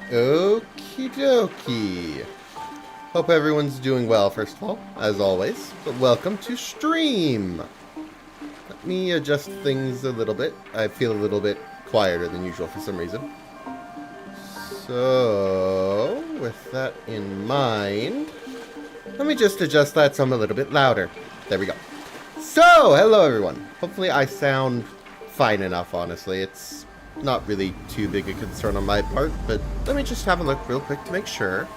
Okie dokie. Hope everyone's doing well, first of all, as always. But welcome to stream. Let me adjust things a little bit. I feel a little bit quieter than usual for some reason. So, with that in mind, let me just adjust that so I'm a little bit louder. There we go. So, hello everyone. Hopefully I sound fine enough, honestly. It's not really too big a concern on my part, but let me just have a look real quick to make sure.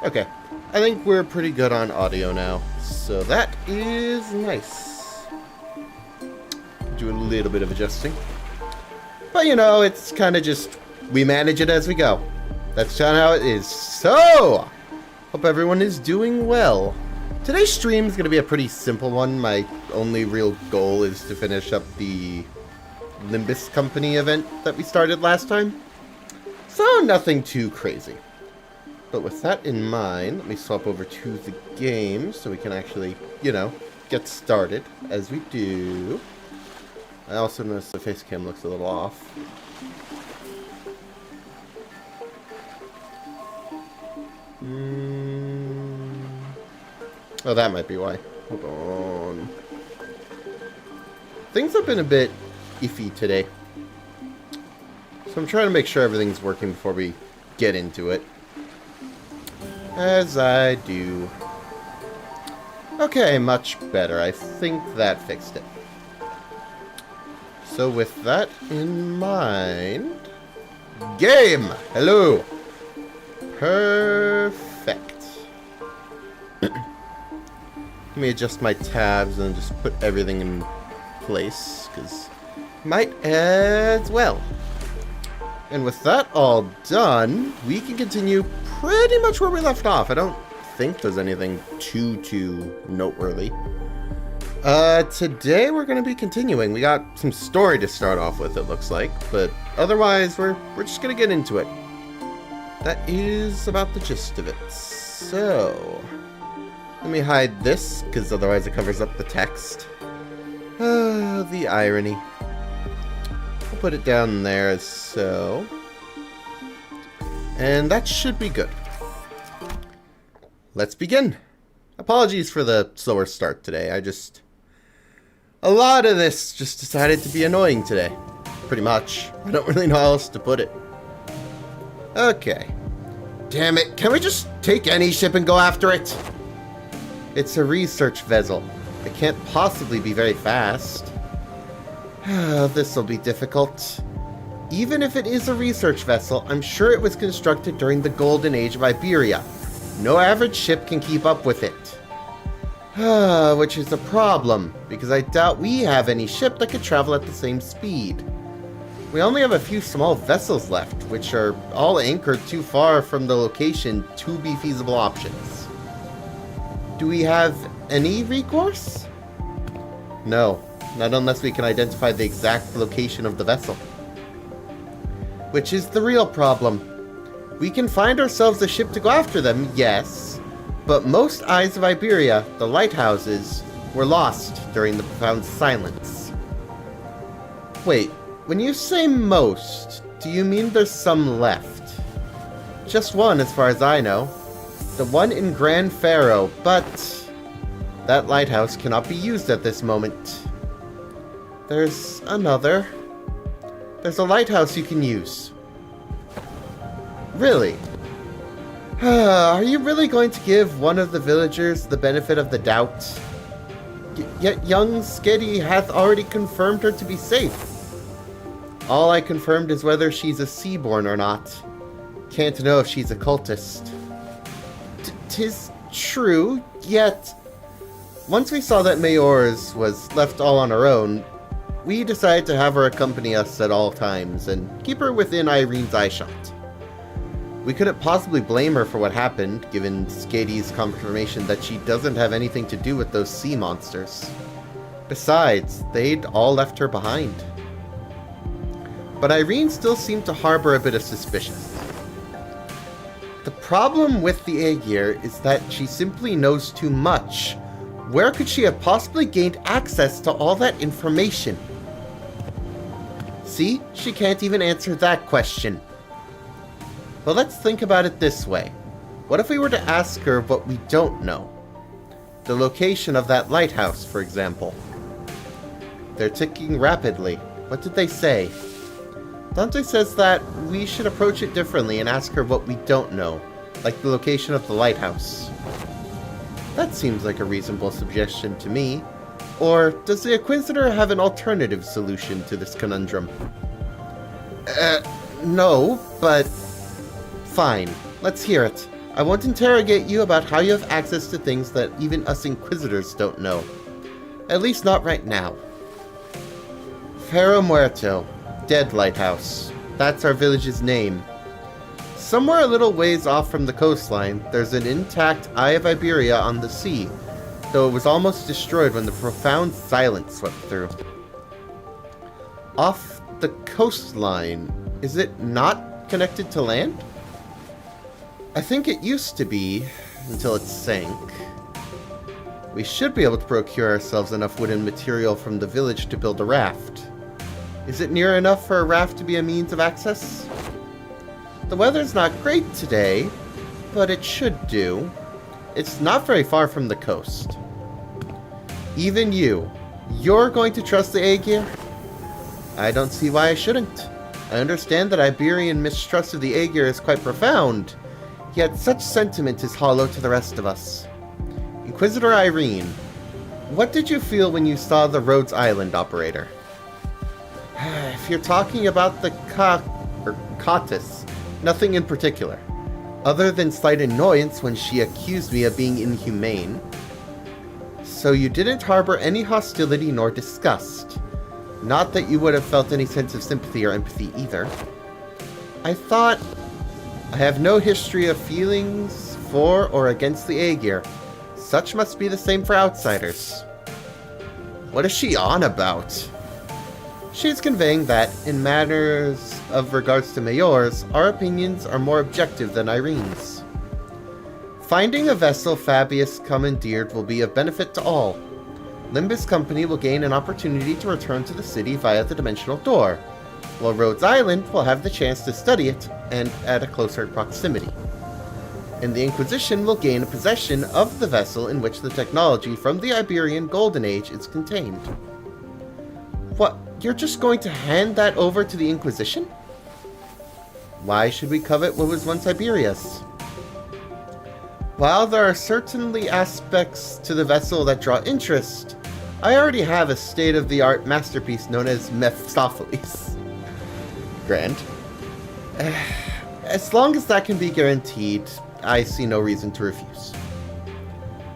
Okay, I think we're pretty good on audio now, so that is nice. Do a little bit of adjusting. But you know, it's kind of just, we manage it as we go. That's kind of how it is. So, hope everyone is doing well. Today's stream is going to be a pretty simple one. My only real goal is to finish up the Limbus company event that we started last time. So, nothing too crazy. But with that in mind, let me swap over to the game so we can actually, you know, get started as we do. I also noticed the face cam looks a little off. Oh, that might be why. Hold on. Things have been a bit iffy today. So I'm trying to make sure everything's working before we get into it. As I do. Okay, much better. I think that fixed it. So with that in mind... Game! Hello! Perfect. Let me adjust my tabs and just put everything in place, because might as well. And with that all done, we can continue pretty much where we left off. I don't think there's anything too noteworthy. Today we're going to be continuing. We got some story to start off with, it looks like, but otherwise we're just going to get into it. That is about the gist of it. So, let me hide this, because otherwise it covers up the text. The irony. I'll put it down there as so. And that should be good. Let's begin. Apologies for the slower start today. A lot of this just decided to be annoying today. Pretty much. I don't really know how else to put it. Okay. Damn it, can we just take any ship and go after it? It's a research vessel. It can't possibly be very fast. This'll be difficult. Even if it is a research vessel, I'm sure it was constructed during the golden age of Iberia. No average ship can keep up with it. Which is a problem, because I doubt we have any ship that could travel at the same speed. We only have a few small vessels left, which are all anchored too far from the location to be feasible options. Do we have any recourse? No, not unless we can identify the exact location of the vessel. Which is the real problem. We can find ourselves a ship to go after them, yes, but most eyes of Iberia, the lighthouses, were lost during the profound silence. Wait, when you say most, do you mean there's some left? Just one as far as I know. The one in Grand Pharaoh, but that lighthouse cannot be used at this moment. There's another. There's a lighthouse you can use. Really? Are you really going to give one of the villagers the benefit of the doubt? Yet young Sketty hath already confirmed her to be safe. All I confirmed is whether she's a seaborn or not. Can't know if she's a cultist. 'Tis true, yet... Once we saw that Mayors was left all on her own, we decided to have her accompany us at all times and keep her within Irene's eyeshot. We couldn't possibly blame her for what happened, given Skadi's confirmation that she doesn't have anything to do with those sea monsters. Besides, they'd all left her behind. But Irene still seemed to harbor a bit of suspicion. The problem with the Aegir is that she simply knows too much. Where could she have possibly gained access to all that information? See, she can't even answer that question. Well, let's think about it this way. What if we were to ask her what we don't know? The location of that lighthouse, for example. They're ticking rapidly. What did they say? Dante says that we should approach it differently and ask her what we don't know, like the location of the lighthouse. That seems like a reasonable suggestion to me. Or does the Inquisitor have an alternative solution to this conundrum? No, but... Fine, let's hear it. I won't interrogate you about how you have access to things that even us Inquisitors don't know. At least not right now. Ferro Muerto. Dead Lighthouse. That's our village's name. Somewhere a little ways off from the coastline, there's an intact Eye of Iberia on the sea, though it was almost destroyed when the profound silence swept through. Off the coastline, is it not connected to land? I think it used to be, until it sank. We should be able to procure ourselves enough wooden material from the village to build a raft. Is it near enough for a raft to be a means of access? The weather's not great today, but it should do. It's not very far from the coast. Even you're going to trust the Aegir? I don't see why I shouldn't. I understand that Iberian mistrust of the Aegir is quite profound, yet such sentiment is hollow to the rest of us. Inquisitor Irene, what did you feel when you saw the Rhodes Island operator? If you're talking about the Cottis, nothing in particular, other than slight annoyance when she accused me of being inhumane. So you didn't harbor any hostility nor disgust. Not that you would have felt any sense of sympathy or empathy either. I thought, I have no history of feelings for or against the Aegir. Such must be the same for outsiders. What is she on about? She is conveying that, in matters of regards to Mayor's, our opinions are more objective than Irene's. Finding a vessel Fabius commandeered will be of benefit to all. Limbus Company will gain an opportunity to return to the city via the Dimensional Door, while Rhodes Island will have the chance to study it and at a closer proximity. And the Inquisition will gain possession of the vessel in which the technology from the Iberian Golden Age is contained. What? You're just going to hand that over to the Inquisition? Why should we covet what was once Iberia's? While there are certainly aspects to the vessel that draw interest, I already have a state-of-the-art masterpiece known as Mephistopheles. Grand. As long as that can be guaranteed, I see no reason to refuse.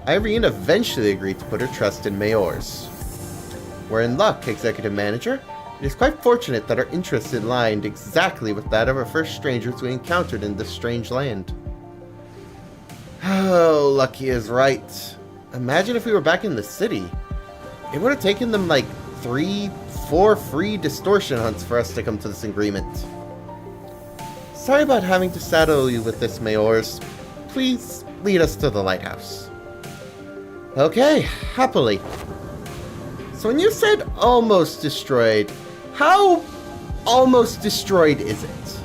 Irene eventually agreed to put her trust in Mayor's. We're in luck, Executive Manager. It is quite fortunate that our interests aligned exactly with that of our first strangers we encountered in this strange land. Oh, Lucky is right. Imagine if we were back in the city. It would have taken them like 3-4 free distortion hunts for us to come to this agreement. Sorry about having to saddle you with this, Mayors. Please lead us to the lighthouse. Okay, happily. So when you said almost destroyed, how almost destroyed is it?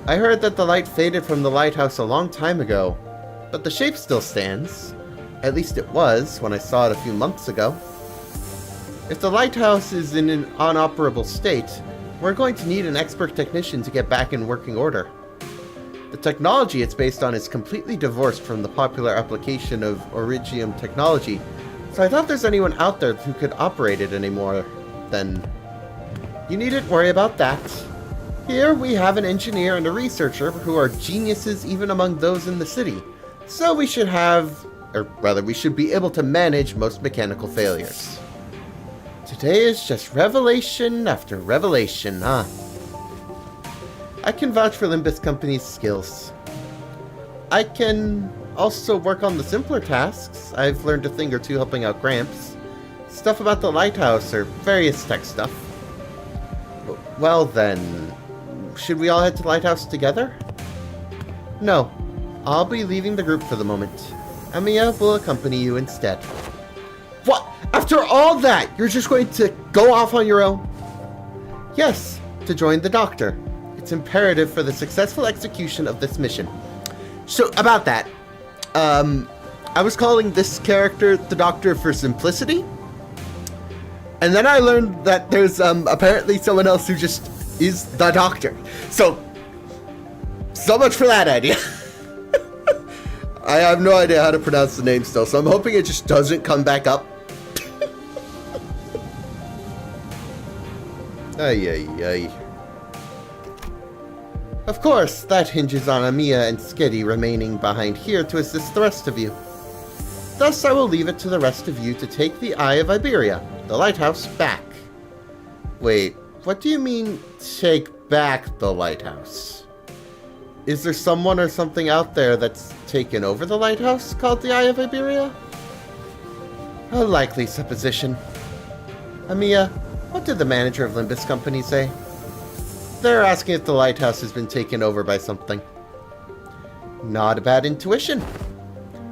I heard that the light faded from the lighthouse a long time ago, but the shape still stands. At least it was when I saw it a few months ago. If the lighthouse is in an unoperable state, we're going to need an expert technician to get back in working order. The technology it's based on is completely divorced from the popular application of Origium technology, so I doubt there's anyone out there who could operate it anymore. Then you needn't worry about that. Here we have an engineer and a researcher who are geniuses even among those in the city, so we should be able to manage most mechanical failures. Today is just revelation after revelation, huh? I can vouch for Limbus Company's skills. I can also work on the simpler tasks. I've learned a thing or two helping out Gramps. Stuff about the lighthouse or various tech stuff. Well then, should we all head to the lighthouse together? No, I'll be leaving the group for the moment. Amiya will accompany you instead. What? After all that, you're just going to go off on your own? Yes, to join the Doctor. It's imperative for the successful execution of this mission. So, about that, I was calling this character the Doctor for simplicity. And then I learned that there's apparently someone else who just is the Doctor. So much for that idea. I have no idea how to pronounce the name still, so I'm hoping it just doesn't come back up. Ay, ay, ay. Of course, that hinges on Amiya and Skitty remaining behind here to assist the rest of you. Thus, I will leave it to the rest of you to take the Eye of Iberia, the lighthouse, back. Wait, what do you mean, take back the lighthouse? Is there someone or something out there that's taken over the lighthouse called the Eye of Iberia? A likely supposition. Amiya, what did the manager of Limbus Company say? They're asking if the lighthouse has been taken over by something. Not a bad intuition.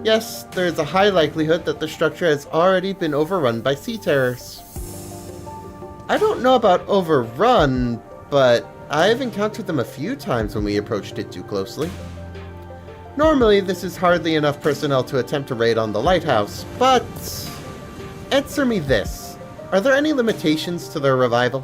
Yes, there is a high likelihood that the structure has already been overrun by sea terrors. I don't know about overrun, but I've encountered them a few times when we approached it too closely. Normally, this is hardly enough personnel to attempt a raid on the lighthouse, but... answer me this. Are there any limitations to their revival?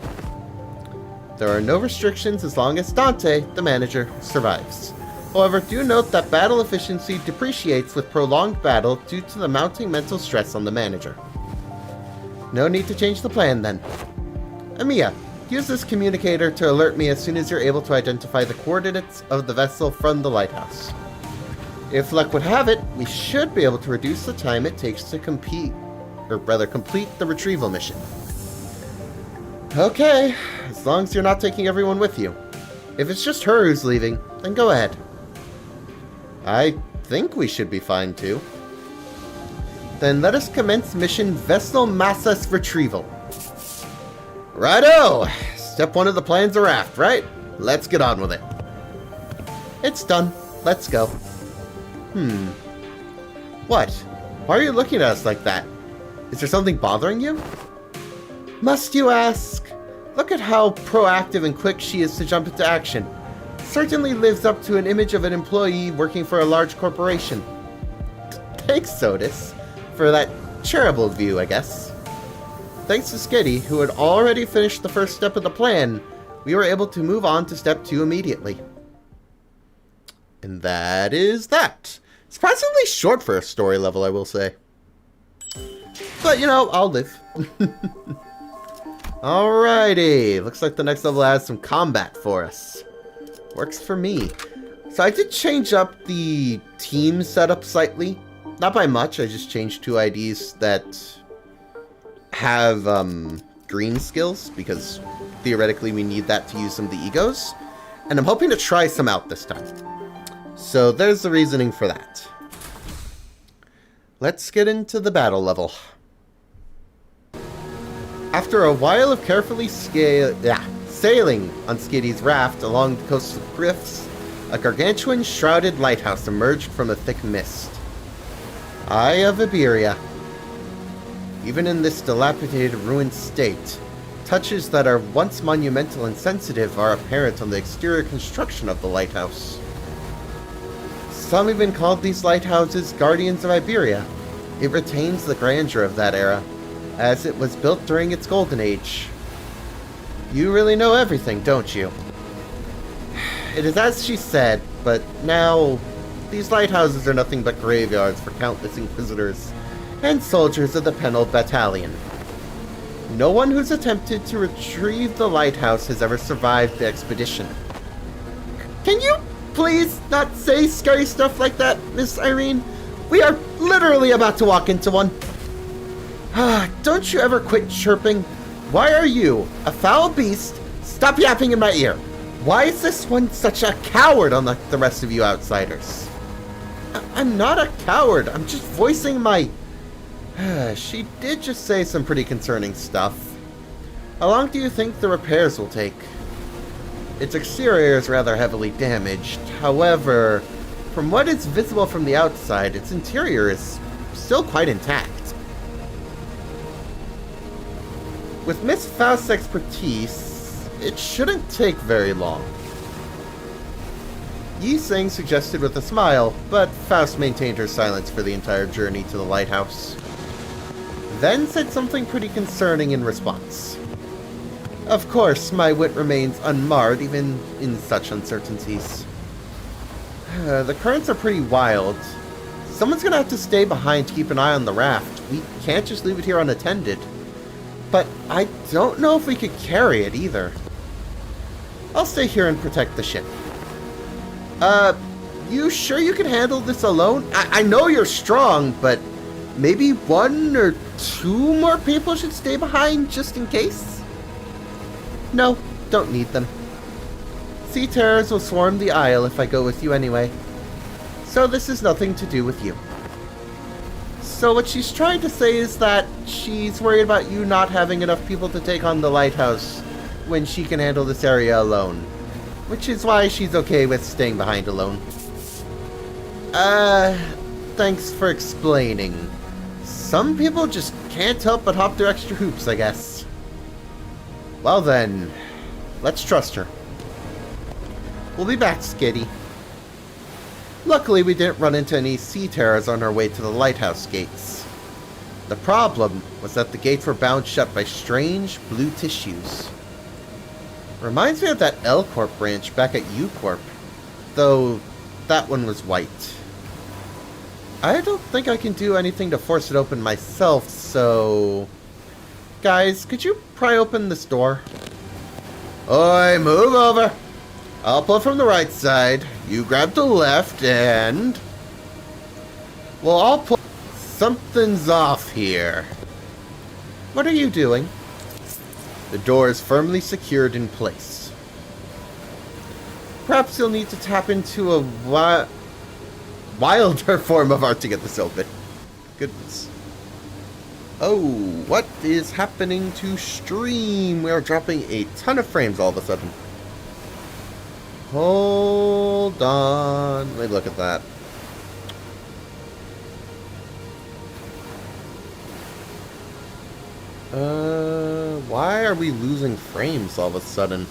There are no restrictions as long as Dante, the manager, survives. However, do note that battle efficiency depreciates with prolonged battle due to the mounting mental stress on the manager. No need to change the plan then. Amiya, use this communicator to alert me as soon as you're able to identify the coordinates of the vessel from the lighthouse. If luck would have it, we should be able to reduce the time it takes to complete the retrieval mission. Okay, as long as you're not taking everyone with you. If it's just her who's leaving, then go ahead. I think we should be fine too. Then let us commence mission Vessel Massas Retrieval. Righto! Step 1 of the plan's a raft, right? Let's get on with it. It's done. Let's go. What? Why are you looking at us like that? Is there something bothering you? Must you ask? Look at how proactive and quick she is to jump into action. Certainly lives up to an image of an employee working for a large corporation. Thanks, Sodus, for that charitable view, I guess. Thanks to Skitty, who had already finished the first step of the plan, we were able to move on to step 2 immediately. And that is that. Surprisingly short for a story level, I will say. But, you know, I'll live. Alrighty, looks like the next level has some combat for us. Works for me. So I did change up the team setup slightly. Not by much, I just changed 2 IDs that have green skills, because theoretically we need that to use some of the egos. And I'm hoping to try some out this time. So there's the reasoning for that. Let's get into the battle level. After a while of carefully sailing on Skitty's raft along the coastal cliffs, a gargantuan shrouded lighthouse emerged from a thick mist. Eye of Iberia. Even in this dilapidated, ruined state, touches that are once monumental and sensitive are apparent on the exterior construction of the lighthouse. Some even called these lighthouses Guardians of Iberia. It retains the grandeur of that era, as it was built during its golden age. You really know everything, don't you? It is as she said, but now, these lighthouses are nothing but graveyards for countless inquisitors and soldiers of the Penal Battalion. No one who's attempted to retrieve the lighthouse has ever survived the expedition. Can you please not say scary stuff like that, Miss Irene? We are literally about to walk into one. Don't you ever quit chirping? Why are you, a foul beast? Stop yapping in my ear. Why is this one such a coward unlike the rest of you outsiders? I'm not a coward. I'm just voicing my... She did just say some pretty concerning stuff. How long do you think the repairs will take? Its exterior is rather heavily damaged. However, From what is visible from the outside, its interior is still quite intact. With Miss Faust's expertise, it shouldn't take very long. Yi Sing suggested with a smile, but Faust maintained her silence for the entire journey to the lighthouse. Then said something pretty concerning in response. Of course, my wit remains unmarred even in such uncertainties. The currents are pretty wild. Someone's gonna have to stay behind to keep an eye on the raft. We can't just leave it here unattended. But I don't know if we could carry it either. I'll stay here and protect the ship. You sure you can handle this alone? I know you're strong, but maybe 1 or 2 more people should stay behind just in case? No, don't need them. Sea terrors will swarm the isle if I go with you anyway. So this is nothing to do with you. So what she's trying to say is that she's worried about you not having enough people to take on the lighthouse when she can handle this area alone. Which is why she's okay with staying behind alone. Thanks for explaining. Some people just can't help but hop through extra hoops, I guess. Well then, let's trust her. We'll be back, Skitty. Luckily, we didn't run into any sea terrors on our way to the lighthouse gates. The problem was that the gates were bound shut by strange blue tissues. Reminds me of that L Corp branch back at U Corp, though that one was white. I don't think I can do anything to force it open myself, so... Guys, could you pry open this door? Oi, move over! I'll pull from the right side, you grab the left, and... Well, I'll pull... Something's off here. What are you doing? The door is firmly secured in place. Perhaps you'll need to tap into a wilder form of art to get this open. Goodness. Oh, what is happening to stream? We are dropping a ton of frames all of a sudden. Hold on. Let me look at that. Why are we losing frames all of a sudden?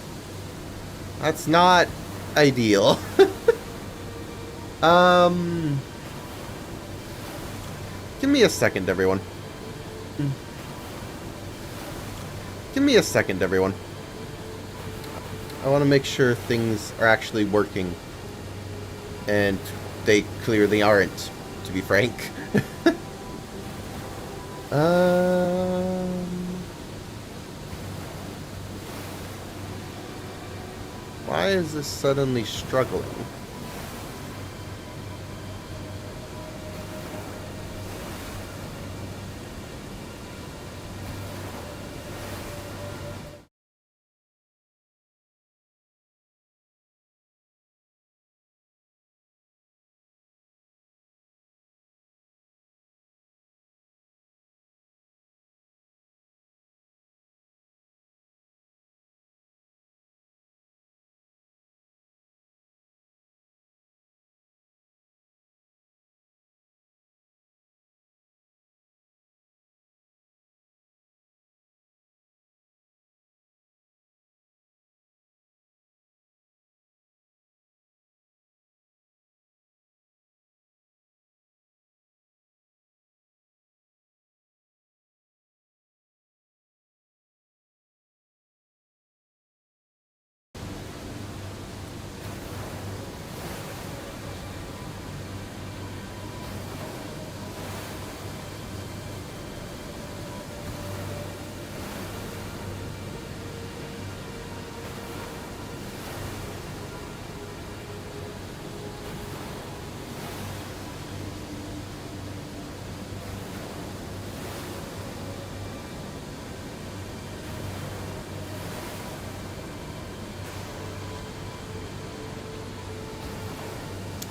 That's not ideal. Give me a second, everyone. Give me a second, everyone. I want to make sure things are actually working. And they clearly aren't, to be frank. Why is this suddenly struggling?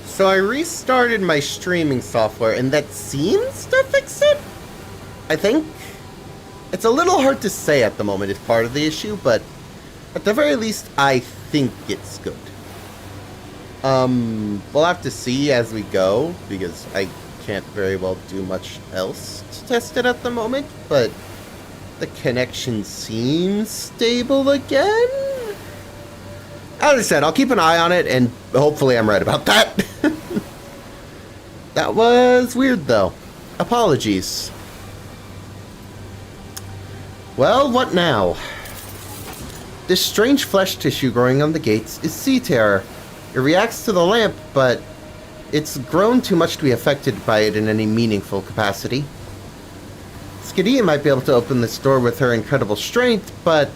So I restarted my streaming software, and that seems to fix it? I think? It's a little hard to say at the moment if part of the issue, but at the very least, I think it's good. We'll have to see as we go, because I can't very well do much else to test it at the moment, but the connection seems stable again? As I said, I'll keep an eye on it, and hopefully I'm right about that. That was weird, though. Apologies. Well, what now? This strange flesh tissue growing on the gates is sea terror. It reacts to the lamp, but it's grown too much to be affected by it in any meaningful capacity. Skidia might be able to open this door with her incredible strength, but...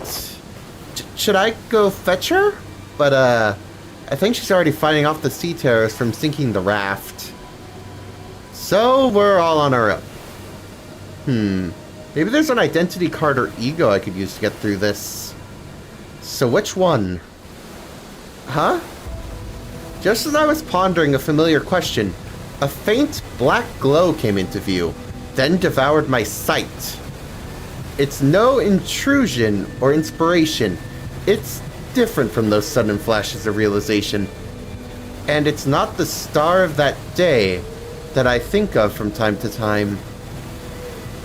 should I go fetch her? But, I think she's already fighting off the sea terrors from sinking the raft. So, we're all on our own. Maybe there's an identity card or ego I could use to get through this. So which one? Huh? Just as I was pondering a familiar question, a faint black glow came into view, then devoured my sight. It's no intrusion or inspiration. It's different from those sudden flashes of realization. And it's not the star of that day that I think of from time to time.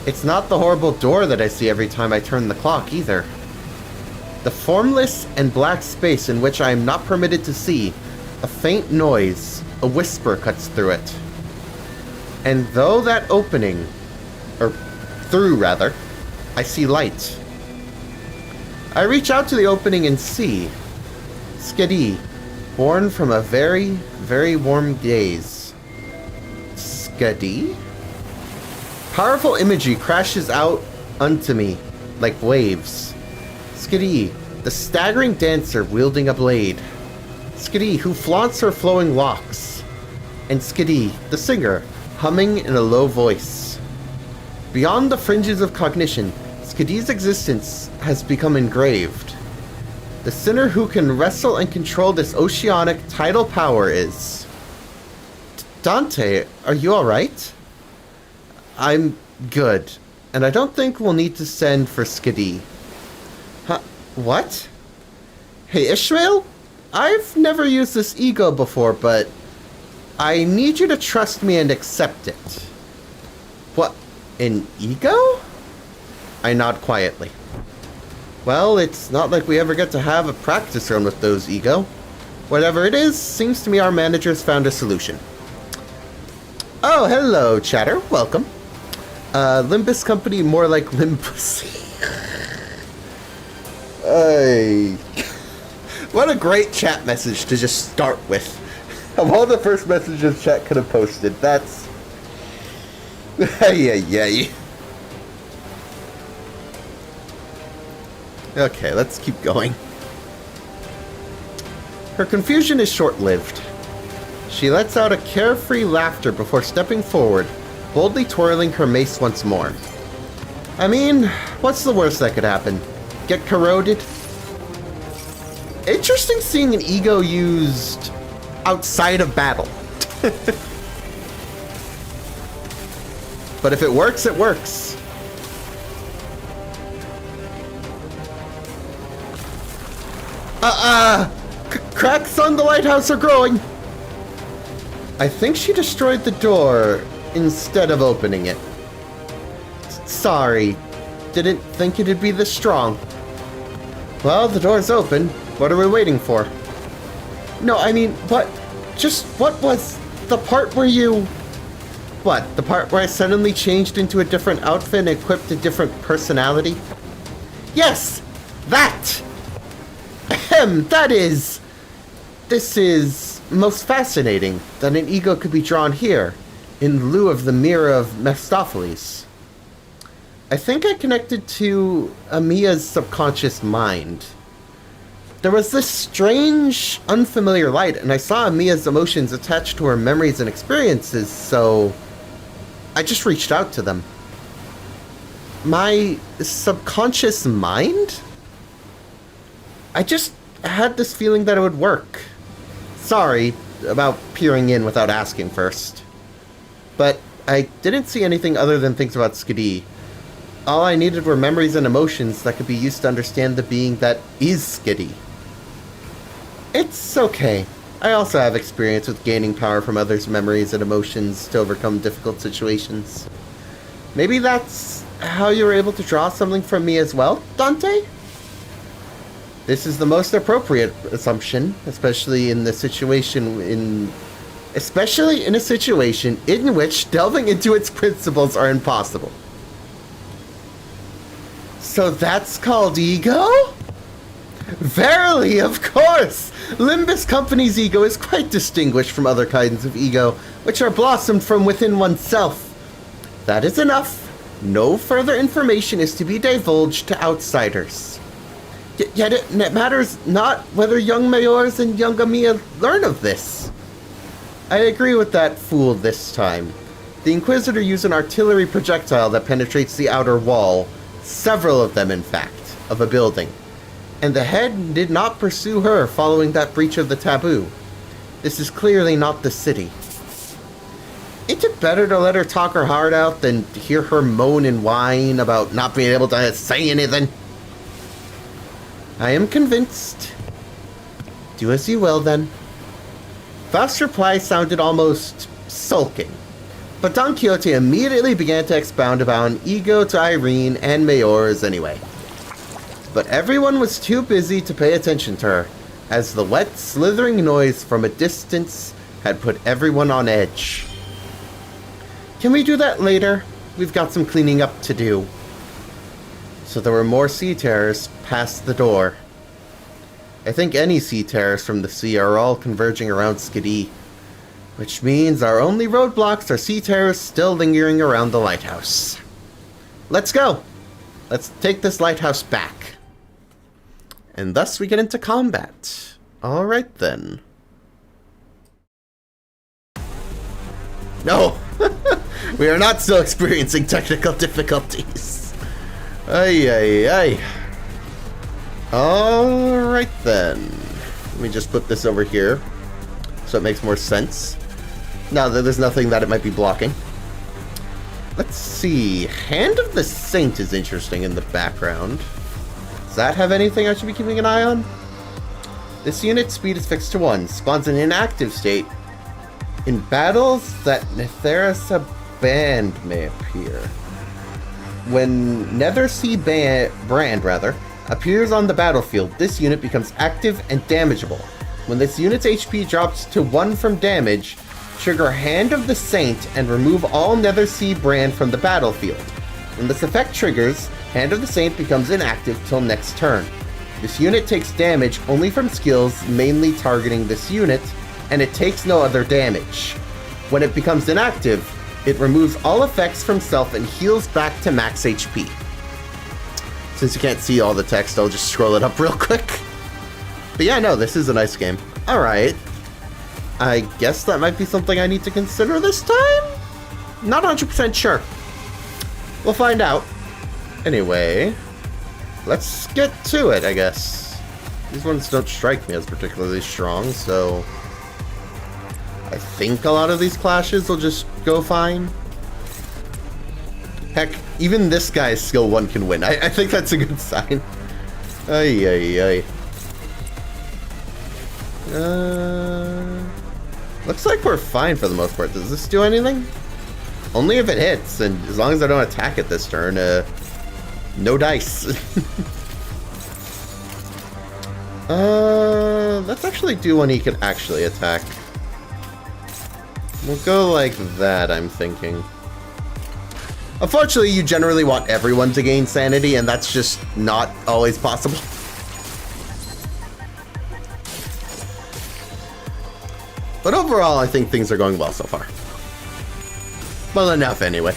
It's not the horrible door that I see every time I turn the clock either. The formless and black space in which I am not permitted to see, a faint noise, a whisper cuts through it. And though that opening, or through rather, I see light. I reach out to the opening and see Skadi, born from a very, very warm gaze. Skadi? Powerful imagery crashes out unto me like waves. Skadi, the staggering dancer wielding a blade. Skadi, who flaunts her flowing locks. And Skadi, the singer, humming in a low voice. Beyond the fringes of cognition, Skadi's existence has become engraved. The sinner who can wrestle and control this oceanic tidal power is... Dante, are you alright? I'm good, and I don't think we'll need to send for Skadi. Huh? What? Hey, Ishmael? I've never used this ego before, but I need you to trust me and accept it. What? An ego? I nod quietly. Well, it's not like we ever get to have a practice run with those ego. Whatever it is, seems to me our manager's found a solution. Oh, hello, chatter. Welcome. Limbus company, more like Limbus. What a great chat message to just start with. Of all the first messages chat could have posted, that's... Yay. Okay, let's keep going. Her confusion is short-lived. She lets out a carefree laughter before stepping forward, boldly twirling her mace once more. I mean, what's the worst that could happen? Get corroded? Interesting seeing an ego used outside of battle. But if it works, it works. Cracks on the lighthouse are growing. I think she destroyed the door instead of opening it. Sorry. Didn't think it'd be this strong. Well, the door's open. What are we waiting for? No, I mean, what was the part where you... What, the part where I suddenly changed into a different outfit and equipped a different personality? Yes! That! Ahem, that is... This is most fascinating that an ego could be drawn here, in lieu of the mirror of Mephistopheles. I think I connected to Amiya's subconscious mind. There was this strange, unfamiliar light, and I saw Amiya's emotions attached to her memories and experiences, so I just reached out to them. My subconscious mind? I just had this feeling that it would work. Sorry about peering in without asking first. But I didn't see anything other than things about Skadi. All I needed were memories and emotions that could be used to understand the being that is Skadi. It's okay. I also have experience with gaining power from others' memories and emotions to overcome difficult situations. Maybe that's how you were able to draw something from me as well, Dante? This is the most appropriate assumption, especially in a situation in which delving into its principles are impossible. So that's called ego? Verily, of course! Limbus Company's ego is quite distinguished from other kinds of ego, which are blossomed from within oneself. That is enough. No further information is to be divulged to outsiders. Yet it matters not whether young Mayors and young Amiya learn of this. I agree with that fool this time. The Inquisitor used an artillery projectile that penetrates the outer wall, several of them in fact, of a building. And the head did not pursue her following that breach of the taboo. This is clearly not the city. Ain't it better to let her talk her heart out than to hear her moan and whine about not being able to say anything? I am convinced. Do as you will, then. Faust's reply sounded almost sulking, but Don Quixote immediately began to expound about an ego to Irene and Mayors anyway. But everyone was too busy to pay attention to her, as the wet, slithering noise from a distance had put everyone on edge. Can we do that later? We've got some cleaning up to do. So there were more sea terrors past the door. I think any sea terrors from the sea are all converging around Skidee, which means our only roadblocks are sea terrors still lingering around the lighthouse. Let's go! Let's take this lighthouse back. And thus we get into combat. Alright then. No! We are not still experiencing technical difficulties. Ay, ay, ay. Alright then. Let me just put this over here so it makes more sense. Now that there's nothing that it might be blocking. Let's see. Hand of the Saint is interesting in the background. Does that have anything I should be keeping an eye on? This unit's speed is fixed to 1. Spawns in inactive state. In battles that Netherasa Band may appear. When Nethersea Brand appears on the battlefield, this unit becomes active and damageable. When this unit's HP drops to 1 from damage, trigger Hand of the Saint and remove all Nethersea Brand from the battlefield. When this effect triggers, Hand of the Saint becomes inactive till next turn. This unit takes damage only from skills mainly targeting this unit, and it takes no other damage. When it becomes inactive, it removes all effects from self and heals back to max HP. Since you can't see all the text, I'll just scroll it up real quick. But yeah, no, this is a nice game. Alright. I guess that might be something I need to consider this time? Not 100% sure. We'll find out. Anyway, let's get to it, I guess. These ones don't strike me as particularly strong, so I think a lot of these clashes will just go fine. Heck, even this guy's skill 1 can win. I think that's a good sign. Ay, ay, ay. Looks like we're fine for the most part. Does this do anything? Only if it hits, and as long as I don't attack it this turn, no dice. Let's actually do one he can actually attack. We'll go like that, I'm thinking. Unfortunately, you generally want everyone to gain sanity, and that's just not always possible. But overall, I think things are going well so far. Well enough, anyway.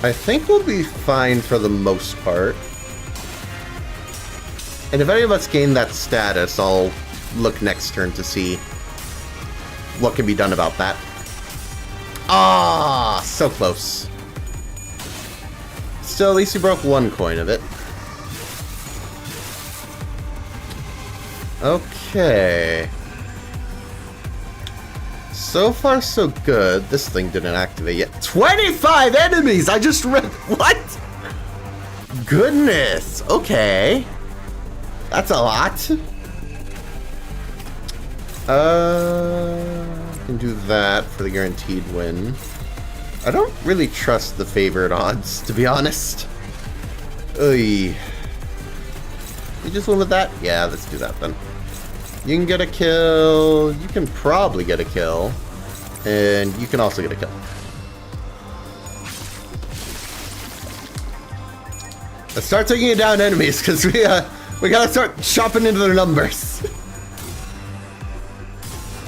I think we'll be fine for the most part. And if any of us gain that status, I'll look next turn to see what can be done about that. Ah, so close. Still, at least you broke 1 coin of it. Okay. So far, so good. This thing didn't activate yet. 25 enemies! I just read... What? Goodness. Okay. That's a lot. Can do that for the guaranteed win. I don't really trust the favorite odds, to be honest. Oy. You just win with that? Yeah, let's do that then. You can get a kill. You can probably get a kill. And you can also get a kill. Let's start taking down enemies, because we gotta start chopping into their numbers.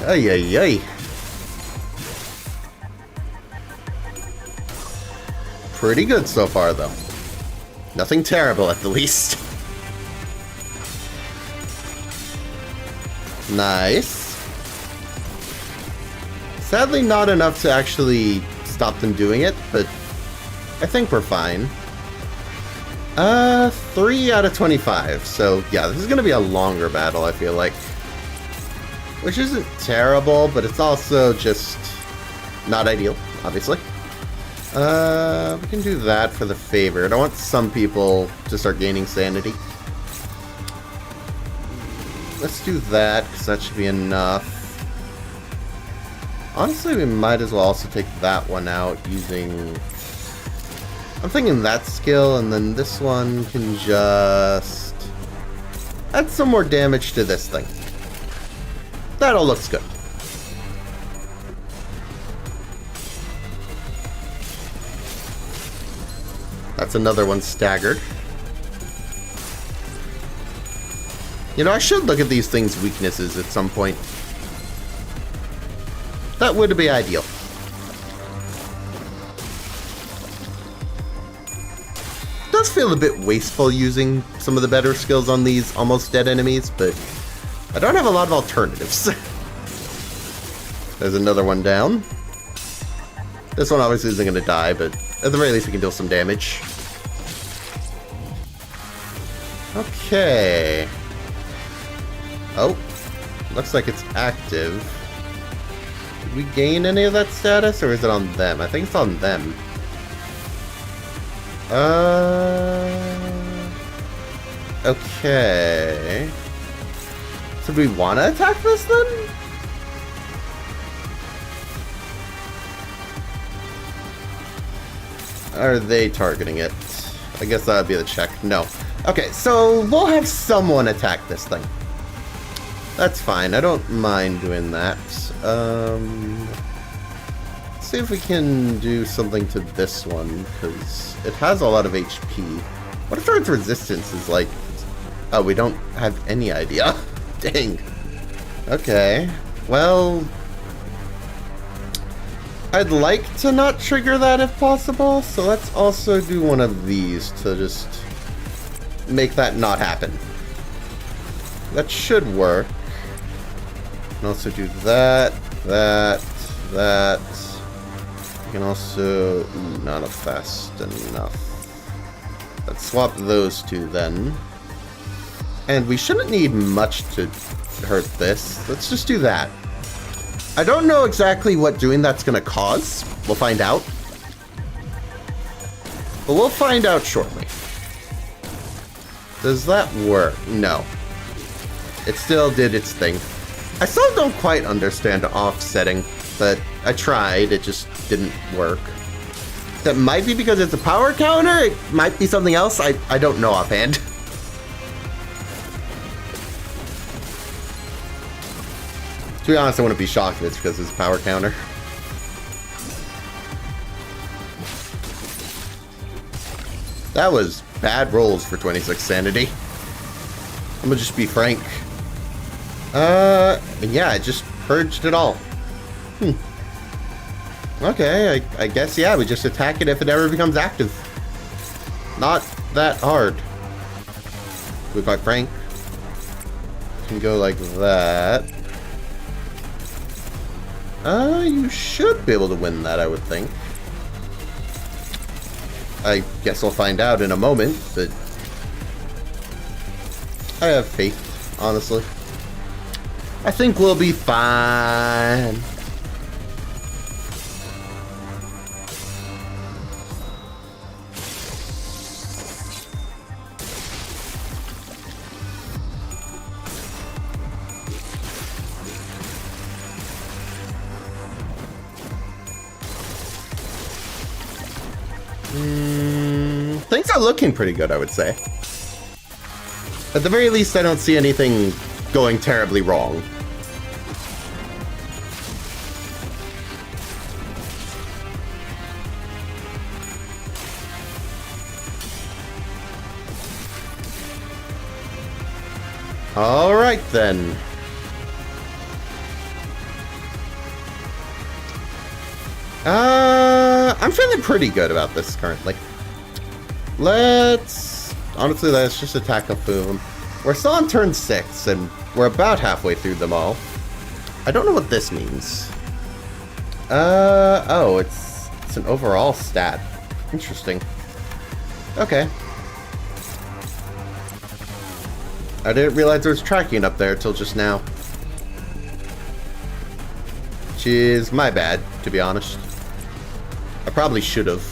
Ay, ay, ay. Pretty good so far, though. Nothing terrible, at the least. Nice. Sadly, not enough to actually stop them doing it, but I think we're fine. 3 out of 25. So, yeah, this is going to be a longer battle, I feel like. Which isn't terrible, but it's also just not ideal, obviously. We can do that for the favorite. I want some people to start gaining sanity. Let's do that, because that should be enough. Honestly, we might as well also take that one out using... I'm thinking that skill, and then this one can just... add some more damage to this thing. That all looks good. That's another one staggered. You know, I should look at these things' weaknesses at some point. That would be ideal. It does feel a bit wasteful using some of the better skills on these almost dead enemies, but I don't have a lot of alternatives. There's another one down. This one obviously isn't going to die, but at the very least we can deal some damage. Okay. Oh, looks like it's active. Did we gain any of that status, or is it on them? I think it's on them. Okay. So do we want to attack this then? Are they targeting it? I guess that would be the check. No. Okay, so we'll have someone attack this thing. That's fine. I don't mind doing that. Let's see if we can do something to this one, because it has a lot of HP. What if its resistance is like... Oh, we don't have any idea. Dang. Okay. Well... I'd like to not trigger that if possible, so let's also do one of these to just make that not happen. That should work. You can also do that, that. You can also... Ooh, not fast enough. Let's swap those two then. And we shouldn't need much to hurt this. Let's just do that. I don't know exactly what doing that's going to cause. We'll find out. But we'll find out shortly. Does that work? No. It still did its thing. I still don't quite understand offsetting, but I tried. It just didn't work. That might be because it's a power counter. It might be something else. I don't know offhand. To be honest, I wouldn't be shocked if it's because it's a power counter. That was bad rolls for 26 sanity. I'm gonna just be frank. Yeah, it just purged it all. Okay, I guess, yeah, we just attack it if it ever becomes active. Not that hard. To be quite frank. Can go like that. You should be able to win that, I would think. I guess we'll find out in a moment, but I have faith, honestly. I think we'll be fine. Things are looking pretty good, I would say. At the very least, I don't see anything going terribly wrong. All right, then. I'm feeling pretty good about this currently. Honestly, let's just attack a boom. We're still on turn 6, and we're about halfway through them all. I don't know what this means. Oh, it's an overall stat. Interesting. Okay. I didn't realize there was tracking up there till just now. Which is my bad, to be honest. I probably should have.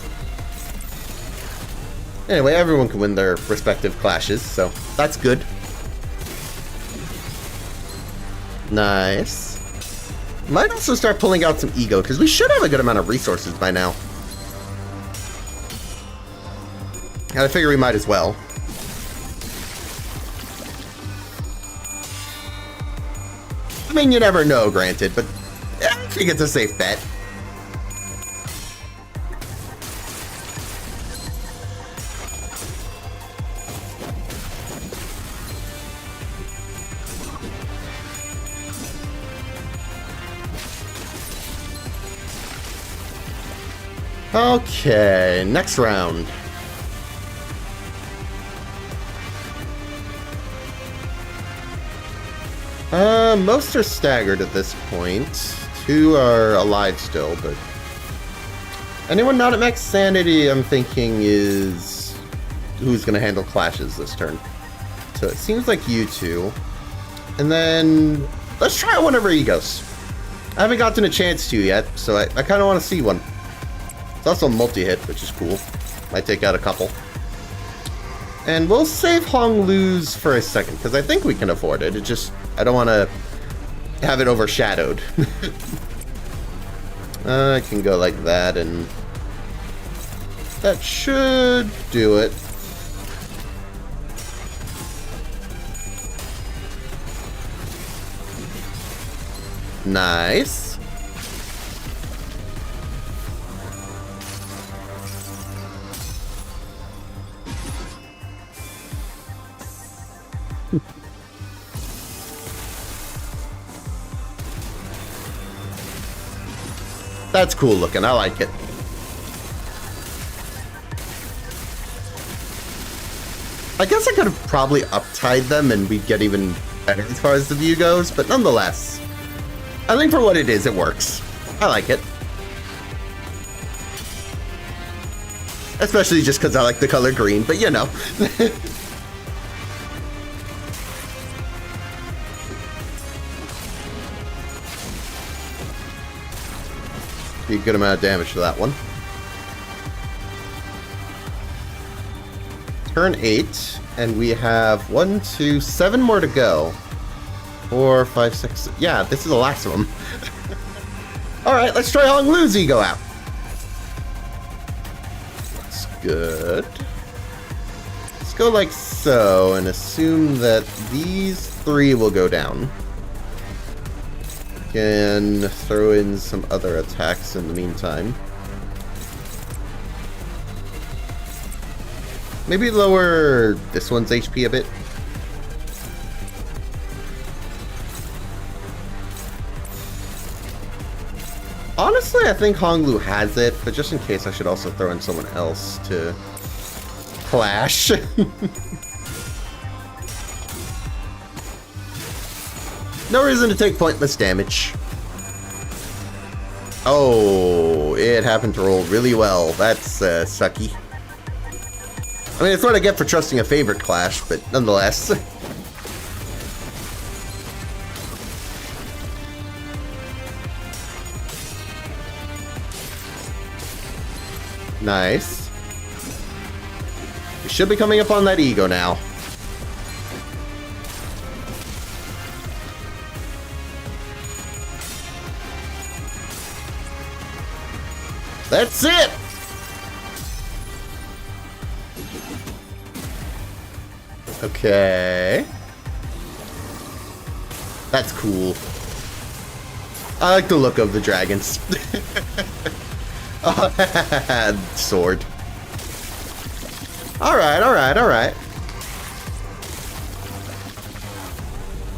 Anyway, everyone can win their respective clashes, so that's good. Nice. Might also start pulling out some ego, because we should have a good amount of resources by now. And I figure we might as well. I mean, you never know, granted, but I think it's a safe bet. Okay, next round. Most are staggered at this point. 2 are alive still, but anyone not at max sanity, I'm thinking, is who's going to handle clashes this turn. So it seems like you two. And then let's try one of our egos. I haven't gotten a chance to yet, so I kind of want to see one. It's also multi-hit, which is cool. Might take out a couple. And we'll save Hong Lu's for a second, because I think we can afford it. It just, I don't want to have it overshadowed. I can go like that, and that should do it. Nice. That's cool looking. I like it. I guess I could have probably uptied them and we'd get even better as far as the view goes, but nonetheless, I think for what it is, it works. I like it. Especially just because I like the color green, but you know. Be a good amount of damage to that one. Turn 8, and we have 1, 2, 7 more to go. 4, 5, 6. Yeah, this is the last of them. Alright, let's try Hong Lu's ego out. That's good. Let's go like so, and assume that these 3 will go down. Can throw in some other attacks in the meantime. Maybe lower this one's HP a bit. Honestly, I think Hong Lu has it, but just in case, I should also throw in someone else to clash. No reason to take pointless damage. Oh, it happened to roll really well. That's sucky. I mean, it's what I get for trusting a favorite clash, but nonetheless. Nice. We should be coming up on that ego now. That's it! Okay. That's cool. I like the look of the dragons. Sword. Alright, alright, alright.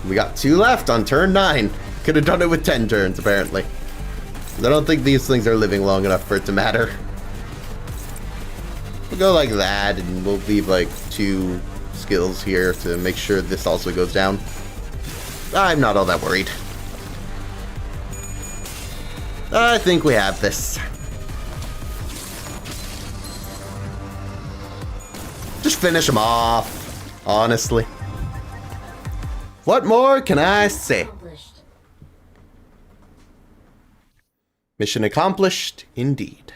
We got 2 left on turn 9. Could have done it with 10 turns, apparently. I don't think these things are living long enough for it to matter. We'll go like that, and we'll leave like 2 skills here to make sure this also goes down. I'm not all that worried. I think we have this. Just finish them off, honestly. What more can I say? Mission accomplished, indeed.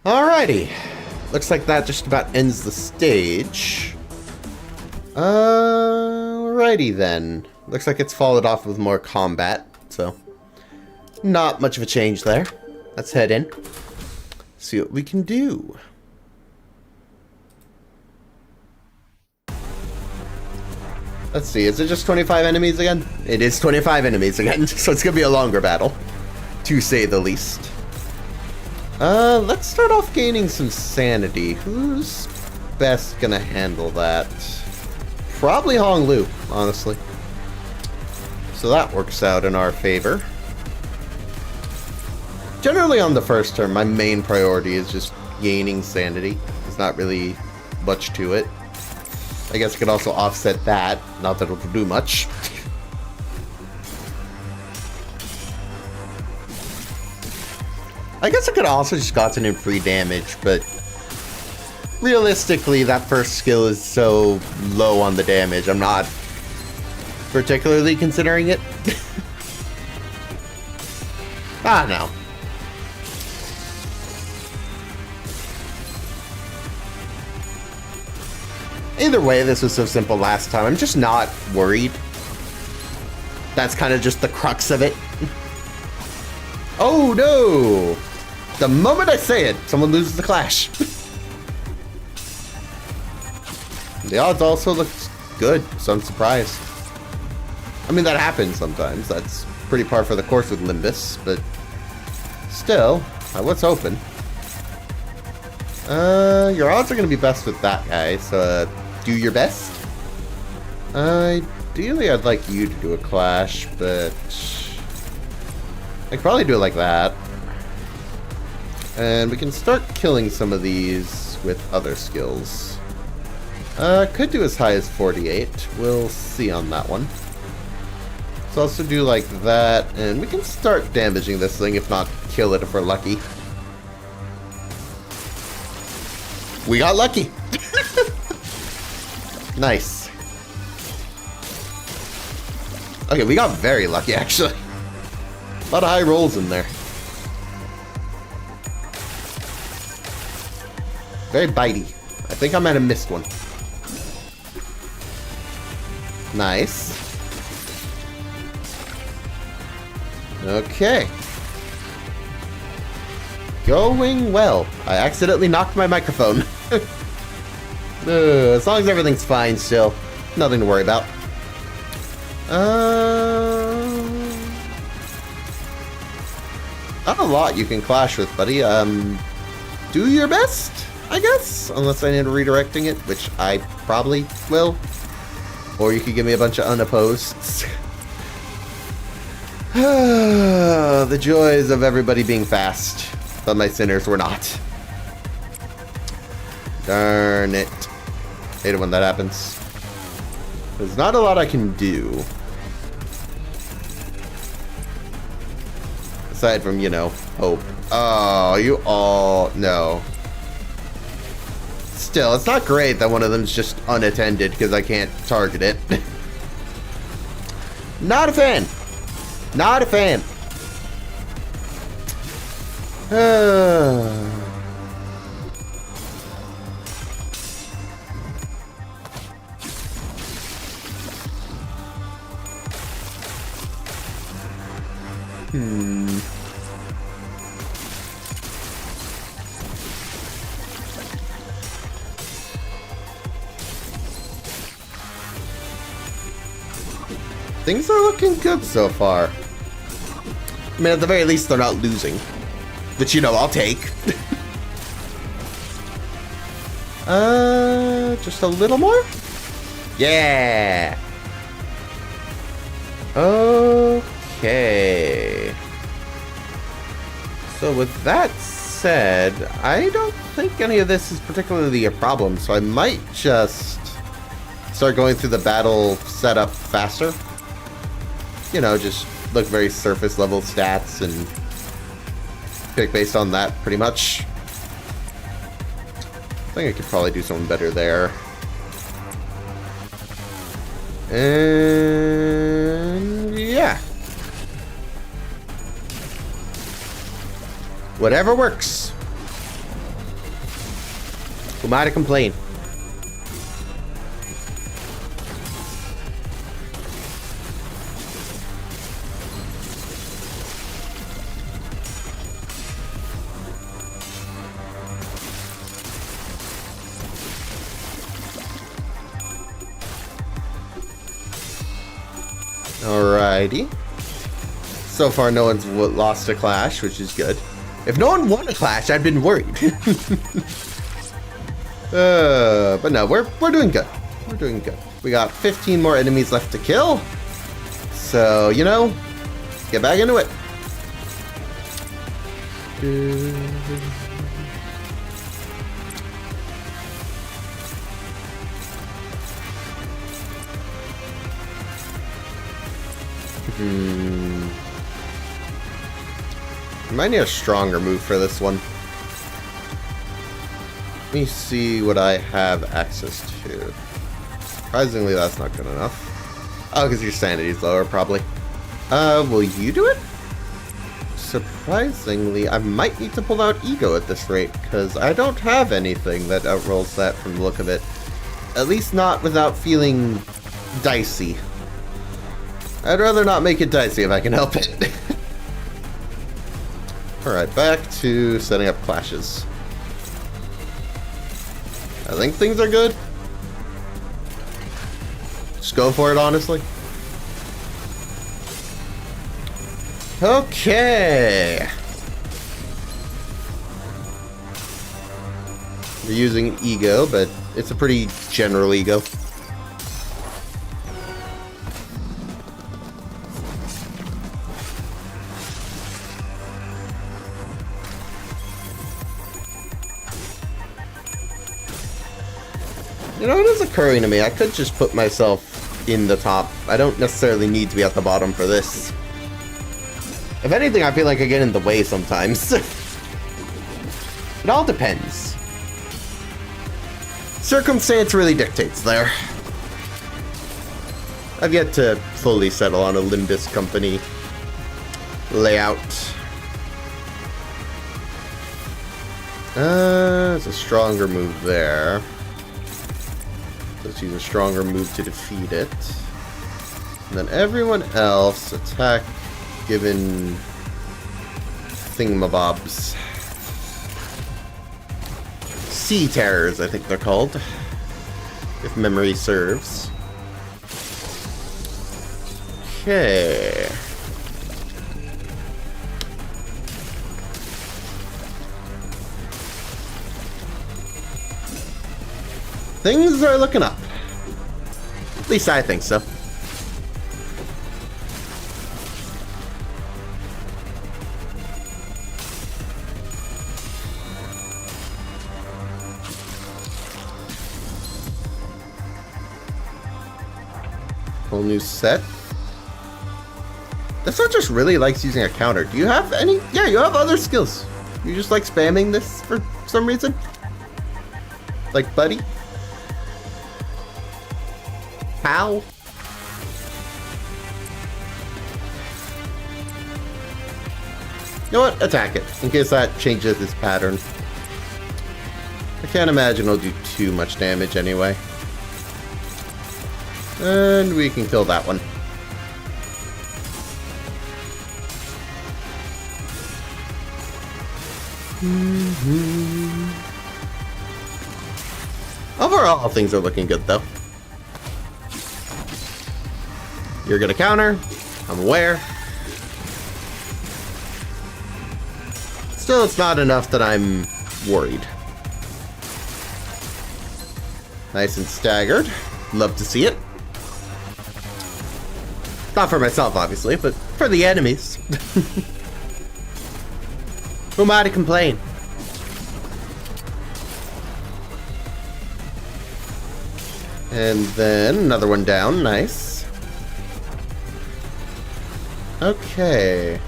Alrighty. Looks like that just about ends the stage. Alrighty then. Looks like it's followed off with more combat, so not much of a change there. Let's head in. See what we can do. Let's see, is it just 25 enemies again? It is 25 enemies again, so it's gonna be a longer battle, to say the least. Let's start off gaining some sanity. Who's best gonna handle that? Probably Hong Lu, honestly. So that works out in our favor. Generally on the first turn, my main priority is just gaining sanity. There's not really much to it. I guess I could also offset that. Not that it'll do much. I guess I could also just gotten in free damage, but realistically, that first skill is so low on the damage. I'm not particularly considering it. Ah, no. Either way, this was so simple last time. I'm just not worried. That's kind of just the crux of it. Oh, no! The moment I say it, someone loses the clash. The odds also look good, so I'm surprised. I mean, that happens sometimes. That's pretty par for the course with Limbus, but still, what's open? Your odds are going to be best with that guy, so do your best. Ideally, I'd like you to do a clash, but I could probably do it like that. And we can start killing some of these with other skills. Could do as high as 48. We'll see on that one. So also do like that, and we can start damaging this thing, if not kill it if we're lucky. We got lucky. Nice. Okay, we got very lucky, actually. A lot of high rolls in there. Very bitey. I think I might have missed one. Nice. Okay. Going well. I accidentally knocked my microphone. As long as everything's fine still. Nothing to worry about. Not a lot you can clash with, buddy. Do your best, I guess? Unless I need redirecting it, which I probably will. Or you could give me a bunch of unopposed. The joys of everybody being fast. But my sinners were not. Darn it. Hate it when that happens. There's not a lot I can do. Aside from, you know, hope. Oh, you all... No. Still, it's not great that one of them's just unattended because I can't target it. Not a fan. Not a fan. Things are looking good so far. I mean, at the very least, they're not losing. Which, you know, I'll take. Just a little more? Yeah! Okay. So with that said, I don't think any of this is particularly a problem, so I might just start going through the battle setup faster. You know, just look very surface level stats and pick based on that pretty much. I think I could probably do something better there. And yeah. Whatever works. Who am I to complain? Alrighty. So far, no one's lost a clash, which is good. If no one won a clash, I'd been worried. But no, we're doing good. We're doing good. We got 15 more enemies left to kill. So, you know, get back into it. I might need a stronger move for this one. Let me see what I have access to. Surprisingly, that's not good enough. Oh, because your sanity's lower, probably. Will you do it? Surprisingly, I might need to pull out Ego at this rate, because I don't have anything that outrolls that from the look of it. At least not without feeling dicey. I'd rather not make it dicey if I can help it. Alright, back to setting up clashes. I think things are good. Just go for it, honestly. Okay. We're using an ego, but it's a pretty general ego. You know, it is occurring to me, I could just put myself in the top. I don't necessarily need to be at the bottom for this. If anything, I feel like I get in the way sometimes. It all depends. Circumstance really dictates there. I've yet to fully settle on a Limbus company layout. It's a stronger move there. Let's use a stronger move to defeat it. And then everyone else attack given thingamabobs. Sea terrors, I think they're called. If memory serves. Okay. Things are looking up. At least I think so. Whole new set. This one just really likes using a counter. Do you have any? Yeah, you have other skills. You just like spamming this for some reason? Like Buddy? How? You know what? Attack it, in case that changes its pattern. I can't imagine it'll do too much damage anyway. And we can kill that one. Overall, things are looking good, though. You're gonna counter. I'm aware. Still, it's not enough that I'm worried. Nice and staggered. Love to see it. Not for myself, obviously, but for the enemies. Who am I to complain? And then another one down. Nice. Okay.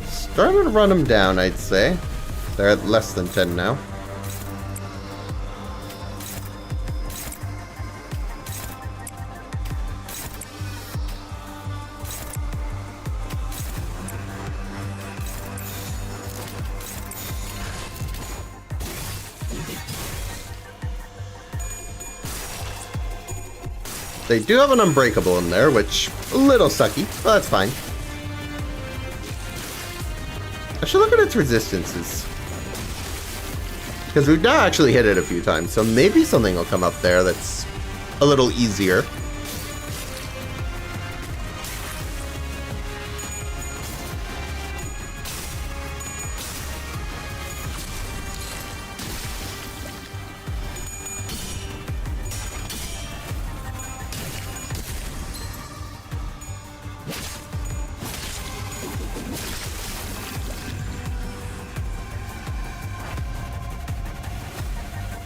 Starting to run them down, I'd say. They're at less than 10 now. They do have an Unbreakable in there, which a little sucky, but that's fine. I should look at its resistances. Because we've now actually hit it a few times, so maybe something will come up there that's a little easier.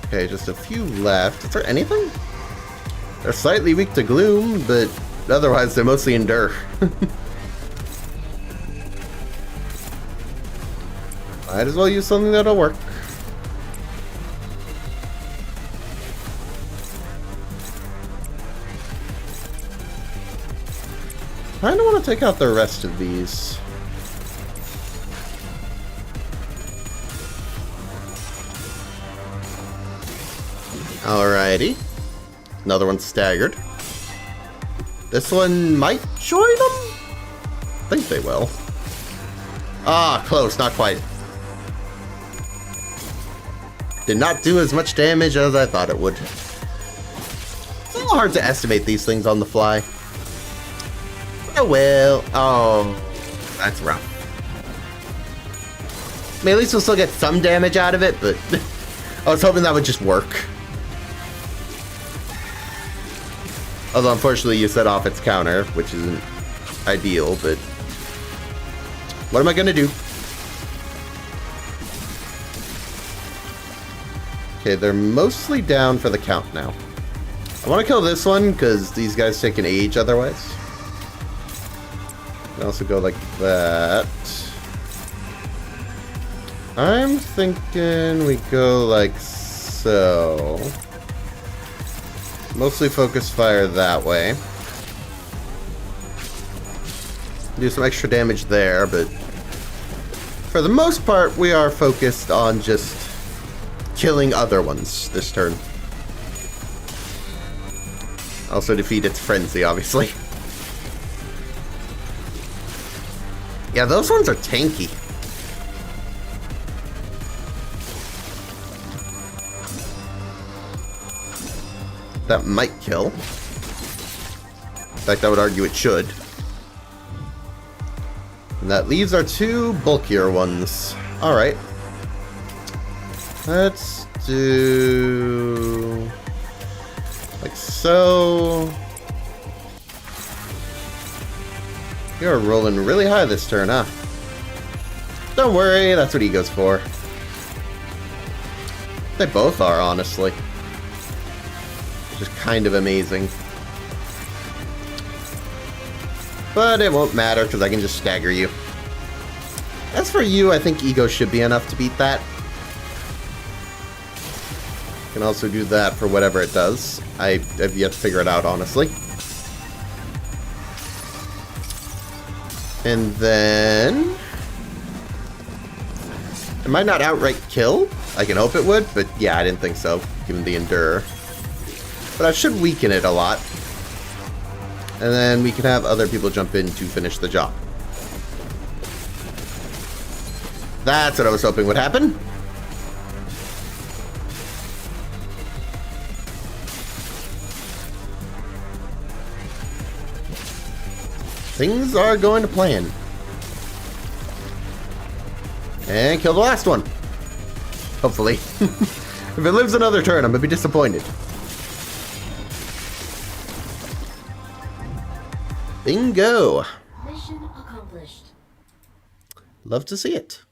Okay, just a few left. Is there anything? They're slightly weak to gloom, but otherwise they mostly endure. Might as well use something that'll work. I don't want to take out the rest of these. Alrighty. Another one staggered. This one might join them? I think they will. Ah, close, not quite. Did not do as much damage as I thought it would. It's a little hard to estimate these things on the fly. Oh well. Oh, that's rough. I mean, at least we'll still get some damage out of it, but I was hoping that would just work. Although, unfortunately, you set off its counter, which isn't ideal, but what am I going to do? Okay, they're mostly down for the count now. I want to kill this one, because these guys take an age otherwise. I can also go like that. I'm thinking we go like so. Mostly focus fire that way. Do some extra damage there, but for the most part, we are focused on just killing other ones this turn. Also defeat its frenzy, obviously. Yeah, those ones are tanky. That might kill. In fact, I would argue it should. And that leaves our two bulkier ones. Alright. Let's do like so. You're rolling really high this turn, huh? Don't worry, that's what he goes for. They both are, honestly. Just kind of amazing. But it won't matter because I can just stagger you. As for you, I think Ego should be enough to beat that. Can also do that for whatever it does. I have yet to figure it out, honestly. And then it might not outright kill. I can hope it would, but yeah, I didn't think so, given the Endure. But I should weaken it a lot. And then we can have other people jump in to finish the job. That's what I was hoping would happen. Things are going to plan. And kill the last one. Hopefully. If it lives another turn, I'm going to be disappointed. Bingo. Mission accomplished. Love to see it.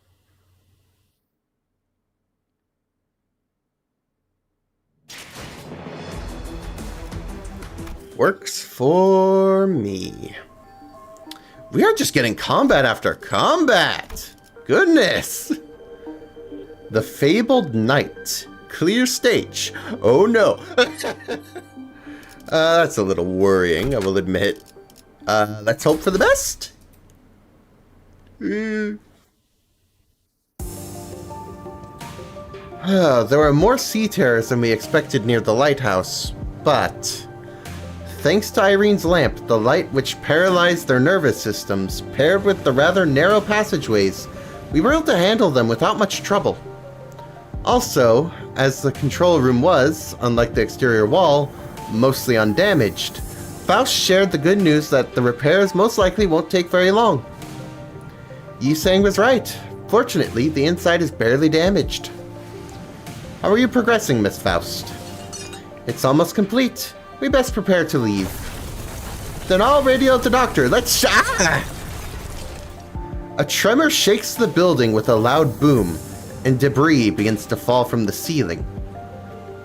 Works for me. We are just getting combat after combat. Goodness. The Fabled Knight. Clear stage. Oh no. That's a little worrying, I will admit. Let's hope for the best. There were more sea terrors than we expected near the lighthouse, but thanks to Irene's lamp, the light which paralyzed their nervous systems, paired with the rather narrow passageways, we were able to handle them without much trouble. Also, as the control room was, unlike the exterior wall, mostly undamaged, Faust shared the good news that the repairs most likely won't take very long. Yisang was right. Fortunately, the inside is barely damaged. How are you progressing, Miss Faust? It's almost complete. We best prepare to leave. Then I'll radio the doctor. Let's A tremor shakes the building with a loud boom, and debris begins to fall from the ceiling.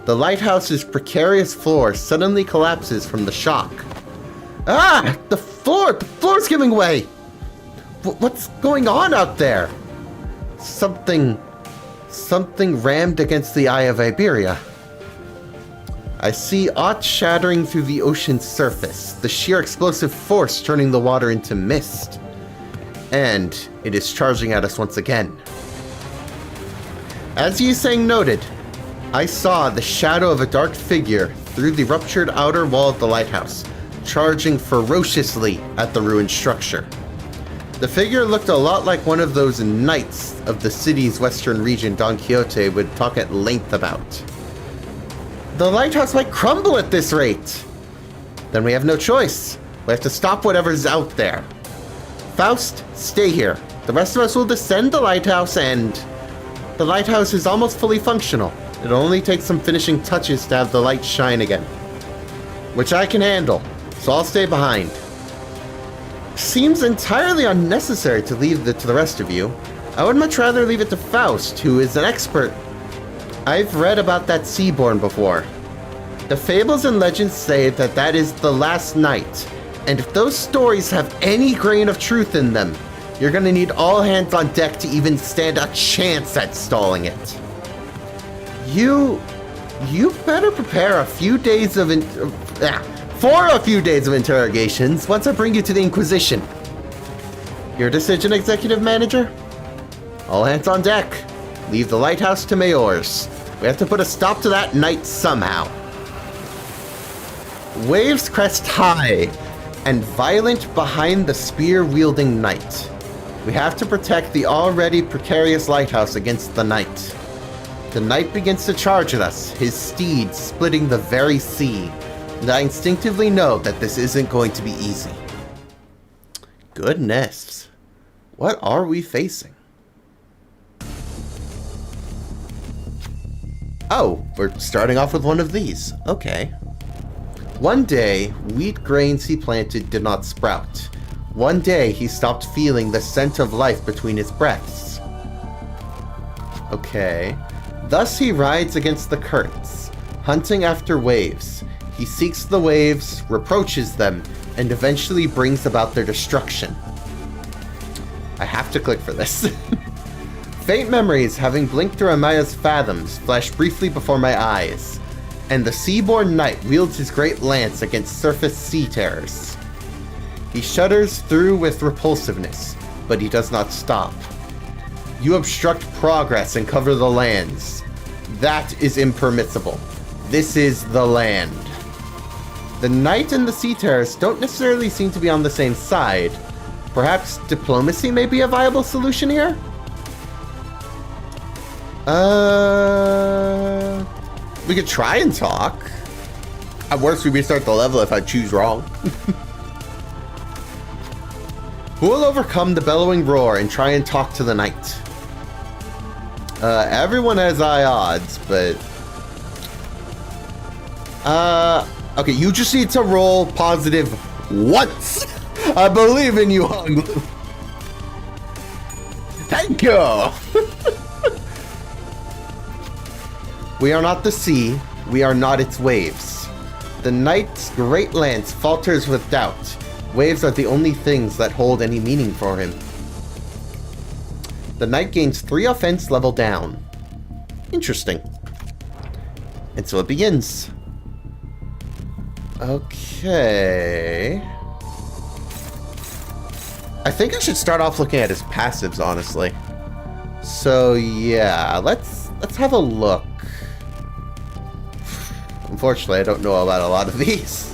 The lighthouse's precarious floor suddenly collapses from the shock. The floor's giving way! What's going on out there? Something rammed against the Eye of Iberia. I see aught shattering through the ocean's surface, the sheer explosive force turning the water into mist. And it is charging at us once again. As Yisang noted, I saw the shadow of a dark figure through the ruptured outer wall of the lighthouse, charging ferociously at the ruined structure. The figure looked a lot like one of those knights of the city's western region Don Quixote would talk at length about. The lighthouse might crumble at this rate. Then we have no choice. We have to stop whatever's out there. Faust, stay here. The rest of us will descend the lighthouse and... The lighthouse is almost fully functional. It'll only take some finishing touches to have the light shine again. Which I can handle, so I'll stay behind. Seems entirely unnecessary to leave it to the rest of you. I would much rather leave it to Faust, who is an expert. I've read about that Seaborn before. The fables and legends say that that is the last night, and if those stories have any grain of truth in them, you're gonna need all hands on deck to even stand a chance at stalling it. You better prepare a few days of for a few days of interrogations once I bring you to the Inquisition. Your decision, Executive Manager? All hands on deck. Leave the lighthouse to Mayors. We have to put a stop to that night somehow. Waves crest high and violent behind the spear-wielding knight. We have to protect the already precarious lighthouse against the night. The knight begins to charge at us, his steed splitting the very sea, and I instinctively know that this isn't going to be easy. Goodness. What are we facing? Oh, we're starting off with one of these. Okay. One day, wheat grains he planted did not sprout. One day, he stopped feeling the scent of life between his breaths. Okay. Thus he rides against the currents, hunting after waves. He seeks the waves, reproaches them, and eventually brings about their destruction. I have to click for this. Faint memories, having blinked through Amaya's fathoms, flash briefly before my eyes, and the Seaborn Knight wields his great lance against surface sea terrors. He shudders through with repulsiveness, but he does not stop. You obstruct progress and cover the lands. That is impermissible. This is the land. The Knight and the Sea Terrors don't necessarily seem to be on the same side. Perhaps diplomacy may be a viable solution here? We could try and talk. At worst, we restart the level if I choose wrong. Who will overcome the bellowing roar and try and talk to the knight? Everyone has high odds, but... Okay, you just need to roll positive once. I believe in you, Honglu. Thank you. We are not the sea. We are not its waves. The knight's great lance falters with doubt. Waves are the only things that hold any meaning for him. The knight gains 3 offense level down. Interesting. And so it begins. Okay. I think I should start off looking at his passives, honestly. So yeah, let's have a look. Unfortunately, I don't know about a lot of these.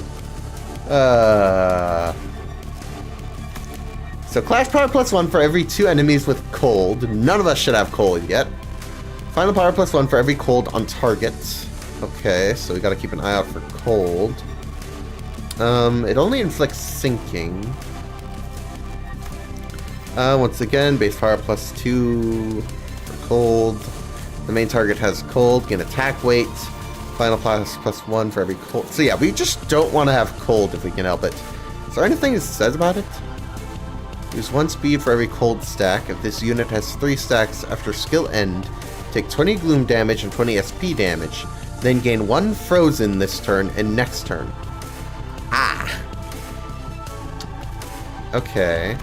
So Clash Power +1 for every 2 enemies with cold. None of us should have cold yet. Final Power +1 for every cold on target. Okay, so we gotta keep an eye out for cold. It only inflicts sinking. Once again, base power +2 for cold. The main target has cold, gain attack weight. Final plus +1 for every cold. So yeah, we just don't want to have cold if we can help it. Is there anything it says about it? Use 1 speed for every cold stack. If this unit has 3 stacks after skill end, take 20 gloom damage and 20 SP damage. Then gain 1 frozen this turn and next turn. Ah! Okay.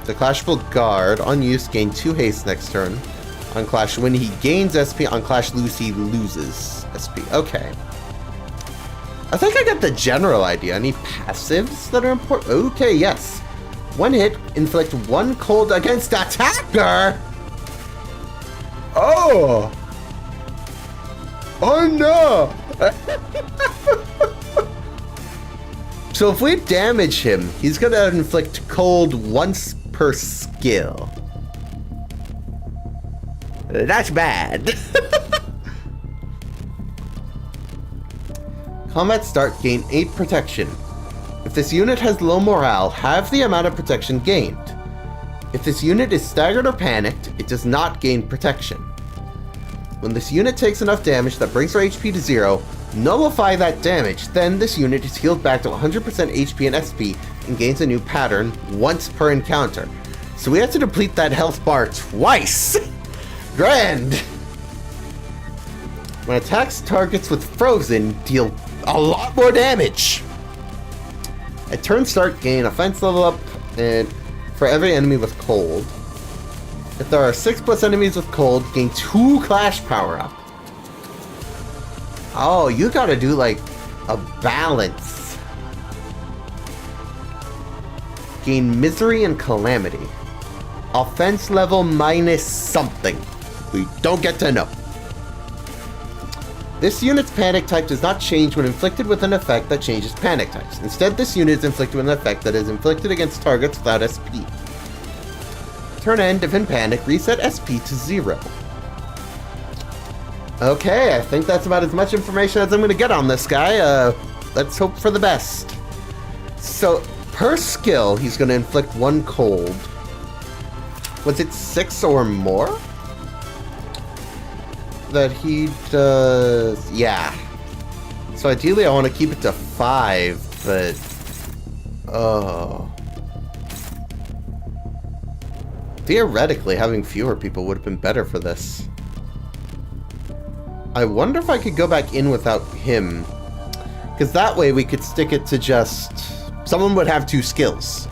The Clashful Guard, on use, gain 2 haste next turn. On Clash, when he gains SP, on Clash lose, he loses SP. Okay. I think I got the general idea. Any passives that are important? Okay, yes. 1 hit, inflict 1 cold against attacker! Oh! Oh no! So if we damage him, he's gonna inflict cold once per skill. That's bad. Combat start, gain 8 protection. If this unit has low morale, halve the amount of protection gained. If this unit is staggered or panicked, it does not gain protection. When this unit takes enough damage that brings her HP to 0, nullify that damage, then this unit is healed back to 100% HP and SP and gains a new pattern once per encounter. So we have to deplete that health bar twice! Grand! When attacks targets with frozen, deal a lot more damage! At turn start, gain offense level up and for every enemy with cold. If there are 6+ enemies with cold, gain 2 Clash power up. Oh, you gotta do like a balance. Gain misery and calamity. Offense level minus something. We don't get to know. This unit's panic type does not change when inflicted with an effect that changes panic types. Instead, this unit is inflicted with an effect that is inflicted against targets without SP. Turn end, if in panic, reset SP to 0. Okay, I think that's about as much information as I'm going to get on this guy. Let's hope for the best. So, per skill, he's going to inflict 1 cold. Was it 6 or more? That he does... Yeah. So ideally I want to keep it to 5, but... Oh... Theoretically, having fewer people would have been better for this. I wonder if I could go back in without him. Because that way we could stick it to just... Someone would have 2 skills.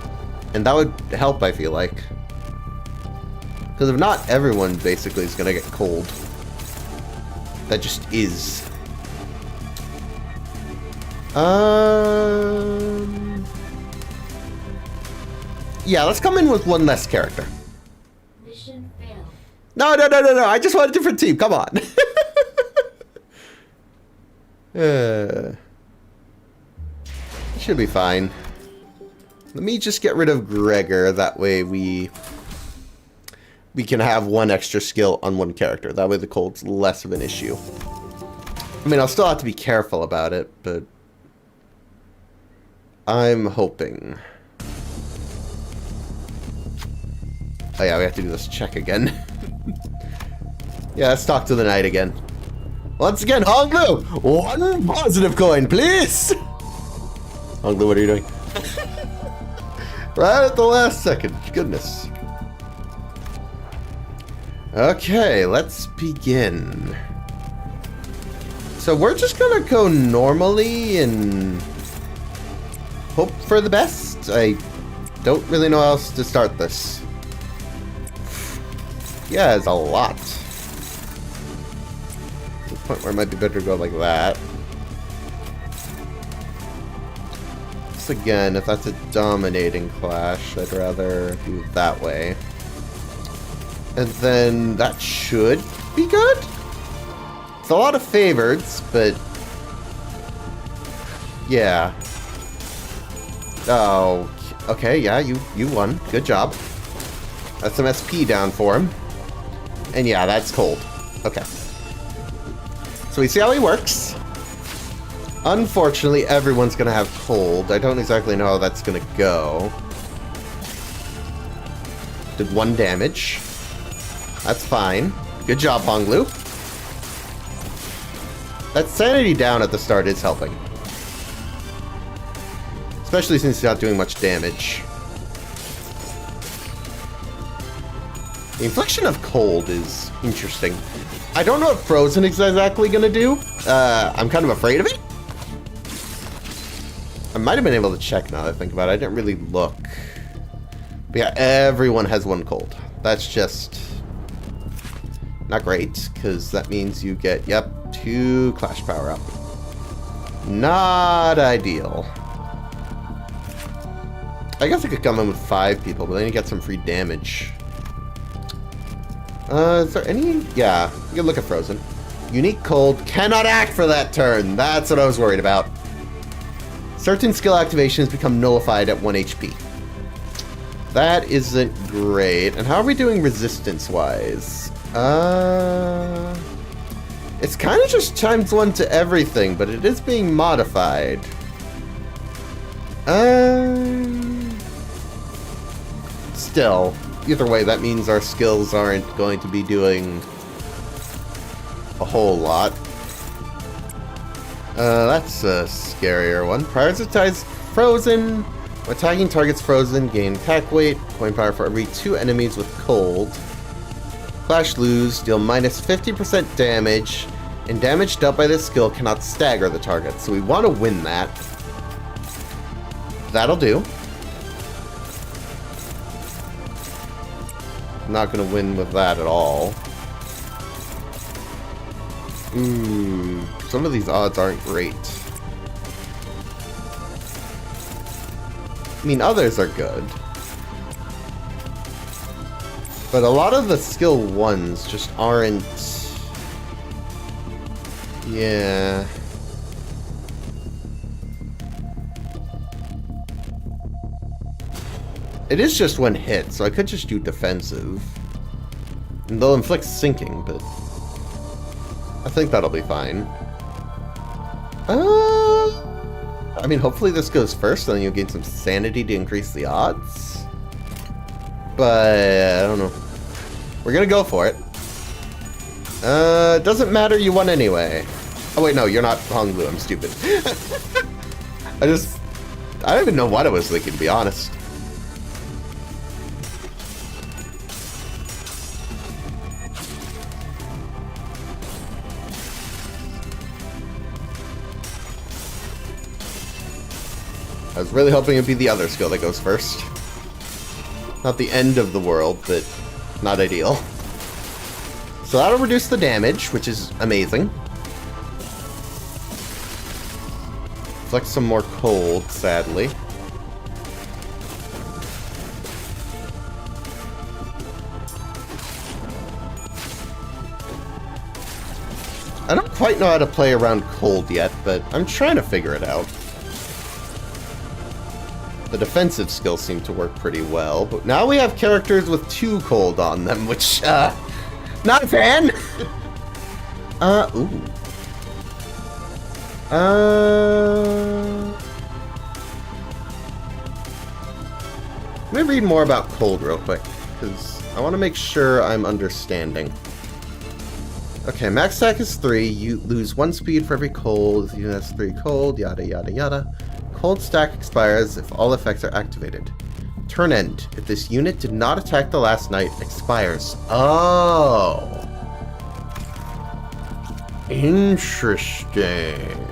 And that would help, I feel like. Because if not, everyone basically is going to get cold. That just is. Yeah, let's come in with 1 less character. Mission failed. No. I just want a different team. Come on. Should be fine. Let me just get rid of Gregor. That way we can have 1 extra skill on 1 character. That way the cold's less of an issue. I mean, I'll still have to be careful about it, but I'm hoping. Oh yeah, we have to do this check again. Yeah, let's talk to the knight again. Once again, Honglu! One positive coin, please! Honglu, what are you doing? Right at the last second. Goodness. Okay, let's begin. So we're just gonna go normally and hope for the best. I don't really know how else to start this. Yeah, it's a lot. To the point where it might be better to go like that. This again, if that's a dominating clash, I'd rather do it that way. And then that should be good. It's a lot of favorites, but yeah. Oh, okay, yeah, you won. Good job. That's some SP down for him. And yeah, that's cold. Okay. So we see how he works. Unfortunately, everyone's gonna have cold. I don't exactly know how that's gonna go. Did 1 damage. That's fine. Good job, Honglu. That sanity down at the start is helping. Especially since he's not doing much damage. The infliction of cold is interesting. I don't know what Frozen is exactly going to do. I'm kind of afraid of it. I might have been able to check now that I think about it. I didn't really look. But yeah, everyone has 1 cold. That's just not great, because that means you get, yep, 2 clash power up. Not ideal. I guess I could come in with 5 people, but then you get some free damage. Is there any? Yeah, you can look at Frozen. Unique cold, cannot act for that turn. That's what I was worried about. Certain skill activations become nullified at 1 HP. That isn't great. And how are we doing resistance-wise? It's kind of just ×1 to everything, but it is being modified. Still, either way, that means our skills aren't going to be doing a whole lot. That's a scarier one. Prioritize Frozen. When attacking targets Frozen, gain attack weight, coin power for every 2 enemies with cold. Clash lose, deal minus 50% damage, and damage dealt by this skill cannot stagger the target. So we want to win that. That'll do. Not going to win with that at all. Ooh, some of these odds aren't great. I mean, others are good. But a lot of the skill ones just aren't... Yeah. It is just 1 hit, so I could just do defensive. And they'll inflict sinking, but... I think that'll be fine. I mean, hopefully this goes first, and then you'll gain some sanity to increase the odds. But, I don't know. We're gonna go for it. Doesn't matter, you won anyway. Oh wait, no, you're not Honglu, I'm stupid. I don't even know what I was thinking, to be honest. I was really hoping it'd be the other skill that goes first. Not the end of the world, but not ideal. So that'll reduce the damage, which is amazing. Flex some more cold, sadly. I don't quite know how to play around cold yet, but I'm trying to figure it out. The defensive skills seem to work pretty well, but now we have characters with 2 cold on them, which, not a fan! Ooh. Let me read more about cold real quick, because I want to make sure I'm understanding. Okay, max attack is 3. You lose 1 speed for every cold. You has 3 cold, yada yada yada. Cold stack expires if all effects are activated. Turn end. If this unit did not attack the last night, expires. Oh. Interesting.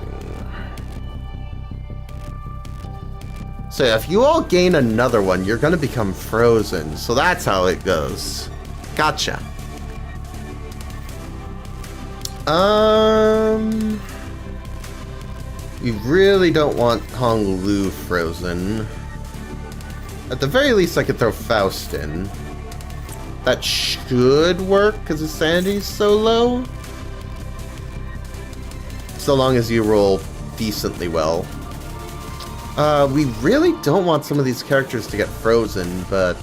So if you all gain another one, you're going to become frozen. So that's how it goes. Gotcha. We really don't want Hong Lu frozen. At the very least, I could throw Faust in. That should work because his sanity's so low. So long as you roll decently well. We really don't want some of these characters to get frozen, but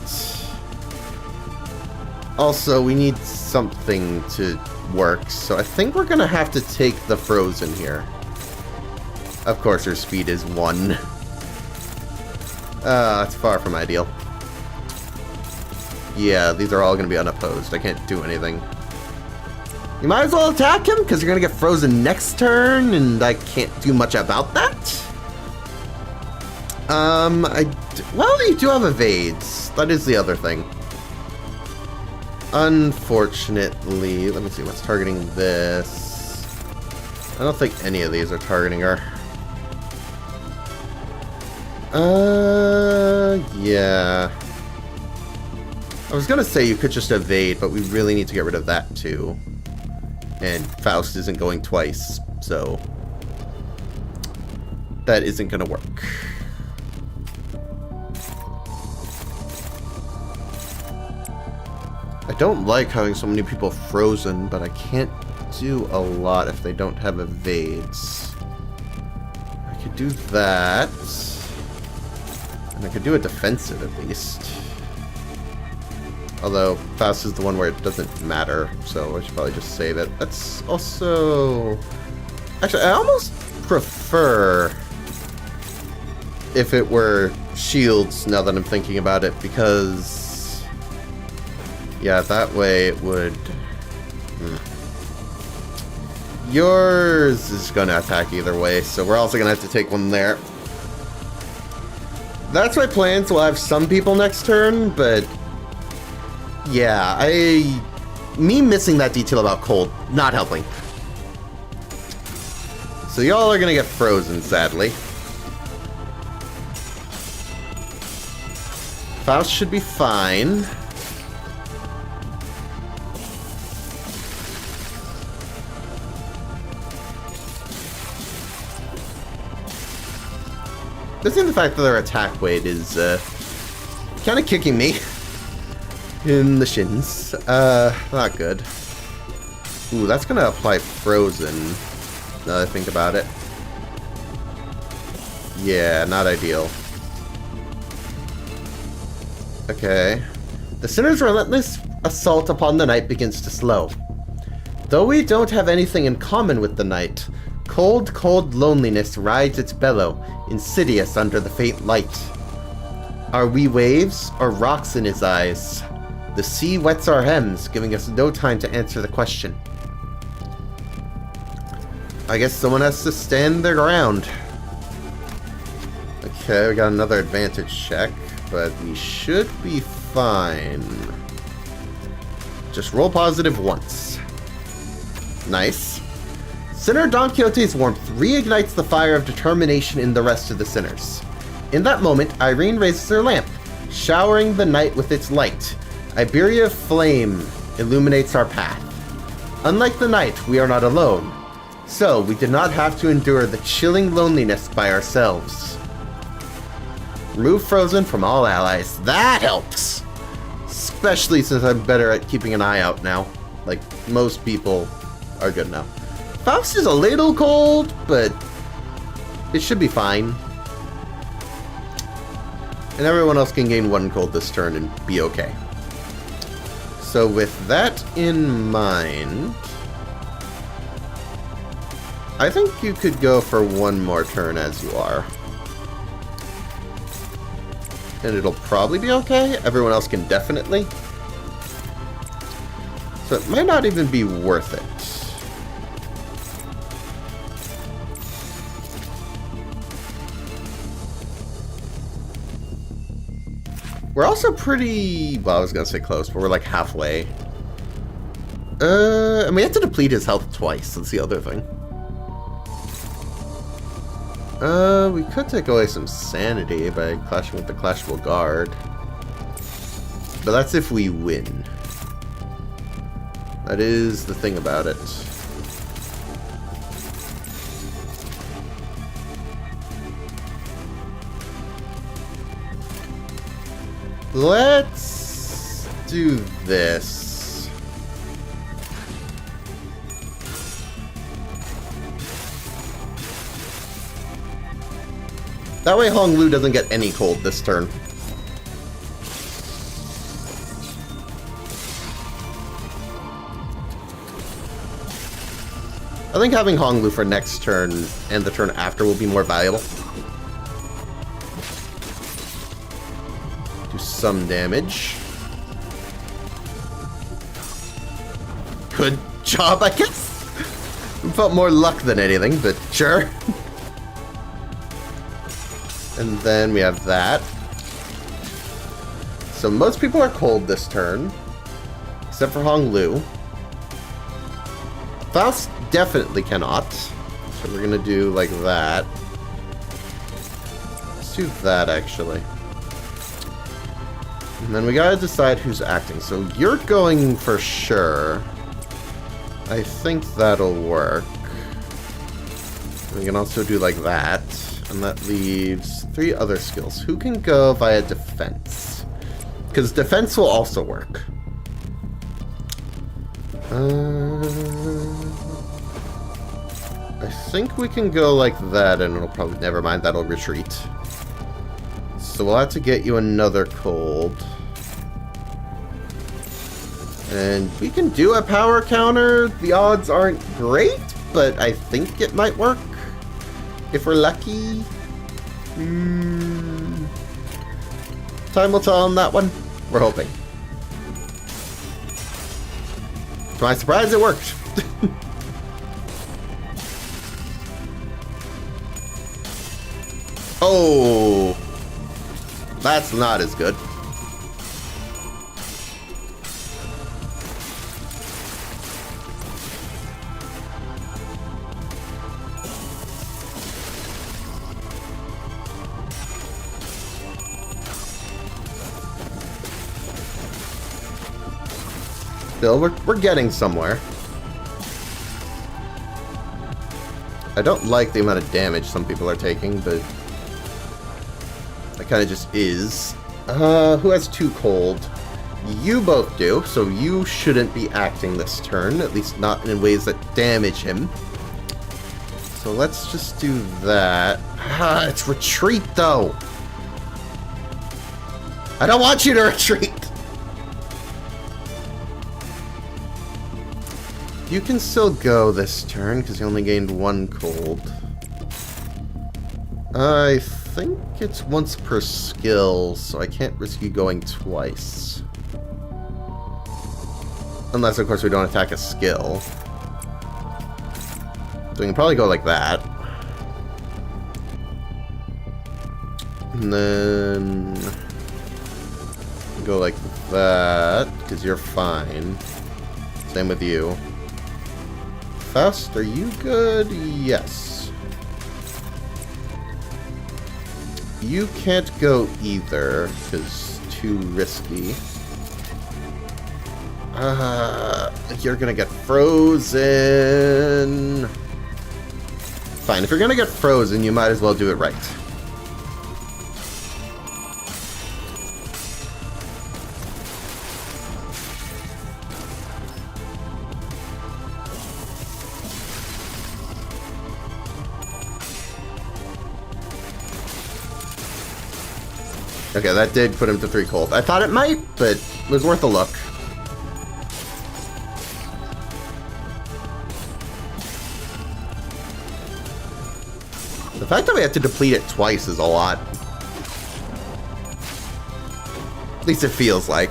also we need something to work, so I think we're gonna have to take the frozen here. Of course, her speed is 1. That's far from ideal. Yeah, these are all gonna be unopposed. I can't do anything. You might as well attack him, because you're gonna get frozen next turn, and I can't do much about that. Well, you do have evades. That is the other thing. Unfortunately, let me see what's targeting this. I don't think any of these are targeting her. Yeah. I was gonna say you could just evade, but we really need to get rid of that too. And Faust isn't going twice, so that isn't gonna work. I don't like having so many people frozen, but I can't do a lot if they don't have evades. I could do that. And I could do a defensive at least. Although, Faust is the one where it doesn't matter, so I should probably just save it. That's also... Actually, I almost prefer if it were shields, now that I'm thinking about it, because... yeah, that way it would... Yours is going to attack either way, so we're also going to have to take one there. That's my plan, so I'll have some people next turn, but... yeah, me missing that detail about cold, not helping. So y'all are going to get frozen, sadly. Faust should be fine. This is the fact that their attack weight is kind of kicking me in the shins. Not good. Ooh, that's gonna apply frozen. Now that I think about it. Yeah, not ideal. Okay. The Sinner's relentless assault upon the night begins to slow. Though we don't have anything in common with the night, cold, cold loneliness rides its bellow, insidious under the faint light. Are we waves or rocks in his eyes? The sea wets our hems, giving us no time to answer the question. I guess someone has to stand their ground. Okay, we got another advantage check, but we should be fine. Just roll positive once. Nice. Sinner Don Quixote's warmth reignites the fire of determination in the rest of the sinners. In that moment, Irene raises her lamp, showering the night with its light. Iberia flame illuminates our path. Unlike the night, we are not alone. So, we did not have to endure the chilling loneliness by ourselves. Remove frozen from all allies. That helps! Especially since I'm better at keeping an eye out now. Like, most people are good now. Faust is a little cold, but it should be fine. And everyone else can gain 1 cold this turn and be okay. So with that in mind, I think you could go for 1 more turn as you are. And it'll probably be okay. Everyone else can definitely. So it might not even be worth it. We're also pretty... Well, I was going to say close, but we're like halfway. And we have to deplete his health twice. That's the other thing. We could take away some sanity by clashing with the Clashable Guard. But that's if we win. That is the thing about it. Let's do this. That way Hong Lu doesn't get any cold this turn. I think having Hong Lu for next turn and the turn after will be more valuable. Do some damage. Good job, I guess. Felt more luck than anything, but sure. And then we have that. So most people are cold this turn, except for Hong Lu. Faust definitely cannot. So we're gonna do like that. Let's do that actually. And then we gotta decide who's acting. So you're going for sure. I think that'll work. We can also do like that. And that leaves 3 other skills. Who can go via defense? Because defense will also work. I think we can go like that and it'll probably... Never mind, that'll retreat. So we'll have to get you another cold. And we can do a power counter. The odds aren't great, but I think it might work. If we're lucky. Time will tell on that one. We're hoping. To my surprise, it worked. Oh, that's not as good. Still, we're getting somewhere. I don't like the amount of damage some people are taking, but that kind of just is. Who has 2 cold? You both do, so you shouldn't be acting this turn, at least not in ways that damage him. So let's just do that. Ah, it's retreat, though. I don't want you to retreat. You can still go this turn, because you only gained 1 cold. I think it's once per skill, so I can't risk you going twice. Unless, of course, we don't attack a skill. So we can probably go like that. And then... go like that, because you're fine. Same with you. Faust, are you good? Yes. You can't go either, because too risky. You're gonna get frozen. Fine, if you're gonna get frozen, you might as well do it right. Okay, that did put him to 3 cold. I thought it might, but it was worth a look. The fact that we had to deplete it twice is a lot. At least it feels like.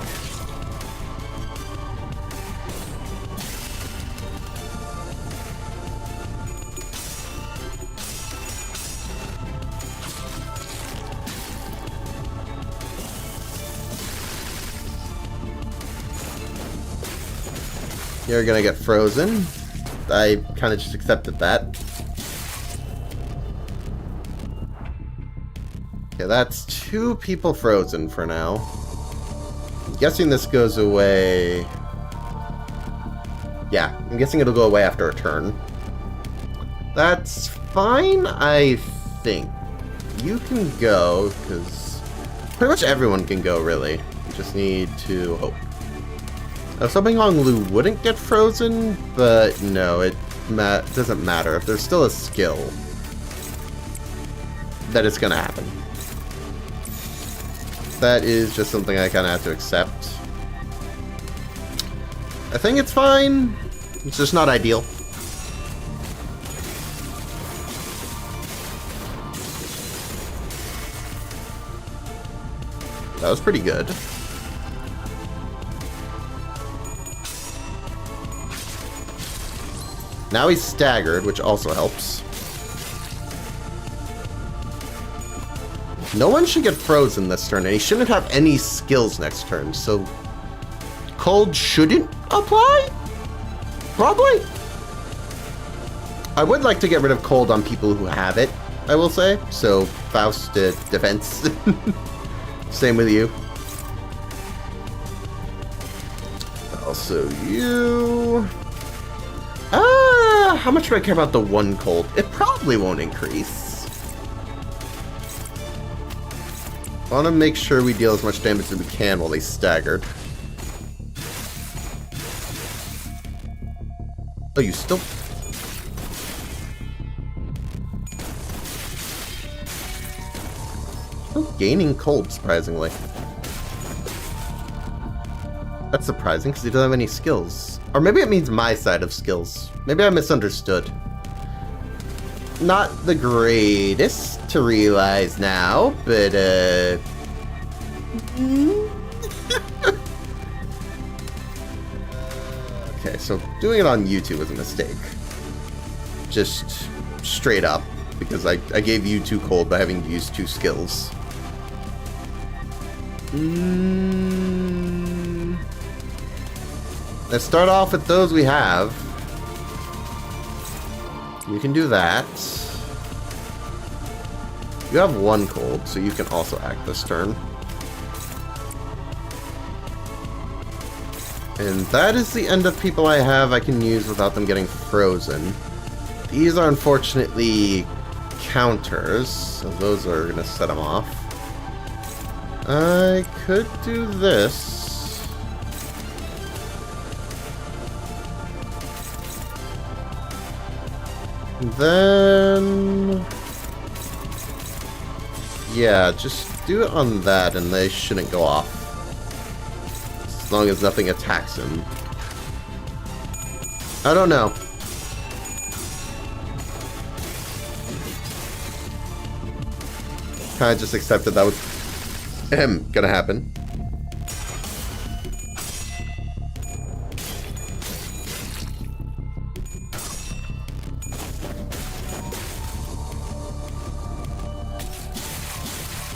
You're gonna get frozen. I kind of just accepted that. Okay, that's 2 people frozen for now. I'm guessing this goes away. Yeah, I'm guessing it'll go away after a turn. That's fine, I think. You can go, because pretty much everyone can go, really. You just need to hope. I was hoping Hong Lu wouldn't get frozen, but no, it doesn't matter. If there's still a skill, that it's gonna happen. That is just something I kind of have to accept. I think it's fine. It's just not ideal. That was pretty good. Now he's staggered, which also helps. No one should get frozen this turn, and he shouldn't have any skills next turn, so cold shouldn't apply? Probably. I would like to get rid of cold on people who have it, I will say. So, Faust defense. Same with you. Also you. How much do I care about the 1 cold? It probably won't increase. I want to make sure we deal as much damage as we can while he's staggered. Oh, you still... Still gaining cold, surprisingly. That's surprising, because he doesn't have any skills. Or maybe it means my side of skills. Maybe I misunderstood. Not the greatest to realize now, but, Okay, so doing it on YouTube was a mistake. Just straight up, because I gave you 2 cold by having to use 2 skills. Let's start off with those we have. You can do that. You have 1 cold, so you can also act this turn. And that is the end of people I have I can use without them getting frozen. These are unfortunately counters, so those are going to set them off. I could do this. Then... yeah, just do it on that and they shouldn't go off. As long as nothing attacks him. I don't know. Kinda just accepted that was gonna happen.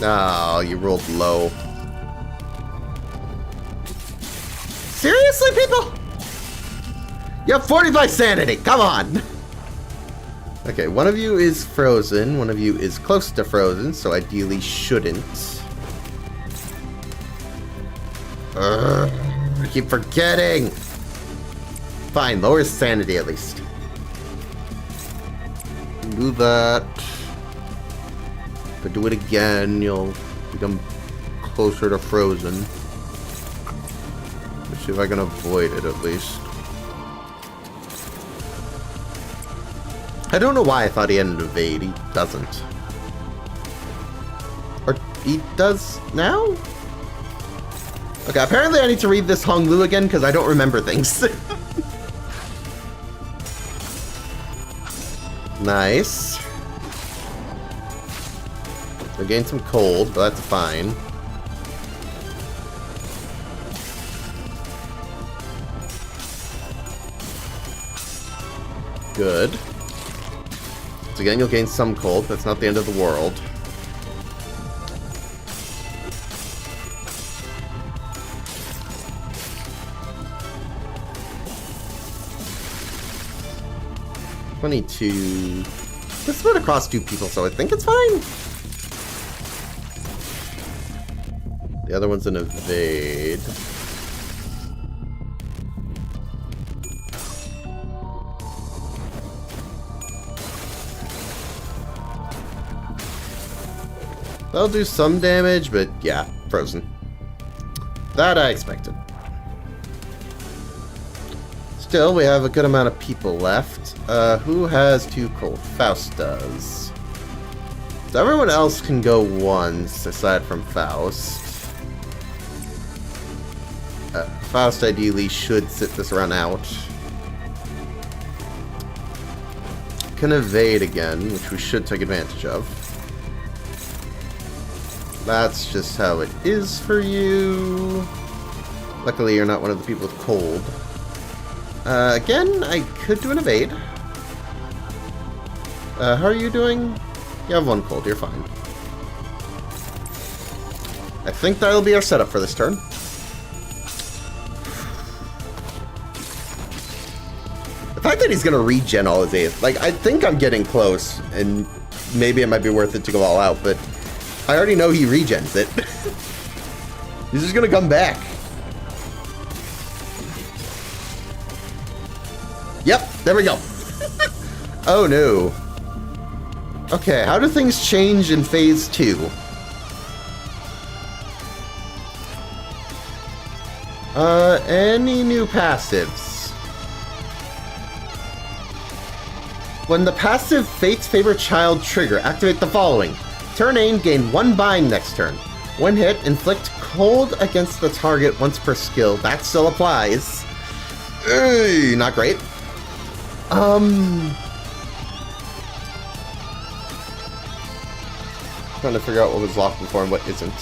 Oh, you rolled low. Seriously, people? You have 45 sanity. Come on. Okay, one of you is frozen. One of you is close to frozen, so ideally shouldn't. I keep forgetting. Fine, lower his sanity at least. Do that. If I do it again, you'll become closer to frozen. Let's see if I can avoid it at least. I don't know why I thought he had an evade. He doesn't. Or he does now? Okay, apparently I need to read this Hong Lu again because I don't remember things. Nice. I gained some cold, but that's fine. Good. So again, you'll gain some cold. That's not the end of the world. 22. This would across 2 people, so I think it's fine. The other one's an evade. They'll do some damage, but yeah, frozen. That I expected. Still, we have a good amount of people left. Who has 2 cold? Faust does. So everyone else can go once, aside from Faust. Faust ideally should sit this run out. Can evade again, which we should take advantage of. That's just how it is for you. Luckily, you're not one of the people with cold. Again, I could do an evade. How are you doing? You have 1 cold, you're fine. I think that'll be our setup for this turn. The fact that he's gonna regen all his A's, like, I think I'm getting close, and maybe it might be worth it to go all out, but I already know he regens it. He's just gonna come back. Yep, there we go. Oh no. Okay, how do things change in phase 2? Any new passives? When the passive Fate's Favorite Child trigger, activate the following. Turn aim, gain 1 bind next turn. When hit, inflict cold against the target once per skill. That still applies. Not great. Trying to figure out what was locked before and what isn't.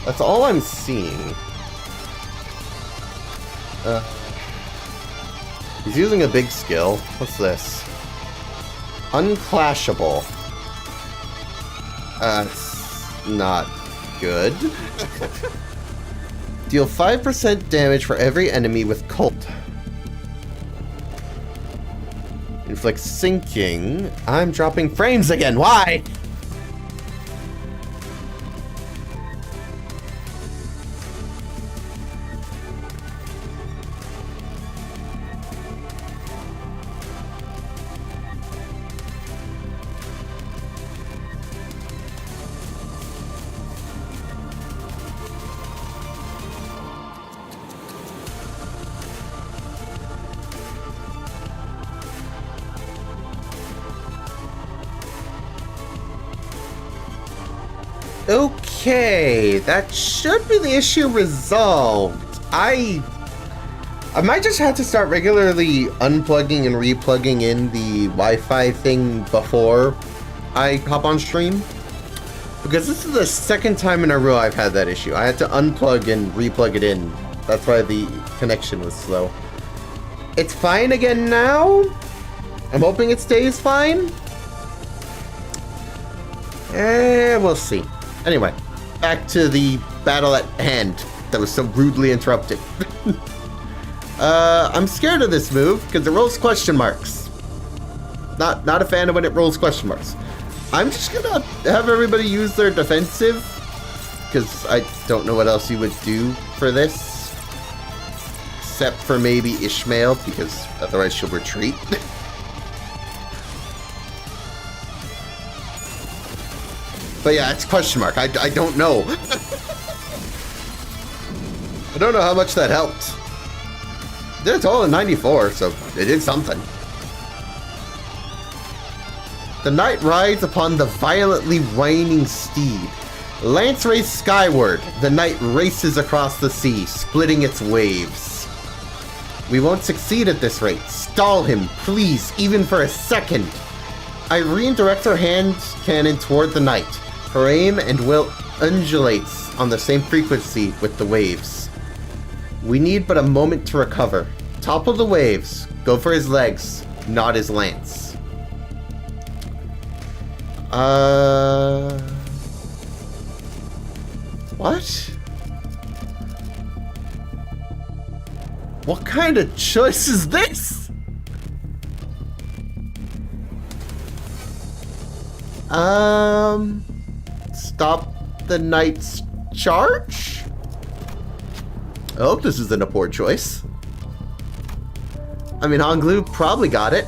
That's all I'm seeing. He's using a big skill. What's this? Unclashable. It's not good. Deal 5% damage for every enemy with cold. Inflict sinking. I'm dropping frames again. Why? Okay, that should be the issue resolved. I might just have to start regularly unplugging and replugging in the Wi-Fi thing before I hop on stream. Because this is the 2nd time in a row I've had that issue. I had to unplug and replug it in. That's why the connection was slow. It's fine again now. I'm hoping it stays fine. We'll see. Anyway, back to the battle at hand that was so rudely interrupted. I'm scared of this move because it rolls question marks. Not a fan of when it rolls question marks. I'm just gonna have everybody use their defensive because I don't know what else you would do for this. Except for maybe Ishmael, because otherwise she'll retreat. But yeah, it's question mark. I don't know. I don't know how much that helped. Did a total of 94, so it did something. The knight rides upon the violently whining steed. Lance raised skyward, the knight races across the sea, splitting its waves. We won't succeed at this rate. Stall him, please, even for a second. Irene directs her hand cannon toward the knight. Her aim and will undulates on the same frequency with the waves. We need but a moment to recover. Topple the waves. Go for his legs, not his lance. What? What kind of choice is this? Stop the knight's charge? I hope this isn't a poor choice. I mean, Honglu probably got it.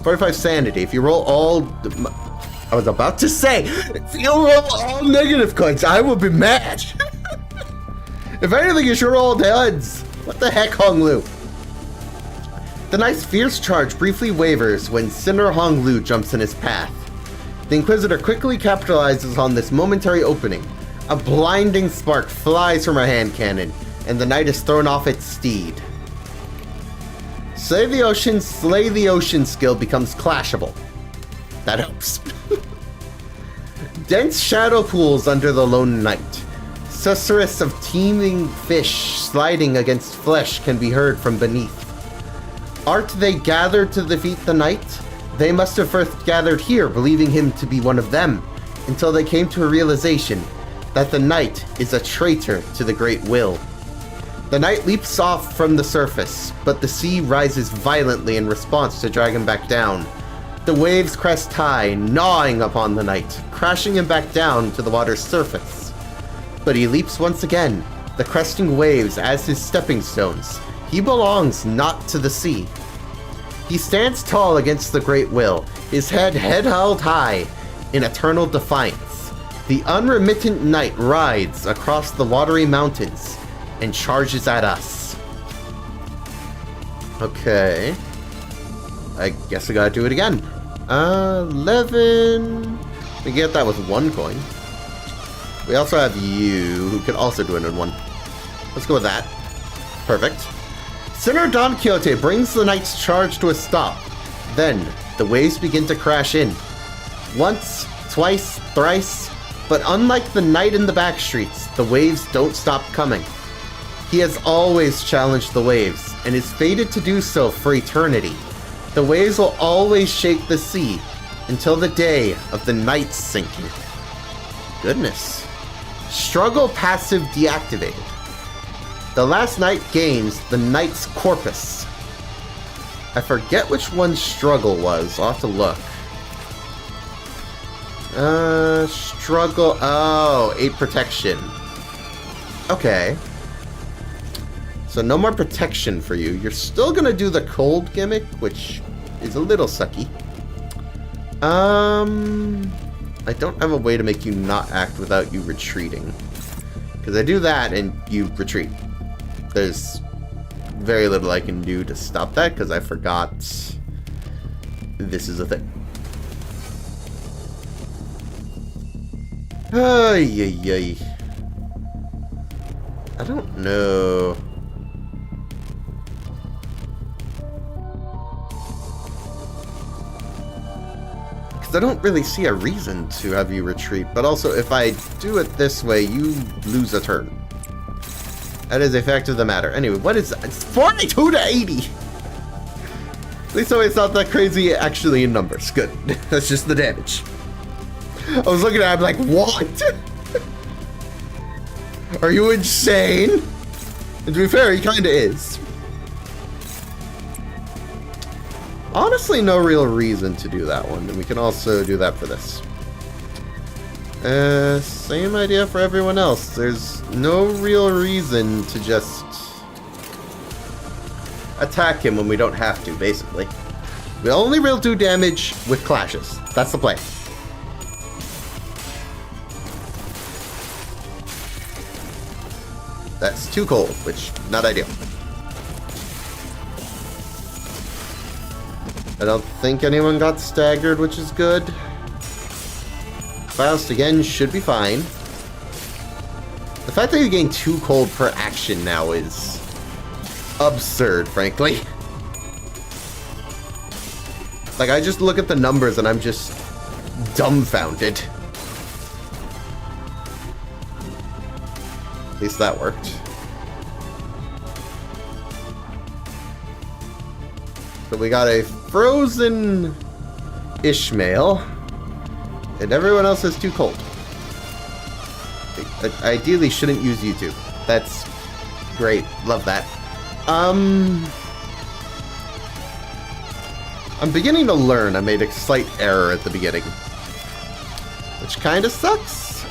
45 sanity. If you roll all... I was about to say, if you roll all negative coins, I will be mad. If anything, you should roll heads. What the heck, Honglu? The knight's fierce charge briefly wavers when Sinner Honglu jumps in his path. The Inquisitor quickly capitalizes on this momentary opening. A blinding spark flies from her hand cannon, and the knight is thrown off its steed. Slay the ocean skill becomes clashable. That helps. Dense shadow pools under the lone knight. Susurrus of teeming fish sliding against flesh can be heard from beneath. Art they gathered to defeat the knight? They must have first gathered here, believing him to be one of them, until they came to a realization that the knight is a traitor to the Great Will. The knight leaps off from the surface, but the sea rises violently in response to drag him back down. The waves crest high, gnawing upon the knight, crashing him back down to the water's surface. But he leaps once again, the cresting waves as his stepping stones. He belongs not to the sea. He stands tall against the Great Will, his head held high in eternal defiance. The unremittent knight rides across the watery mountains and charges at us. Okay. I guess I gotta do it again. 11. We get that with 1 coin. We also have you, who can also do it in 1. Let's go with that. Perfect. Sinner Don Quixote brings the knight's charge to a stop. Then, the waves begin to crash in. Once, twice, thrice, but unlike the knight in the back streets, the waves don't stop coming. He has always challenged the waves, and is fated to do so for eternity. The waves will always shake the sea, until the day of the knight's sinking. Goodness. Struggle passive deactivated. The last knight gains the knight's corpus. I forget which one struggle was. I'll have to look. Struggle. Oh, 8 protection. Okay. So no more protection for you. You're still gonna do the cold gimmick, which is a little sucky. I don't have a way to make you not act without you retreating. Because I do that and you retreat. There's very little I can do to stop that because I forgot this is a thing. Ay, ay, ay. I don't know. Because I don't really see a reason to have you retreat, but also if I do it this way, you lose a turn. That is a fact of the matter. Anyway, what is that? It's 42 to 80! At least it's not that crazy actually in numbers. Good. That's just the damage. I was looking at it, I'm like, what? Are you insane? And to be fair, he kinda is. Honestly, no real reason to do that one, and we can also do that for this. Same idea for everyone else. There's no real reason to just attack him when we don't have to, basically. We only will do damage with clashes. That's the plan. That's too cold, which, not ideal. I don't think anyone got staggered, which is good. Faust again should be fine. The fact that you gain 2 cold per action now is absurd, frankly. Like, I just look at the numbers and I'm just dumbfounded. At least that worked. So we got a frozen Ishmael, and everyone else has 2 cold. I ideally shouldn't use you 2. That's great. Love that. I'm beginning to learn I made a slight error at the beginning. which kind of sucks.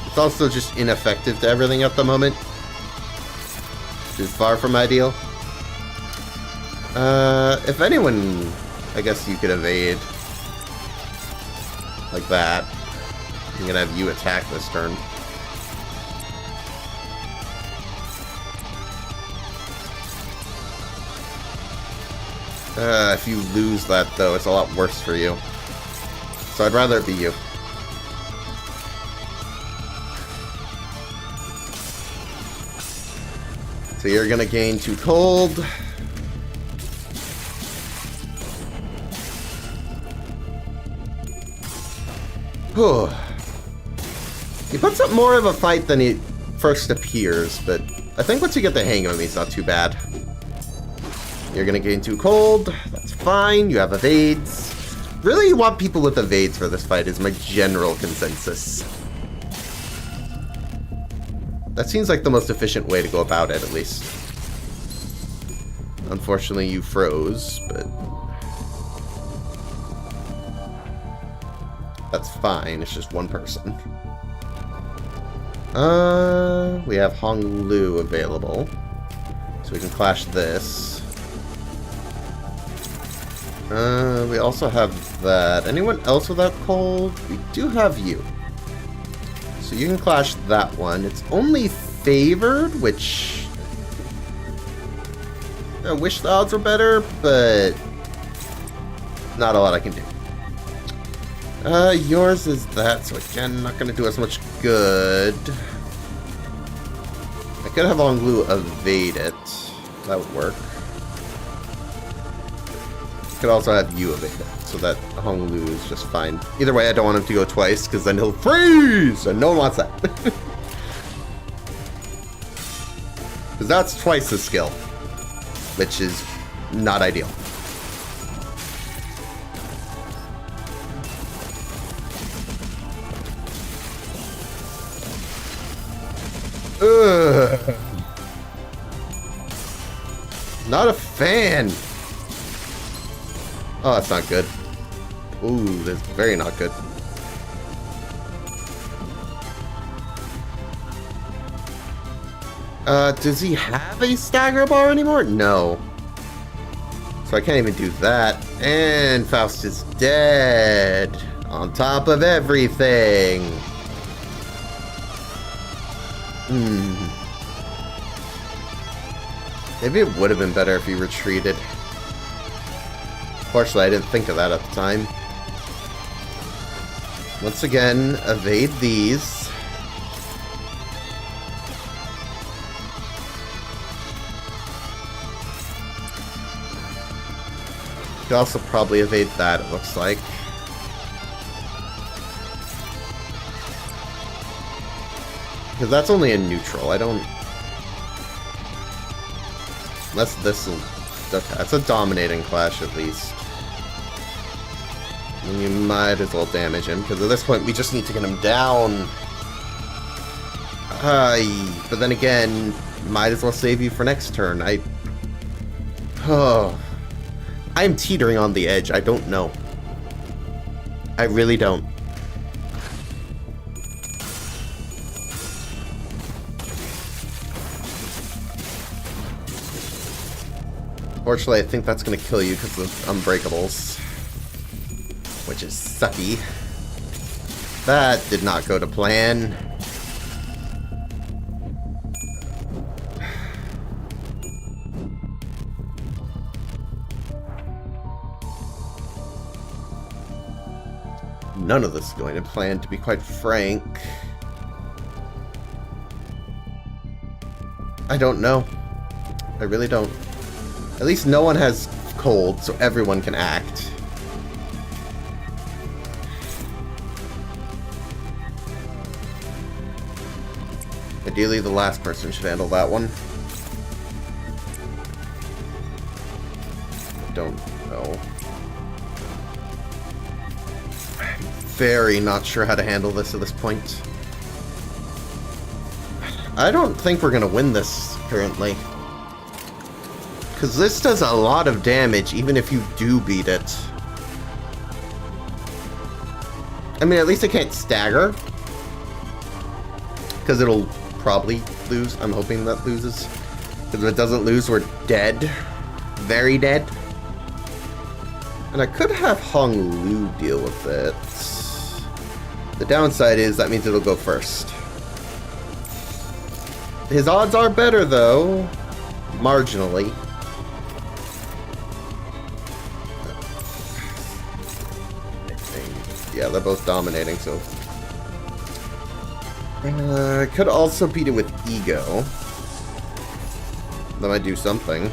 It's also just ineffective to everything at the moment, which is far from ideal. If anyone, I guess you could evade like that. I'm gonna have you attack this turn. If you lose that, though, it's a lot worse for you. So I'd rather it be you. So you're gonna gain 2 cold. Whew. He puts up more of a fight than he first appears, but I think once you get the hang of him, he's not too bad. You're gonna gain 2 cold. That's fine. You have evades. Really, you want people with evades for this fight is my general consensus. That seems like the most efficient way to go about it, at least. Unfortunately, you froze, but that's fine. It's just one person. We have Hong Lu available, so we can clash this. We also have that. Anyone else without cold? We do have you. So you can clash that one. It's only favored, which I wish the odds were better, but not a lot I can do. Yours is that, so again, not going to do us much good. I could have Onglu evade it. That would work. Could also have you evade it, so that Honglu is just fine. Either way, I don't want him to go twice, because then he'll freeze! And no one wants that. Because that's twice the skill, which is not ideal. Ugh. Not a fan. Oh, that's not good. Ooh, that's very not good. Does he have a stagger bar anymore? No. So I can't even do that. And Faust is dead. On top of everything. Maybe it would have been better if he retreated. Fortunately, I didn't think of that at the time. Once again, evade these. You could also probably evade that, it looks like. Because that's only a neutral, I don't... Unless this will... Okay, that's a dominating clash at least. And you might as well damage him, because at this point we just need to get him down. But then again, might as well save you for next turn. I'm teetering on the edge. I don't know. I really don't. Fortunately, I think that's going to kill you because of Unbreakables, which is sucky. That did not go to plan. None of this is going to plan, to be quite frank. I don't know. I really don't. At least no one has cold, so everyone can act. Ideally, the last person should handle that one. I don't know. I'm very not sure how to handle this at this point. I don't think we're going to win this currently. Because this does a lot of damage, even if you do beat it. I mean, at least it can't stagger. Because it'll probably lose. I'm hoping that loses. Because if it doesn't lose, we're dead. Very dead. And I could have Hong Lu deal with it. The downside is that means it'll go first. His odds are better, though. Marginally. Yeah, they're both dominating, so... I could also beat it with Ego. That might do something.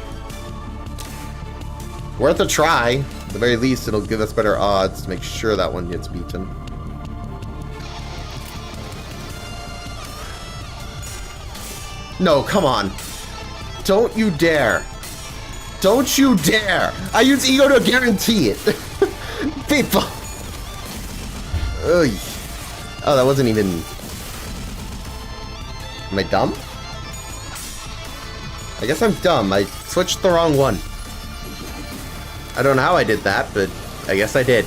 Worth a try. At the very least, it'll give us better odds to make sure that one gets beaten. No, come on. Don't you dare. Don't you dare. I use Ego to guarantee it. People. Ugh. Oh, that wasn't even... Am I dumb? I guess I'm dumb. I switched the wrong one. I don't know how I did that, but I guess I did.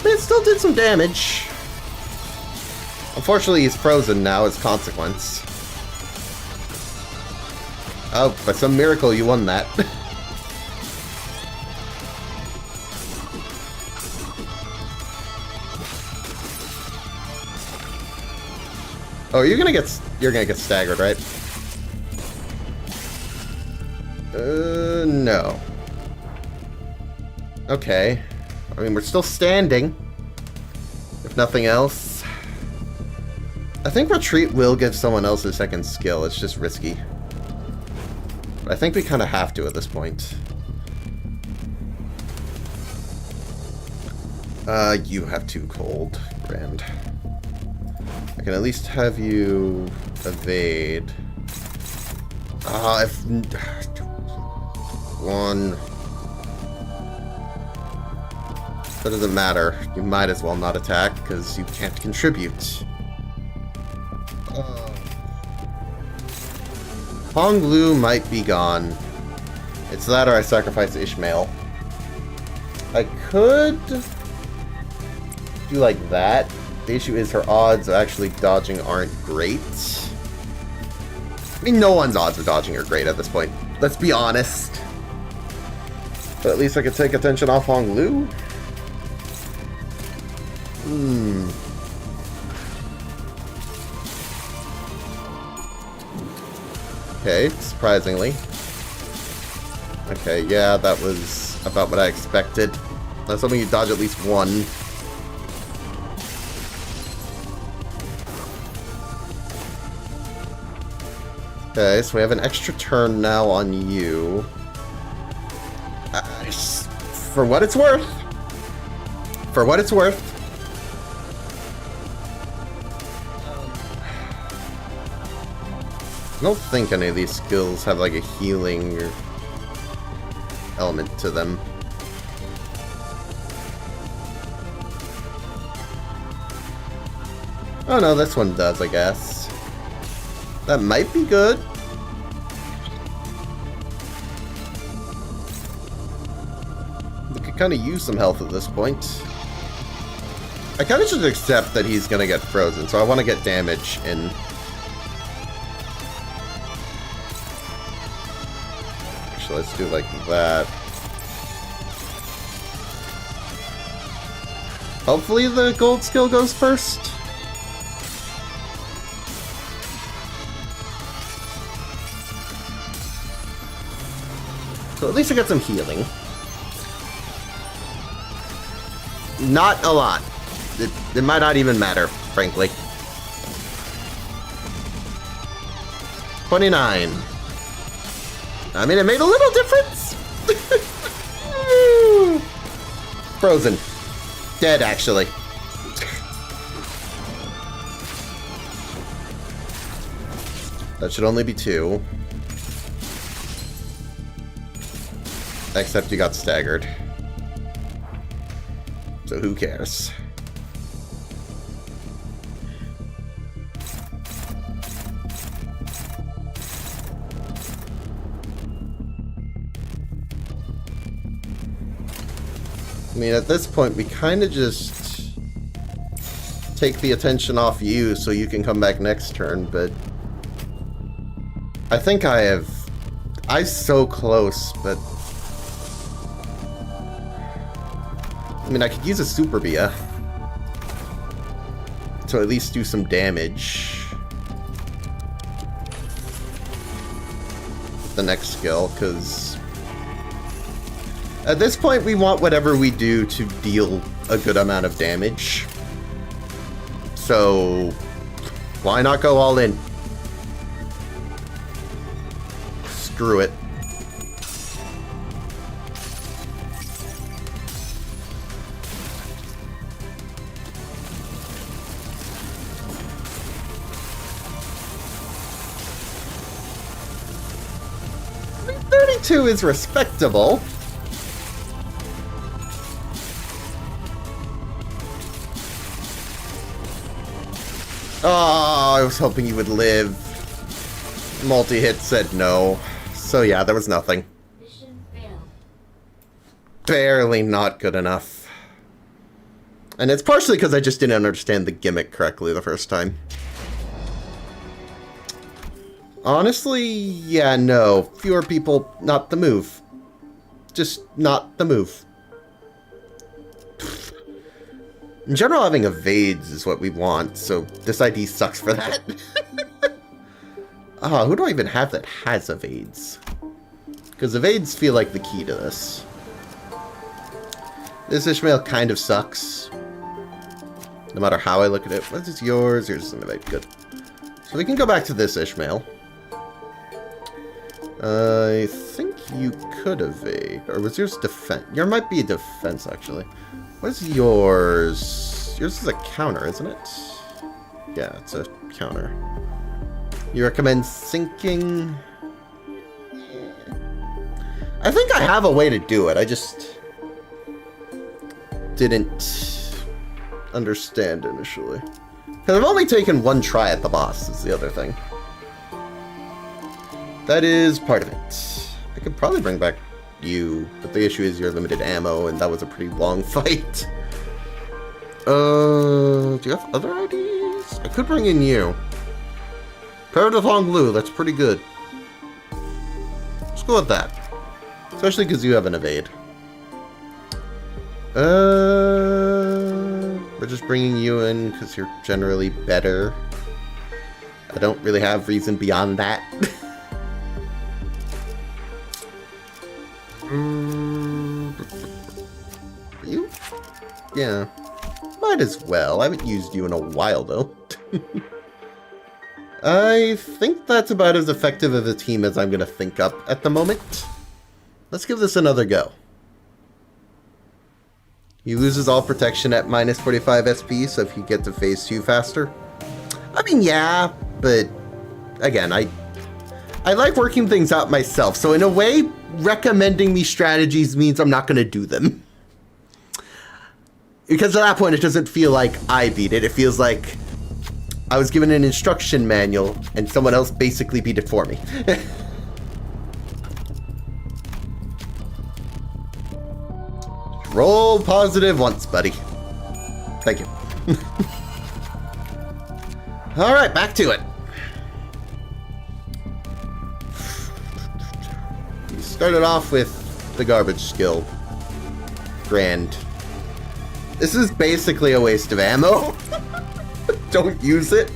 But it still did some damage. Unfortunately, he's frozen now as consequence. Oh, by some miracle, you won that. Oh, you're gonna get staggered, right? No. Okay. I mean, we're still standing. If nothing else. I think retreat will give someone else a second skill. It's just risky. But I think we kind of have to at this point. You have too cold, Rand. I can at least have you evade. If... One... That doesn't matter. You might as well not attack, because you can't contribute. Hong Lu might be gone. It's that or I sacrifice Ishmael. I could... do like that. The issue is her odds of actually dodging aren't great. I mean, no one's odds of dodging are great at this point. Let's be honest. But at least I could take attention off Hong Lu. Okay, surprisingly. Okay, yeah, that was about what I expected. I was hoping you'd dodge at least one. Okay, so we have an extra turn now on you. For what it's worth. For what it's worth. I don't think any of these skills have like a healing element to them. Oh no, this one does, I guess. That might be good. We could kind of use some health at this point. I kind of should accept that he's going to get frozen, so I want to get damage in. Actually, let's do like that. Hopefully the gold skill goes first. So at least I got some healing. Not a lot. It might not even matter, frankly. 29. I mean, it made a little difference. Frozen. Dead, actually. That should only be 2. Except you got staggered. So who cares? I mean, at this point, we kind of just take the attention off you so you can come back next turn, but I think I'm so close, but I mean, I could use a Super Bia to at least do some damage. The next skill, because at this point we want whatever we do to deal a good amount of damage. So why not go all in? Screw it. I mean, 32 is respectable. Oh, I was hoping you would live. Multi-hit said no. So yeah, there was nothing. Mission failed. Barely not good enough. And it's partially because I just didn't understand the gimmick correctly the first time. Honestly, yeah, no. Fewer people, not the move. Just not the move. In general, having evades is what we want, so this ID sucks for that. Ah, who do I even have that has evades? Because evades feel like the key to this. This Ishmael kind of sucks. No matter how I look at it. What is yours? Yours is an evade. Good. So we can go back to this Ishmael. I think you could evade. Or was yours defense? Yours might be a defense, actually. What's yours? Yours is a counter, isn't it? Yeah, it's a counter. You recommend sinking? I think I have a way to do it. I just didn't understand initially. Because I've only taken one try at the boss, is the other thing. That is part of it. I could probably bring back you, but the issue is you're limited ammo, and that was a pretty long fight. Do you have other IDs? I could bring in you. Paradothong Blue, that's pretty good. Let's go with that. Especially because you have an evade. We're just bringing you in because you're generally better. I don't really have reason beyond that. You? Yeah. Might as well. I haven't used you in a while, though. I think that's about as effective of a team as I'm going to think up at the moment. Let's give this another go. He loses all protection at minus 45 SP, so if you get to phase 2 faster. I mean, yeah, but again, I like working things out myself, so in a way, recommending these strategies means I'm not going to do them. Because at that point, it doesn't feel like I beat it. It feels like I was given an instruction manual and someone else basically beat it for me. Roll positive once, buddy. Thank you. Alright, back to it. We started off with the garbage skill. Grand. This is basically a waste of ammo. Don't use it.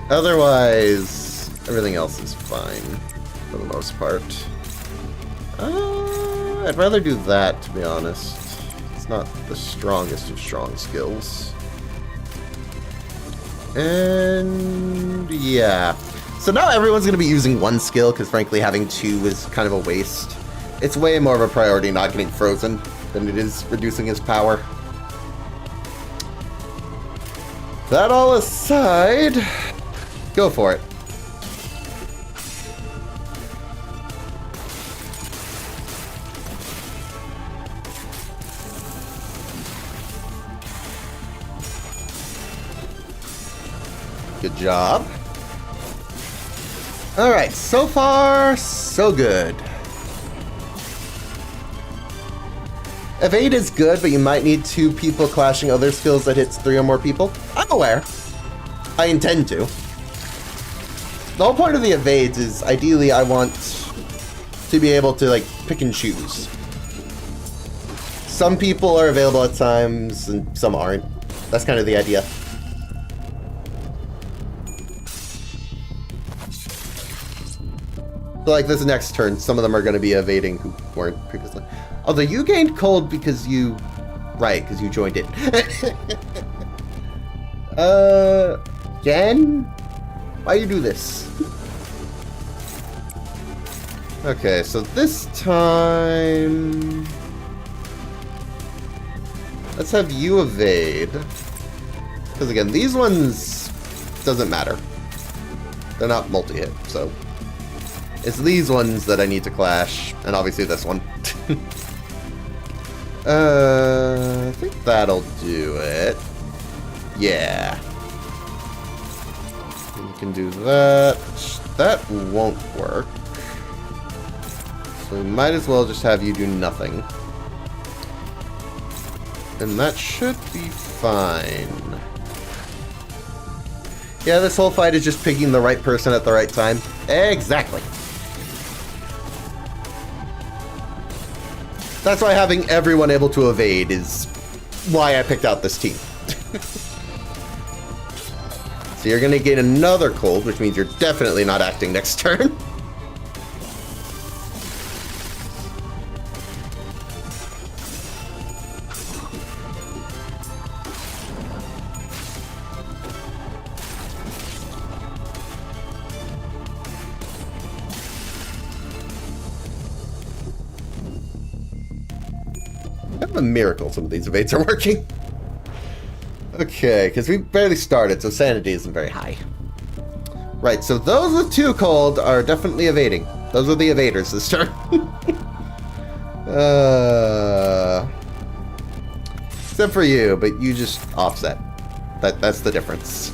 Otherwise, everything else is fine for the most part. I'd rather do that, to be honest. It's not the strongest of strong skills. And yeah. So now everyone's going to be using one skill, because frankly having two is kind of a waste. It's way more of a priority not getting frozen than it is reducing his power. That all aside, go for it. Good job. Alright, so far, so good. Evade is good, but you might need 2 people clashing other skills that hits 3 or more people. I'm aware. I intend to. The whole point of the evades is, ideally, I want to be able to, like, pick and choose. Some people are available at times, and some aren't. That's kind of the idea. So, like, this next turn, some of them are going to be evading who weren't previously. Although you gained cold because you... Right, because you joined it. Jen? Why you do this? Okay, so this time... Let's have you evade. Because again, these ones... doesn't matter. They're not multi-hit, so... It's these ones that I need to clash, and obviously this one. I think that'll do it. Yeah. You can do that. That won't work. So we might as well just have you do nothing. And that should be fine. Yeah, this whole fight is just picking the right person at the right time. Exactly. That's why having everyone able to evade is why I picked out this team. So you're going to gain another cold, which means you're definitely not acting next turn. A miracle some of these evades are working. Okay, because we barely started, so sanity isn't very high. Right, so those with 2 cold are definitely evading. Those are the evaders this turn. Except for you, but you just offset. That's the difference.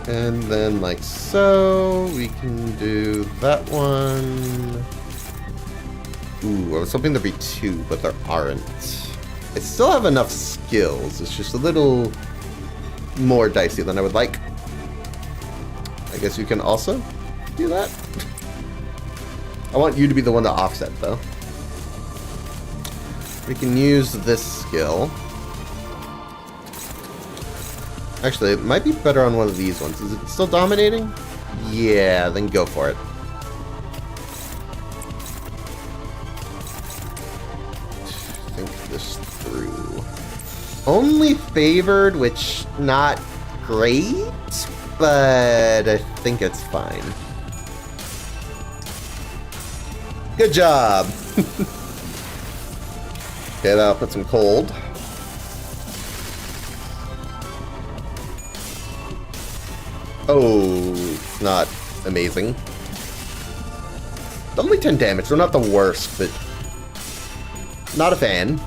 And then like so, we can do that one. Ooh, I was hoping there'd be 2, but there aren't. I still have enough skills. It's just a little more dicey than I would like. I guess you can also do that. I want you to be the one to offset, though. We can use this skill. Actually, it might be better on one of these ones. Is it still dominating? Yeah, then go for it. This through. Only favored, which not great, but I think it's fine. Good job. Okay, that'll put some cold. Oh, not amazing. Only 10 damage. They're not the worst, but not a fan.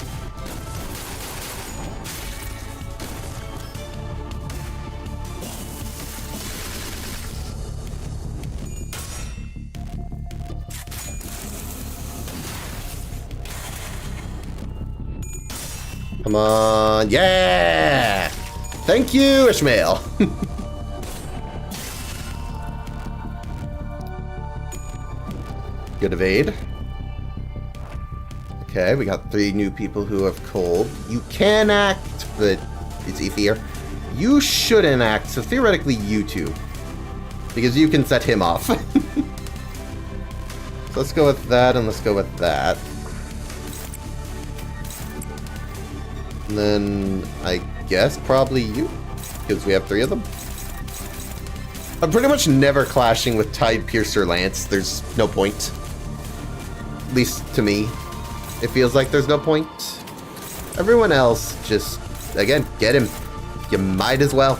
Come on. Yeah! Thank you, Ishmael. Good evade. Okay, we got 3 new people who have cold. You can act, but it's easier. You shouldn't act, so theoretically you 2. Because you can set him off. So let's go with that, and let's go with that. And then, I guess, probably you. Because we have 3 of them. I'm pretty much never clashing with Tide Piercer Lance. There's no point. At least to me. It feels like there's no point. Everyone else, just, again, get him. You might as well.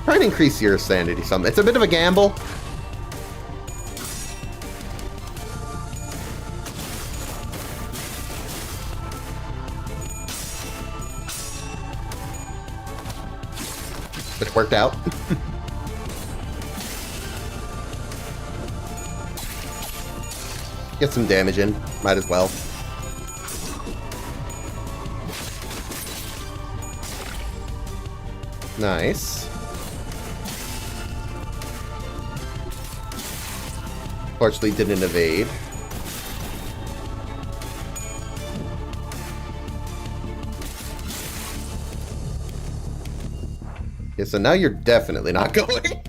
Try and increase your sanity some. It's a bit of a gamble. Which worked out. Get some damage in. Might as well. Nice. Fortunately, didn't evade. Okay, so now you're definitely not going.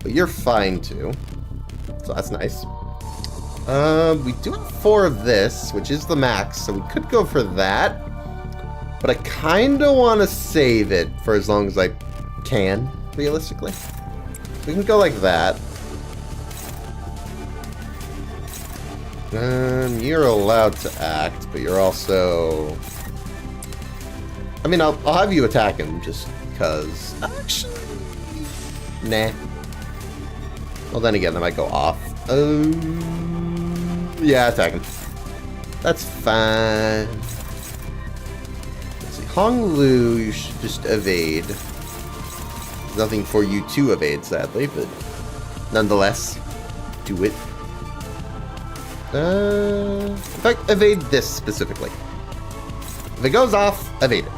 But you're fine too. So that's nice. We do have 4 of this, which is the max, so we could go for that. But I kind of want to save it for as long as I can, realistically. We can go like that. You're allowed to act, but you're also... I mean, I'll have you attack him just because. Actually, nah. Well, then again, I might go off. Yeah, attack him. That's fine. Let's see. Hong Lu, you should just evade. There's nothing for you to evade, sadly, but nonetheless, do it. In fact, evade this specifically. If it goes off, evade it.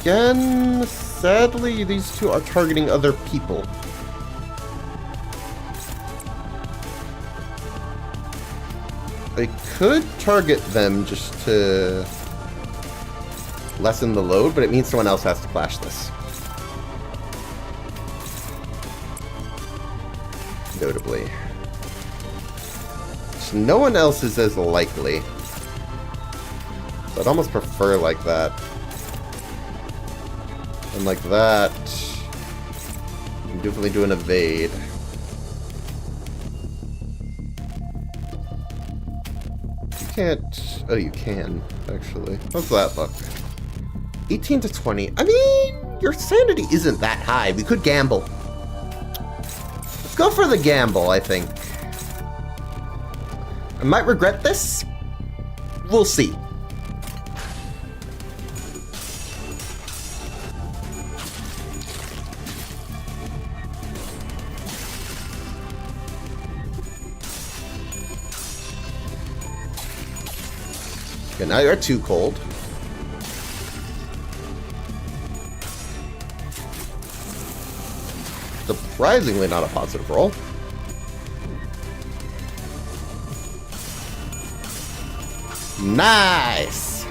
Again, sadly, these two are targeting other people. I could target them just to lessen the load, but it means someone else has to clash this. Notably. So no one else is as likely. So I'd almost prefer like that. And like that, you can definitely do an evade. You can't... Oh, you can, actually. How's that look? 18 to 20. I mean, your sanity isn't that high. We could gamble. Let's go for the gamble, I think. I might regret this. We'll see. Okay, now you're too cold. Surprisingly not a positive roll. Nice!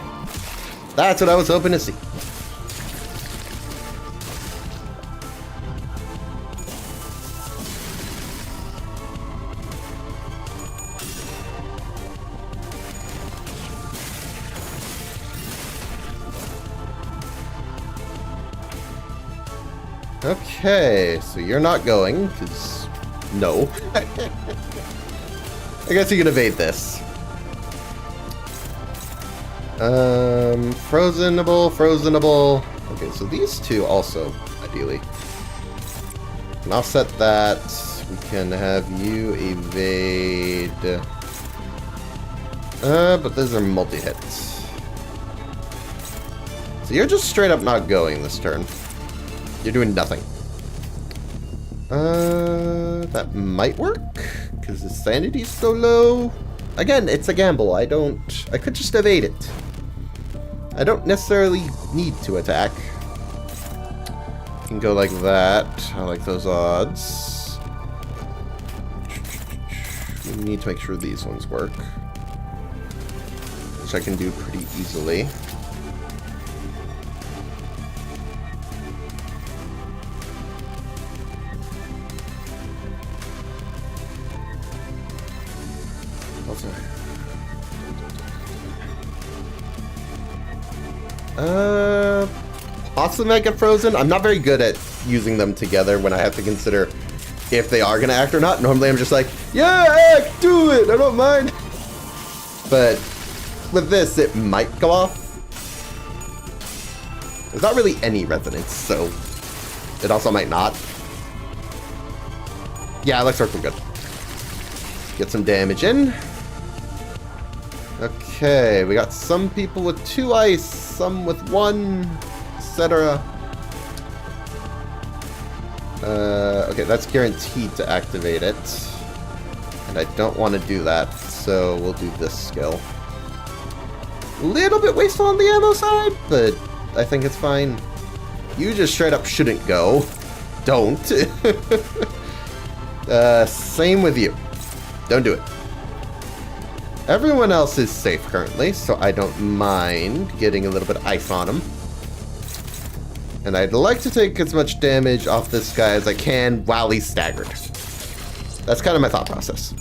That's what I was hoping to see. Okay, so you're not going, because... No. I guess you can evade this. Frozenable. Okay, so these two also, ideally. Can offset that. We can have you evade... but those are multi-hits. So you're just straight up not going this turn. You're doing nothing. That might work, because the sanity's so low. Again, it's a gamble. I could just evade it. I don't necessarily need to attack. Can go like that. I like those odds. We need to make sure these ones work, which I can do pretty easily. Possibly might get frozen. I'm not very good at using them together when I have to consider if they are going to act or not. Normally I'm just like, yeah, act, do it, I don't mind. But with this, it might go off. There's not really any resonance, so it also might not. Yeah, let's work good. Get some damage in. Okay, we got some people with 2 ice, some with 1, etc. Okay, that's guaranteed to activate it. And I don't want to do that, so we'll do this skill. A little bit wasteful on the ammo side, but I think it's fine. You just straight up shouldn't go. Don't. Same with you. Don't do it. Everyone else is safe currently, so I don't mind getting a little bit of ice on them. And I'd like to take as much damage off this guy as I can while he's staggered. That's kind of my thought process.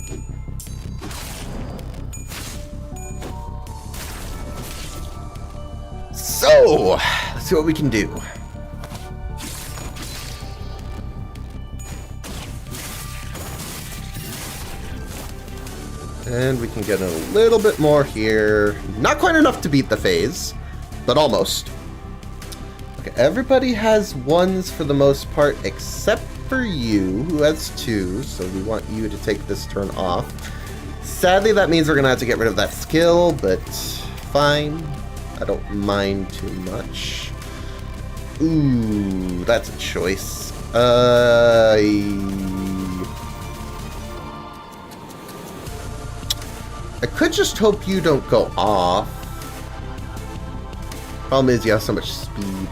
So, let's see what we can do. And we can get a little bit more here. Not quite enough to beat the phase, but almost. Okay, everybody has ones for the most part, except for you, who has two, so we want you to take this turn off. Sadly, that means we're going to have to get rid of that skill, but fine. I don't mind too much. Ooh, that's a choice. I could just hope you don't go off. Problem is you have so much speed.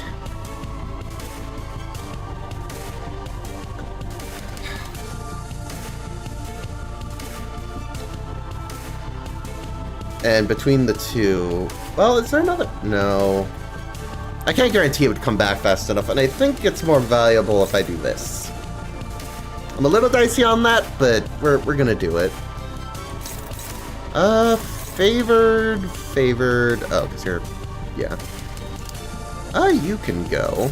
And between the two... Well, is there another... No. I can't guarantee it would come back fast enough, and I think it's more valuable if I do this. I'm a little dicey on that, but we're gonna do it. Favored... Oh, because you're... Yeah. You can go.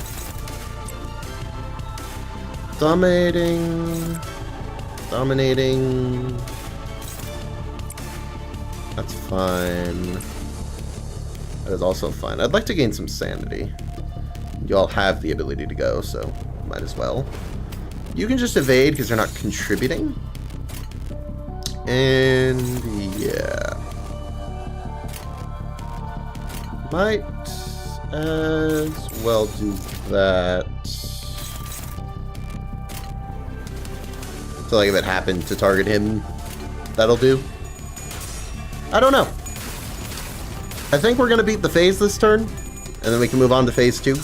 Dominating... That's fine. That is also fine. I'd like to gain some sanity. You all have the ability to go, so might as well. You can just evade because you're not contributing. And yeah. Might as well do that. So like if it happened to target him, that'll do. I don't know. I think we're going to beat the phase this turn, and then we can move on to phase 2.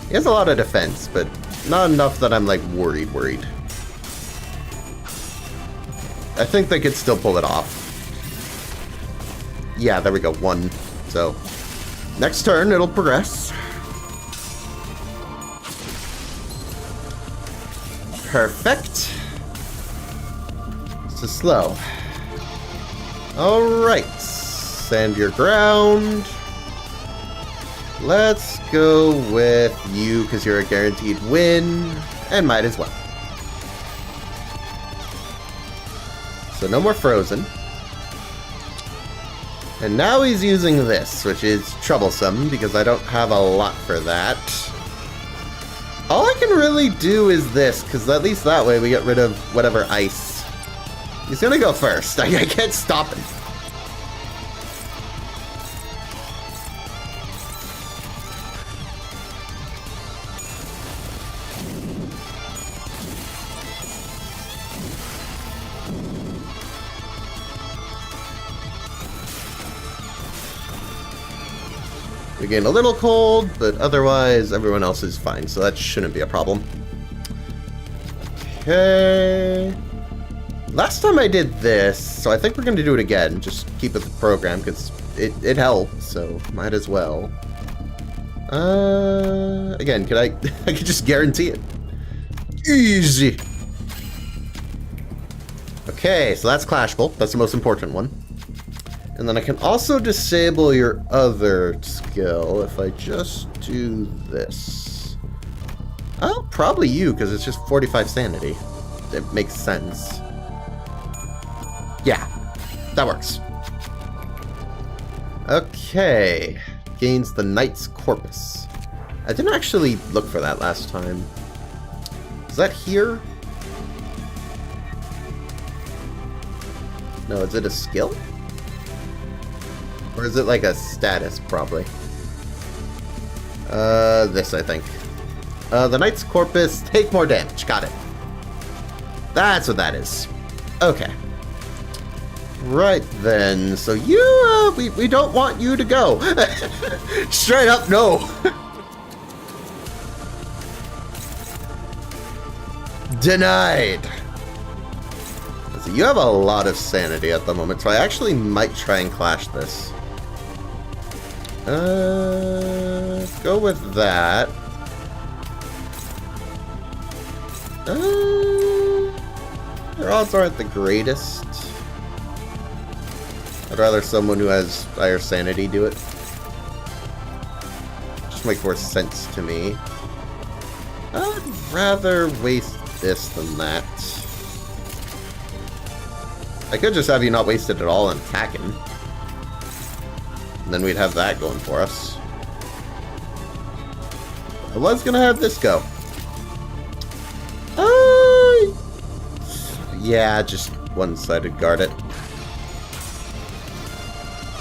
He has a lot of defense, but not enough that I'm, like, worried. I think they could still pull it off. Yeah, there we go, 1. So, next turn, it'll progress. Perfect. This is slow. Alright, stand your ground. Let's go with you because you're a guaranteed win, and might as well. So no more frozen. And now he's using this, which is troublesome because I don't have a lot for that. All I can really do is this, because at least that way we get rid of whatever ice. He's gonna go first. I can't stop him. We gain a little cold, but otherwise everyone else is fine, so that shouldn't be a problem. Okay. Last time I did this, so I think we're going to do it again. Just keep it the program, because it helped, so might as well. Again, could I could just guarantee it. Easy. Okay, so that's Clash Bolt. That's the most important one. And then I can also disable your other skill if I just do this. Oh, probably you, because it's just 45 sanity. It makes sense. Yeah, that works. Okay. Gains the Knight's Corpus. I didn't actually look for that last time. Is that here? No, is it a skill? Or is it like a status, probably? This, I think. The Knight's Corpus, take more damage. Got it. That's what that is. Okay. Right then. So you, we don't want you to go. Straight up, no. Denied. So you have a lot of sanity at the moment, so I actually might try and clash this. Go with that. Your odds aren't the greatest. I'd rather someone who has higher sanity do it. Just makes more sense to me. I'd rather waste this than that. I could just have you not waste it at all and attacking. And then we'd have that going for us. I was gonna have this go. Yeah, just one-sided guard it.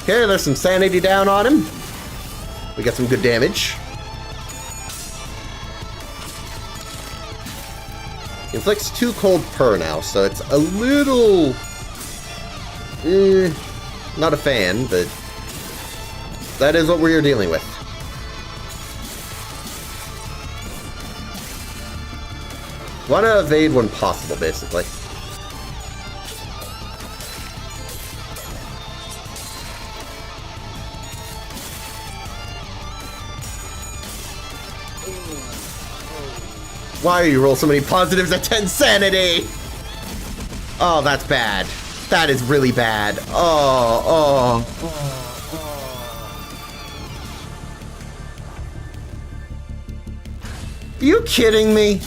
Okay, there's some sanity down on him. We got some good damage. Inflicts 2 cold per now, so it's a little... not a fan, but that is what we're dealing with. Want to evade when possible, basically. Why do you roll so many positives at 10 sanity? Oh, that's bad. That is really bad. Oh. Are you kidding me?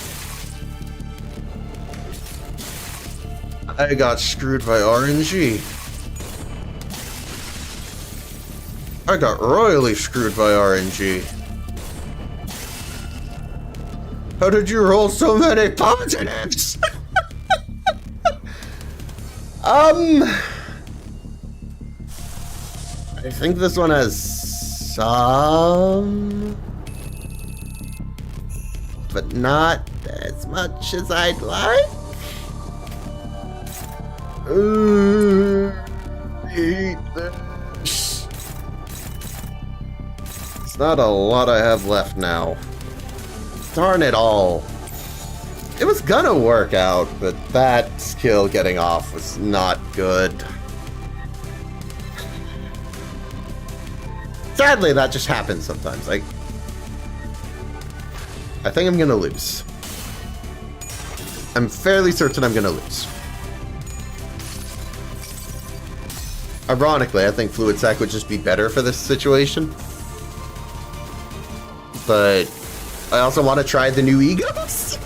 I got screwed by RNG. I got royally screwed by RNG. How did you roll so many positives? I think this one has some, but not as much as I'd like. Hate this. It's not a lot I have left now. Darn it all. It was gonna work out, but that skill getting off was not good. Sadly, that just happens sometimes. I think I'm gonna lose. I'm fairly certain I'm gonna lose. Ironically, I think Fluid Sac would just be better for this situation. But I also want to try the new egos.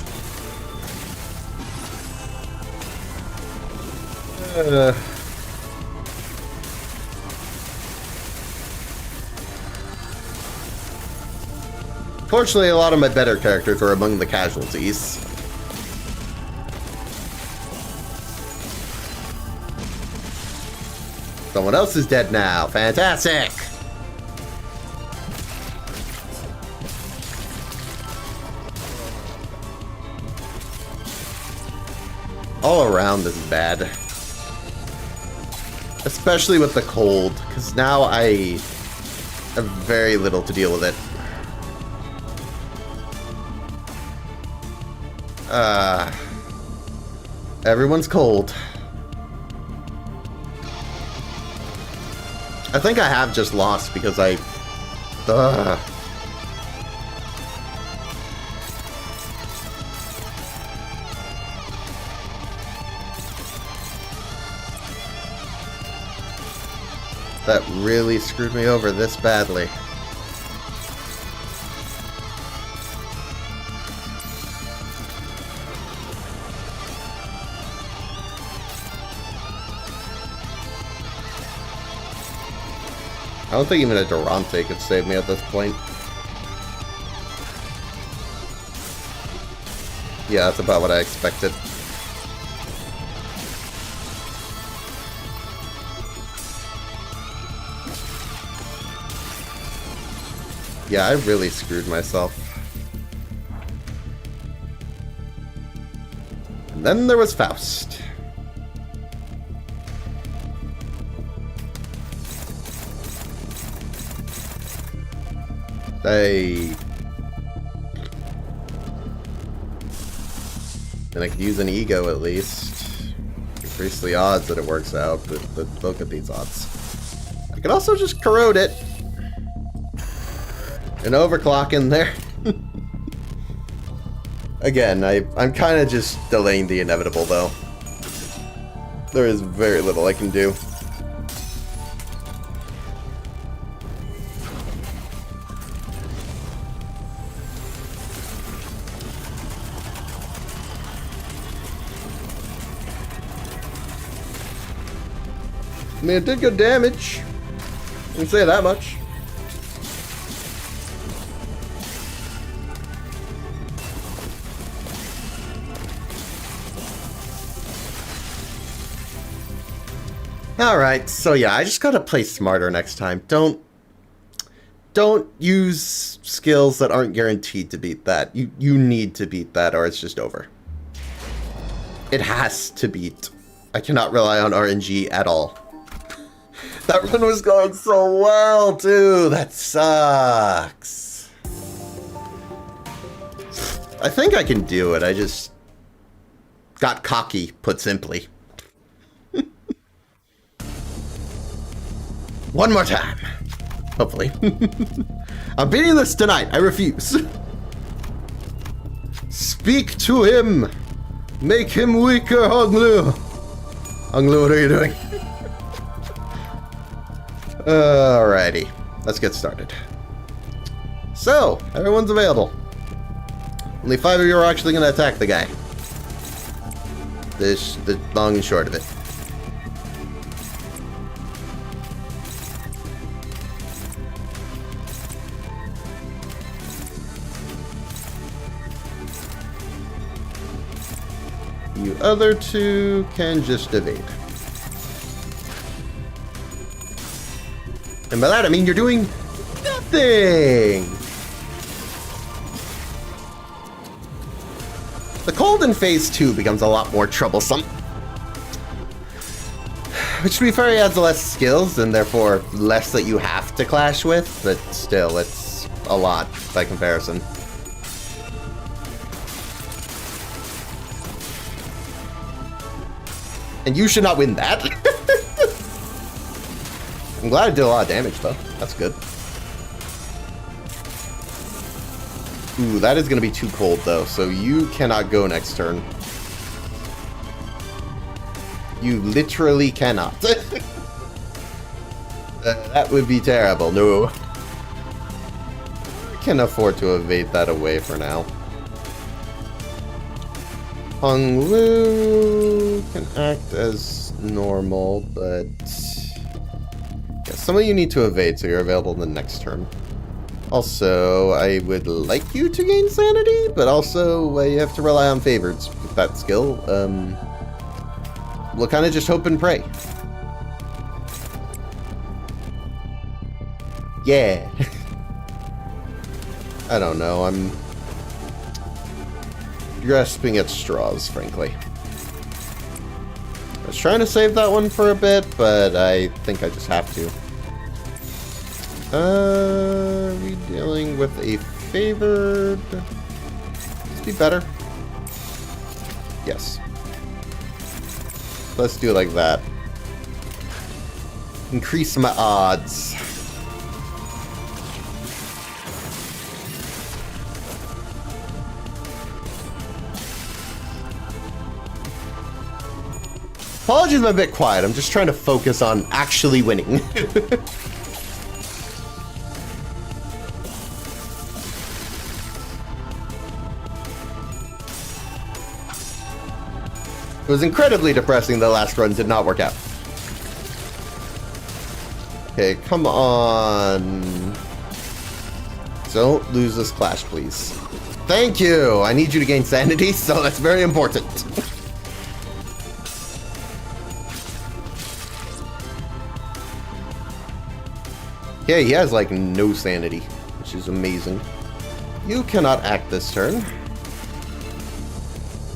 Fortunately, a lot of my better characters are among the casualties. Someone else is dead now. Fantastic! All around this is bad. Especially with the cold, because now I have very little to deal with it. Everyone's cold. I think I have just lost because I... That really screwed me over this badly. I don't think even a Durante could save me at this point. Yeah, that's about what I expected. Yeah, I really screwed myself. then there was Faust. Then I could use an ego at least. Increase the odds that it works out, but look at these odds. I could also just corrode it. An overclock in there. Again, I'm kind of just delaying the inevitable, though. There is very little I can do. I mean, it did good damage. I can say that much. Alright, so yeah, I just gotta play smarter next time. Don't use skills that aren't guaranteed to beat that. You need to beat that or it's just over. It has to beat. I cannot rely on RNG at all. That run was going so well, too. That sucks. I think I can do it. I just got cocky, put simply. One more time. Hopefully. I'm beating this tonight. I refuse. Speak to him. Make him weaker, Honglu. Honglu, what are you doing? Alrighty. Let's get started. So, everyone's available. Only 5 of you are actually going to attack the guy. The long and short of it. You other two can just evade. And by that I mean you're doing nothing! The cold in phase 2 becomes a lot more troublesome. Which, to be fair, adds less skills and therefore less that you have to clash with, but still, it's a lot by comparison. And you should not win that. I'm glad I did a lot of damage, though. That's good. Ooh, that is going to be too cold, though, so you cannot go next turn. You literally cannot. That would be terrible. No. I can afford to evade that away for now. Honglu can act as normal, but yeah, some of you need to evade, so you're available in the next turn. Also, I would like you to gain sanity, but also you have to rely on favorites with that skill. We'll kind of just hope and pray. Yeah. I don't know, I'm grasping at straws, frankly. I was trying to save that one for a bit, but I think I just have to. Are we dealing with a favored? Let's be better. Yes. Let's do it like that. Increase my odds. Apologies, I'm a bit quiet. I'm just trying to focus on actually winning. It was incredibly depressing the last run did not work out. Okay, come on. Don't lose this clash, please. Thank you! I need you to gain sanity, so that's very important. Yeah, he has like no sanity, which is amazing. You cannot act this turn.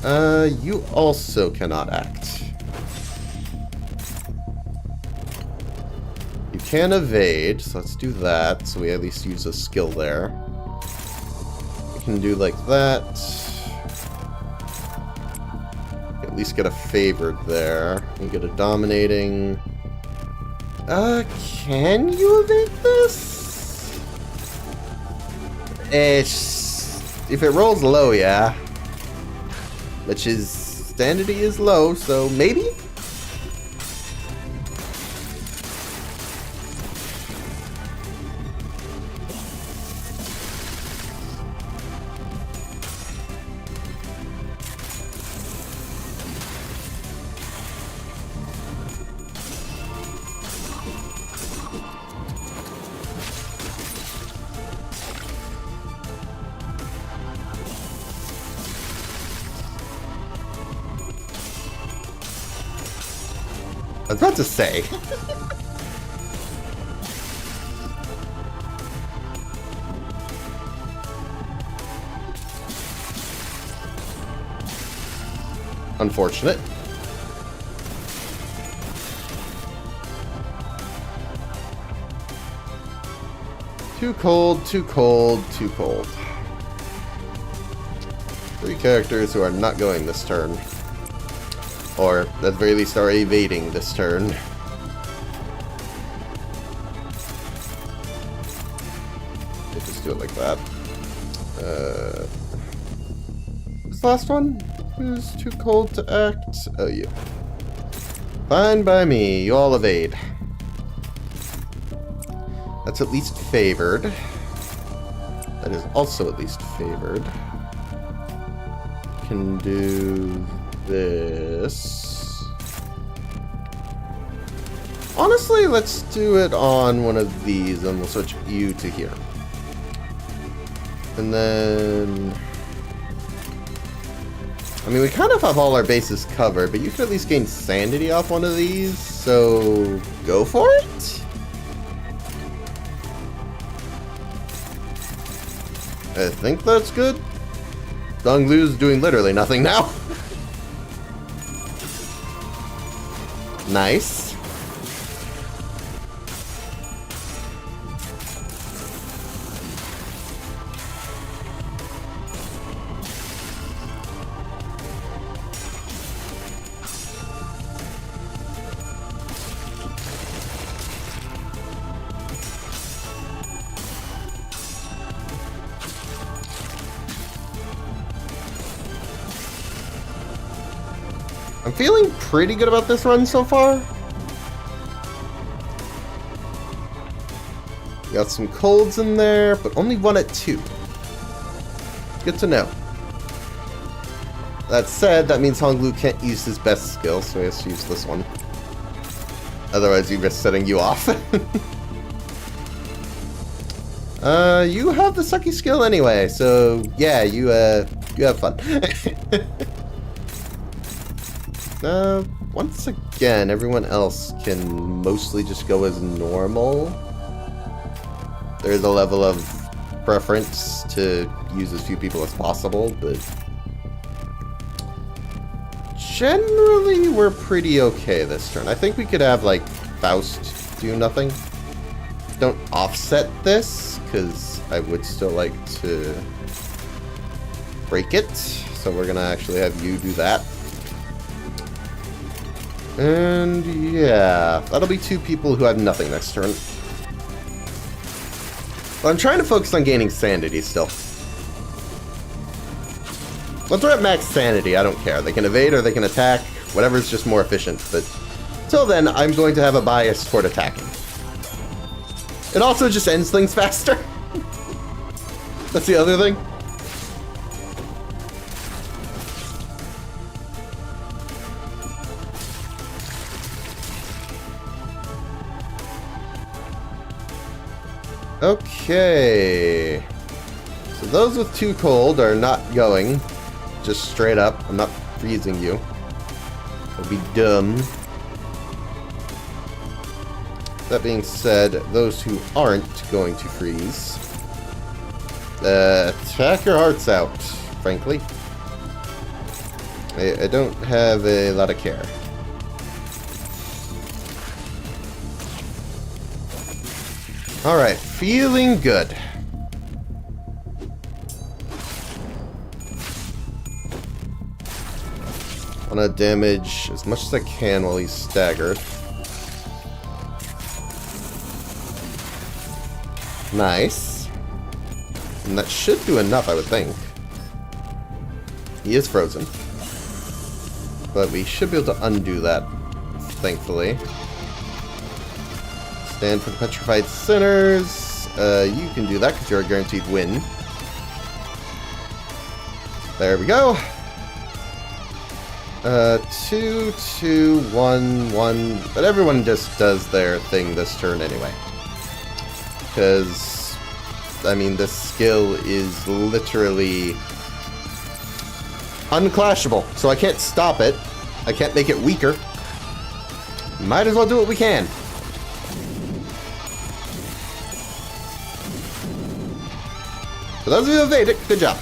You also cannot act. You can evade, so let's do that, so we at least use a skill there. We can do like that. At least get a favored there. We get a dominating. Can you evade this? If it rolls low, yeah. Which is, sanity is low, so maybe? I was about to say. Unfortunate. Too cold, too cold, too cold. 3 characters who are not going this turn. Or, at the very least, are evading this turn. Let's just do it like that. This last one? Who's too cold to act? Oh, you. Fine by me. You all evade. That's at least favored. That is also at least favored. Can do this. Honestly, let's do it on one of these and we'll switch you to here. And then... I mean, we kind of have all our bases covered, but you could at least gain sanity off one of these, so go for it? I think that's good. Donglu's doing literally nothing now. Nice. I'm feeling pretty good about this run so far. Got some colds in there, but only one at 2. Good to know. That said, that means Honglu can't use his best skill, so he has to use this one. Otherwise, he risks setting you off. You have the sucky skill anyway, so yeah, you have fun. Once again, everyone else can mostly just go as normal. There's a level of preference to use as few people as possible, but generally we're pretty okay this turn. I think we could have, like, Faust do nothing. Don't offset this, because I would still like to break it. So we're gonna actually have you do that. And yeah, that'll be 2 people who have nothing next turn. But I'm trying to focus on gaining sanity still. Once we're at max sanity, I don't care. They can evade or they can attack. Whatever's just more efficient. But till then, I'm going to have a bias toward attacking. It also just ends things faster. That's the other thing. Okay. So those with 2 cold are not going. Just straight up. I'm not freezing you. That'd be dumb. That being said, those who aren't going to freeze, attack your hearts out, frankly. I don't have a lot of care. Alright, feeling good. Want to damage as much as I can while he's staggered. Nice. And that should do enough, I would think. He is frozen. But we should be able to undo that, thankfully. Stand for the Petrified Sinners. You can do that because you're a guaranteed win. There we go. 2, 2, 1, 1. But everyone just does their thing this turn anyway. Because, I mean, this skill is literally unclashable. So I can't stop it. I can't make it weaker. Might as well do what we can. For those of you who evade it, good job.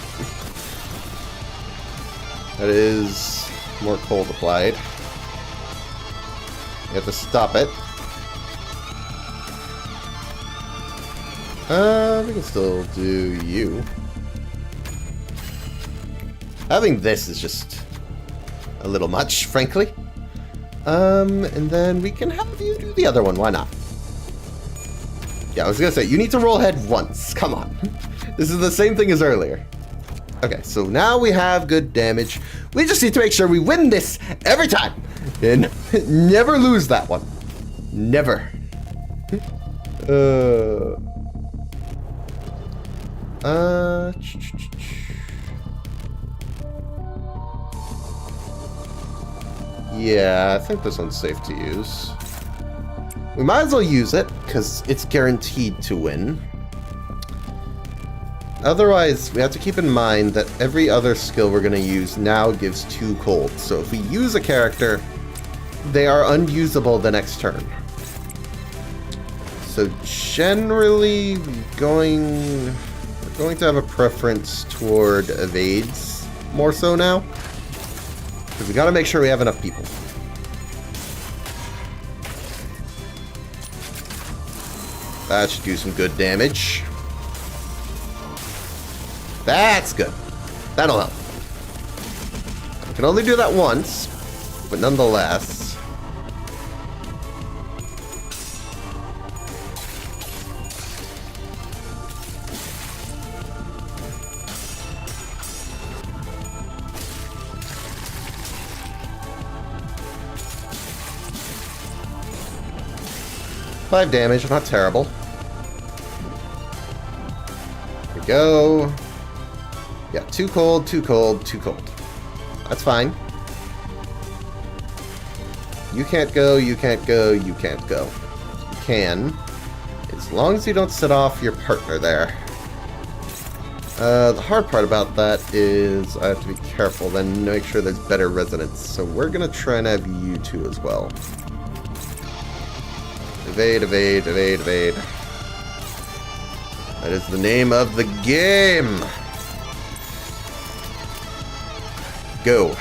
That is more cold applied. You have to stop it. We can still do you. Having this is just a little much, frankly. And then we can have you do the other one. Why not? Yeah, I was gonna say, you need to roll head once. Come on. This is the same thing as earlier. Okay, so now we have good damage. We just need to make sure we win this every time. And never lose that one. Never. Yeah, I think this one's safe to use. We might as well use it, because it's guaranteed to win. Otherwise, we have to keep in mind that every other skill we're going to use now gives 2 cold. So if we use a character, they are unusable the next turn. So generally, we're going to have a preference toward evades more so now. Because we got to make sure we have enough people. That should do some good damage. That's good. That'll help. I can only do that once, but nonetheless. Five damage, not terrible. There we go. Yeah, 2 cold, 2 cold, 2 cold. That's fine. You can't go, you can't go, you can't go. You can, as long as you don't set off your partner there. The hard part about that is I have to be careful, then make sure there's better resonance. So we're going to try and have you two as well. Evade, evade, evade, evade. That is the name of the game. Go.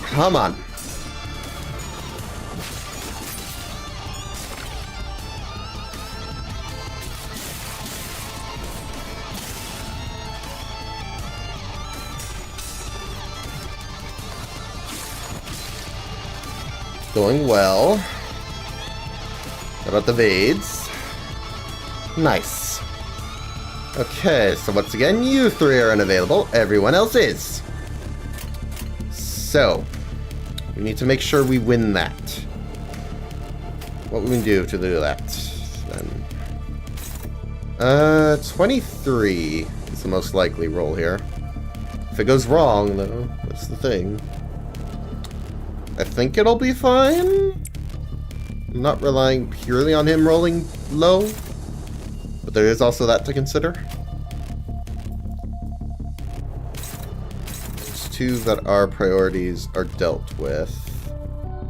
Come on. Going well. How about the Vades? Nice. Okay, so once again, you 3 are unavailable. Everyone else is. So, we need to make sure we win that. What we can do to do that, then. 23 is the most likely roll here. If it goes wrong, though, that's the thing. I think it'll be fine. I'm not relying purely on him rolling low, but there is also that to consider. There's 2 that our priorities are dealt with.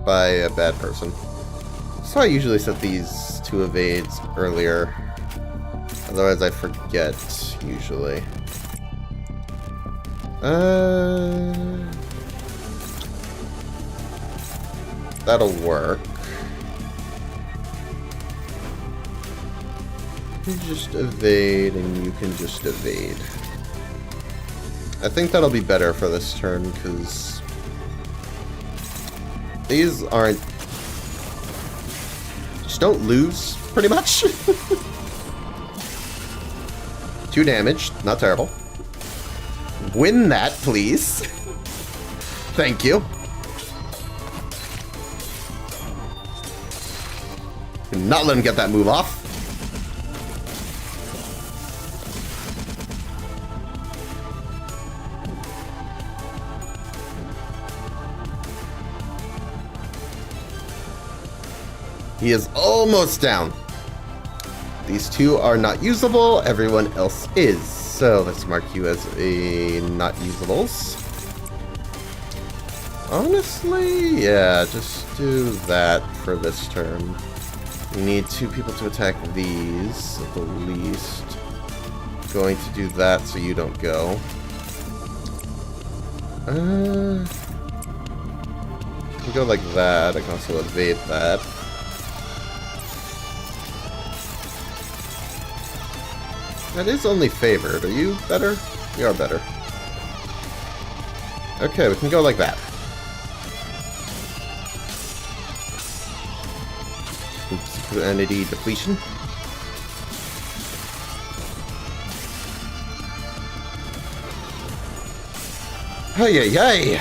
by a bad person. So I usually set these to evades earlier. Otherwise I forget, usually. That'll work. You just evade, and you can just evade. I think that'll be better for this turn, because these aren't... Just don't lose, pretty much. 2 damage, not terrible. Win that, please. Thank you. Not let him get that move off. He is almost down. These 2 are not usable. Everyone else is. So let's mark you as a not usables. Honestly, yeah, just do that for this turn. You need 2 people to attack these, at the least. Going to do that so you don't go. We go like that. I can also evade that. That is only favored. Are you better? You are better. Okay, we can go like that. Oops, entity depletion. Hey, hey, hey!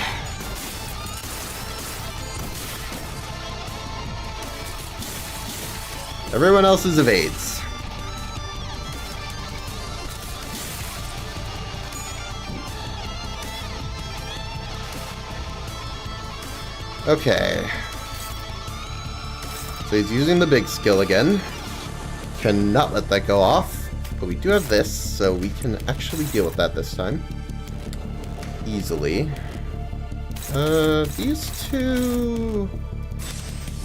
Everyone else is evades. Okay. So he's using the big skill again. Cannot let that go off. But we do have this, so we can actually deal with that this time. Easily. These 2...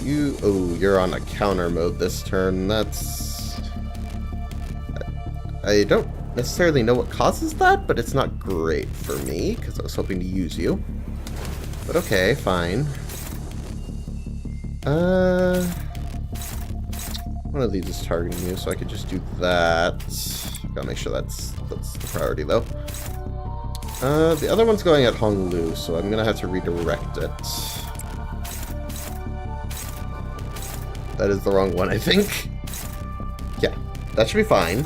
you're on a counter mode this turn. That's... I don't necessarily know what causes that, but it's not great for me, because I was hoping to use you. But okay, fine. One of these is targeting you, so I could just do that. Gotta make sure that's the priority, though. The other one's going at Hong Lu, so I'm gonna have to redirect it. That is the wrong one, I think. Yeah, that should be fine.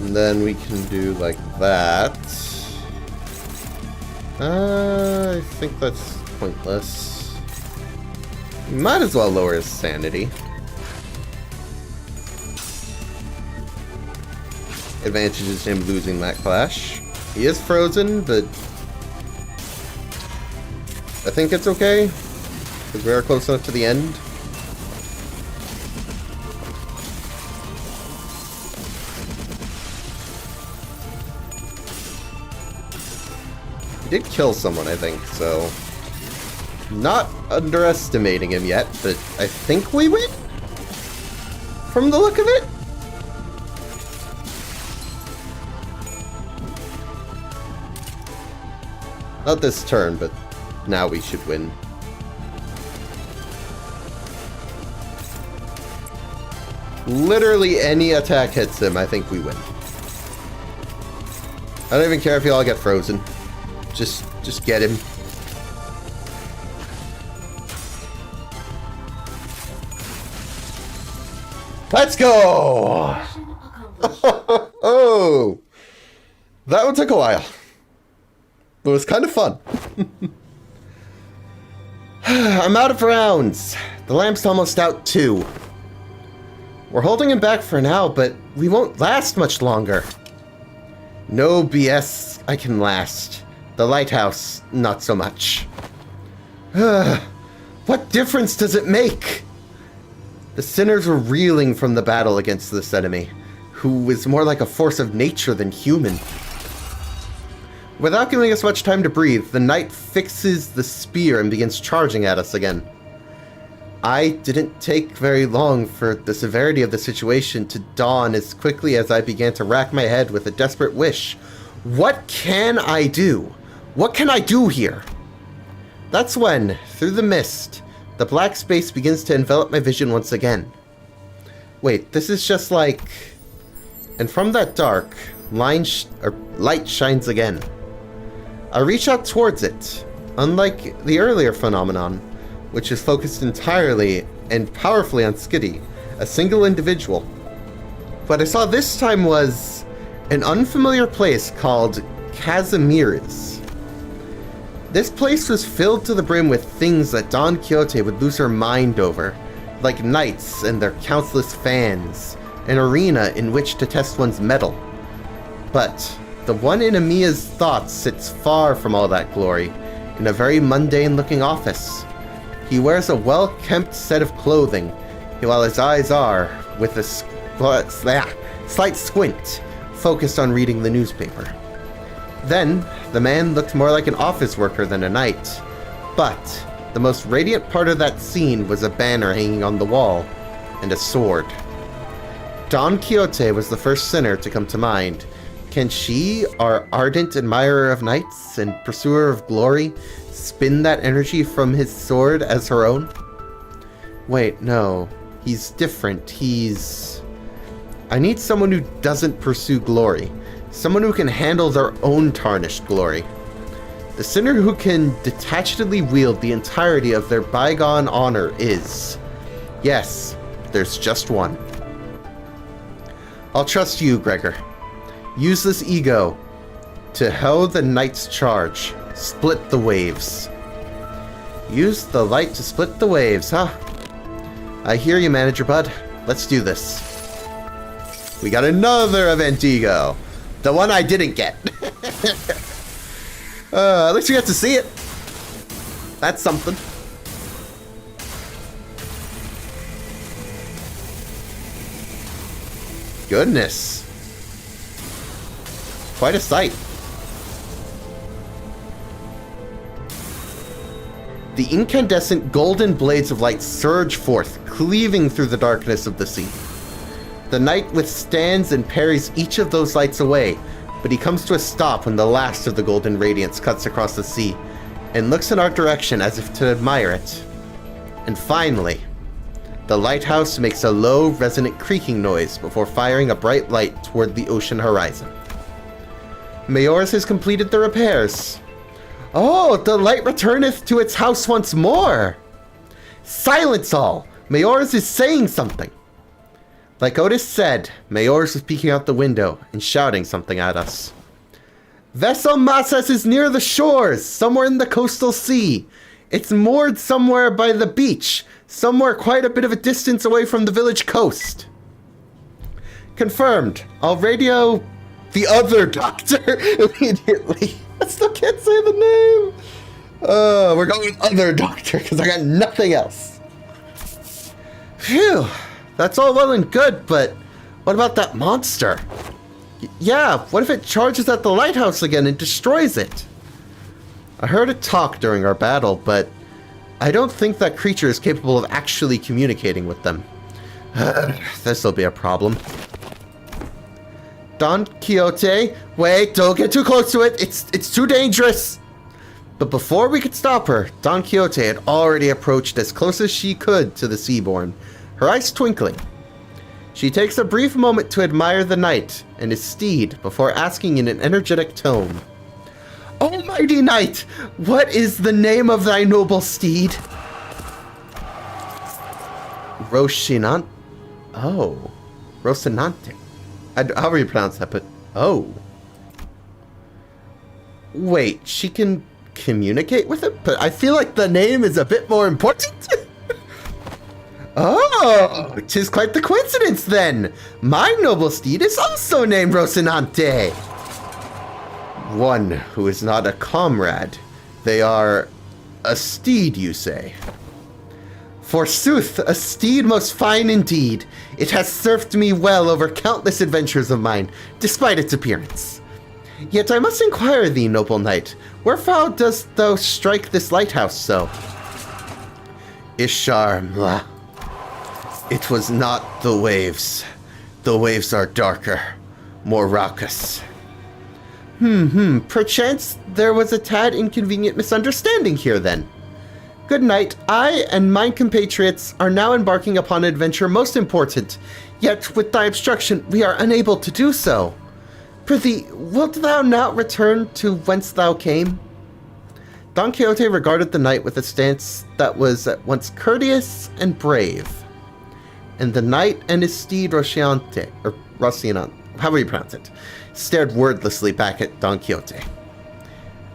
And then we can do like that. I think that's pointless. Might as well lower his sanity. Advantage is him losing that clash. He is frozen, but I think it's okay, because we are close enough to the end. He did kill someone, I think, so... Not underestimating him yet, but I think we win? From the look of it? Not this turn, but now we should win. Literally any attack hits him, I think we win. I don't even care if you all get frozen. Just get him. Let's go! Mission accomplished. Oh! That one took a while. But it was kind of fun. I'm out of rounds. The lamp's almost out too. We're holding him back for now, but we won't last much longer. No BS, I can last. The lighthouse, not so much. What difference does it make? The sinners were reeling from the battle against this enemy, who is more like a force of nature than human. Without giving us much time to breathe, the knight fixes the spear and begins charging at us again. I didn't take very long for the severity of the situation to dawn as quickly as I began to rack my head with a desperate wish. What can I do? What can I do here? That's when, through the mist, the black space begins to envelop my vision once again. Wait, this is just like... And from that dark, light shines again. I reach out towards it, unlike the earlier phenomenon, which is focused entirely and powerfully on Skitty, a single individual. What I saw this time was an unfamiliar place called Casimir's. This place was filled to the brim with things that Don Quixote would lose her mind over, like knights and their countless fans, an arena in which to test one's mettle. But the one in Amiya's thoughts sits far from all that glory, in a very mundane-looking office. He wears a well-kempt set of clothing, while his eyes are, with a slight squint, focused on reading the newspaper. Then, the man looked more like an office worker than a knight. But the most radiant part of that scene was a banner hanging on the wall, and a sword. Don Quixote was the first sinner to come to mind. Can she, our ardent admirer of knights and pursuer of glory, spin that energy from his sword as her own? Wait, no. He's different. I need someone who doesn't pursue glory. Someone who can handle their own tarnished glory. The sinner who can detachedly wield the entirety of their bygone honor is... Yes, there's just one. I'll trust you, Gregor. Use this ego to hoe the knight's charge. Split the waves. Use the light to split the waves, huh? I hear you, Manager Bud. Let's do this. We got another event ego. The one I didn't get. At least we got to see it. That's something. Goodness. Quite a sight. The incandescent golden blades of light surge forth, cleaving through the darkness of the sea. The knight withstands and parries each of those lights away, but he comes to a stop when the last of the golden radiance cuts across the sea, and looks in our direction as if to admire it. And finally, the lighthouse makes a low, resonant creaking noise before firing a bright light toward the ocean horizon. Mayor's has completed the repairs. Oh, the light returneth to its house once more! Silence all! Mayor's is saying something! Like Otis said, Mayor's was peeking out the window and shouting something at us. Vessel Masas is near the shores, somewhere in the coastal sea. It's moored somewhere by the beach, somewhere quite a bit of a distance away from the village coast. Confirmed. I'll radio the other doctor immediately. I still can't say the name. We're going with other doctor because I got nothing else. Phew. That's all well and good, but what about that monster? Yeah, what if it charges at the lighthouse again and destroys it? I heard it talk during our battle, but I don't think that creature is capable of actually communicating with them. This'll be a problem. Don Quixote, wait, don't get too close to it. It's too dangerous. But before we could stop her, Don Quixote had already approached as close as she could to the Seaborn, her eyes twinkling. She takes a brief moment to admire the knight and his steed before asking in an energetic tone, "O mighty knight, what is the name of thy noble steed?" Rocinante. Oh. Rocinante. However you pronounce that, but... Oh. Wait, she can communicate with it? But I feel like the name is a bit more important. Oh, 'tis quite the coincidence then. My noble steed is also named Rocinante. One who is not a comrade. They are a steed, you say? Forsooth, a steed most fine indeed. It has served me well over countless adventures of mine, despite its appearance. Yet I must inquire thee, noble knight, wherefore dost thou strike this lighthouse so? Ishar, mlah. It was not the waves. The waves are darker, more raucous. Perchance there was a tad inconvenient misunderstanding here then. Good night. I and my compatriots are now embarking upon an adventure most important, yet with thy obstruction we are unable to do so. Prithee, wilt thou not return to whence thou came? Don Quixote regarded the knight with a stance that was at once courteous and brave. And the knight and his steed Rocinante, or Rocinante, however you pronounce it, stared wordlessly back at Don Quixote.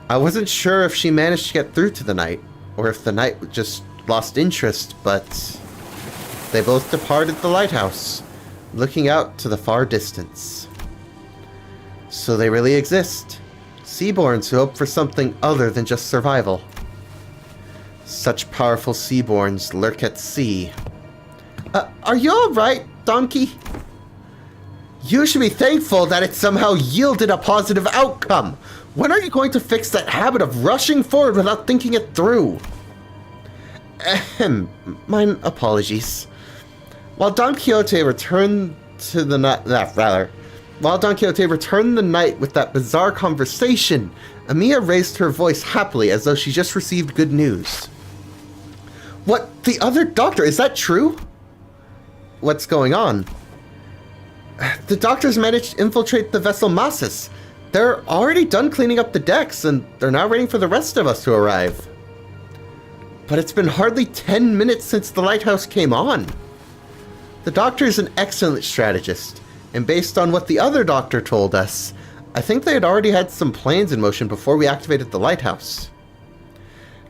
I wasn't sure if she managed to get through to the knight, or if the knight just lost interest, but they both departed the lighthouse, looking out to the far distance. So they really exist. Seaborns who hope for something other than just survival. Such powerful seaborns lurk at sea. Are you alright, Donkey? You should be thankful that it somehow yielded a positive outcome. When are you going to fix that habit of rushing forward without thinking it through? Mine apologies. While Don Quixote returned the night with that bizarre conversation, Amiya raised her voice happily as though she just received good news. What? The other doctor? Is that true? What's going on? The doctors managed to infiltrate the vessel Masas. They're already done cleaning up the decks, and they're now waiting for the rest of us to arrive. But it's been hardly 10 minutes since the lighthouse came on. The doctor is an excellent strategist, and based on what the other doctor told us, I think they had already had some plans in motion before we activated the lighthouse.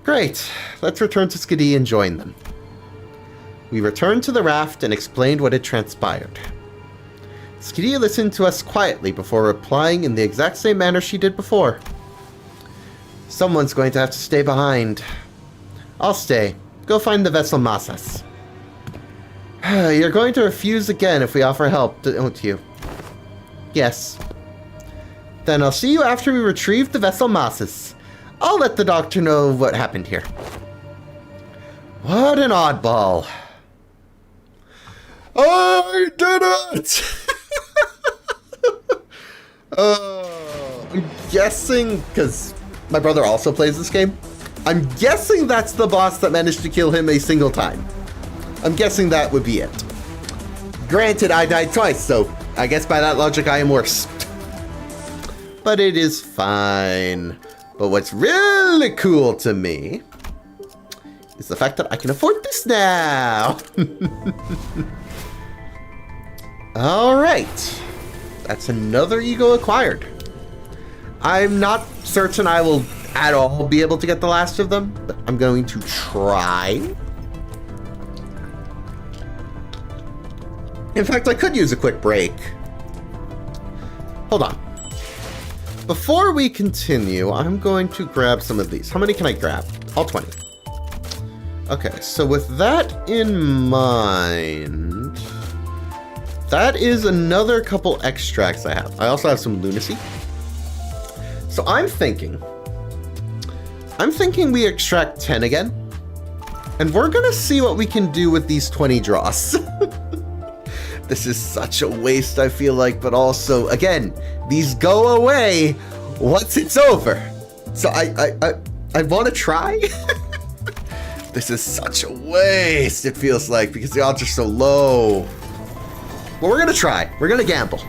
Great, let's return to Skadi and join them. We returned to the raft and explained what had transpired. Skadi listened to us quietly before replying in the exact same manner she did before. Someone's going to have to stay behind. I'll stay. Go find the vessel Masas. You're going to refuse again if we offer help, don't you? Yes. Then I'll see you after we retrieve the vessel Masas. I'll let the doctor know what happened here. What an oddball. I did it! I'm guessing, because my brother also plays this game, I'm guessing that's the boss that managed to kill him a single time. I'm guessing that would be it. Granted, I died twice, so I guess by that logic I am worse. But it is fine. But what's really cool to me is the fact that I can afford this now. Alright. That's another ego acquired. I'm not certain I will at all be able to get the last of them, but I'm going to try. In fact, I could use a quick break. Hold on. Before we continue, I'm going to grab some of these. How many can I grab? All 20. Okay, so with that in mind, that is another couple extracts I have. I also have some lunacy. So I'm thinking we extract 10 again, and we're gonna see what we can do with these 20 draws. This is such a waste, I feel like, but also, again, these go away once it's over. So I want to try. This is such a waste, it feels like, because the odds are so low. Well, we're gonna try. We're gonna gamble.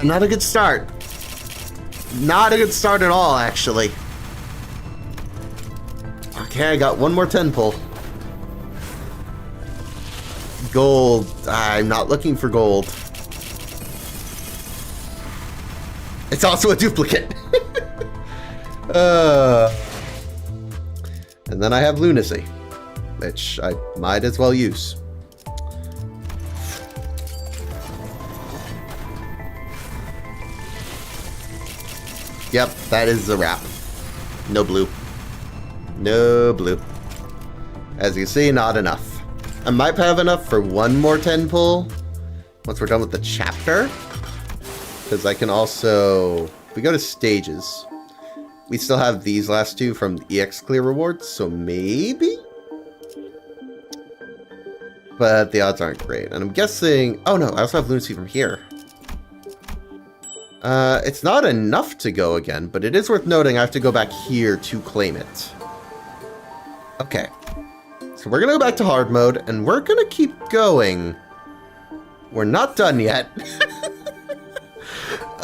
Not a good start. Not a good start at all, actually. Okay, I got one more 10 pull. Gold. I'm not looking for gold. It's also a duplicate. And then I have lunacy, which I might as well use. Yep, that is a wrap. No blue. No blue. As you can see, not enough. I might have enough for one more 10 pull once we're done with the chapter. because I can also... If we go to stages, we still have these last two from the EX clear rewards, so maybe? But the odds aren't great. And I'm guessing... Oh no, I also have lunacy from here. It's not enough to go again, but it is worth noting I have to go back here to claim it. Okay. So we're gonna go back to hard mode, and we're gonna keep going. We're not done yet.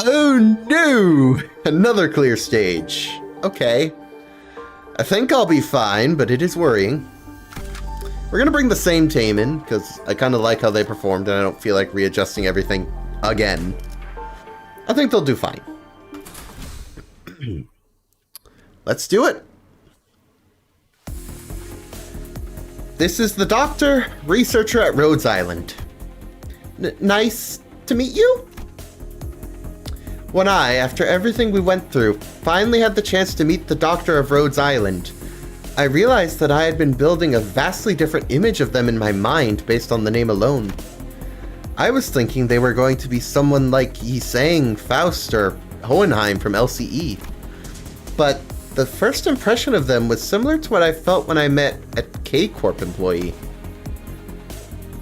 Oh no! Another clear stage. Okay. I think I'll be fine, but it is worrying. We're gonna bring the same team in, because I kind of like how they performed, and I don't feel like readjusting everything again. I think they'll do fine. Let's do it. This is the doctor, researcher at Rhodes Island. Nice to meet you? When I, after everything we went through, finally had the chance to meet the doctor of Rhodes Island, I realized that I had been building a vastly different image of them in my mind based on the name alone. I was thinking they were going to be someone like Yi Sang, Faust, or Hohenheim from LCE. But the first impression of them was similar to what I felt when I met a K-Corp employee.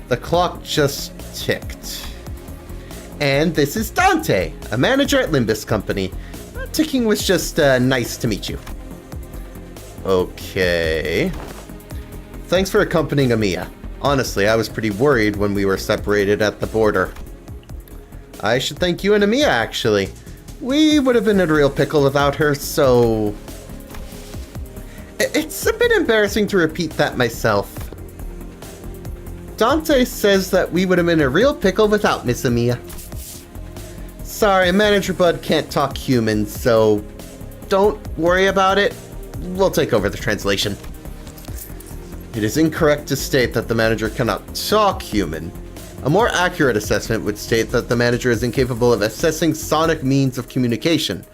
The clock just ticked. And this is Dante, a manager at Limbus Company. Ticking was just nice to meet you. Okay. Thanks for accompanying Amiya. Honestly, I was pretty worried when we were separated at the border. I should thank you and Amiya, actually. We would have been in a real pickle without her, so... It's a bit embarrassing to repeat that myself. Dante says that we would have been in a real pickle without Miss Amiya. Sorry, Manager Bud can't talk human, so don't worry about it. We'll take over the translation. It is incorrect to state that the manager cannot talk human. A more accurate assessment would state that the manager is incapable of assessing sonic means of communication,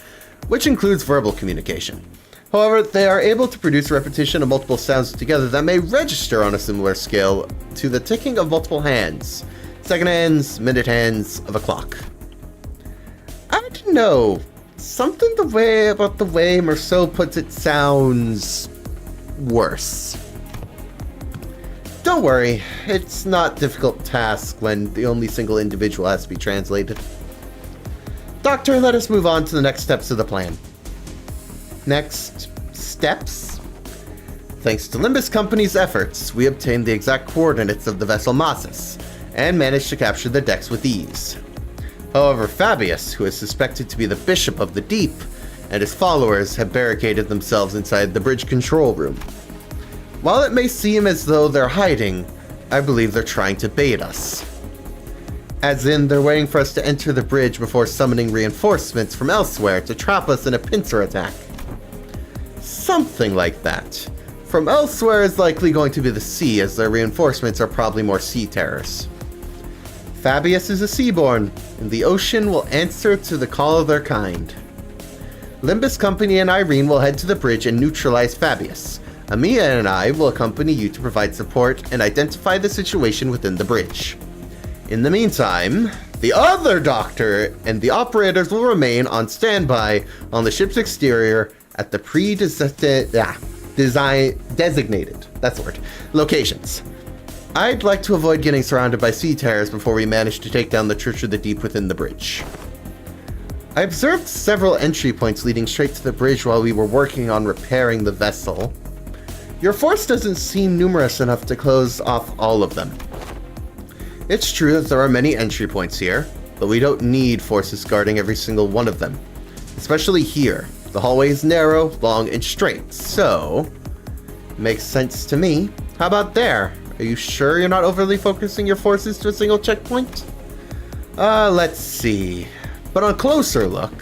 which includes verbal communication. However, they are able to produce repetition of multiple sounds together that may register on a similar scale to the ticking of multiple hands, second hands, minute hands of a clock. I don't know. Something about the way Merceau puts it sounds worse. Don't worry, it's not a difficult task when the only single individual has to be translated. Doctor, let us move on to the next steps of the plan. Next steps? Thanks to Limbus Company's efforts, we obtained the exact coordinates of the vessel Massus, and managed to capture the decks with ease. However, Fabius, who is suspected to be the Bishop of the Deep, and his followers have barricaded themselves inside the bridge control room. While it may seem as though they're hiding, I believe they're trying to bait us. As in, they're waiting for us to enter the bridge before summoning reinforcements from elsewhere to trap us in a pincer attack. Something like that. From elsewhere is likely going to be the sea, as their reinforcements are probably more sea terrors. Fabius is a seaborn, and the ocean will answer to the call of their kind. Limbus Company and Irene will head to the bridge and neutralize Fabius. Amiya and I will accompany you to provide support and identify the situation within the bridge. In the meantime, the other doctor and the operators will remain on standby on the ship's exterior at the designated locations. I'd like to avoid getting surrounded by sea terrors before we manage to take down the Church of the Deep within the bridge. I observed several entry points leading straight to the bridge while we were working on repairing the vessel. Your force doesn't seem numerous enough to close off all of them. It's true that there are many entry points here, but we don't need forces guarding every single one of them. Especially here. The hallway is narrow, long, and straight, so... Makes sense to me. How about there? Are you sure you're not overly focusing your forces to a single checkpoint? Let's see. But on a closer look...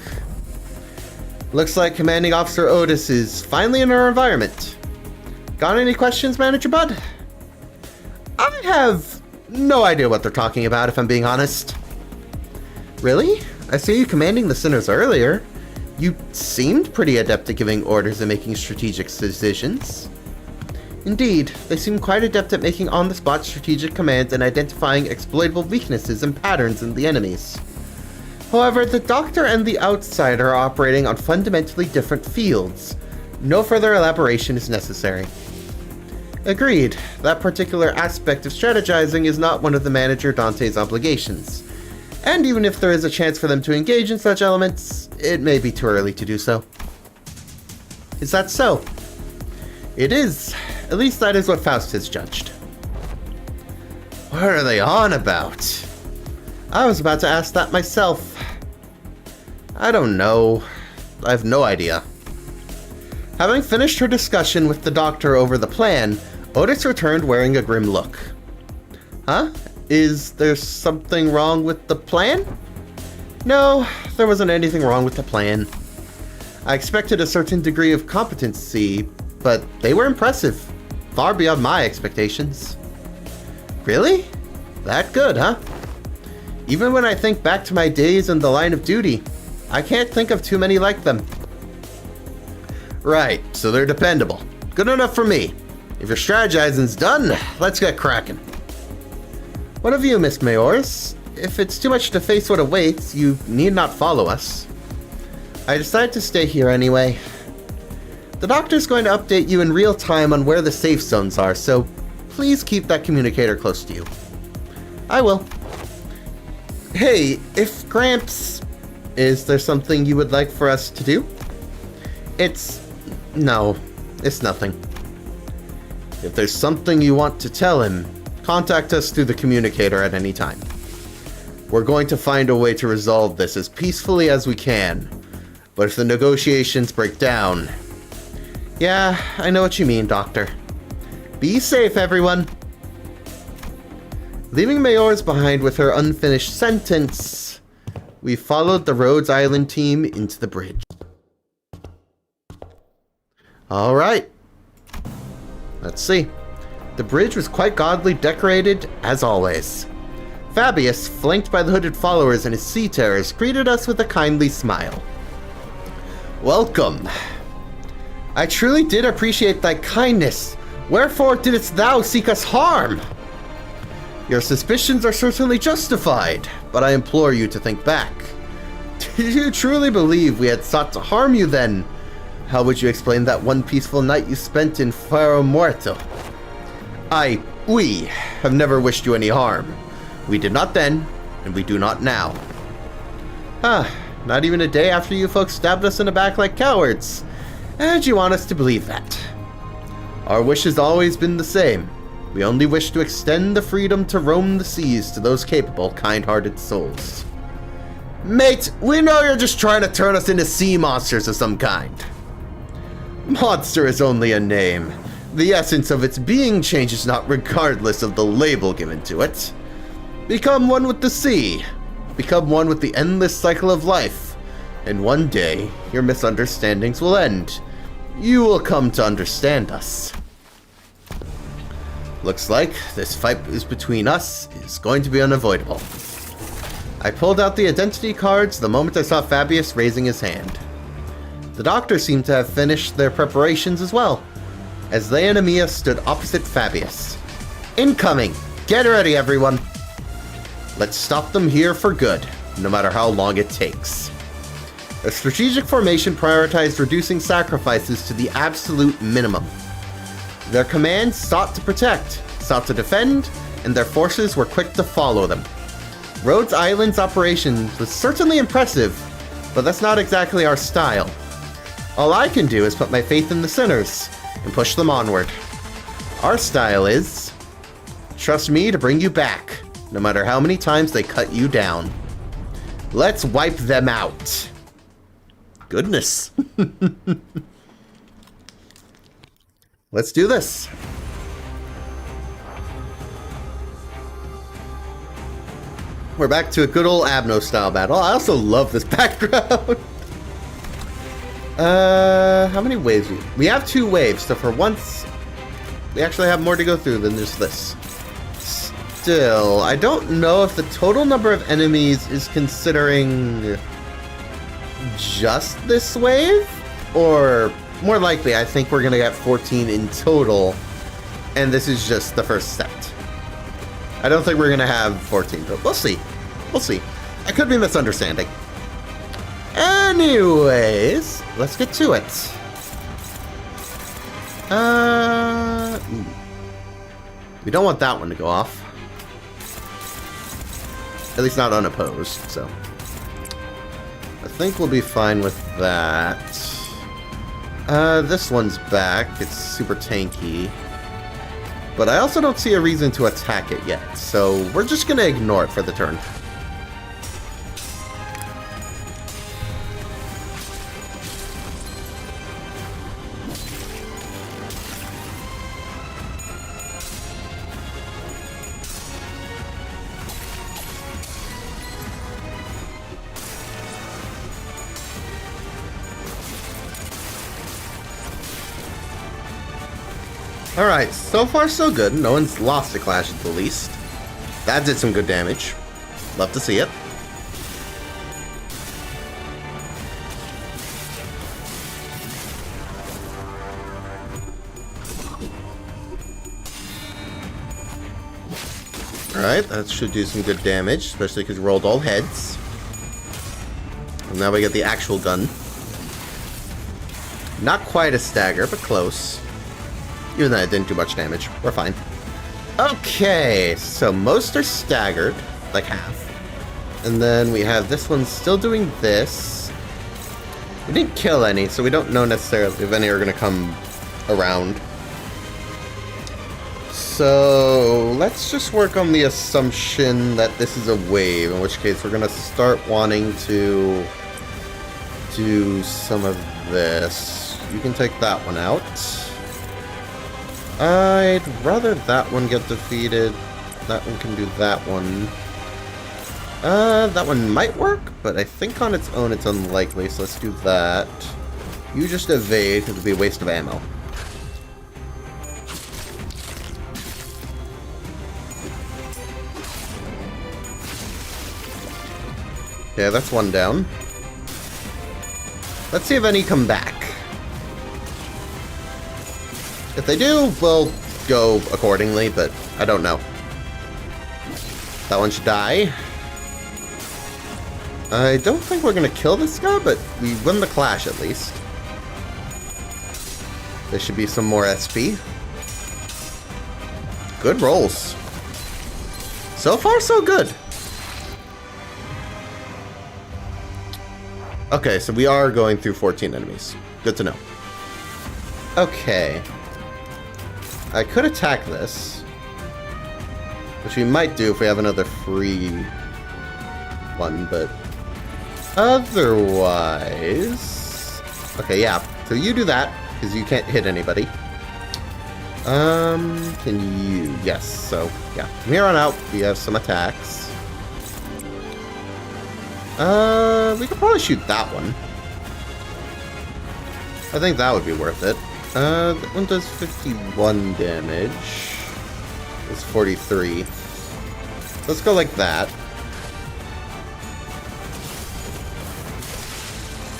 Looks like Commanding Officer Otis is finally in our environment. Got any questions, Manager Bud? I have no idea what they're talking about, if I'm being honest. Really? I see you commanding the Sinners earlier. You seemed pretty adept at giving orders and making strategic decisions. Indeed, they seem quite adept at making on-the-spot strategic commands and identifying exploitable weaknesses and patterns in the enemies. However, the Doctor and the Outsider are operating on fundamentally different fields. No further elaboration is necessary. Agreed. That particular aspect of strategizing is not one of the manager Dante's obligations. And even if there is a chance for them to engage in such elements, it may be too early to do so. Is that so? It is. At least that is what Faust has judged. What are they on about? I was about to ask that myself. I don't know. I have no idea. Having finished her discussion with the Doctor over the plan, Otis returned wearing a grim look. Huh? Is there something wrong with the plan? No, there wasn't anything wrong with the plan. I expected a certain degree of competency, but they were impressive. Far beyond my expectations. Really? That good, huh? Even when I think back to my days in the line of duty, I can't think of too many like them. Right, so they're dependable. Good enough for me. If your strategizing's done, let's get cracking. What of you, Miss Mayors? If it's too much to face what awaits, you need not follow us. I decided to stay here anyway. The Doctor's going to update you in real time on where the safe zones are, so please keep that communicator close to you. I will. Hey, if Gramps... Is there something you would like for us to do? No, it's nothing. If there's something you want to tell him, contact us through the communicator at any time. We're going to find a way to resolve this as peacefully as we can. But if the negotiations break down... Yeah, I know what you mean, Doctor. Be safe, everyone. Leaving Mayors behind with her unfinished sentence, we followed the Rhodes Island team into the bridge. Alright. Let's see. The bridge was quite gaudily decorated, as always. Fabius, flanked by the hooded followers and his sea-terrors, greeted us with a kindly smile. Welcome. I truly did appreciate thy kindness. Wherefore didst thou seek us harm? Your suspicions are certainly justified, but I implore you to think back. Did you truly believe we had sought to harm you then? How would you explain that one peaceful night you spent in Faro Muerto? We have never wished you any harm. We did not then, and we do not now. Not even a day after you folks stabbed us in the back like cowards. And you want us to believe that. Our wish has always been the same. We only wish to extend the freedom to roam the seas to those capable, kind-hearted souls. Mate, we know you're just trying to turn us into sea monsters of some kind. Monster is only a name. The essence of its being changes not regardless of the label given to it. Become one with the sea. Become one with the endless cycle of life. And one day, your misunderstandings will end. You will come to understand us. Looks like this fight is between us is going to be unavoidable. I pulled out the identity cards the moment I saw Fabius raising his hand. The Doctor seemed to have finished their preparations as well, as they and Amiya stood opposite Fabius. Incoming! Get ready, everyone! Let's stop them here for good, no matter how long it takes. A strategic formation prioritized reducing sacrifices to the absolute minimum. Their commands sought to protect, sought to defend, and their forces were quick to follow them. Rhodes Island's operation was certainly impressive, but that's not exactly our style. All I can do is put my faith in the sinners and push them onward. Our style is trust me to bring you back, no matter how many times they cut you down. Let's wipe them out. Goodness. Let's do this. We're back to a good old Abno style battle. I also love this background. How many waves? We have 2 waves, so for once, we actually have more to go through than just this. Still, I don't know if the total number of enemies is considering just this wave, or more likely, I think we're gonna get 14 in total, and this is just the first set. I don't think we're gonna have 14, but we'll see. We'll see. I could be misunderstanding. Anyways, let's get to it. We don't want that one to go off. At least not unopposed, so. I think we'll be fine with that. This one's back. It's super tanky. But I also don't see a reason to attack it yet, so we're just gonna ignore it for the turn. Alright, so far so good. No one's lost a clash at the least. That did some good damage. Love to see it. Alright, that should do some good damage, especially because we rolled all heads. And now we get the actual gun. Not quite a stagger, but close. Even though it didn't do much damage. We're fine. Okay, so most are staggered, like half. And then we have this one still doing this. We didn't kill any, so we don't know necessarily if any are going to come around. So let's just work on the assumption that this is a wave, in which case we're going to start wanting to do some of this. You can take that one out. I'd rather that one get defeated. That one can do that one. That one might work, but I think on its own it's unlikely, so let's do that. You just evade, because it'd be a waste of ammo. Okay, that's one down. Let's see if any come back. If they do, we'll go accordingly, but I don't know. That one should die. I don't think we're going to kill this guy, but we win the clash at least. There should be some more SP. Good rolls. So far, so good. Okay, so we are going through 14 enemies. Good to know. Okay. I could attack this, which we might do if we have another free one, but otherwise... Okay, yeah, so you do that, because you can't hit anybody. Can you... Yes, so, yeah. From here on out, we have some attacks. We could probably shoot that one. I think that would be worth it. That one does 51 damage. It's 43. Let's go like that.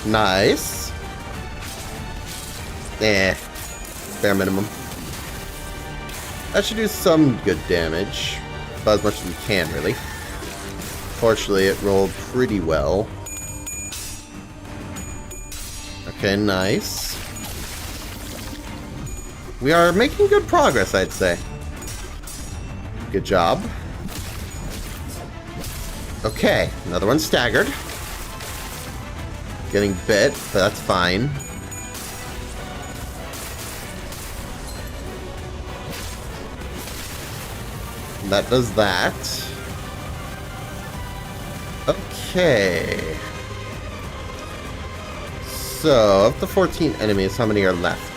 Nice. Bare minimum. That should do some good damage. About as much as we can, really. Fortunately, it rolled pretty well. Okay, nice. We are making good progress, I'd say. Good job. Okay, another one staggered. Getting bit, but that's fine. That does that. Okay. So, of the 14 enemies, how many are left?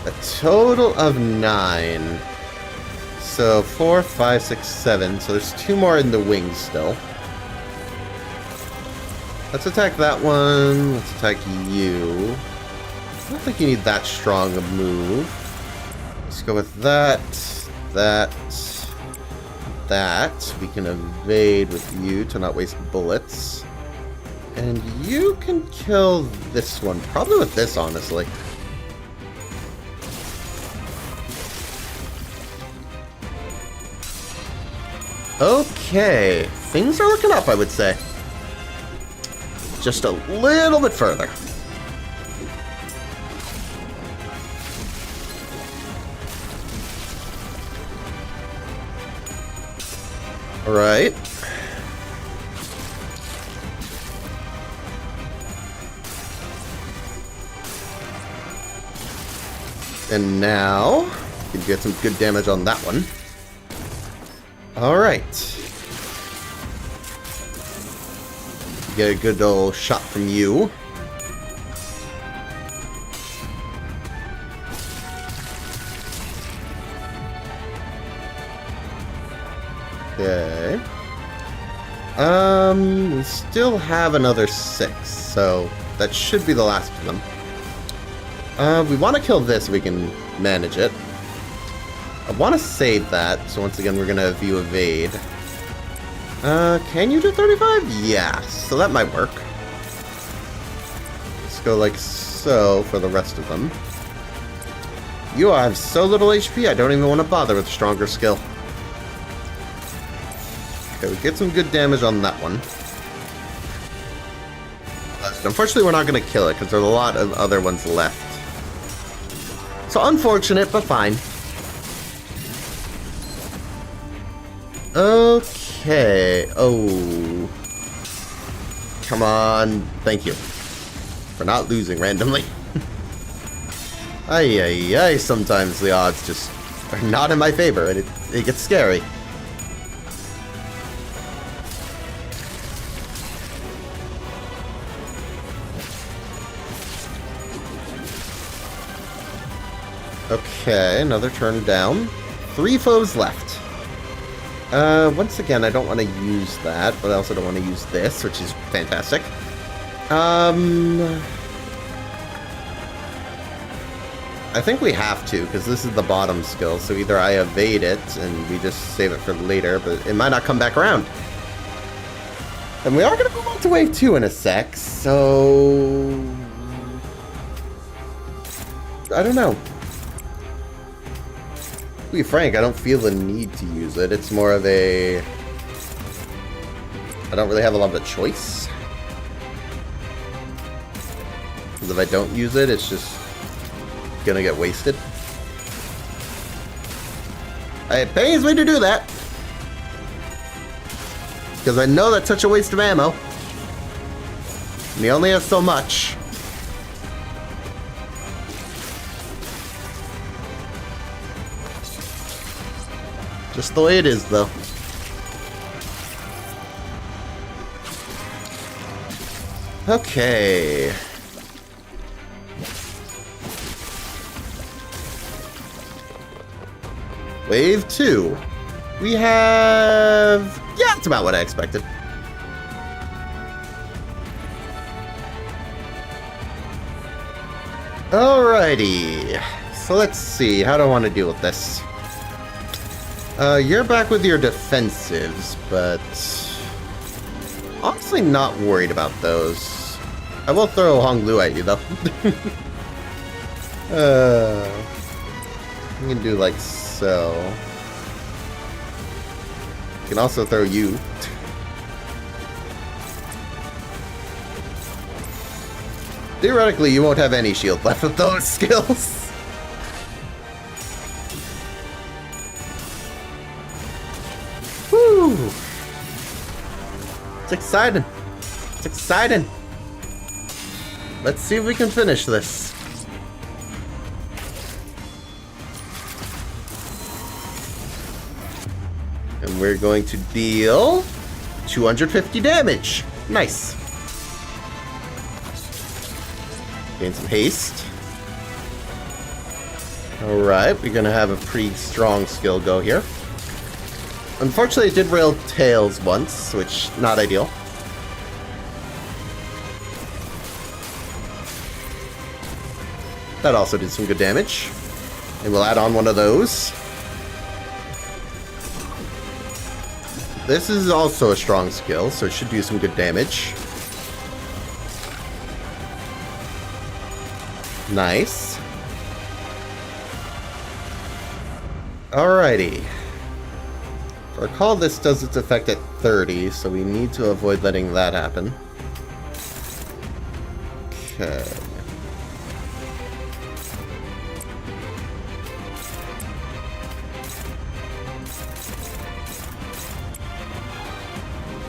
A total of 9. So 4, 5, 6, 7. So there's 2 more in the wings still. Let's attack that one. Let's attack you. I don't think you need that strong a move. Let's go with that. That. We can evade with you to not waste bullets. And you can kill this one. Probably with this, honestly. Okay, things are looking up, I would say. just a little bit further. Alright. And now, you can get some good damage on that one. Alright. Get a good old shot from you. Okay. We still have another 6, so that should be the last of them. We want to kill this if we can manage it. I want to save that, so once again we're going to have you evade. Can you do 35? Yeah, so that might work. Let's go like so for the rest of them. You have so little HP, I don't even want to bother with stronger skill. Okay, we get some good damage on that one. But unfortunately, we're not going to kill it, because there's a lot of other ones left. So unfortunate, but fine. Okay. Oh. Come on. Thank you. For not losing randomly. Ay, ay, ay. Sometimes the odds just are not in my favor, and it gets scary. Okay, another turn down. 3 foes left. Once again, I don't want to use that, but I also don't want to use this, which is fantastic. I think we have to, because this is the bottom skill, so either I evade it, and we just save it for later, but it might not come back around. And we are going to move on to wave 2 in a sec, so... I don't know. To be frank, I don't feel the need to use it. It's more of a... I don't really have a lot of a choice. Because if I don't use it, it's just gonna get wasted. It pains me to do that. Because I know that's such a waste of ammo. And he only has so much. Just the way it is, though. Okay. Wave 2. We have... Yeah, that's about what I expected. Alrighty. So let's see. How do I want to deal with this? You're back with your defensives, but... honestly not worried about those. I will throw Honglu at you, though. You can do like so. You can also throw you. Theoretically, you won't have any shield left with those skills. Woo! It's exciting. It's exciting. Let's see if we can finish this. And we're going to deal 250 damage. Nice. Gain some haste. Alright, we're gonna have a pretty strong skill go here. Unfortunately, it did rail tails once, which not ideal. That also did some good damage. And we'll add on one of those. This is also a strong skill, so it should do some good damage. Nice. Alrighty. If I recall, this does its effect at 30, so we need to avoid letting that happen. Okay.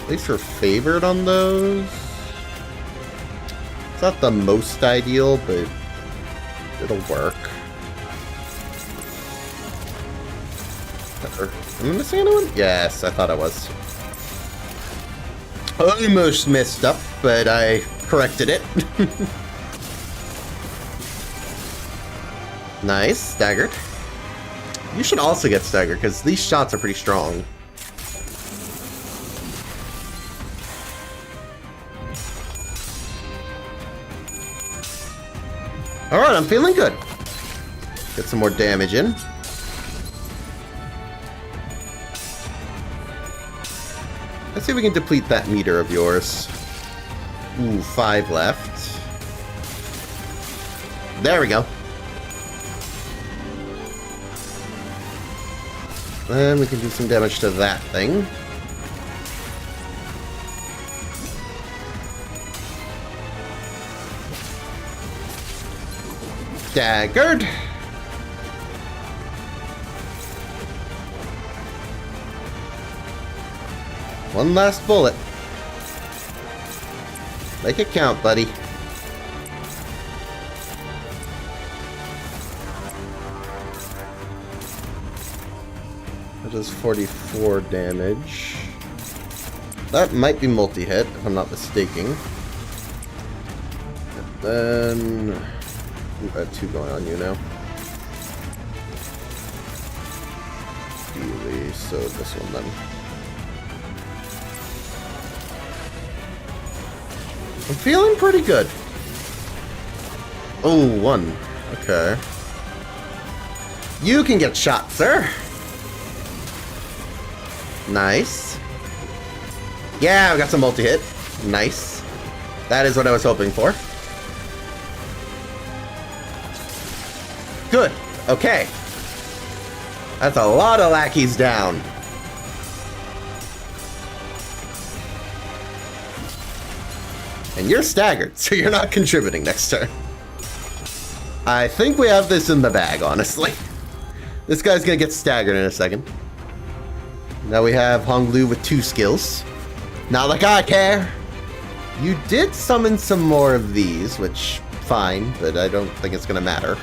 At least we're favored on those. It's not the most ideal, but it'll work. Am I missing anyone? Yes, I thought I was. Almost messed up, but I corrected it. Nice, staggered. You should also get staggered, because these shots are pretty strong. Alright, I'm feeling good. Get some more damage in. Let's see if we can deplete that meter of yours. Ooh, 5 left. There we go. Then we can do some damage to that thing. Staggered. One last bullet. Make it count, buddy. That does 44 damage. That might be multi-hit, if I'm not mistaken. And then... We've got 2 going on you now. Really, so this one then. I'm feeling pretty good. Oh, 1. Okay. You can get shot, sir. Nice. Yeah, we got some multi-hit. Nice. That is what I was hoping for. Good. Okay. That's a lot of lackeys down. And you're staggered, so you're not contributing next turn. I think we have this in the bag, honestly. This guy's gonna get staggered in a second. Now we have Honglu with 2 skills. Not like I care. You did summon some more of these, which, fine, but I don't think it's gonna matter.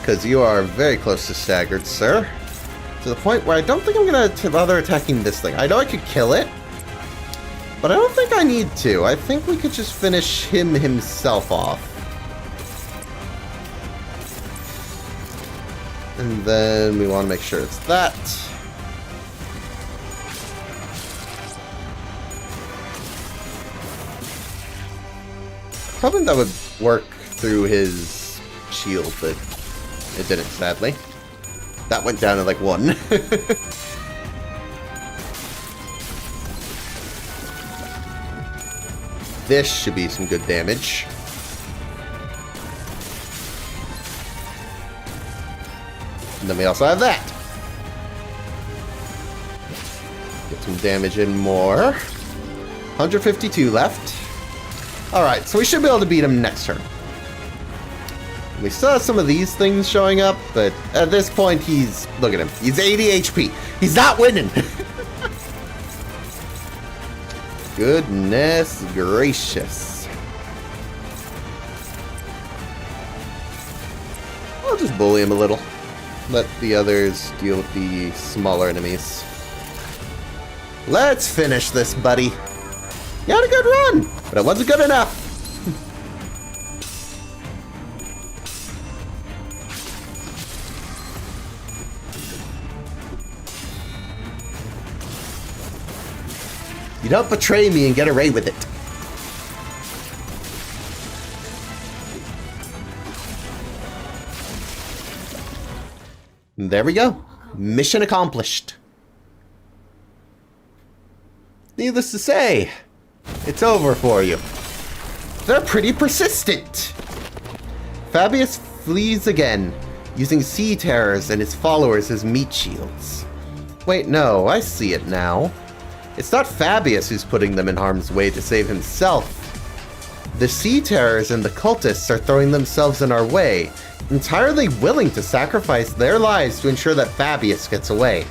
Because you are very close to staggered, sir. To the point where I don't think I'm gonna bother attacking this thing. I know I could kill it, but I don't think I need to. I think we could just finish him himself off. And then we want to make sure it's that. Hoping that would work through his shield, but it didn't, sadly. That went down to like 1. This should be some good damage. And then we also have that. Get some damage in more. 152 left. Alright, so we should be able to beat him next turn. We still have some of these things showing up, but at this point he's... Look at him. He's 80 HP. He's not winning. Goodness gracious. I'll just bully him a little. Let the others deal with the smaller enemies. Let's finish this, buddy. You had a good run, but it wasn't good enough. You don't betray me and get away with it. There we go. Mission accomplished. Needless to say, it's over for you. They're pretty persistent. Fabius flees again, using sea terrors and his followers as meat shields. Wait, no, I see it now. It's not Fabius who's putting them in harm's way to save himself. The Sea Terrors and the cultists are throwing themselves in our way, entirely willing to sacrifice their lives to ensure that Fabius gets away.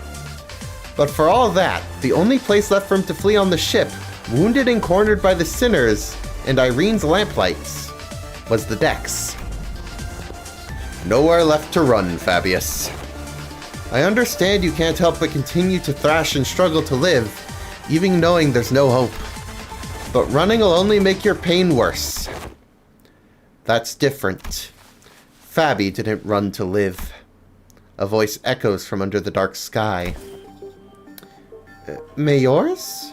But for all that, the only place left for him to flee on the ship, wounded and cornered by the Sinners and Irene's Lamplights, was the decks. Nowhere left to run, Fabius. I understand you can't help but continue to thrash and struggle to live, even knowing there's no hope. But running will only make your pain worse. That's different. Fabi didn't run to live. A voice echoes from under the dark sky. Mayors?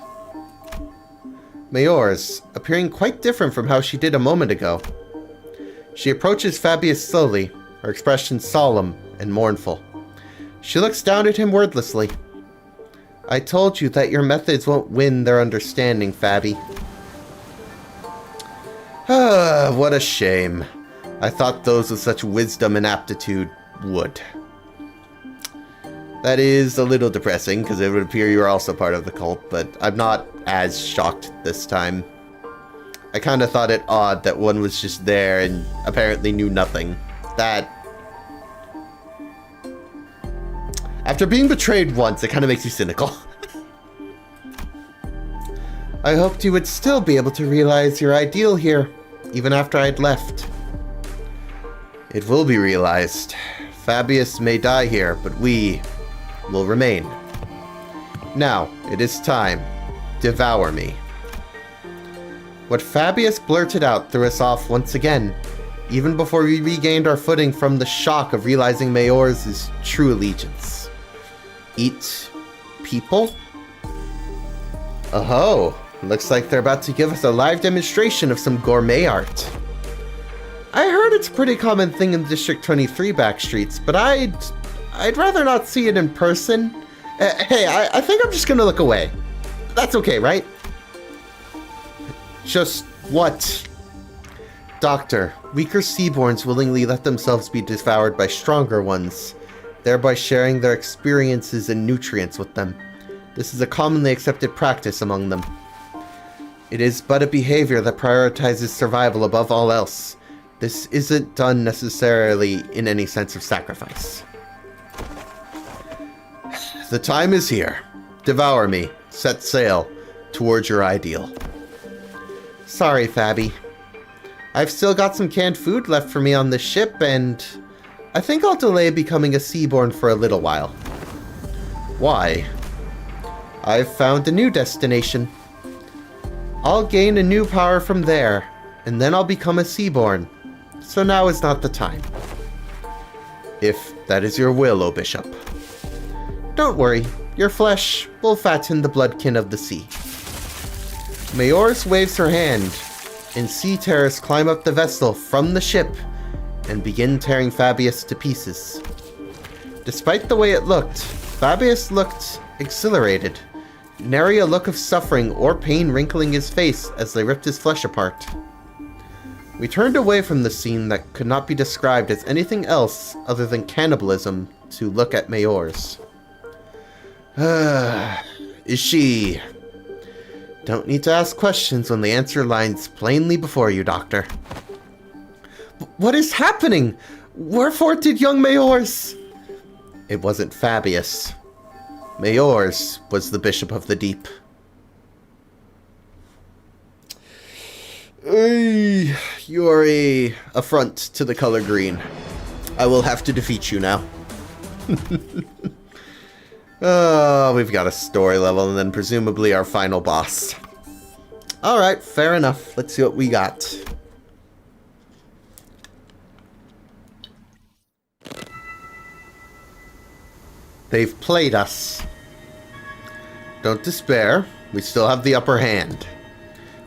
Mayors, appearing quite different from how she did a moment ago. She approaches Fabius slowly, her expression solemn and mournful. She looks down at him wordlessly. I told you that your methods won't win their understanding, Fabi. Ah, what a shame. I thought those with such wisdom and aptitude would. That is a little depressing, because it would appear you're also part of the cult, but I'm not as shocked this time. I kind of thought it odd that one was just there and apparently knew nothing. That... After being betrayed once, it kind of makes you cynical. I hoped you would still be able to realize your ideal here, even after I'd left. It will be realized. Fabius may die here, but we will remain. Now, it is time. Devour me. What Fabius blurted out threw us off once again, even before we regained our footing from the shock of realizing Mayors' true allegiance. Eat people? Oh, looks like they're about to give us a live demonstration of some gourmet art. I heard it's a pretty common thing in District 23 backstreets, but I'd rather not see it in person. Hey, I think I'm just gonna look away. That's okay, right? Just what? Doctor, weaker Seaborns willingly let themselves be devoured by stronger ones, thereby sharing their experiences and nutrients with them. This is a commonly accepted practice among them. It is but a behavior that prioritizes survival above all else. This isn't done necessarily in any sense of sacrifice. The time is here. Devour me. Set sail towards your ideal. Sorry, Fabi. I've still got some canned food left for me on this ship, and I think I'll delay becoming a Seaborn for a little while. Why? I've found a new destination. I'll gain a new power from there, and then I'll become a Seaborn. So now is not the time. If that is your will, O Bishop. Don't worry, your flesh will fatten the bloodkin of the sea. Mayors waves her hand, and sea terrors climb up the vessel from the ship and begin tearing Fabius to pieces. Despite the way it looked, Fabius looked exhilarated, nary a look of suffering or pain wrinkling his face as they ripped his flesh apart. We turned away from the scene that could not be described as anything else other than cannibalism to look at Mayors. Is she... Don't need to ask questions when the answer lies plainly before you, Doctor. What is happening? Wherefore did young Mayors... It wasn't Fabius. Mayors was the Bishop of the Deep. You are a affront to the color green. I will have to defeat you now. Oh, we've got a story level and then presumably our final boss. Alright, fair enough. Let's see what we got. They've played us. Don't despair. We still have the upper hand.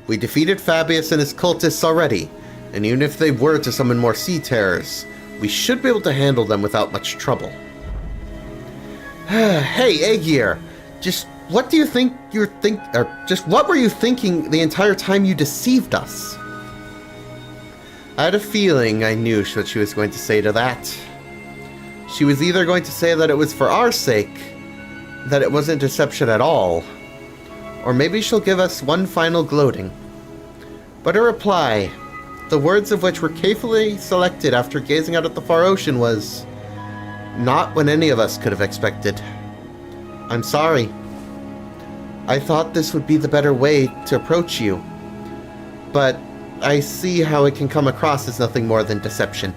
We defeated Fabius and his cultists already, and even if they were to summon more sea terrors, we should be able to handle them without much trouble. Hey, Aegir, just what do you think what were you thinking the entire time you deceived us? I had a feeling I knew what she was going to say to that. She was either going to say that it was for our sake, that it wasn't deception at all, or maybe she'll give us one final gloating. But her reply, the words of which were carefully selected after gazing out at the far ocean, was not what any of us could have expected. I'm sorry. I thought this would be the better way to approach you, but I see how it can come across as nothing more than deception.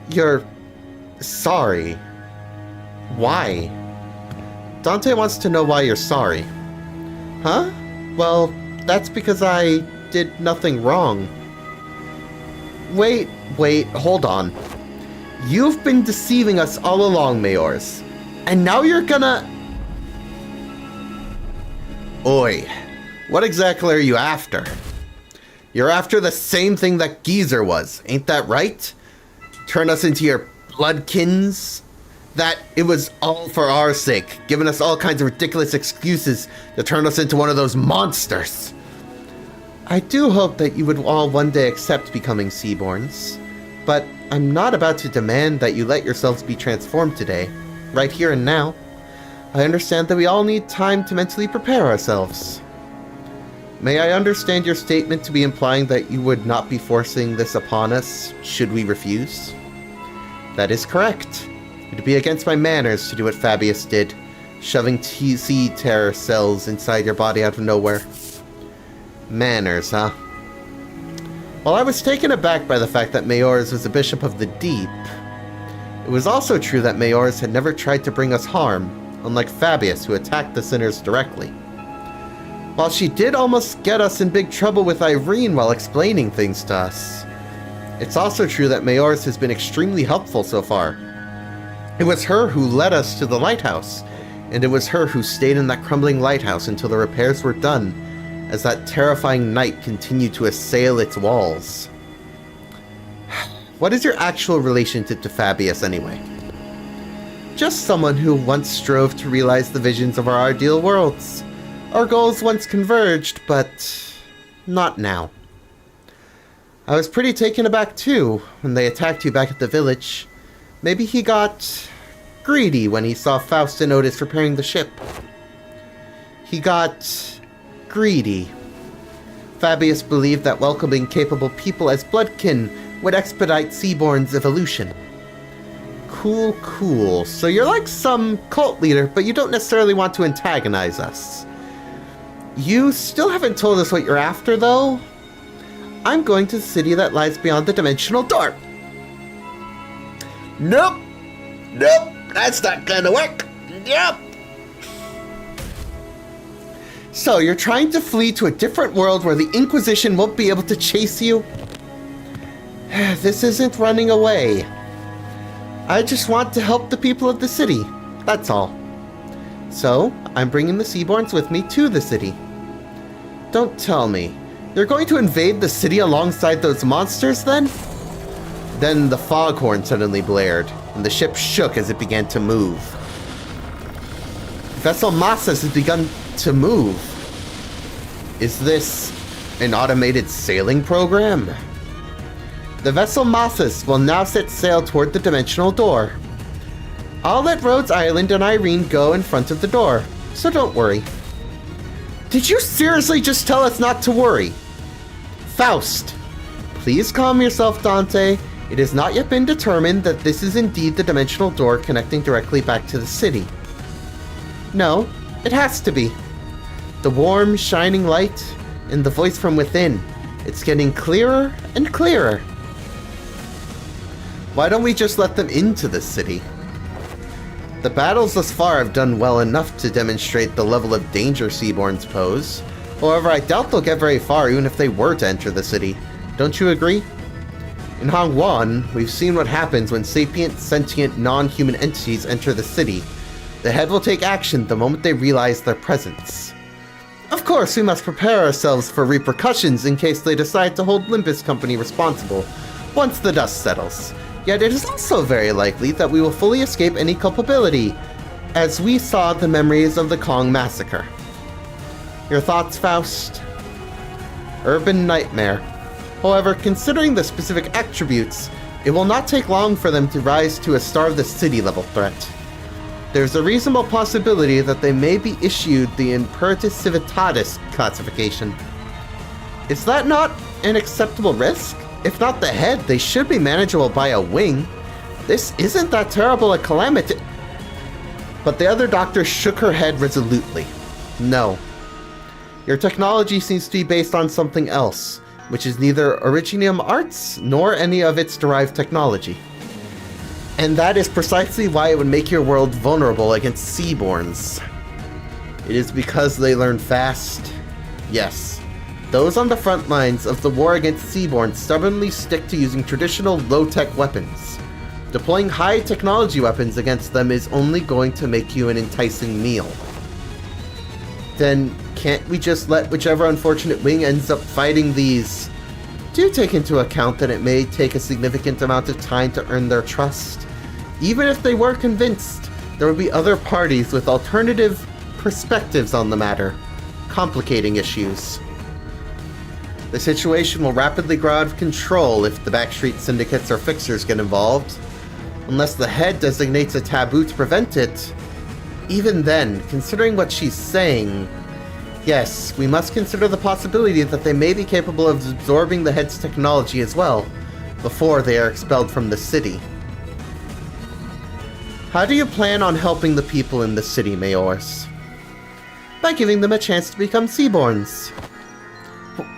You're sorry. Why? Dante wants to know why you're sorry. Huh? Well, that's because I did nothing wrong. Wait, hold on. You've been deceiving us all along, Mayors. And now you're gonna... Oi, what exactly are you after? You're after the same thing that Geezer was, ain't that right? Turn us into your bloodkins? That it was all for our sake, giving us all kinds of ridiculous excuses to turn us into one of those monsters. I do hope that you would all one day accept becoming Seaborns, but I'm not about to demand that you let yourselves be transformed today, right here and now. I understand that we all need time to mentally prepare ourselves. May I understand your statement to be implying that you would not be forcing this upon us, should we refuse? That is correct. It would be against my manners to do what Fabius did, shoving sea terror cells inside your body out of nowhere. Manners, huh? While I was taken aback by the fact that Mayors was a bishop of the deep, it was also true that Mayors had never tried to bring us harm, unlike Fabius, who attacked the sinners directly. While she did almost get us in big trouble with Irene while explaining things to us, it's also true that Mayors has been extremely helpful so far. It was her who led us to the lighthouse, and it was her who stayed in that crumbling lighthouse until the repairs were done, as that terrifying night continued to assail its walls. What is your actual relationship to Fabius, anyway? Just someone who once strove to realize the visions of our ideal worlds. Our goals once converged, but not now. I was pretty taken aback too, when they attacked you back at the village. Maybe he got greedy when he saw Faust and Otis repairing the ship. He got greedy. Fabius believed that welcoming capable people as bloodkin would expedite Seaborn's evolution. Cool. So you're like some cult leader, but you don't necessarily want to antagonize us. You still haven't told us what you're after, though. I'm going to the city that lies beyond the dimensional door. Nope, that's not gonna work. Yep. So, you're trying to flee to a different world where the Inquisition won't be able to chase you? This isn't running away. I just want to help the people of the city, that's all. So, I'm bringing the Seaborns with me to the city. Don't tell me. You're going to invade the city alongside those monsters, then? Then the foghorn suddenly blared, and the ship shook as it began to move. Vessel Massas has begun to move. Is this an automated sailing program? The vessel Massas will now set sail toward the dimensional door. I'll let Rhodes Island and Irene go in front of the door, so don't worry. Did you seriously just tell us not to worry? Faust, please calm yourself, Dante. It has not yet been determined that this is indeed the dimensional door connecting directly back to the city. No, it has to be. The warm, shining light and the voice from within. It's getting clearer and clearer. Why don't we just let them into the city? The battles thus far have done well enough to demonstrate the level of danger Seaborns pose. However, I doubt they'll get very far even if they were to enter the city. Don't you agree? In Hongwan, we've seen what happens when sapient, sentient, non-human entities enter the city. The head will take action the moment they realize their presence. Of course, we must prepare ourselves for repercussions in case they decide to hold Limbus Company responsible once the dust settles. Yet it is also very likely that we will fully escape any culpability, as we saw the memories of the Kong massacre. Your thoughts, Faust? Urban nightmare. However, considering the specific attributes, it will not take long for them to rise to a Star of the City level threat. There's a reasonable possibility that they may be issued the Imperatus Civitatis classification. Is that not an acceptable risk? If not the head, they should be manageable by a wing. This isn't that terrible a calamity. But the other doctor shook her head resolutely. No. Your technology seems to be based on something else, which is neither Originium Arts nor any of its derived technology. And that is precisely why it would make your world vulnerable against Seaborns. It is because they learn fast. Yes, those on the front lines of the war against Seaborn stubbornly stick to using traditional low-tech weapons. Deploying high-technology weapons against them is only going to make you an enticing meal. Then, can't we just let whichever unfortunate wing ends up fighting these? Do take into account that it may take a significant amount of time to earn their trust. Even if they were convinced, there would be other parties with alternative perspectives on the matter, complicating issues. The situation will rapidly grow out of control if the backstreet syndicates or fixers get involved. Unless the head designates a taboo to prevent it. Even then, considering what she's saying, yes, we must consider the possibility that they may be capable of absorbing the head's technology as well, before they are expelled from the city. How do you plan on helping the people in the city, Mayors? By giving them a chance to become Seaborns.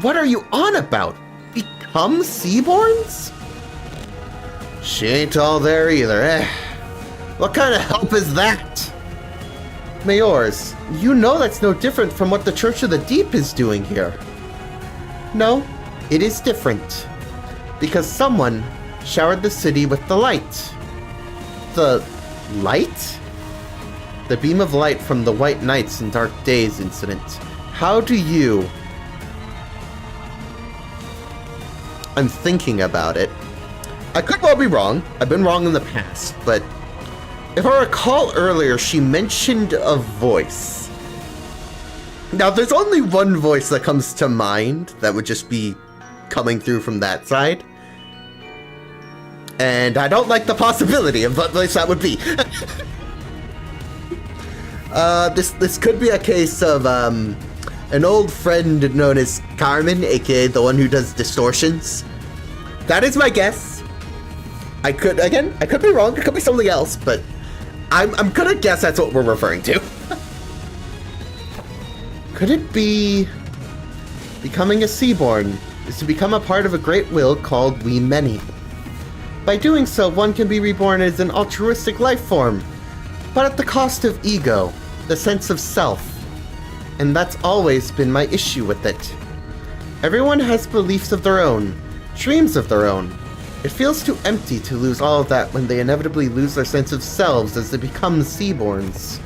What are you on about? Become Seaborns? She ain't all there either, eh? What kind of help is that? Mayors, you know that's no different from what the Church of the Deep is doing here. No, it is different. Because someone showered the city with the light. The light? The beam of light from the White Knights and Dark Days incident. How do you... I'm thinking about it. I could well be wrong. I've been wrong in the past, but if I recall earlier, she mentioned a voice. Now, there's only one voice that comes to mind that would just be coming through from that side. And I don't like the possibility of what voice that would be. This could be a case of an old friend known as Carmen, aka the one who does distortions. That is my guess. I could be wrong, it could be something else, but I'm gonna guess that's what we're referring to. Could it be becoming a Seaborn is to become a part of a great will called We Many? By doing so, one can be reborn as an altruistic life form, but at the cost of ego, the sense of self. And that's always been my issue with it. Everyone has beliefs of their own, dreams of their own. It feels too empty to lose all of that when they inevitably lose their sense of selves as they become Seaborns.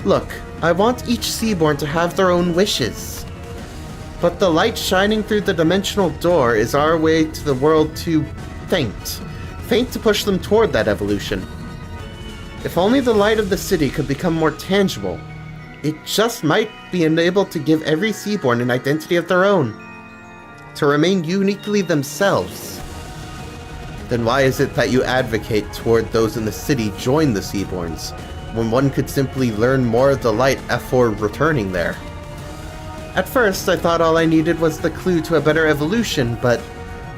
Look, I want each Seaborn to have their own wishes. But the light shining through the dimensional door is our way to the world to faint. Faint to push them toward that evolution. If only the light of the city could become more tangible, it just might be enabled to give every Seaborn an identity of their own. To remain uniquely themselves. Then why is it that you advocate toward those in the city join the Seaborns, when one could simply learn more of the light after returning there? At first, I thought all I needed was the clue to a better evolution, but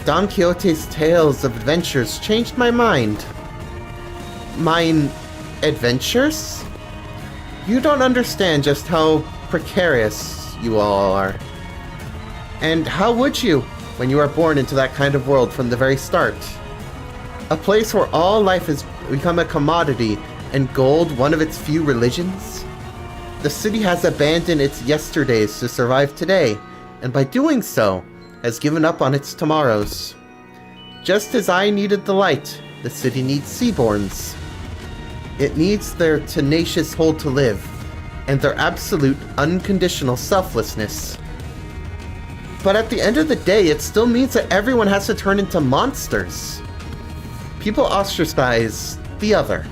Don Quixote's tales of adventures changed my mind. Mine... adventures? You don't understand just how precarious you all are. And how would you, when you are born into that kind of world from the very start? A place where all life has become a commodity and gold one of its few religions? The city has abandoned its yesterdays to survive today, and by doing so, has given up on its tomorrows. Just as I needed the light, the city needs Seaborns. It needs their tenacious hold to live, and their absolute, unconditional selflessness. But at the end of the day, it still means that everyone has to turn into monsters. People ostracize the other.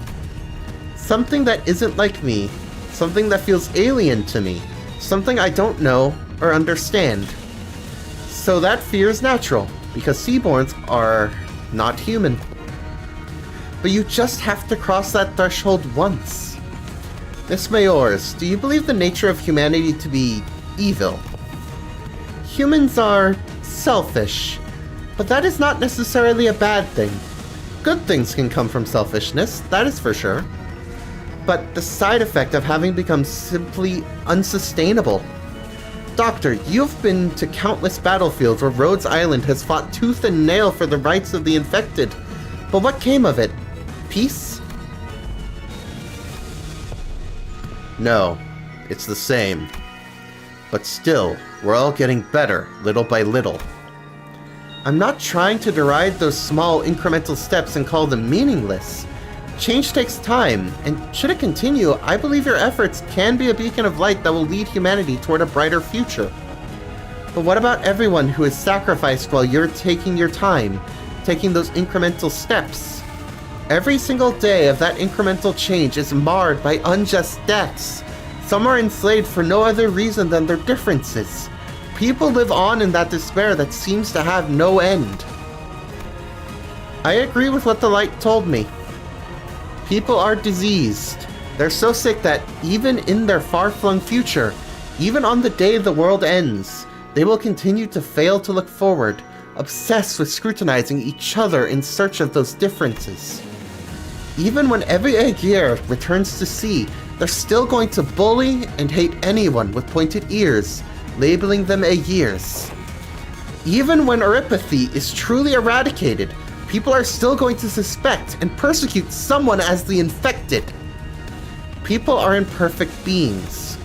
Something that isn't like me, something that feels alien to me, something I don't know or understand. So that fear is natural, because Seaborns are not human. But you just have to cross that threshold once. Miss Mayors, do you believe the nature of humanity to be evil? Humans are selfish, but that is not necessarily a bad thing. Good things can come from selfishness, that is for sure. But the side effect of having become simply unsustainable. Doctor, you've been to countless battlefields where Rhodes Island has fought tooth and nail for the rights of the infected. But what came of it? Peace? No, it's the same. But still, we're all getting better, little by little. I'm not trying to deride those small incremental steps and call them meaningless. Change takes time, and should it continue, I believe your efforts can be a beacon of light that will lead humanity toward a brighter future. But what about everyone who is sacrificed while you're taking your time, taking those incremental steps? Every single day of that incremental change is marred by unjust deaths. Some are enslaved for no other reason than their differences. People live on in that despair that seems to have no end. I agree with what the light told me. People are diseased. They're so sick that even in their far-flung future, even on the day the world ends, they will continue to fail to look forward, obsessed with scrutinizing each other in search of those differences. Even when every Aegir returns to sea, they're still going to bully and hate anyone with pointed ears, labeling them Aegirs. Even when Oripathy is truly eradicated, people are still going to suspect and persecute someone as the infected. People are imperfect beings.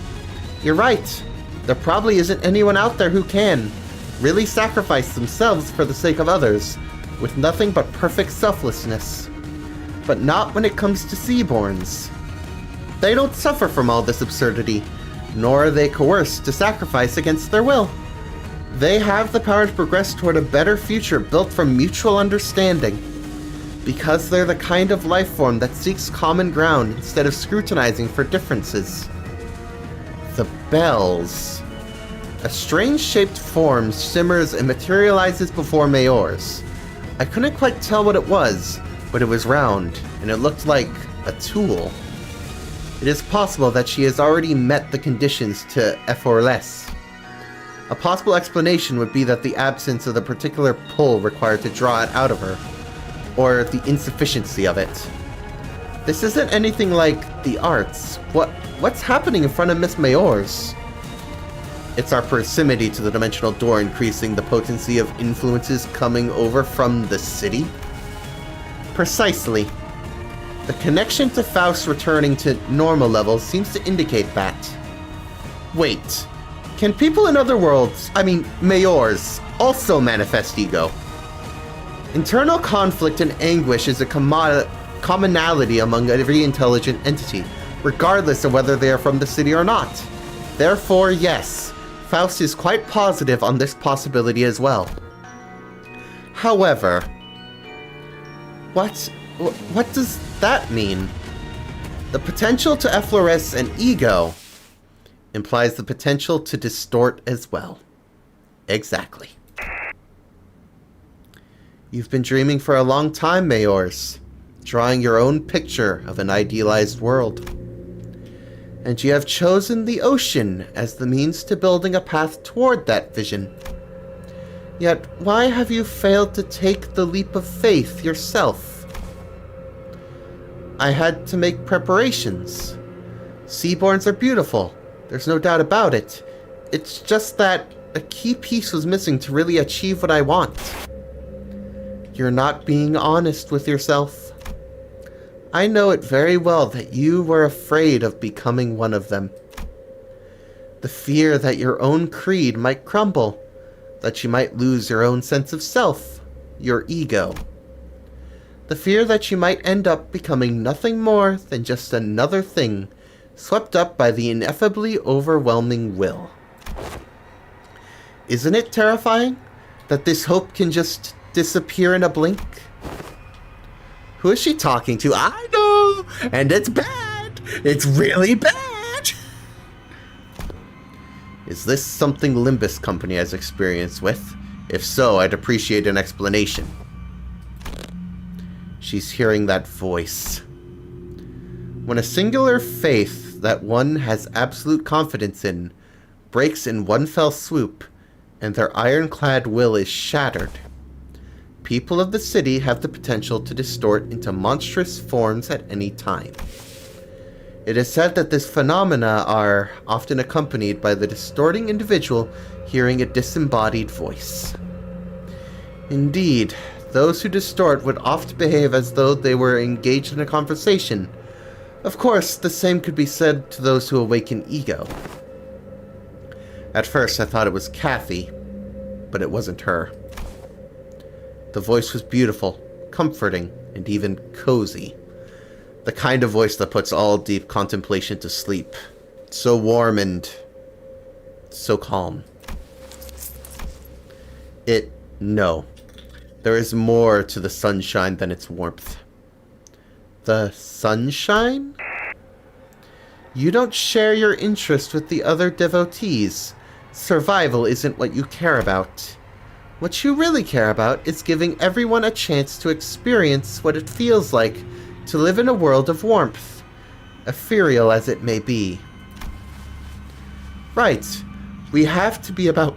You're right, there probably isn't anyone out there who can really sacrifice themselves for the sake of others, with nothing but perfect selflessness. But not when it comes to Seaborns. They don't suffer from all this absurdity, nor are they coerced to sacrifice against their will. They have the power to progress toward a better future built from mutual understanding, because they're the kind of life form that seeks common ground instead of scrutinizing for differences. The bells. A strange-shaped form simmers and materializes before Mayor's. I couldn't quite tell what it was, but it was round, and it looked like a tool. It is possible that she has already met the conditions to effortless. A possible explanation would be that the absence of the particular pull required to draw it out of her, or the insufficiency of it. This isn't anything like the arts. What's happening in front of Miss Mayor's? It's our proximity to the dimensional door increasing the potency of influences coming over from the city? Precisely. The connection to Faust returning to normal levels seems to indicate that. Wait, can people in other worlds, Mayors, also manifest ego? Internal conflict and anguish is a commonality among every intelligent entity, regardless of whether they are from the city or not. Therefore, yes, Faust is quite positive on this possibility as well. However, what does that mean? The potential to effloresce an ego implies the potential to distort as well. Exactly. You've been dreaming for a long time, Mayors, drawing your own picture of an idealized world. And you have chosen the ocean as the means to building a path toward that vision. Yet, why have you failed to take the leap of faith yourself? I had to make preparations. Seaborns are beautiful, there's no doubt about it. It's just that a key piece was missing to really achieve what I want. You're not being honest with yourself. I know it very well that you were afraid of becoming one of them. The fear that your own creed might crumble, that you might lose your own sense of self, your ego. The fear that you might end up becoming nothing more than just another thing, swept up by the ineffably overwhelming will. Isn't it terrifying that this hope can just disappear in a blink? Who is she talking to? I know! And it's bad! It's really bad! Is this something Limbus Company has experience with? If so, I'd appreciate an explanation. She's hearing that voice. When a singular faith that one has absolute confidence in breaks in one fell swoop, and their ironclad will is shattered, people of the city have the potential to distort into monstrous forms at any time. It is said that these phenomena are often accompanied by the distorting individual hearing a disembodied voice. Indeed, those who distort would oft behave as though they were engaged in a conversation. Of course, the same could be said to those who awaken ego. At first, I thought it was Kathy, but it wasn't her. The voice was beautiful, comforting, and even cozy. The kind of voice that puts all deep contemplation to sleep. So warm and so calm. No. There is more to the sunshine than its warmth. The sunshine? You don't share your interest with the other devotees. Survival isn't what you care about. What you really care about is giving everyone a chance to experience what it feels like to live in a world of warmth, ethereal as it may be. Right. We have to be about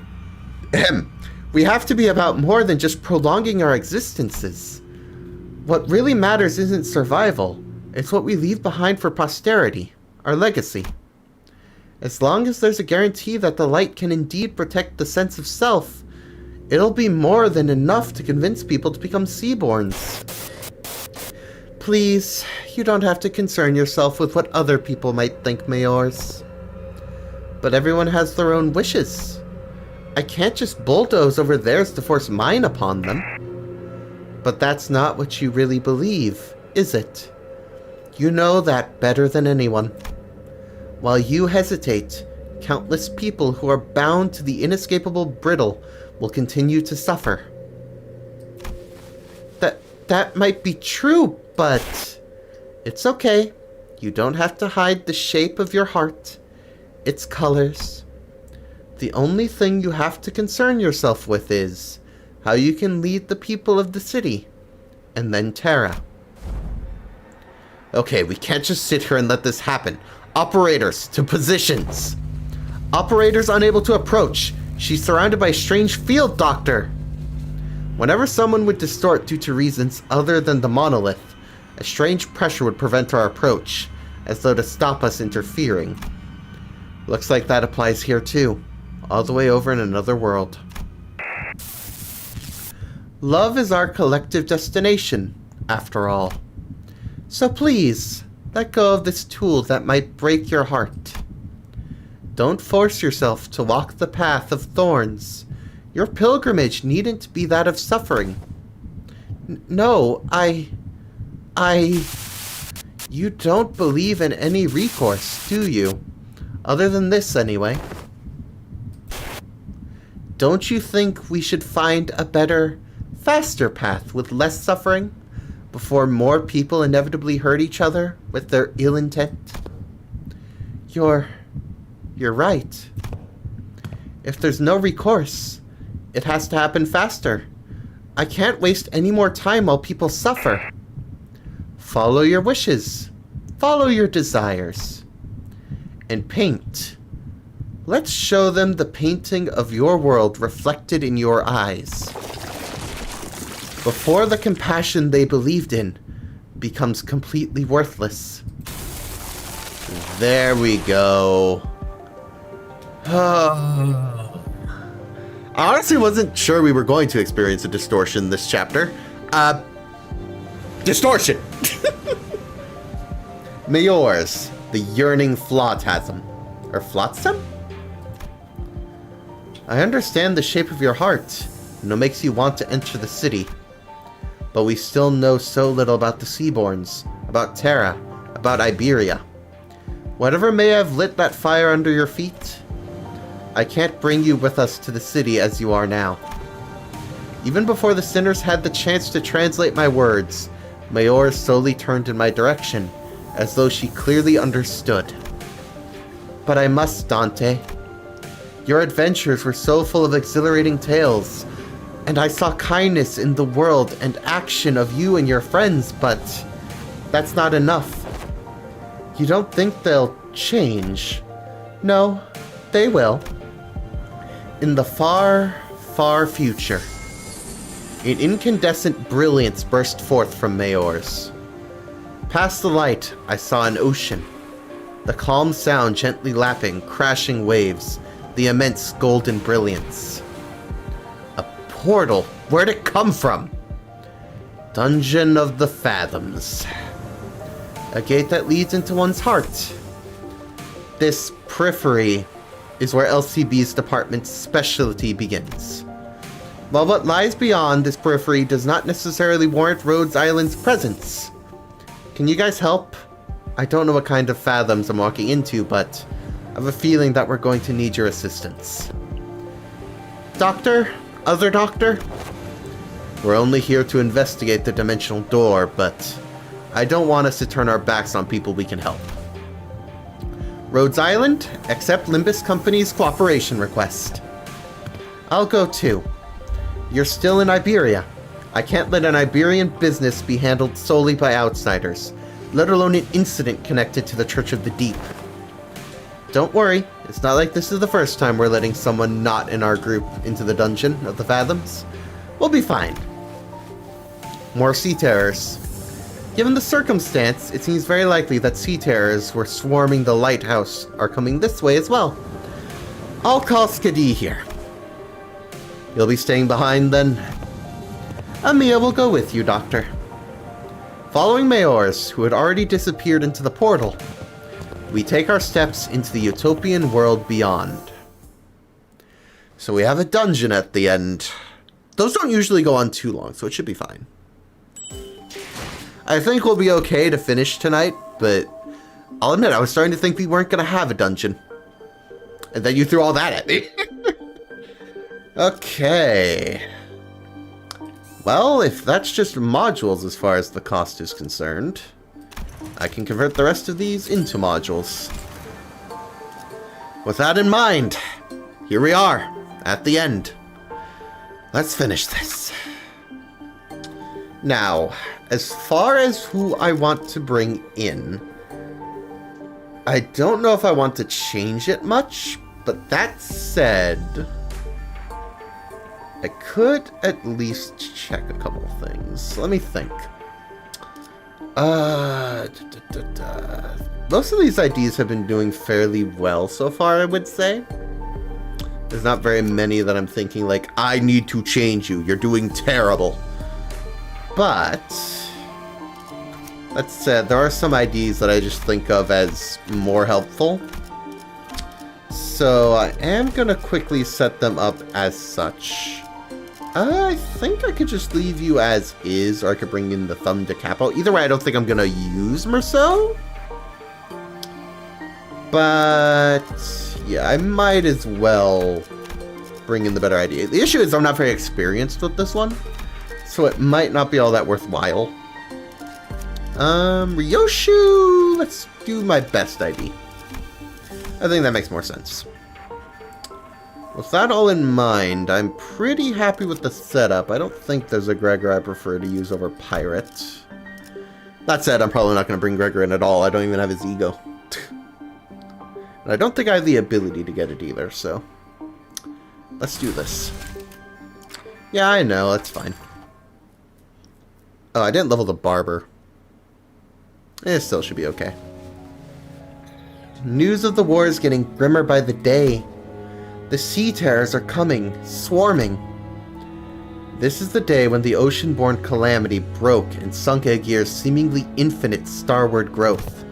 more than just prolonging our existences. What really matters isn't survival, it's what we leave behind for posterity, our legacy. As long as there's a guarantee that the light can indeed protect the sense of self, it'll be more than enough to convince people to become Seaborns. Please, you don't have to concern yourself with what other people might think, Mayors. But everyone has their own wishes. I can't just bulldoze over theirs to force mine upon them. But that's not what you really believe, is it? You know that better than anyone. While you hesitate, countless people who are bound to the inescapable brittle will continue to suffer. That might be true, but it's okay. You don't have to hide the shape of your heart, its colors. The only thing you have to concern yourself with is how you can lead the people of the city, and then Terra. Okay, we can't just sit here and let this happen. Operators, to positions. Operators unable to approach. She's surrounded by a strange field doctor. Whenever someone would distort due to reasons other than the monolith, a strange pressure would prevent our approach, as though to stop us interfering. Looks like that applies here too, all the way over in another world. Love is our collective destination, after all. So please, let go of this tool that might break your heart. Don't force yourself to walk the path of thorns. Your pilgrimage needn't be that of suffering. No, You don't believe in any recourse, do you? Other than this, anyway. Don't you think we should find a better, faster path with less suffering, before more people inevitably hurt each other with their ill intent? You're right. If there's no recourse, it has to happen faster. I can't waste any more time while people suffer. Follow your wishes. Follow your desires. And paint. Let's show them the painting of your world reflected in your eyes. Before the compassion they believed in becomes completely worthless. There we go. I honestly wasn't sure we were going to experience a distortion this chapter. Distortion! Mayors, the yearning flotsam. Or flotsam? I understand the shape of your heart, and what makes you want to enter the city. But we still know so little about the Seaborns, about Terra, about Iberia. Whatever may have lit that fire under your feet, I can't bring you with us to the city as you are now. Even before the sinners had the chance to translate my words, Mayor slowly turned in my direction, as though she clearly understood. But I must, Dante. Your adventures were so full of exhilarating tales, and I saw kindness in the world and action of you and your friends, but that's not enough. You don't think they'll change? No, they will. In the far, far future, an incandescent brilliance burst forth from Mayor's. Past the light, I saw an ocean. The calm sound gently lapping, crashing waves, the immense golden brilliance. A portal. Where'd it come from? Dungeon of the Fathoms. A gate that leads into one's heart. This periphery is where LCB's department's specialty begins. While what lies beyond this periphery does not necessarily warrant Rhodes Island's presence. Can you guys help? I don't know what kind of fathoms I'm walking into, but I have a feeling that we're going to need your assistance. Doctor? Other doctor? We're only here to investigate the dimensional door, but I don't want us to turn our backs on people we can help. Rhodes Island, accept Limbus Company's cooperation request. I'll go too. You're still in Iberia. I can't let an Iberian business be handled solely by outsiders, let alone an incident connected to the Church of the Deep. Don't worry, it's not like this is the first time we're letting someone not in our group into the Dungeon of the Fathoms. We'll be fine. More Sea Terrors. Given the circumstance, it seems very likely that Sea Terrors were swarming the lighthouse are coming this way as well. I'll call Skadi here. You'll be staying behind then? Amia will go with you, Doctor. Following Mayor's, who had already disappeared into the portal, we take our steps into the utopian world beyond. So we have a dungeon at the end. Those don't usually go on too long, so it should be fine. I think we'll be okay to finish tonight, but I'll admit I was starting to think we weren't going to have a dungeon. And then you threw all that at me. Okay. Well, if that's just modules as far as the cost is concerned, I can convert the rest of these into modules. With that in mind, here we are, at the end. Let's finish this. Now, as far as who I want to bring in, I don't know if I want to change it much, but that said, I could at least check a couple things. Let me think. Most of these IDs have been doing fairly well so far, I would say. There's not very many that I'm thinking like, I need to change you, you're doing terrible. But that said, there are some IDs that I just think of as more helpful. So I am going to quickly set them up as such. I think I could just leave you as is, or I could bring in the Thumb de Capo. Either way, I don't think I'm going to use Merceau. But yeah, I might as well bring in the better idea. The issue is I'm not very experienced with this one, so it might not be all that worthwhile. Ryoshu, let's do my best ID. I think that makes more sense. With that all in mind, I'm pretty happy with the setup. I don't think there's a Gregor I prefer to use over Pirate. That said, I'm probably not going to bring Gregor in at all. I don't even have his ego. And I don't think I have the ability to get it either, so let's do this. Yeah, I know, that's fine. Oh, I didn't level the Barber. It still should be okay. News of the war is getting grimmer by the day. The Sea Terrors are coming, swarming. This is the day when the ocean-born calamity broke and sunk Aegir's seemingly infinite starward growth.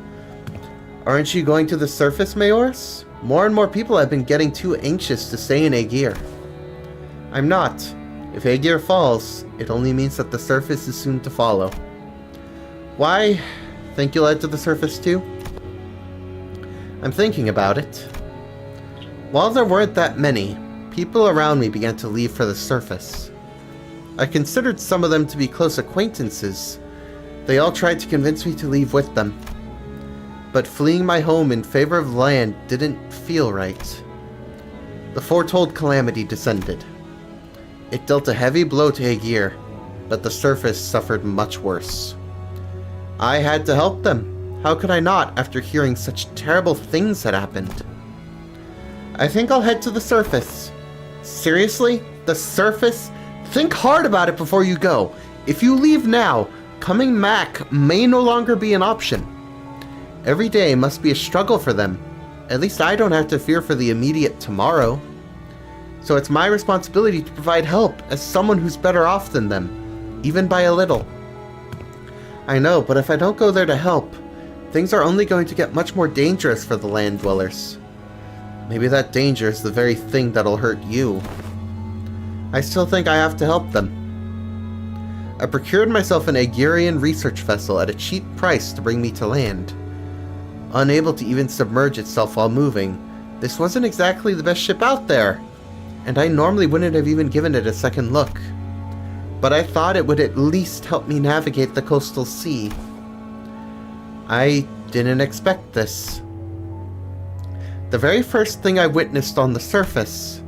Aren't you going to the surface, Mayor's? More and more people have been getting too anxious to stay in Aegir. I'm not. If Aegir falls, it only means that the surface is soon to follow. Why? Think you'll head to the surface too? I'm thinking about it. While there weren't that many, people around me began to leave for the surface. I considered some of them to be close acquaintances. They all tried to convince me to leave with them. But fleeing my home in favor of land didn't feel right. The foretold calamity descended. It dealt a heavy blow to Aegir, but the surface suffered much worse. I had to help them. How could I not after hearing such terrible things had happened? I think I'll head to the surface. Seriously? The surface? Think hard about it before you go. If you leave now, coming back may no longer be an option. Every day must be a struggle for them. At least I don't have to fear for the immediate tomorrow. So it's my responsibility to provide help as someone who's better off than them, even by a little. I know, but if I don't go there to help, things are only going to get much more dangerous for the land dwellers. Maybe that danger is the very thing that'll hurt you. I still think I have to help them. I procured myself an Aegirian research vessel at a cheap price to bring me to land. Unable to even submerge itself while moving, this wasn't exactly the best ship out there, and I normally wouldn't have even given it a second look. But I thought it would at least help me navigate the coastal sea. I didn't expect this. The very first thing I witnessed on the surface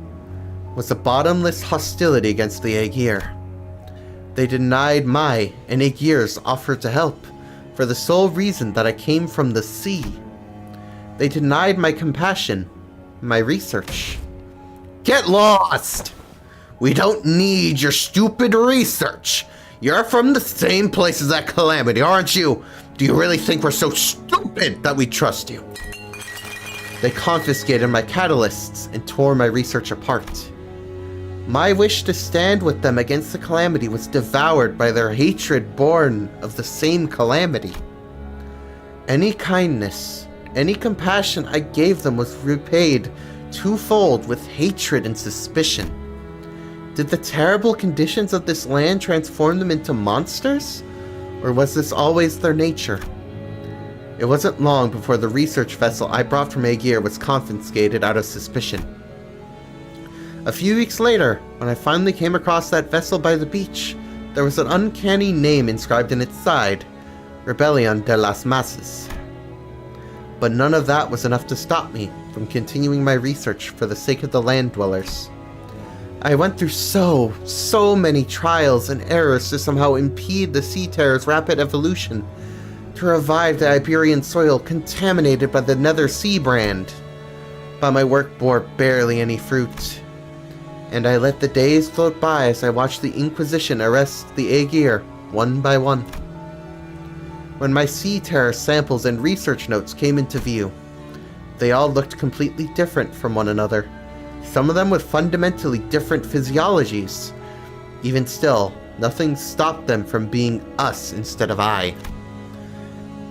was a bottomless hostility against the Aegir. They denied my and Aegir's offer to help for the sole reason that I came from the sea. They denied my compassion, my research. Get lost! We don't need your stupid research. You're from the same place as that Calamity, aren't you? Do you really think we're so stupid that we trust you? They confiscated my catalysts and tore my research apart. My wish to stand with them against the Calamity was devoured by their hatred born of the same Calamity. Any kindness, any compassion I gave them was repaid twofold with hatred and suspicion. Did the terrible conditions of this land transform them into monsters? Or was this always their nature? It wasn't long before the research vessel I brought from Aegir was confiscated out of suspicion. A few weeks later, when I finally came across that vessel by the beach, there was an uncanny name inscribed in its side, Rebellion de las Masas. But none of that was enough to stop me from continuing my research for the sake of the land dwellers. I went through so many trials and errors to somehow impede the Sea Terror's rapid evolution, to revive the Iberian soil contaminated by the Nether Sea brand. But my work bore barely any fruit, and I let the days float by as I watched the Inquisition arrest the Aegir one by one. When my Sea Terror samples and research notes came into view, they all looked completely different from one another. Some of them with fundamentally different physiologies. Even still, nothing stopped them from being us instead of I.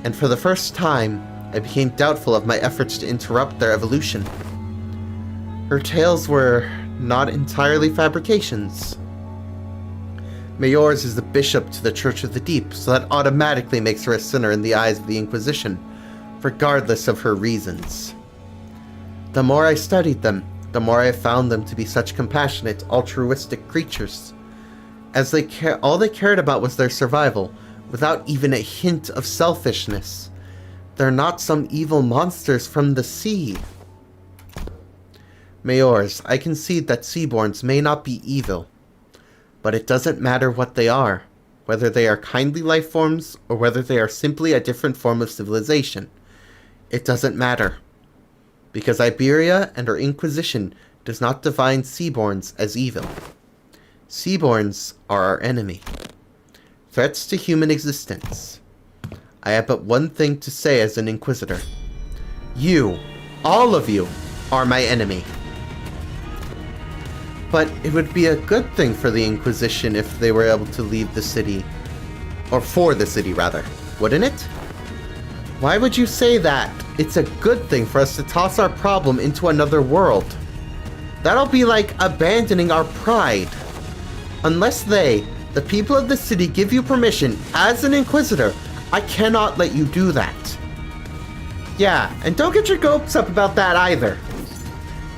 And for the first time, I became doubtful of my efforts to interrupt their evolution. Her tales were not entirely fabrications. Mayors is the bishop to the Church of the Deep, so that automatically makes her a sinner in the eyes of the Inquisition, regardless of her reasons. The more I studied them, the more I found them to be such compassionate, altruistic creatures. As all they cared about was their survival, without even a hint of selfishness. They're not some evil monsters from the sea. Mayors, I concede that Seaborns may not be evil, but it doesn't matter what they are, whether they are kindly life forms or whether they are simply a different form of civilization. It doesn't matter, because Iberia and her Inquisition does not define Seaborns as evil. Seaborns are our enemy. Threats to human existence. I have but one thing to say as an Inquisitor. You, all of you, are my enemy. But it would be a good thing for the Inquisition if they were able to leave the city. Or for the city, rather. Wouldn't it? Why would you say that? It's a good thing for us to toss our problem into another world. That'll be like abandoning our pride. Unless they, the people of the city, give you permission as an Inquisitor, I cannot let you do that. Yeah, and don't get your hopes up about that either.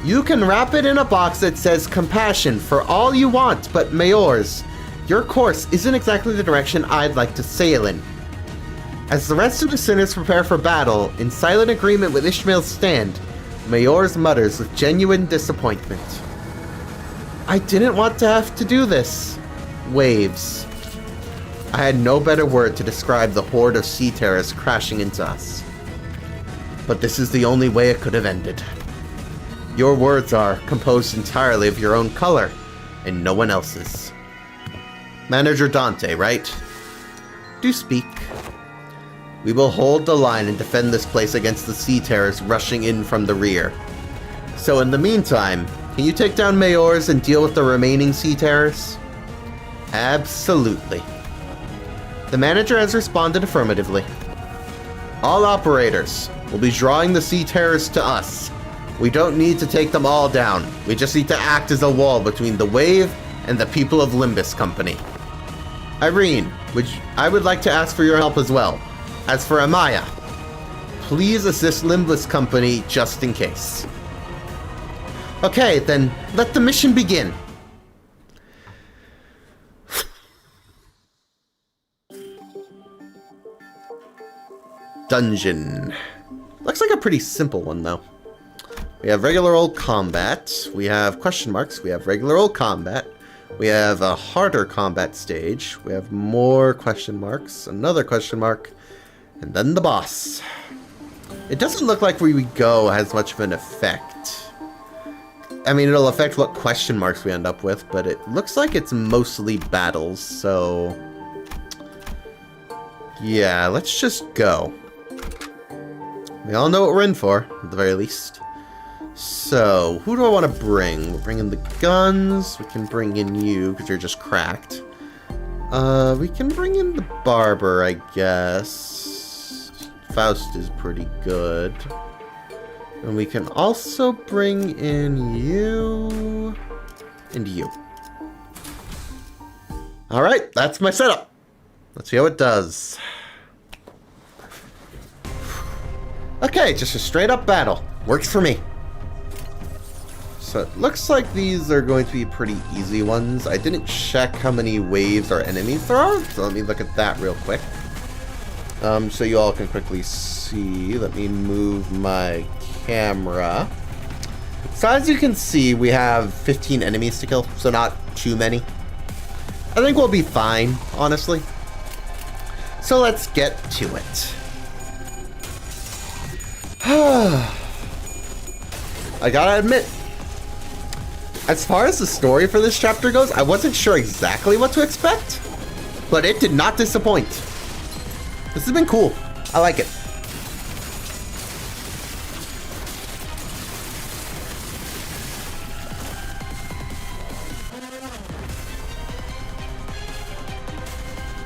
You can wrap it in a box that says compassion for all you want, but Mayors, your course isn't exactly the direction I'd like to sail in. As the rest of the sinners prepare for battle, in silent agreement with Ishmael's stand, Mayors mutters with genuine disappointment. I didn't want to have to do this. Waves. I had no better word to describe the horde of sea terrors crashing into us. But this is the only way it could have ended. Your words are composed entirely of your own color, and no one else's. Manager Dante, right? Do speak. We will hold the line and defend this place against the sea terrors rushing in from the rear. So in the meantime, can you take down Mayors and deal with the remaining sea terrors? Absolutely. The manager has responded affirmatively. All operators will be drawing the sea terrors to us. We don't need to take them all down. We just need to act as a wall between the wave and the people of Limbus Company. Irene, I would like to ask for your help as well. As for Amaya, please assist Limbus Company just in case. Okay, then let the mission begin. Dungeon. Looks like a pretty simple one, though. We have regular old combat. We have question marks. We have regular old combat. We have a harder combat stage. We have more question marks. Another question mark. And then the boss. It doesn't look like where we go has much of an effect. I mean, it'll affect what question marks we end up with, but it looks like it's mostly battles, so... yeah, let's just go. We all know what we're in for, at the very least. So, who do I want to bring? We'll bring in the guns. We can bring in you, because you're just cracked. We can bring in the barber, I guess. Faust is pretty good. And we can also bring in you and you. Alright, that's my setup. Let's see how it does. Okay, just a straight up battle. Works for me. So it looks like these are going to be pretty easy ones. I didn't check how many waves or enemies there are, so let me look at that real quick. So you all can quickly see. Let me move my camera. So as you can see, we have 15 enemies to kill, so not too many. I think we'll be fine, honestly. So let's get to it. I gotta admit, as far as the story for this chapter goes, I wasn't sure exactly what to expect, but it did not disappoint. This has been cool. I like it.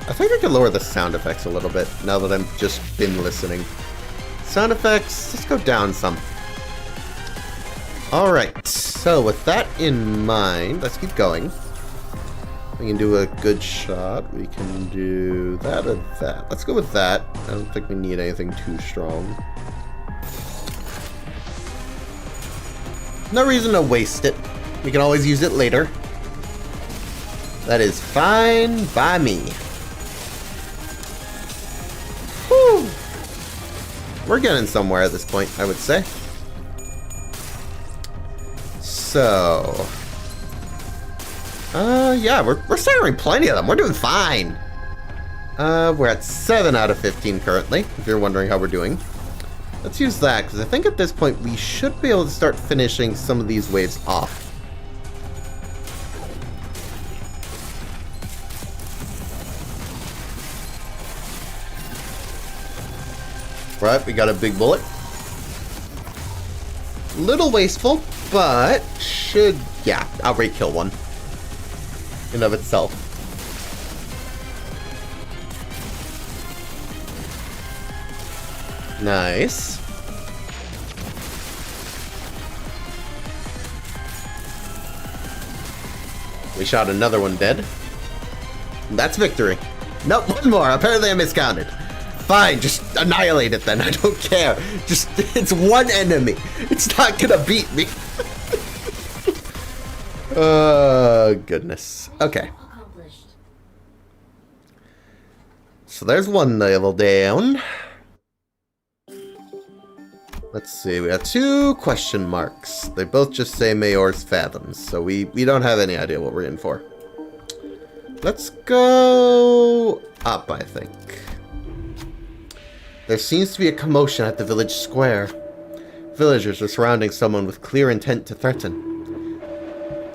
I think I could lower the sound effects a little bit now that I've just been listening. Sound effects, let's go down some. Alright, so with that in mind, let's keep going. We can do a good shot. We can do that or that. Let's go with that. I don't think we need anything too strong. No reason to waste it. We can always use it later. That is fine by me. Whew. We're getting somewhere at this point, I would say. So... yeah, we're centering plenty of them. We're doing fine. We're at 7 out of 15 currently, if you're wondering how we're doing. Let's use that, because I think at this point we should be able to start finishing some of these waves off. Right, we got a big bullet. Little wasteful, but should, yeah, outright kill one. In of itself. Nice. We shot another one dead. That's victory. Nope, one more. Apparently I miscounted. Fine, just annihilate it then. I don't care. Just, it's one enemy. It's not gonna beat me. Goodness. Okay. So there's one level down. Let's see, we got 2 question marks. They both just say Mayor's Fathoms, so we don't have any idea what we're in for. Let's go up, I think. There seems to be a commotion at the village square. Villagers are surrounding someone with clear intent to threaten.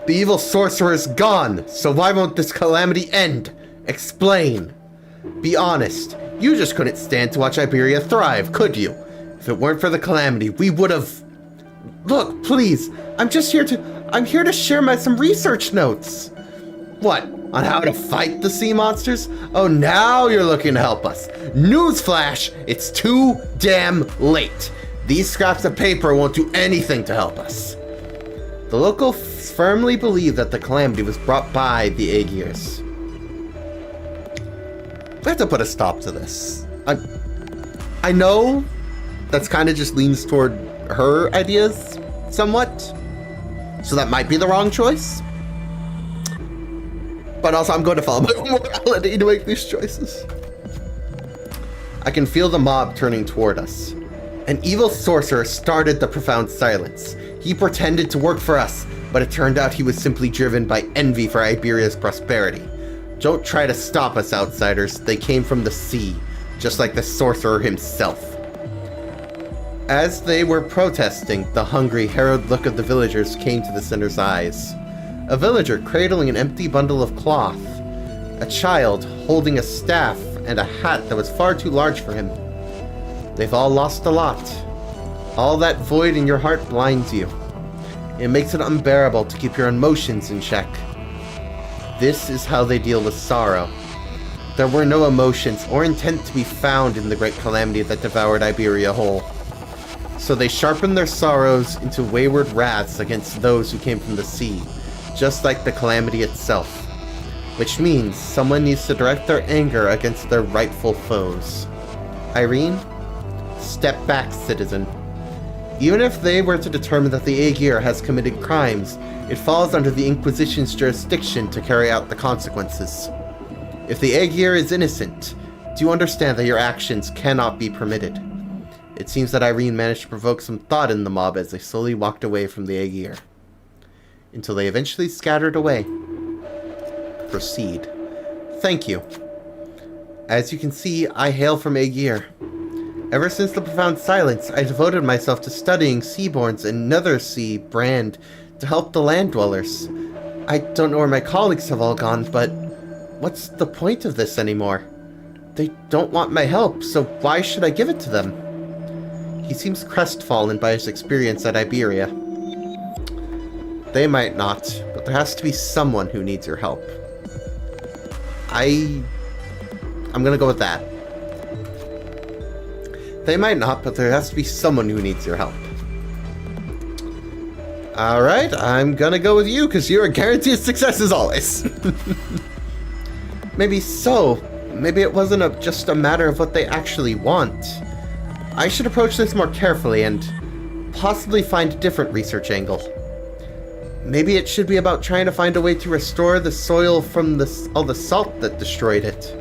The evil sorcerer is gone, so why won't this calamity end? Explain. Be honest. You just couldn't stand to watch Iberia thrive, could you? If it weren't for the calamity, we would have... Look, please. I'm here to share some research notes. What? On how to fight the sea monsters? Oh, now you're looking to help us. Newsflash, it's too damn late. These scraps of paper won't do anything to help us. The locals firmly believe that the calamity was brought by the Aegirs. We have to put a stop to this. I know that's kind of just leans toward her ideas somewhat, so that might be the wrong choice. But also, I'm going to follow my own morality to make these choices. I can feel the mob turning toward us. An evil sorcerer started the profound silence. He pretended to work for us, but it turned out he was simply driven by envy for Iberia's prosperity. Don't try to stop us, outsiders. They came from the sea, just like the sorcerer himself. As they were protesting, the hungry, harrowed look of the villagers came to the sinner's eyes. A villager cradling an empty bundle of cloth. A child holding a staff and a hat that was far too large for him. They've all lost a lot. All that void in your heart blinds you. It makes it unbearable to keep your emotions in check. This is how they deal with sorrow. There were no emotions or intent to be found in the great calamity that devoured Iberia whole. So they sharpened their sorrows into wayward wraths against those who came from the sea, just like the calamity itself. Which means someone needs to direct their anger against their rightful foes. Irene? Step back, citizen. Even if they were to determine that the Aegir has committed crimes, it falls under the Inquisition's jurisdiction to carry out the consequences. If the Aegir is innocent, do you understand that your actions cannot be permitted? It seems that Irene managed to provoke some thought in the mob as they slowly walked away from the Aegir, until they eventually scattered away. Proceed. Thank you. As you can see, I hail from Aegir. Ever since the profound silence, I devoted myself to studying seaborns and nether sea brand to help the land dwellers. I don't know where my colleagues have all gone, but what's the point of this anymore? They don't want my help, so why should I give it to them? He seems crestfallen by his experience at Iberia. They might not, but there has to be someone who needs your help. I'm gonna go with that. They might not, but there has to be someone who needs your help. Alright, I'm gonna go with you, because you're a guaranteed success as always. Maybe so. Maybe it wasn't just a matter of what they actually want. I should approach this more carefully and possibly find a different research angle. Maybe it should be about trying to find a way to restore the soil from all the salt that destroyed it.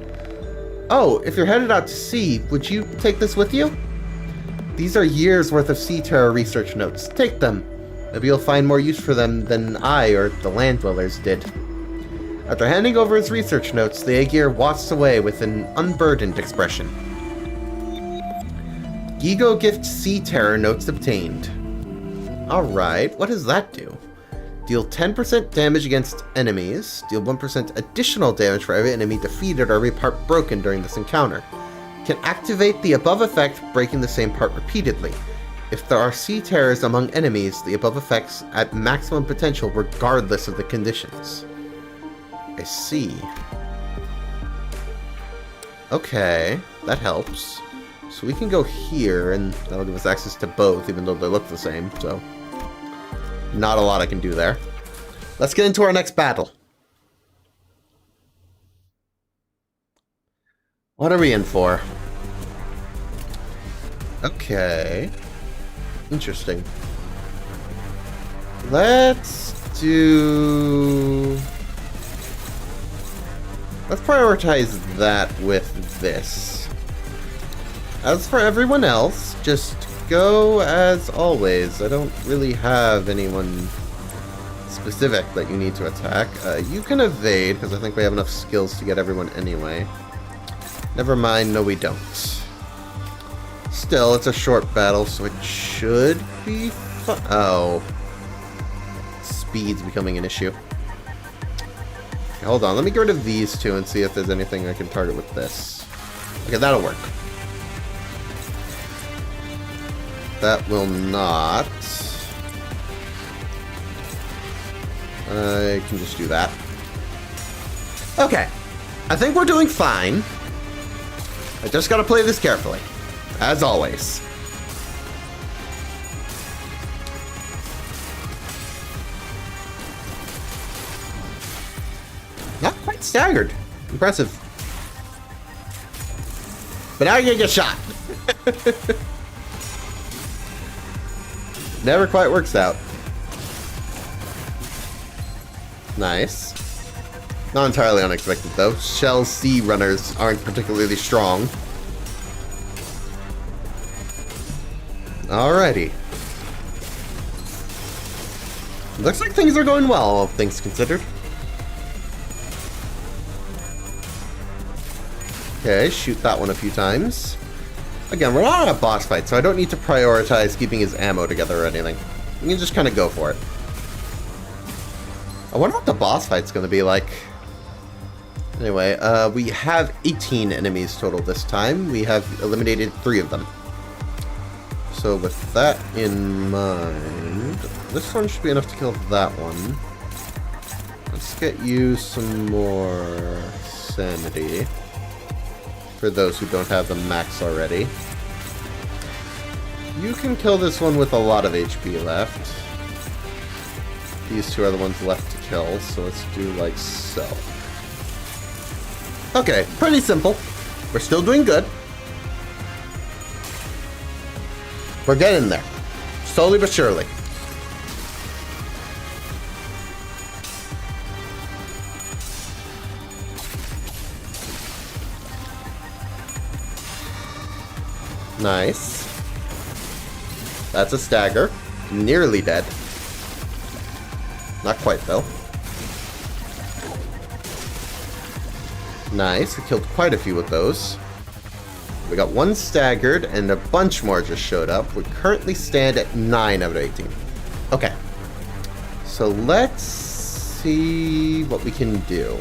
Oh, if you're headed out to sea, would you take this with you? These are years worth of sea terror research notes. Take them. Maybe you'll find more use for them than I or the land dwellers did. After handing over his research notes, the Aegir walks away with an unburdened expression. Gigo Gift Sea Terror notes obtained. Alright, what does that do? Deal 10% damage against enemies. Deal 1% additional damage for every enemy defeated or every part broken during this encounter. Can activate the above effect, breaking the same part repeatedly. If there are sea terrors among enemies, the above effects at maximum potential regardless of the conditions. I see. Okay, that helps. So we can go here, and that'll give us access to both, even though they look the same, so... not a lot I can do there. Let's get into our next battle. What are we in for? Okay. Interesting. Let's prioritize that with this. As for everyone else, just go as always. I don't really have anyone specific that you need to attack. You can evade, because I think we have enough skills to get everyone anyway. Never mind, no we don't. Still, it's a short battle, so it should be fun. Oh. Speed's becoming an issue. Okay, hold on, let me get rid of these two and see if there's anything I can target with this. Okay, that'll work. That will not. I can just do that. Okay. I think we're doing fine. I just gotta play this carefully. As always. Not quite staggered. Impressive. But now you're gonna get shot. Never quite works out. Nice. Not entirely unexpected, though. Shell C runners aren't particularly strong. Alrighty. Looks like things are going well, all things considered. Okay, shoot that one a few times. Again, we're not on a boss fight, so I don't need to prioritize keeping his ammo together or anything. You can just kind of go for it. I wonder what the boss fight's going to be like. Anyway, we have 18 enemies total this time. We have eliminated 3 of them. So with that in mind, this one should be enough to kill that one. Let's get you some more sanity. For those who don't have the max already. You can kill this one with a lot of HP left. These 2 are the ones left to kill, so let's do like so. Okay, pretty simple. We're still doing good. We're getting there. Slowly but surely. Nice. That's a stagger. Nearly dead. Not quite, though. Nice. We killed quite a few with those. We got 1 staggered, and a bunch more just showed up. We currently stand at 9 out of 18. Okay. So let's see what we can do.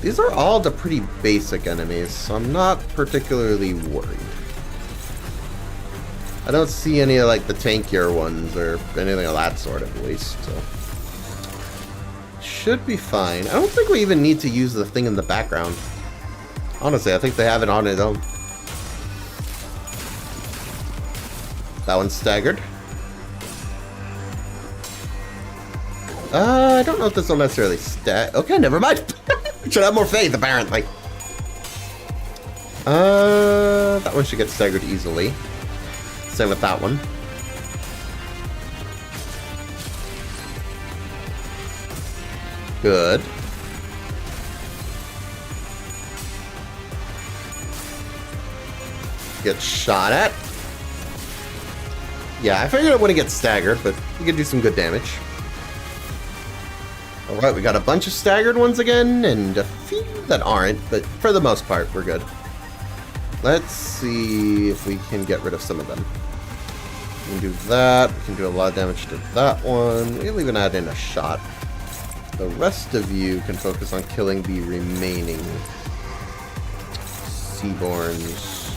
These are all the pretty basic enemies, so I'm not particularly worried. I don't see any of like the tankier ones or anything of that sort, at least. So. Should be fine. I don't think we even need to use the thing in the background. Honestly, I think they have it on its own. That one's staggered. I don't know if this will necessarily okay, never mind. Should have more faith, apparently. That one should get staggered easily. Same with that one. Good. Get shot at. Yeah, I figured it wouldn't get staggered, but you could do some good damage. Alright, we got a bunch of staggered ones again, and a few that aren't, but for the most part, we're good. Let's see if we can get rid of some of them. We can do that. We can do a lot of damage to that one. We'll even add in a shot. The rest of you can focus on killing the remaining Seaborns.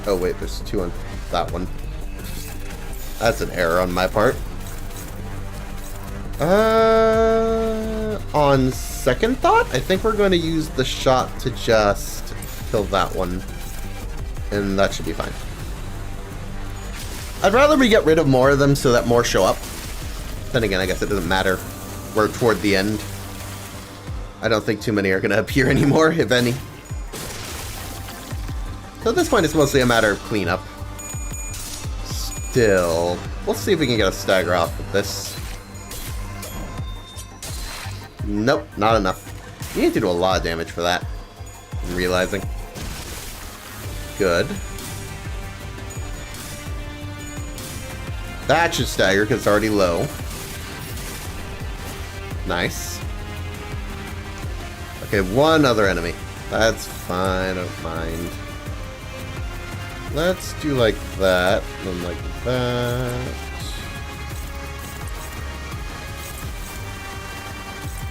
Oh wait, there's 2 on that one. That's an error on my part. On second thought, I think we're going to use the shot to just kill that one. And that should be fine. I'd rather we get rid of more of them so that more show up. Then again, I guess it doesn't matter. We're toward the end. I don't think too many are going to appear anymore, if any. So at this point, it's mostly a matter of cleanup. Still, we'll see if we can get a stagger off with this. Nope, not enough. You need to do a lot of damage for that. I'm realizing. Good. That should stagger because it's already low. Nice. Okay, 1 other enemy. That's fine, I don't mind. Let's do like that, then like that.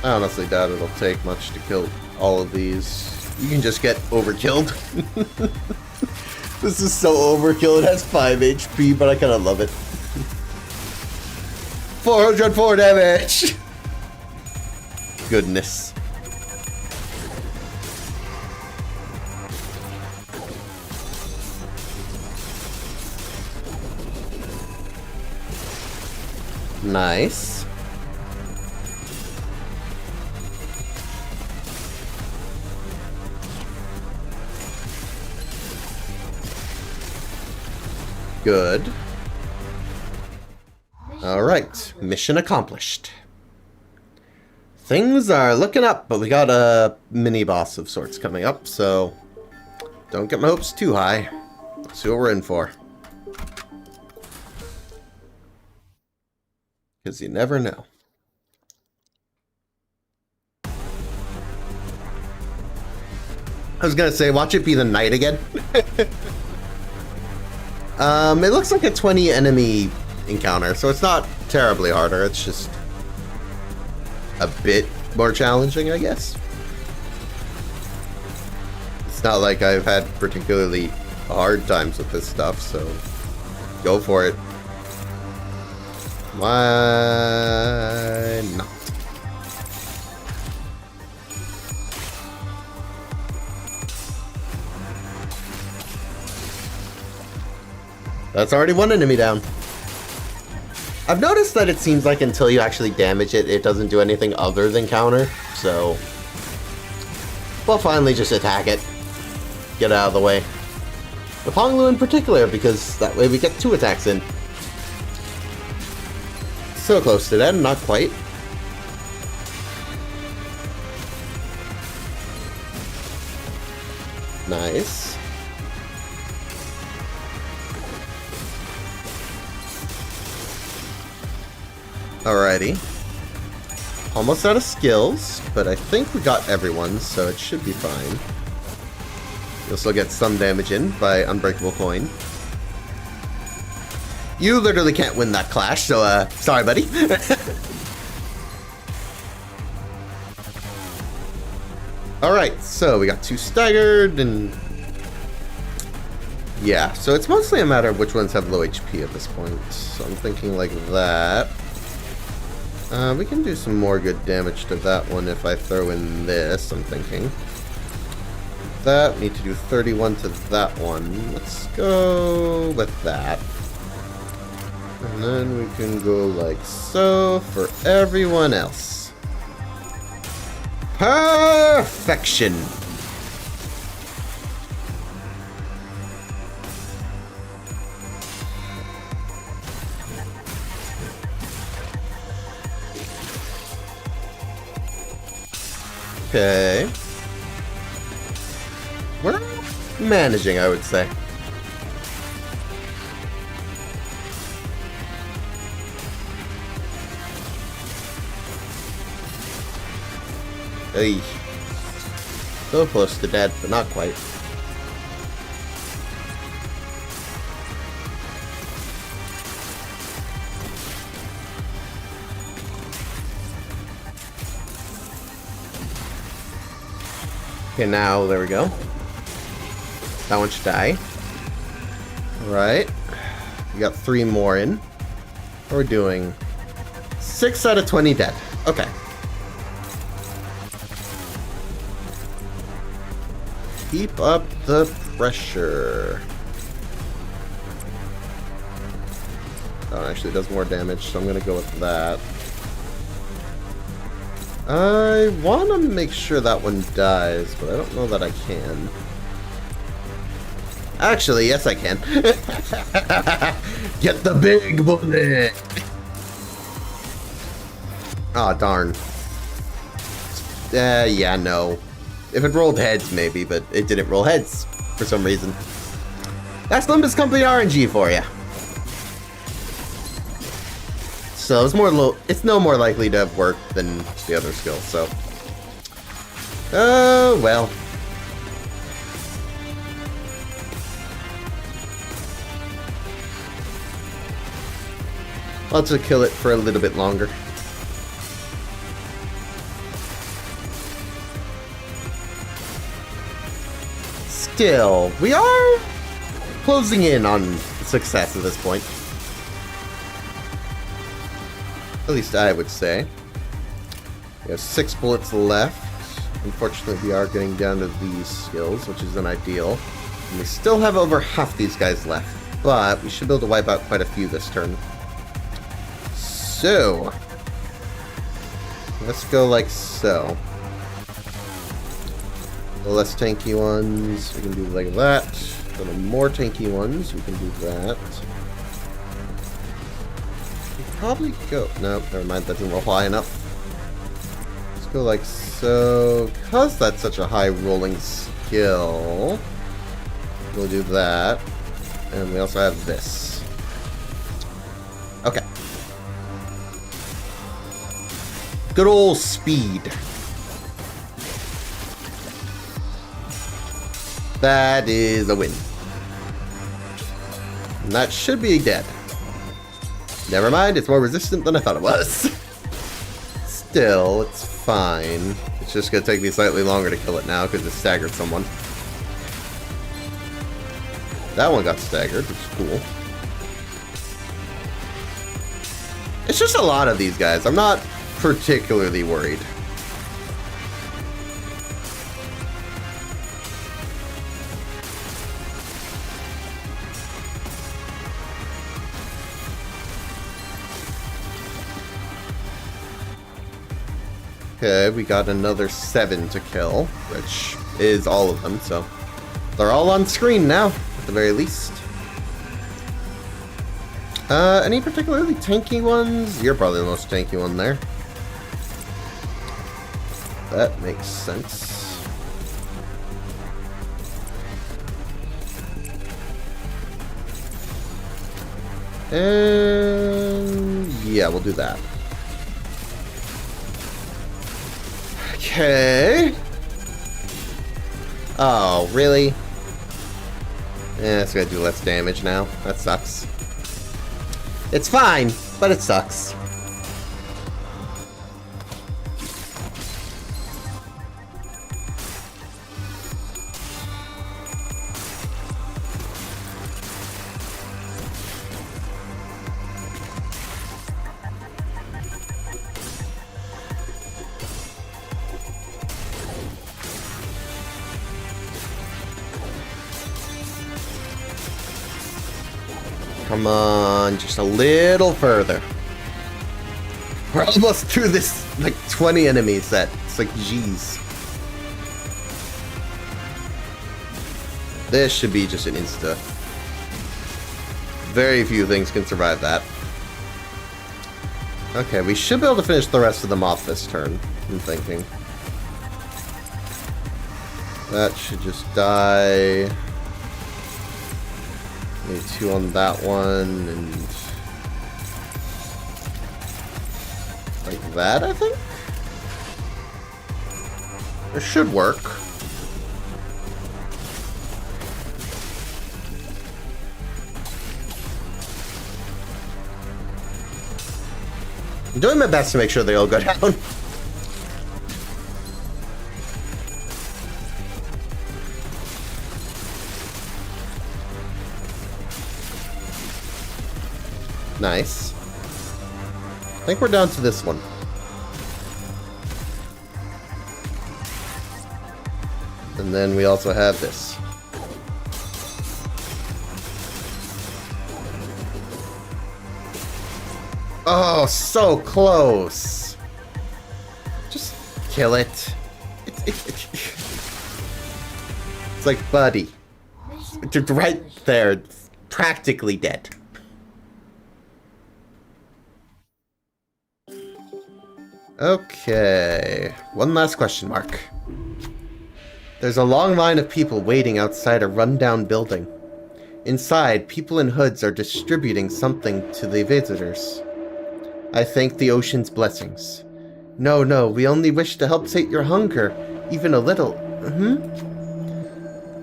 I honestly doubt it'll take much to kill all of these. You can just get overkilled. This is so overkill. It has 5 HP, but I kind of love it. 404 damage! Goodness. Nice. Good. Alright, mission accomplished. Things are looking up, but we got a mini-boss of sorts coming up, so don't get my hopes too high. Let's see what we're in for. Because you never know. I was gonna say, watch it be the night again. It looks like a 20 enemy encounter, so it's not terribly harder, it's just a bit more challenging, I guess. It's not like I've had particularly hard times with this stuff, so go for it. Why not? That's already one enemy down. I've noticed that it seems like until you actually damage it, it doesn't do anything other than counter, so we'll finally just attack it. Get out of the way. With Honglu in particular, because that way we get 2 attacks in. So close to dead, not quite. Nice. Alrighty. Almost out of skills, but I think we got everyone, so it should be fine. You'll still get some damage in by Unbreakable Coin. You literally can't win that clash, so sorry buddy. Alright, so we got 2 staggered, and yeah, so it's mostly a matter of which ones have low HP at this point. So I'm thinking like that. We can do some more good damage to that one if I throw in this, I'm thinking. That, need to do 31 to that one. Let's go with that. And then we can go like so for everyone else. Perfection! Okay. We're managing, I would say. Hey. So close to dead, but not quite. Okay, now, there we go. That one should die. Alright. We got 3 more in. What are we doing? 6 out of 20 dead. Okay. Keep up the pressure. Oh, it actually does more damage, so I'm gonna go with that. I want to make sure that one dies, but I don't know that I can. Actually, yes I can. Get the big bullet! Aw, oh, darn. Yeah, no. If it rolled heads, maybe, but it didn't roll heads for some reason. That's Limbus Company RNG for you. So it's no more likely to have worked than the other skill, so. Oh, well. I'll just kill it for a little bit longer. Still, we are closing in on success at this point. At least I would say. We have 6 bullets left. Unfortunately, we are getting down to these skills, which isn't ideal. And we still have over half these guys left, but we should be able to wipe out quite a few this turn. So, let's go like so. The less tanky ones, we can do like that. For the more tanky ones, we can do that. We probably go... No, never mind, that didn't roll high enough. Let's go like so. Because that's such a high rolling skill, we'll do that. And we also have this. Okay. Good old speed. That is a win. And that should be dead. Never mind, it's more resistant than I thought it was. Still, it's fine. It's just going to take me slightly longer to kill it now because it staggered someone. That one got staggered, which is cool. It's just a lot of these guys. I'm not particularly worried. Okay, we got another 7 to kill, which is all of them, so they're all on screen now, at the very least. Any particularly tanky ones? You're probably the most tanky one there. That makes sense. And yeah, we'll do that. Okay. Oh, really? Yeah, it's gonna do less damage now. That sucks. It's fine, but it sucks. Come on, just a little further. We're almost through this, like, 20 enemy set. It's like, jeez. This should be just an insta. Very few things can survive that. Okay, we should be able to finish the rest of them off this turn, I'm thinking. That should just die. Maybe 2 on that one, and like that, I think? It should work. I'm doing my best to make sure they all go down. Nice. I think we're down to this one. And then we also have this. Oh, so close. Just kill it. It's like, buddy. It's right there. It's practically dead. Okay, one last question mark. There's a long line of people waiting outside a rundown building. Inside, people in hoods are distributing something to the visitors. I thank the ocean's blessings. No, we only wish to help sate your hunger, even a little.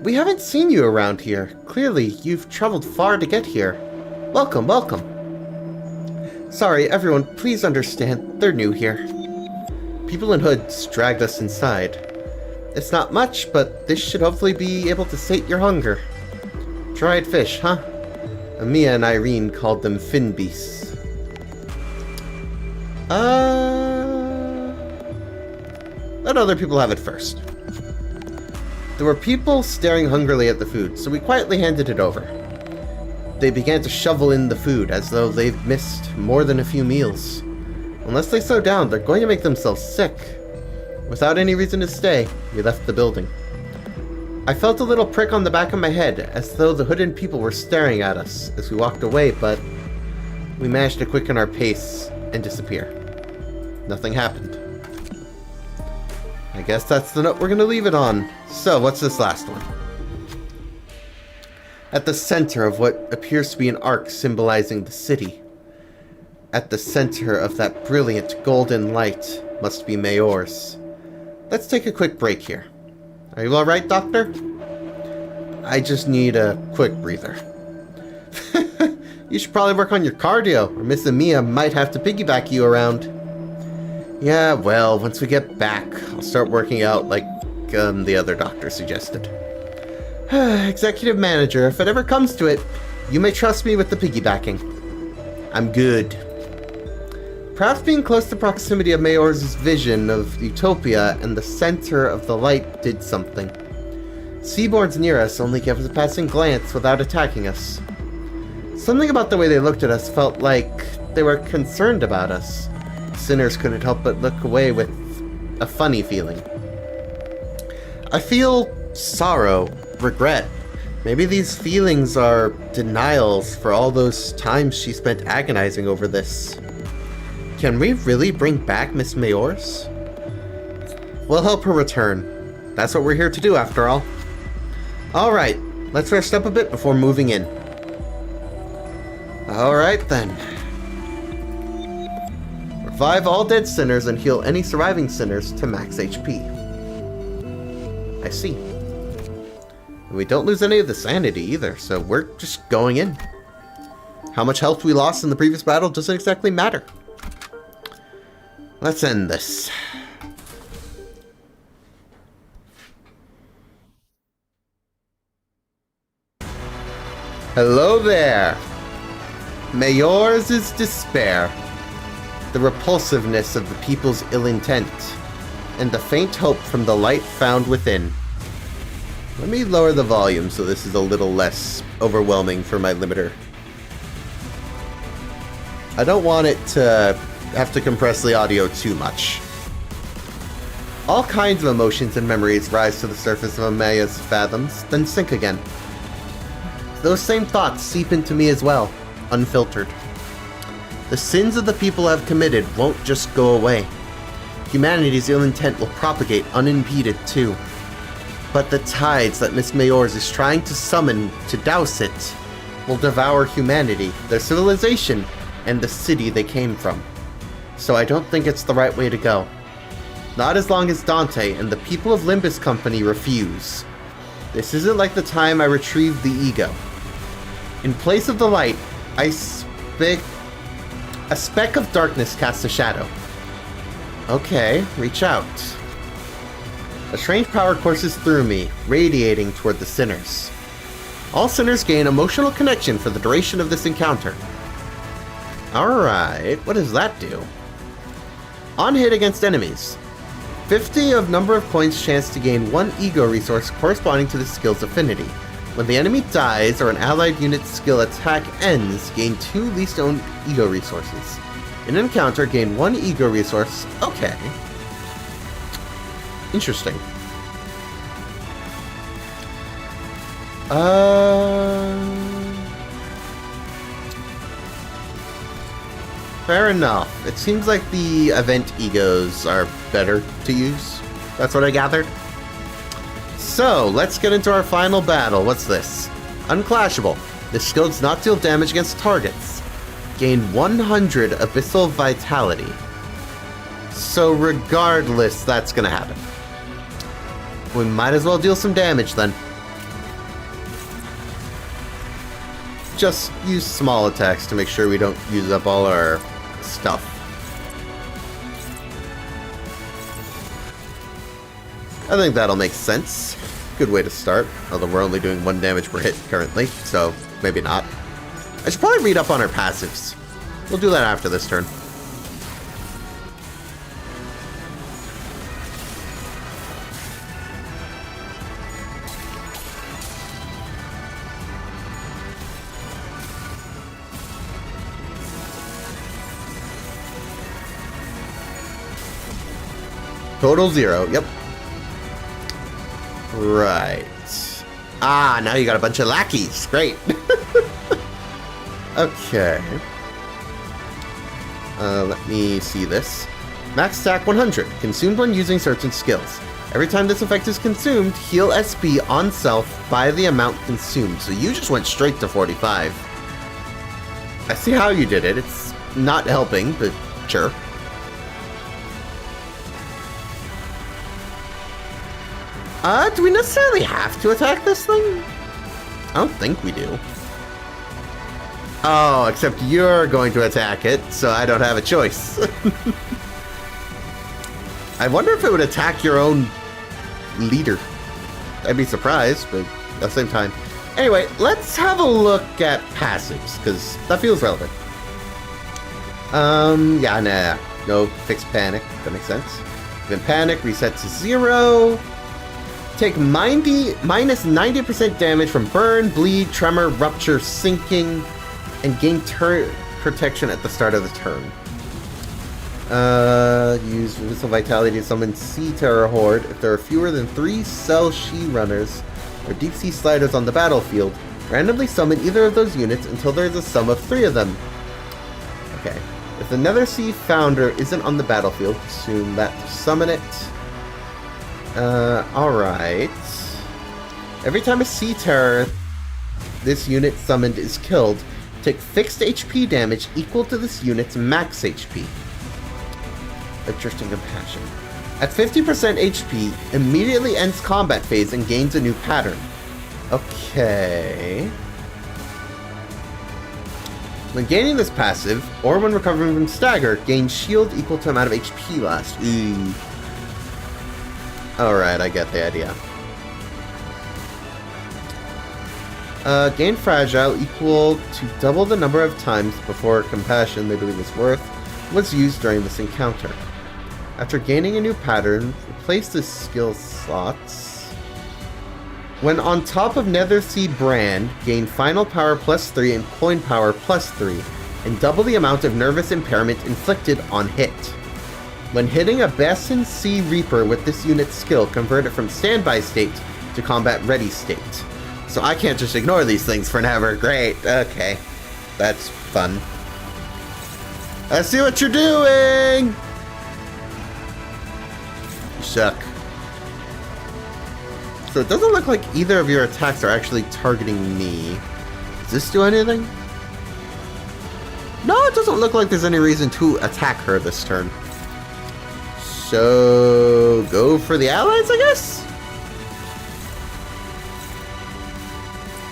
We haven't seen you around here. Clearly, you've traveled far to get here. Welcome. Sorry, everyone, please understand. They're new here. People in hoods dragged us inside. It's not much, but this should hopefully be able to sate your hunger. Dried fish, huh? Amia and Irene called them fin beasts. Let other people have it first. There were people staring hungrily at the food, so we quietly handed it over. They began to shovel in the food as though they've missed more than a few meals. Unless they slow down, they're going to make themselves sick. Without any reason to stay, we left the building. I felt a little prick on the back of my head, as though the hooded people were staring at us as we walked away, but we managed to quicken our pace and disappear. Nothing happened. I guess that's the note we're going to leave it on. So, what's this last one? At the center of what appears to be an arc symbolizing the city. At the center of that brilliant golden light must be Mayor's. Let's take a quick break here. Are you alright, Doctor? I just need a quick breather. You should probably work on your cardio, or Miss Amia might have to piggyback you around. Yeah, well, once we get back, I'll start working out like the other doctor suggested. Executive Manager, if it ever comes to it, you may trust me with the piggybacking. I'm good. Perhaps being close to proximity of Mayor's vision of utopia and the center of the light did something. Seaborns near us only gave us a passing glance without attacking us. Something about the way they looked at us felt like they were concerned about us. Sinners couldn't help but look away with a funny feeling. I feel sorrow, regret. Maybe these feelings are denials for all those times she spent agonizing over this. Can we really bring back Miss Mayor's? We'll help her return. That's what we're here to do, after all. Alright, let's rest up a bit before moving in. Alright then. Revive all dead sinners and heal any surviving sinners to max HP. I see. And we don't lose any of the sanity either, so we're just going in. How much health we lost in the previous battle doesn't exactly matter. Let's end this. Hello there. Mayor's is despair, the repulsiveness of the people's ill intent, and the faint hope from the light found within. Let me lower the volume so this is a little less overwhelming for my limiter. I don't want it to have to compress the audio too much. All kinds of emotions and memories rise to the surface of Amaya's fathoms, then sink again. Those same thoughts seep into me as well, unfiltered. The sins of the people have committed won't just go away. Humanity's ill intent will propagate unimpeded too. But the tides that Miss Mayor's is trying to summon to douse it will devour humanity, their civilization, and the city they came from. So I don't think it's the right way to go. Not as long as Dante and the people of Limbus Company refuse. This isn't like the time I retrieved the ego. In place of the light, a speck of darkness casts a shadow. Okay, reach out. A strange power courses through me, radiating toward the sinners. All sinners gain emotional connection for the duration of this encounter. Alright, what does that do? On hit against enemies. 50 of number of coins chance to gain 1 ego resource corresponding to the skill's affinity. When the enemy dies or an allied unit's skill attack ends, gain 2 least owned ego resources. In an encounter, gain 1 ego resource. Okay. Interesting. Fair enough. It seems like the event egos are better to use. That's what I gathered. So, let's get into our final battle. What's this? Unclashable. This skill does not deal damage against targets. Gain 100 abyssal vitality. So regardless, that's gonna happen. We might as well deal some damage then. Just use small attacks to make sure we don't use up all our stuff. I think that'll make sense. Good way to start, although we're only doing 1 damage per hit currently, so maybe not. I should probably read up on our passives. We'll do that after this turn. Total 0, yep. Right. Ah, now you got a bunch of lackeys. Great. Okay. Let me see this. Max stack 100. Consumed when using certain skills. Every time this effect is consumed, heal SP on self by the amount consumed. So you just went straight to 45. I see how you did it. It's not helping, but sure. Do we necessarily have to attack this thing? I don't think we do. Oh, except you're going to attack it, so I don't have a choice. I wonder if it would attack your own leader. I'd be surprised, but at the same time. Anyway, let's have a look at passives, because that feels relevant. Yeah, nah. No fixed panic. That makes sense. Then panic, reset to 0. Take minus 90% damage from burn, bleed, tremor, rupture, sinking, and gain turn protection at the start of the turn. Use Missile Vitality to summon Sea Terror Horde. If there are fewer than 3 Cell She Runners or Deep Sea Sliders on the battlefield, randomly summon either of those units until there is a sum of 3 of them. Okay. If the Nether Sea Founder isn't on the battlefield, assume that to summon it. Alright. Every time a Sea Terror this unit summoned is killed, take fixed HP damage equal to this unit's max HP. Interesting Compassion. At 50% HP, immediately ends combat phase and gains a new pattern. Okay. When gaining this passive, or when recovering from stagger, gain shield equal to amount of HP lost. Ooh. Alright, I get the idea. Gain fragile equal to double the number of times before compassion they believe is worth was used during this encounter. After gaining a new pattern, replace the skill slots. When on top of Nether Sea Brand, gain final power +3 and coin power +3, and double the amount of nervous impairment inflicted on hit. When hitting a Bassin Sea Reaper with this unit's skill, convert it from standby state to combat ready state. So I can't just ignore these things forever. Great. Okay. That's fun. I see what you're doing! You suck. So it doesn't look like either of your attacks are actually targeting me. Does this do anything? No, it doesn't look like there's any reason to attack her this turn. So, go for the allies, I guess?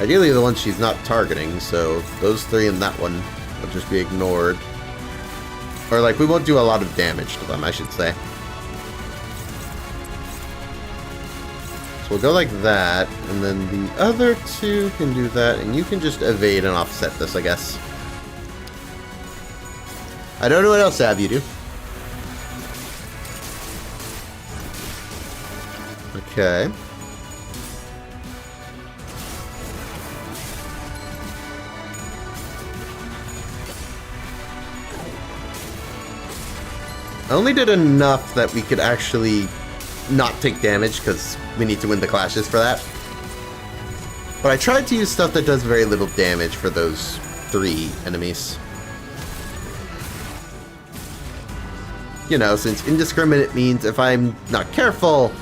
Ideally the one she's not targeting, so those 3 and that one will just be ignored. Or like, we won't do a lot of damage to them, I should say. So we'll go like that, and then the other 2 can do that, and you can just evade and offset this, I guess. I don't know what else to have you do. Okay. I only did enough that we could actually not take damage, because we need to win the clashes for that. But I tried to use stuff that does very little damage for those 3 enemies. You know, since indiscriminate means if I'm not careful,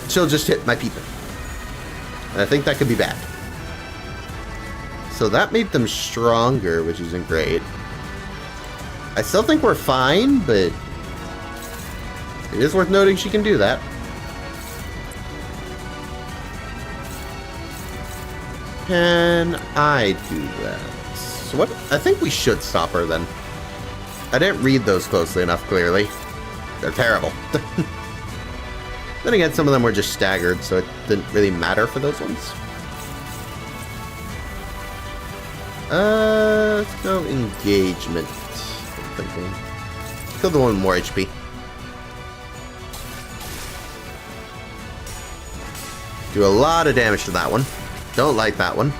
she'll just hit my people. And I think that could be bad. So that made them stronger, which isn't great. I still think we're fine, but it is worth noting she can do that. Can I do that? So what? I think we should stop her then. I didn't read those closely enough, clearly. They're terrible. Then again, some of them were just staggered, so it didn't really matter for those ones. Let's go engagement. I'm thinking. Kill the one with more HP. Do a lot of damage to that one. Don't like that one.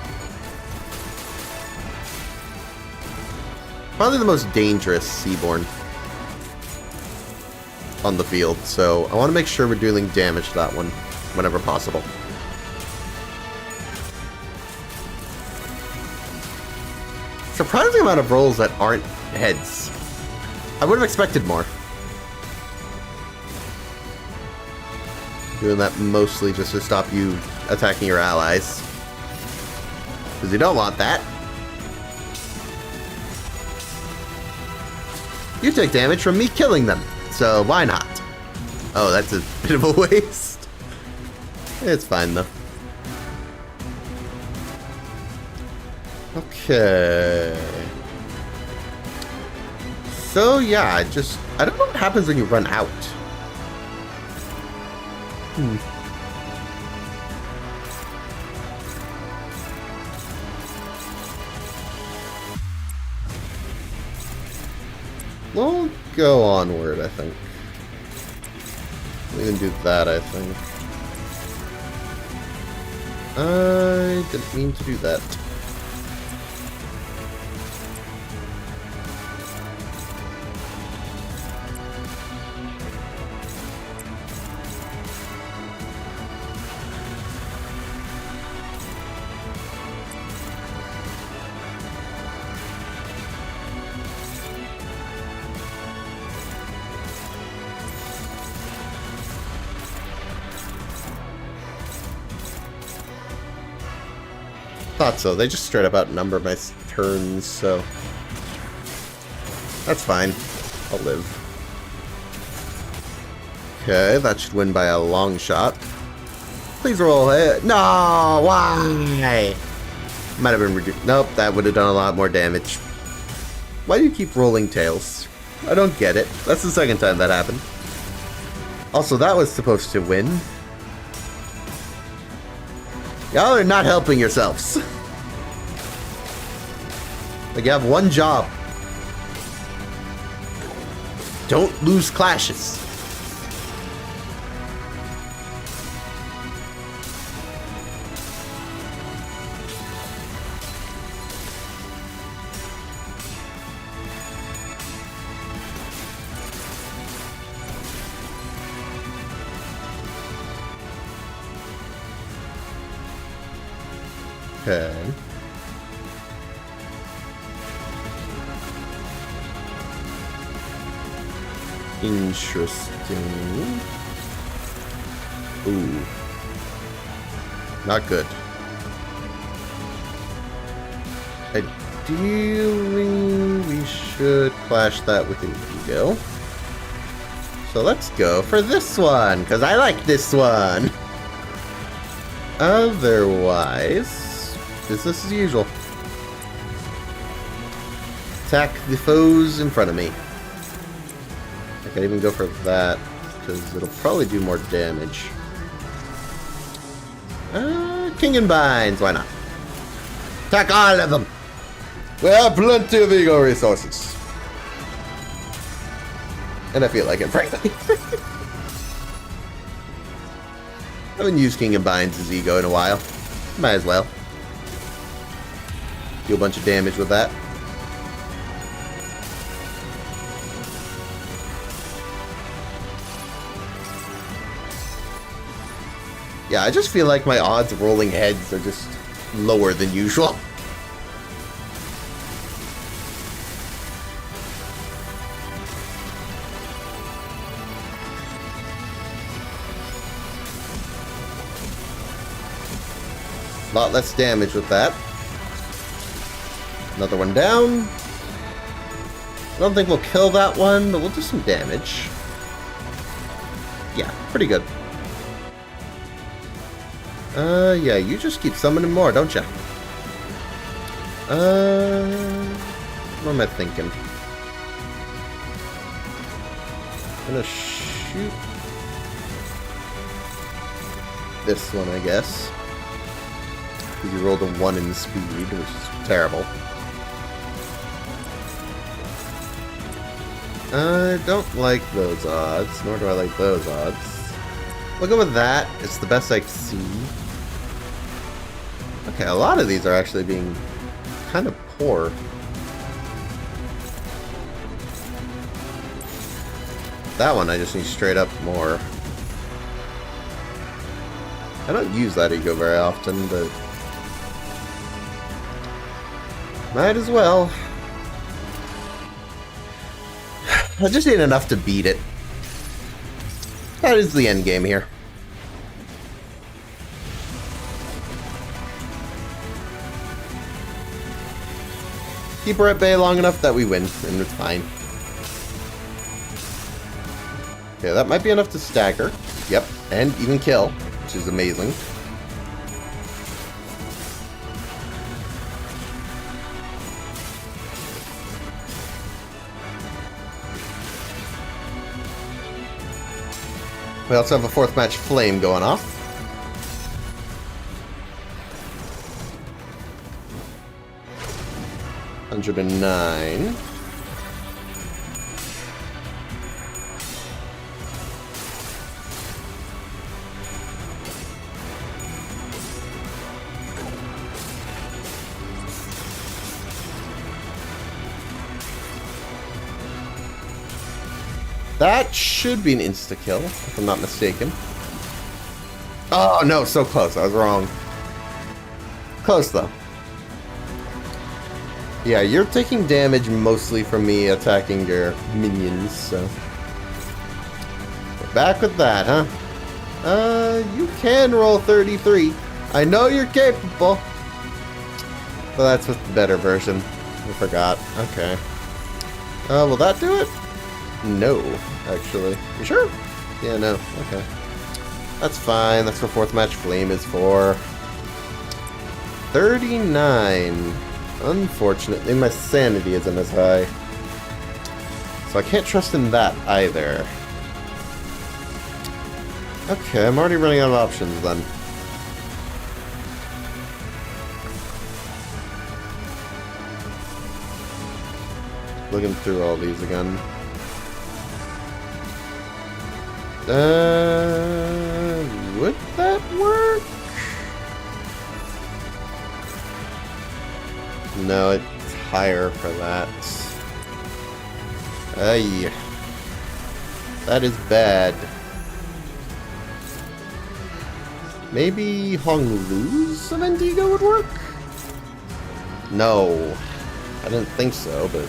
Probably the most dangerous Seaborn on the field, so I want to make sure we're dealing damage to that one whenever possible. Surprising amount of rolls that aren't heads. I would have expected more. Doing that mostly just to stop you attacking your allies. Because you don't want that. You take damage from me killing them, so why not? Oh, that's a bit of a waste. It's fine though. Okay. So yeah, I don't know what happens when you run out. We'll go onward, I think. We can do that, I think. I didn't mean to do that. Thought so. They just straight up outnumber my turns, so that's fine. I'll live. Okay, that should win by a long shot. Please roll it. No, why? Might have been reduced. Nope, that would have done a lot more damage. Why do you keep rolling tails? I don't get it. That's the second time that happened. Also, that was supposed to win. Y'all are not helping yourselves. Like, you have one job. Don't lose clashes. Okay. Interesting. Ooh. Not good. Ideally, we should clash that with an ego. So let's go for this one, because I like this one. Otherwise, business as usual. Attack the foes in front of me. I can even go for that, because it'll probably do more damage. King and Binds, why not? Attack all of them! We have plenty of ego resources. And I feel like it, frankly. I haven't used King and Binds' ego in a while. Might as well. Do a bunch of damage with that. Yeah, I just feel like my odds of rolling heads are just lower than usual. A lot less damage with that. Another one down. I don't think we'll kill that one, but we'll do some damage. Yeah, pretty good. Yeah, you just keep summoning more, don't ya? What am I thinking? I'm gonna shoot this one, I guess. Because you rolled a 1 in speed, which is terrible. I don't like those odds, nor do I like those odds. We'll go with that. It's the best I can see. Okay, a lot of these are actually being kind of poor. That one I just need straight up more. I don't use that ego very often, but might as well. I just need enough to beat it. That is the end game here. Keep her at bay long enough that we win, and it's fine. Okay, that might be enough to stagger. Yep, and even kill, which is amazing. We also have a 4th match flame going off. $109. That should be an insta-kill, if I'm not mistaken. Oh, no, so close. I was wrong. Close, though. Yeah, you're taking damage mostly from me attacking your minions, so... We're back with that, huh? You can roll 33. I know you're capable. But that's with the better version. I forgot. Okay. Will that do it? No, actually. You sure? Yeah, no. Okay. That's fine. That's what 4th match flame is for. 39. Unfortunately, my sanity isn't as high. So I can't trust in that either. Okay, I'm already running out of options then. Looking through all these again. Would that work? No, it's higher for that. Ay. That is bad. Maybe Honglu's of Indigo would work? No. I didn't think so, but...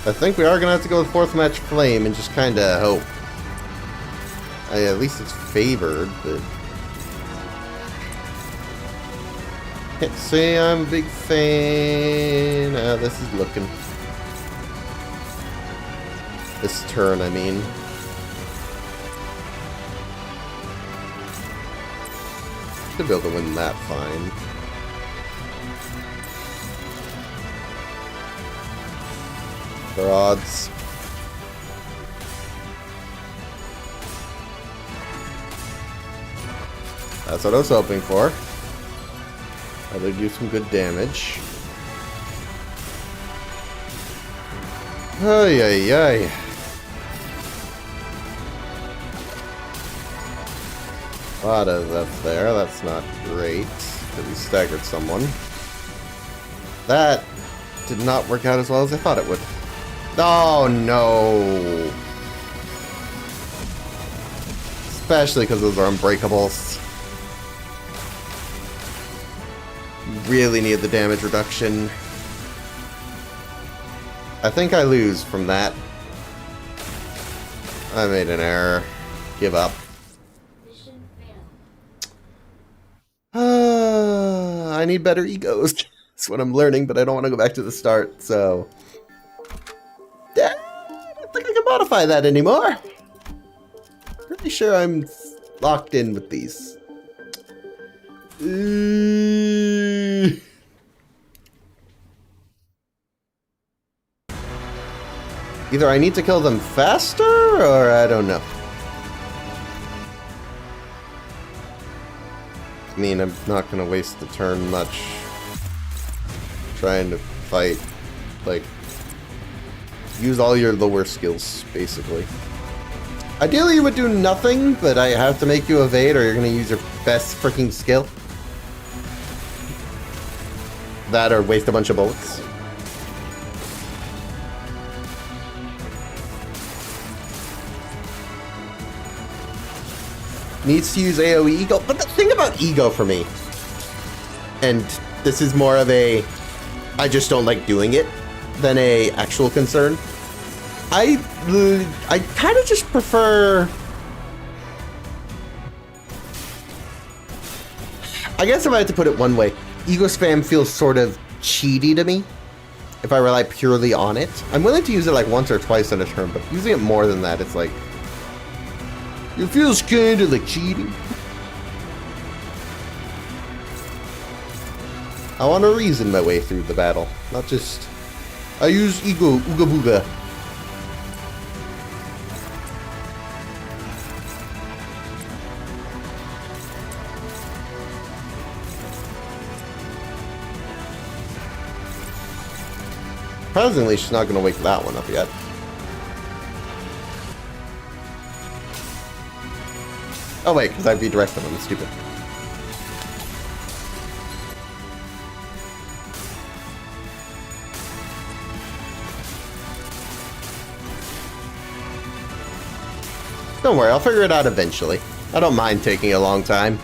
I think we are going to have to go with 4th match flame and just kind of hope. At least it's favored, but... Can't say I'm a big fan. This is looking... This turn, I mean. Should be able to win that fine. For odds. That's what I was hoping for. I would do some good damage. Ay, ay, ay. A lot of F there. That's not great. Because he staggered someone. That did not work out as well as I thought it would. Oh, no. Especially because those are unbreakables. Really need the damage reduction. I think I lose from that. I made an error. Give up. Mission failed. I need better egos. That's what I'm learning, but I don't want to go back to the start, so... I don't think I can modify that anymore. Pretty sure I'm locked in with these. Either I need to kill them faster, or I don't know. I mean, I'm not gonna waste the turn much trying to fight. Like, use all your lower skills, basically. Ideally, you would do nothing, but I have to make you evade, or you're gonna use your best freaking skill. That, or waste a bunch of bullets. Needs to use AoE Ego, but the thing about Ego for me, and this is more of a I just don't like doing it than a actual concern. I kind of just prefer, I guess if I had to put it one way, Ego spam feels sort of cheaty to me if I rely purely on it. I'm willing to use it like once or twice in a turn, but using it more than that, it's like, it feels kind of like cheating. I want to reason my way through the battle, not just, I use Ego, Ooga Booga. Surprisingly, she's not going to wake that one up yet. Oh wait, because I'd redirect them, I'm stupid. Don't worry, I'll figure it out eventually. I don't mind taking a long time.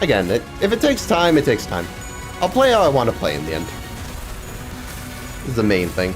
Again, if it takes time, it takes time. I'll play how I want to play in the end. This is the main thing.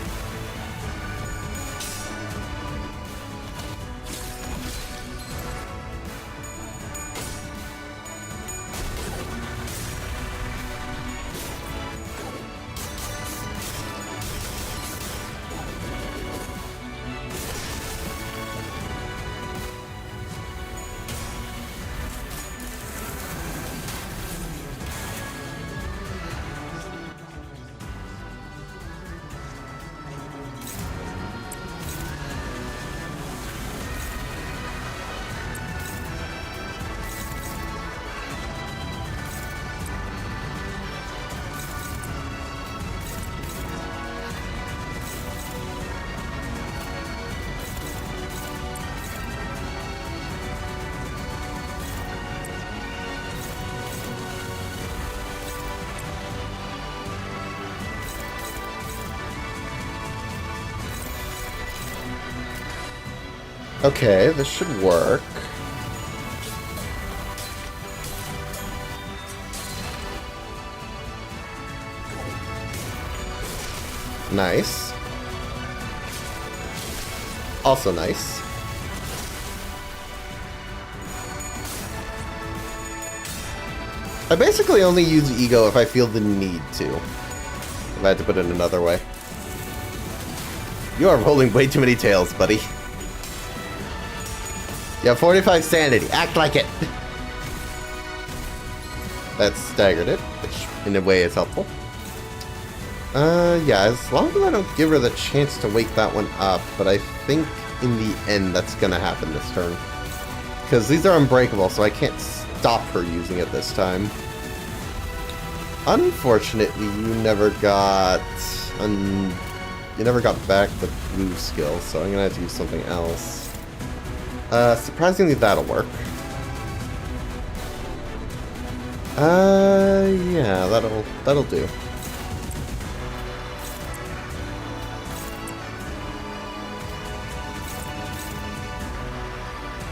Okay, this should work. Nice. Also nice. I basically only use Ego if I feel the need to. If I had to put it another way. You are rolling way too many tails, buddy. You have 45 sanity. Act like it. That staggered it, which in a way is helpful. Yeah, as long as I don't give her the chance to wake that one up, but I think in the end that's gonna happen this turn. Because these are unbreakable, so I can't stop her using it this time. Unfortunately, you never got back the blue skill, so I'm gonna have to use something else. Surprisingly, that'll work. Yeah, that'll do.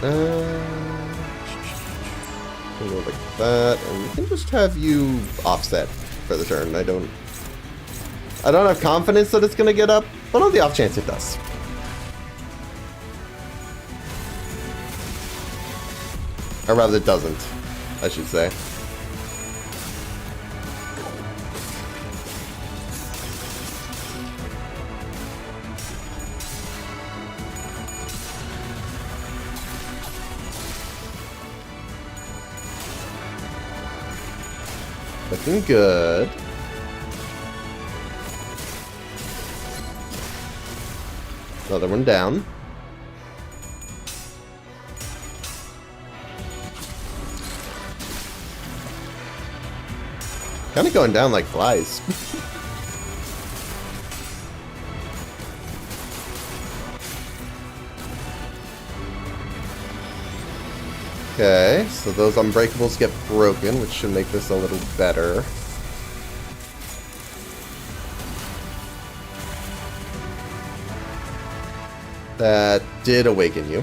Go like that, and we can just have you offset for the turn. I don't have confidence that it's gonna get up, but on the off chance it does. Or rather, it doesn't, I should say. Looking good. Another one down. Kind of going down like flies. Okay, so those unbreakables get broken, which should make this a little better. That did awaken you.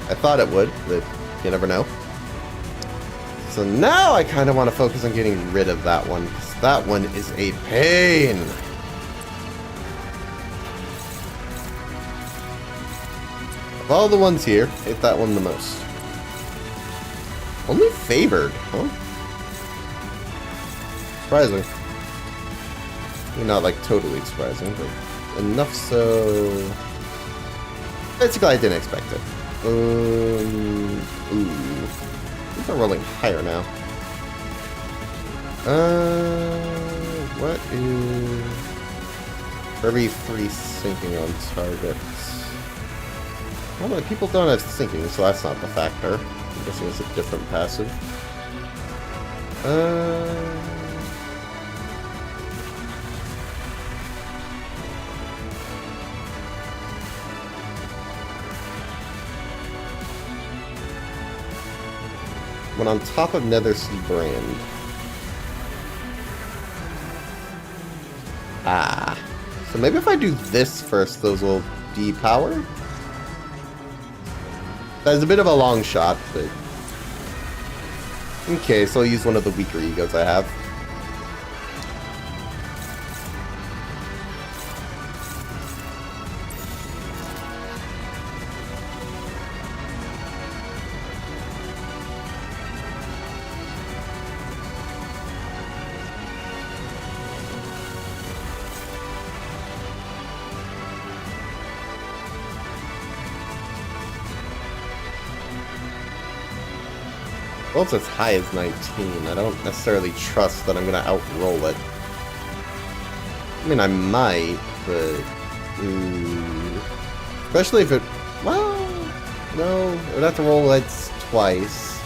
I thought it would, but you never know. So now I kind of want to focus on getting rid of that one, because that one is a pain. Of all the ones here, hate that one the most. Only favored, huh? Surprising. Maybe not like totally surprising, but enough so. Basically, I didn't expect it. Ooh. These are rolling higher now. What is... For every 3 sinking on targets. Well, people don't have sinking, so that's not the factor. I'm guessing it's a different passive. When on top of Nethersea Brand. Ah. So maybe if I do this first, those will depower? That's a bit of a long shot, but... Okay, so I'll use one of the weaker egos I have. Well, it's as high as 19. I don't necessarily trust that I'm going to outroll it. I mean, I might, but... Especially if it... Well... No, I'd have to roll it twice.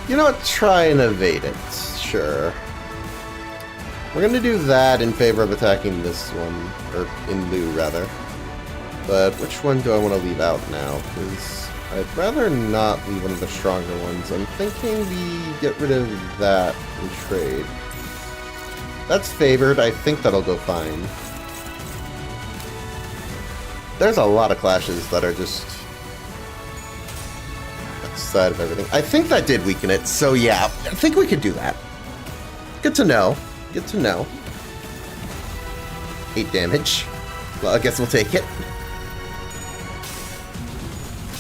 You know what? Try and evade it. Sure. We're going to do that in favor of attacking this one. Or in lieu, rather. But which one do I want to leave out now? Because... I'd rather not leave one of the stronger ones. I'm thinking we get rid of that and trade. That's favored. I think that'll go fine. There's a lot of clashes that are just outside of everything. I think that did weaken it, so yeah, I think we could do that. Good to know. Good to know. 8 damage. Well, I guess we'll take it.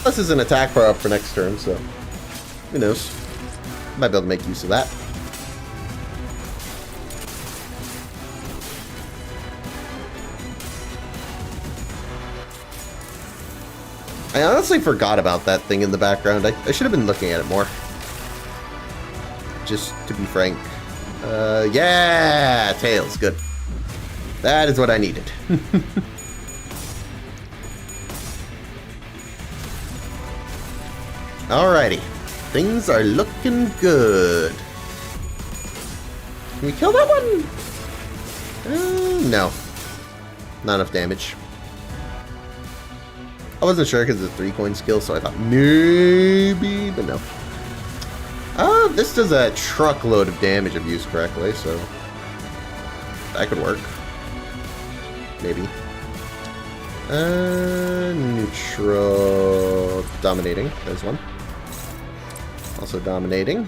This is an attack power up for next turn, so who knows? Might be able to make use of that. I honestly forgot about that thing in the background. I should have been looking at it more. Just to be frank. Yeah! Tails, good. That is what I needed. Alrighty. Things are looking good. Can we kill that one? No. Not enough damage. I wasn't sure because it's a 3-coin skill, so I thought maybe, but no. This does a truckload of damage if used correctly, so that could work. Maybe. Neutral. Dominating. There's one. Also dominating.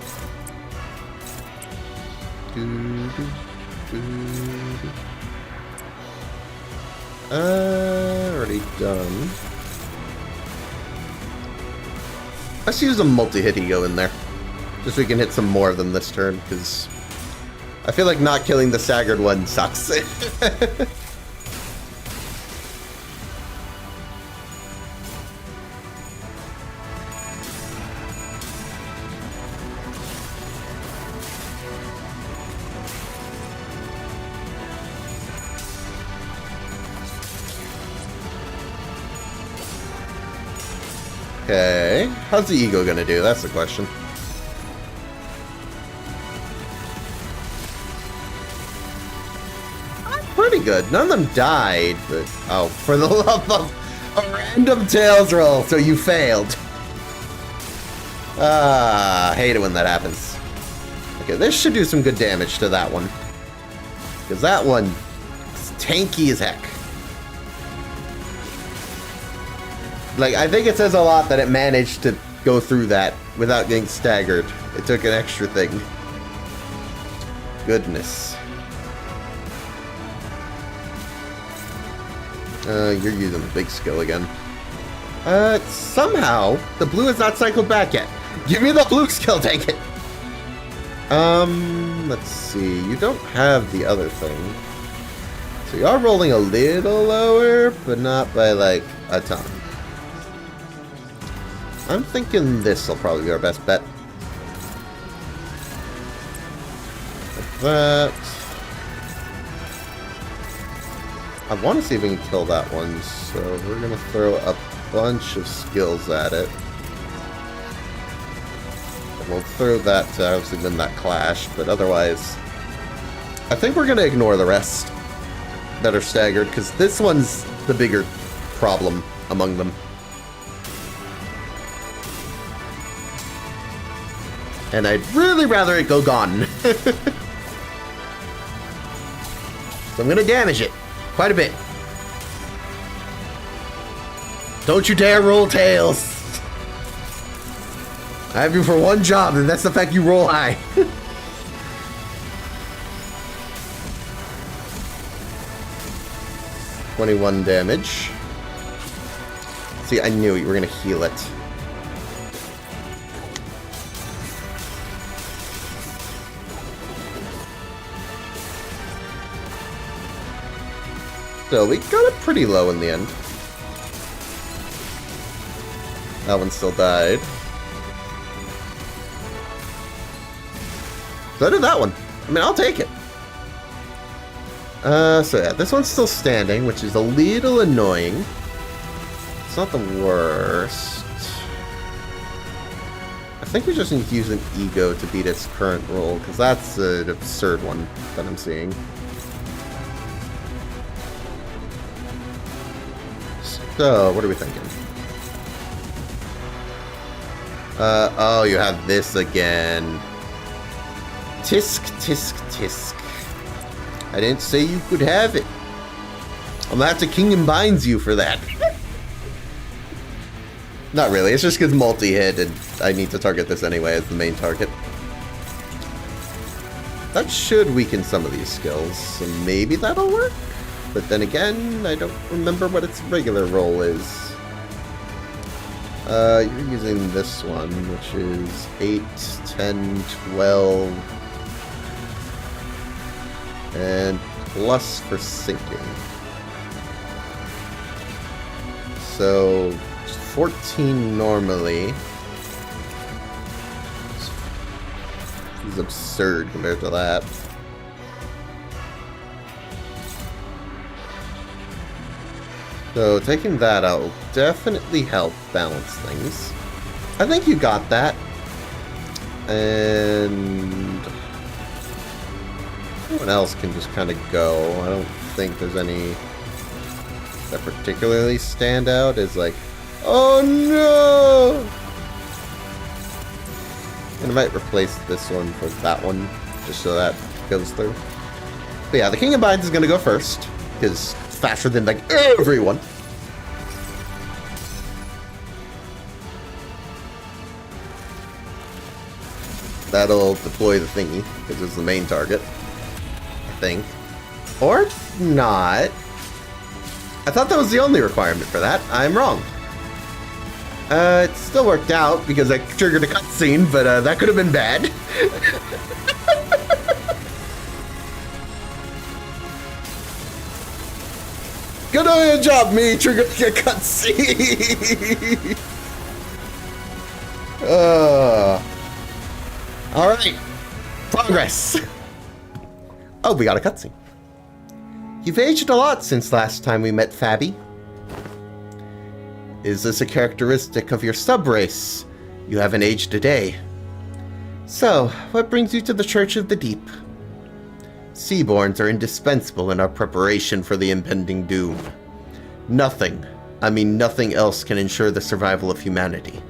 Already done. Let's use a multi-hit ego in there. Just so we can hit some more of them this turn, because I feel like not killing the staggered one sucks. Okay. How's the ego gonna do? That's the question. Pretty good. None of them died, but... Oh, for the love of a random tails roll, so you failed. Ah, hate it when that happens. Okay, this should do some good damage to that one. Because that one is tanky as heck. Like, I think it says a lot that it managed to go through that without getting staggered. It took an extra thing. Goodness. You're using the big skill again. Somehow, the blue has not cycled back yet. Give me the blue skill, take it! Let's see. You don't have the other thing. So you are rolling a little lower, but not by, like, a ton. I'm thinking this will probably be our best bet. Like that. I want to see if we can kill that one, so we're going to throw a bunch of skills at it. And we'll throw that to obviously win that clash, but otherwise, I think we're going to ignore the rest that are staggered, because this one's the bigger problem among them. And I'd really rather it go gone. So I'm going to damage it. Quite a bit. Don't you dare roll tails. I have you for one job, and that's the fact you roll high. $21 damage. See, I knew you were going to heal it. So we got it pretty low in the end. That one still died. So did that one. I mean, I'll take it. So yeah, this one's still standing, which is a little annoying. It's not the worst. I think we just need to use an ego to beat its current roll, because that's an absurd one that I'm seeing. So, what are we thinking? Oh, you have this again. Tisk, tisk, tisk. I didn't say you could have it. I'm gonna have to King and Binds you for that. Not really, it's just because multi-hit and I need to target this anyway as the main target. That should weaken some of these skills, so maybe that'll work? But then again, I don't remember what its regular roll is. You're using this one, which is 8, 10, 12, and plus for sinking. So, 14 normally. This is absurd compared to that. So taking that out will definitely help balance things. I think you got that. And everyone else can just kind of go. I don't think there's any that particularly stand out as like, oh no! And I might replace this one for that one, just so that goes through. But yeah, the King of Binds is going to go first, because faster than like everyone. That'll deploy the thingy, because it's the main target, I think. Or not. I thought that was the only requirement for that. I'm wrong. It still worked out, because I triggered a cutscene, but that could have been bad. Good on your job, me, triggered a cutscene. Alright. Progress. Oh, we got a cutscene. You've aged a lot since last time we met, Fabby. Is this a characteristic of your subrace? You haven't aged a day. So, what brings you to the Church of the Deep? Seaborns are indispensable in our preparation for the impending doom. Nothing, I mean nothing else can ensure the survival of humanity.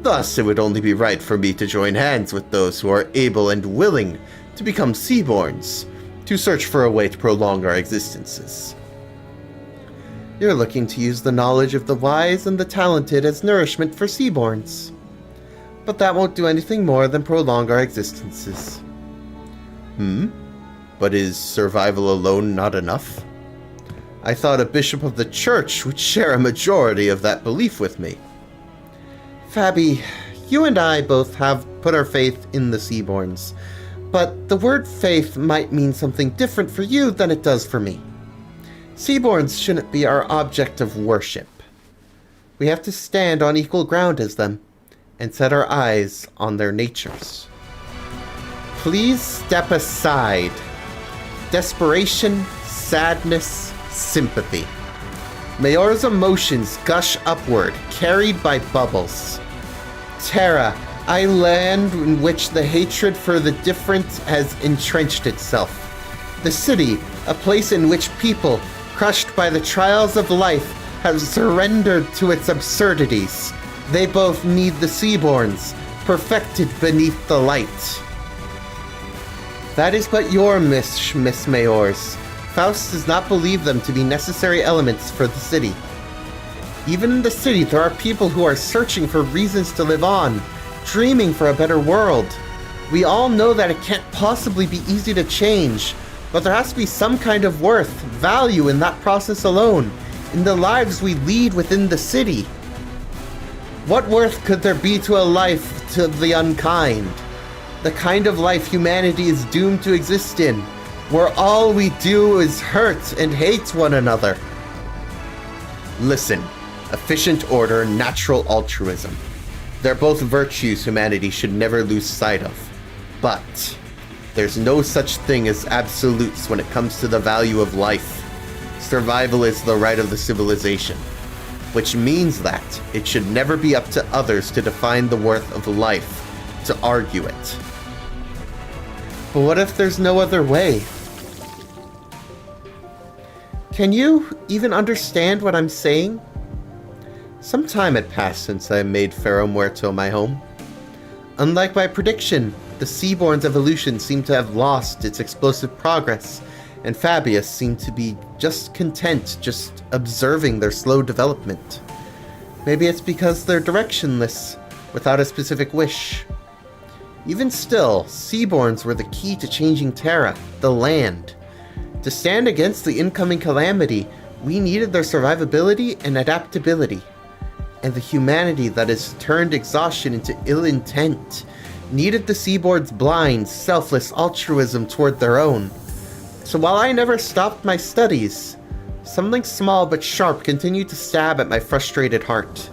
Thus, it would only be right for me to join hands with those who are able and willing to become Seaborns, to search for a way to prolong our existences. You're looking to use the knowledge of the wise and the talented as nourishment for Seaborns. But that won't do anything more than prolong our existences. But is survival alone not enough? I thought a bishop of the church would share a majority of that belief with me. Fabi, you and I both have put our faith in the Seaborns, but the word faith might mean something different for you than it does for me. Seaborns shouldn't be our object of worship. We have to stand on equal ground as them, and set our eyes on their natures. Please step aside. Desperation, sadness, sympathy. Mayor's emotions gush upward, carried by bubbles. Terra, a land in which the hatred for the different has entrenched itself. The city, a place in which people, crushed by the trials of life, have surrendered to its absurdities. They both need the Seaborns, perfected beneath the light. That is but your Miss Mayors. Faust does not believe them to be necessary elements for the city. Even in the city, there are people who are searching for reasons to live on, dreaming for a better world. We all know that it can't possibly be easy to change, but there has to be some kind of worth, value in that process alone, in the lives we lead within the city. What worth could there be to a life to the unkind? The kind of life humanity is doomed to exist in, where all we do is hurt and hate one another. Listen, efficient order, natural altruism. They're both virtues humanity should never lose sight of. But there's no such thing as absolutes when it comes to the value of life. Survival is the right of the civilization, which means that it should never be up to others to define the worth of life, to argue it. But what if there's no other way? Can you even understand what I'm saying? Some time had passed since I made Ferro Muerto my home. Unlike my prediction, the Seaborn's evolution seemed to have lost its explosive progress, and Fabius seemed to be just content, just observing their slow development. Maybe it's because they're directionless, without a specific wish. Even still, Seaborns were the key to changing Terra, the land. To stand against the incoming calamity, we needed their survivability and adaptability. And the humanity that has turned exhaustion into ill intent needed the Seaborns' blind, selfless altruism toward their own. So while I never stopped my studies, something small but sharp continued to stab at my frustrated heart.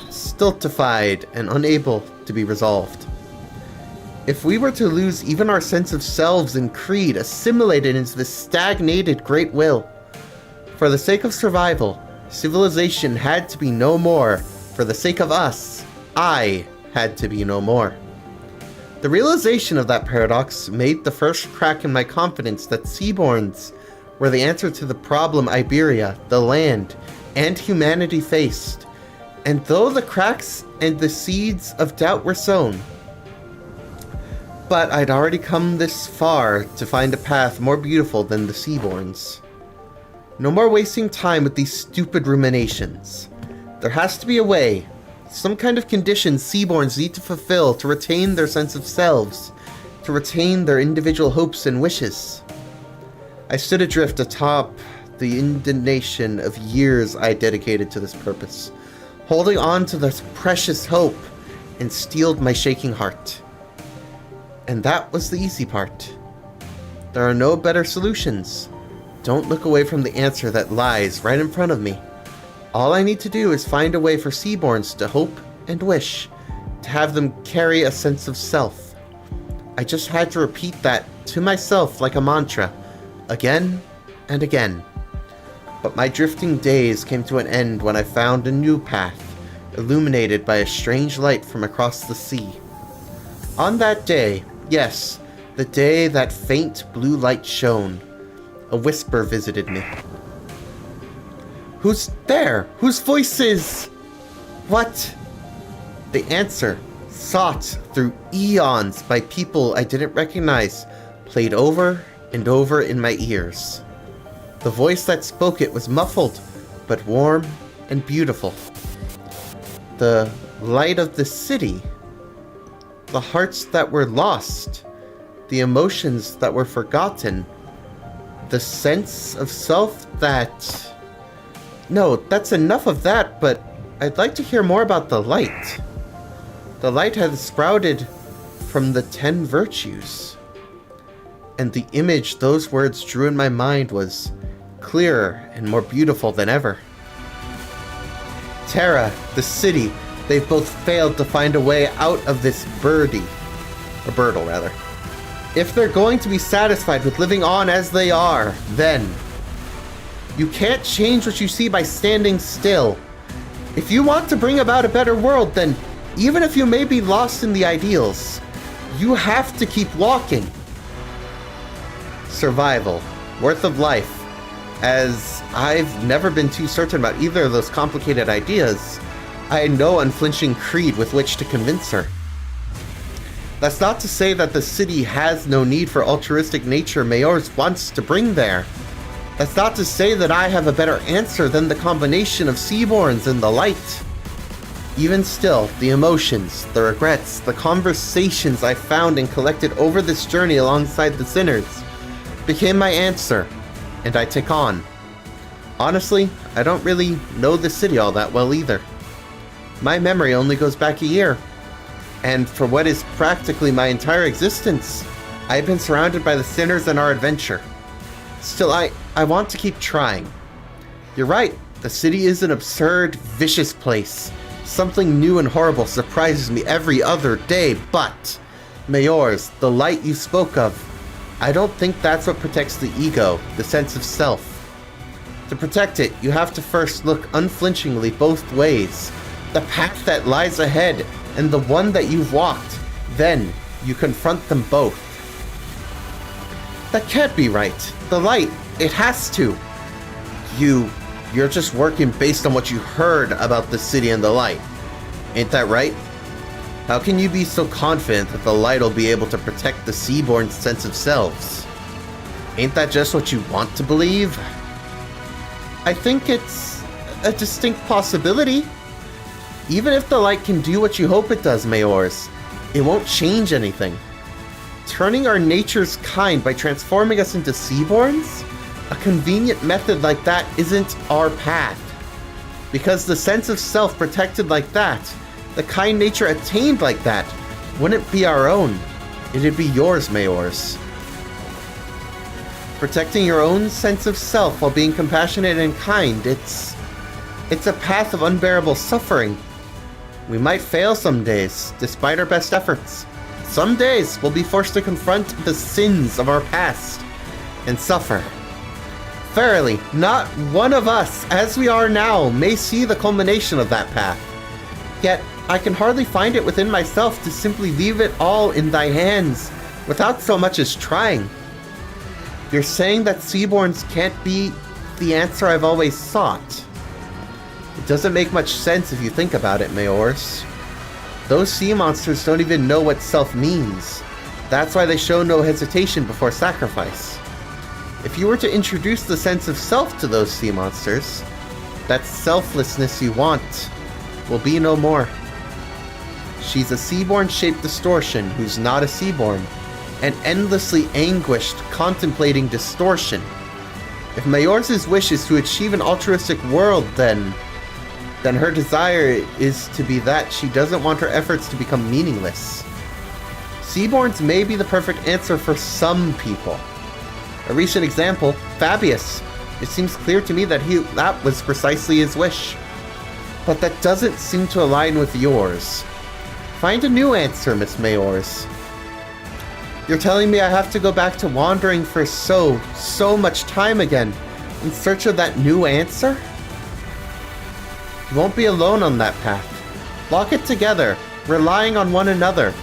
Stultified and unable to be resolved. If we were to lose even our sense of selves and creed, assimilated into this stagnated great will, for the sake of survival, civilization had to be no more. For the sake of us, I had to be no more. The realization of that paradox made the first crack in my confidence that Seaborns were the answer to the problem Iberia, the land, and humanity faced. And though the cracks and the seeds of doubt were sown, but I'd already come this far to find a path more beautiful than the Seaborns. No more wasting time with these stupid ruminations. There has to be a way, some kind of conditions Seaborns need to fulfill to retain their sense of selves, to retain their individual hopes and wishes. I stood adrift atop the indignation of years I dedicated to this purpose, holding on to this precious hope, and steeled my shaking heart. And that was the easy part. There are no better solutions. Don't look away from the answer that lies right in front of me. All I need to do is find a way for Seaborns to hope and wish, to have them carry a sense of self. I just had to repeat that to myself like a mantra, again and again. But my drifting days came to an end when I found a new path, illuminated by a strange light from across the sea. On that day, yes, the day that faint blue light shone, a whisper visited me. Who's there? Whose voice is... What? The answer, sought through eons by people I didn't recognize, played over and over in my ears. The voice that spoke it was muffled, but warm and beautiful. The light of the city. The hearts that were lost. The emotions that were forgotten. The sense of self that... No, that's enough of that, but I'd like to hear more about the light. The light had sprouted from the 10 virtues. And the image those words drew in my mind was clearer and more beautiful than ever. Terra, the city, they've both failed to find a way out of this birdie. Or birdle, rather. If they're going to be satisfied with living on as they are, then... You can't change what you see by standing still. If you want to bring about a better world, then even if you may be lost in the ideals, you have to keep walking. Survival, worth of life. As I've never been too certain about either of those complicated ideas, I had no unflinching creed with which to convince her. That's not to say that the city has no need for altruistic nature Mayors wants to bring there. That's not to say that I have a better answer than the combination of Seaborns and the light. Even still, the emotions, the regrets, the conversations I found and collected over this journey alongside the sinners became my answer, and I tick on. Honestly, I don't really know the city all that well either. My memory only goes back a year, and for what is practically my entire existence, I've been surrounded by the sinners and our adventure. Still, I want to keep trying. You're right, the city is an absurd, vicious place. Something new and horrible surprises me every other day, but... Mayors, the light you spoke of, I don't think that's what protects the ego, the sense of self. To protect it, you have to first look unflinchingly both ways. The path that lies ahead, and the one that you've walked. Then, you confront them both. That can't be right. The light, it has to. You're just working based on what you heard about the city and the light. Ain't that right? How can you be so confident that the light will be able to protect the Seaborn's sense of selves? Ain't that just what you want to believe? I think it's a distinct possibility. Even if the light can do what you hope it does, Mayors, it won't change anything. Turning our natures kind by transforming us into Seaborns? A convenient method like that isn't our path. Because the sense of self protected like that, the kind nature attained like that, wouldn't be our own. It'd be yours, Mayors. Protecting your own sense of self while being compassionate and kind, it's a path of unbearable suffering. We might fail some days, despite our best efforts. Some days we'll be forced to confront the sins of our past and suffer. Verily, not one of us, as we are now, may see the culmination of that path. Yet, I can hardly find it within myself to simply leave it all in thy hands, without so much as trying. You're saying that Seaborns can't be the answer I've always sought. It doesn't make much sense if you think about it, Mayors. Those sea monsters don't even know what self means. That's why they show no hesitation before sacrifice. If you were to introduce the sense of self to those sea monsters, that selflessness you want will be no more. She's a Seaborn-shaped distortion who's not a Seaborn, and endlessly anguished contemplating distortion. If Mayors' wish is to achieve an altruistic world, then her desire is to be that she doesn't want her efforts to become meaningless. Seaborns may be the perfect answer for some people. A recent example, Fabius. It seems clear to me that that was precisely his wish. But that doesn't seem to align with yours. Find a new answer, Miss Mayors. You're telling me I have to go back to wandering for so much time again, In search of that new answer? You won't be alone on that path. Lock it together, relying on one another,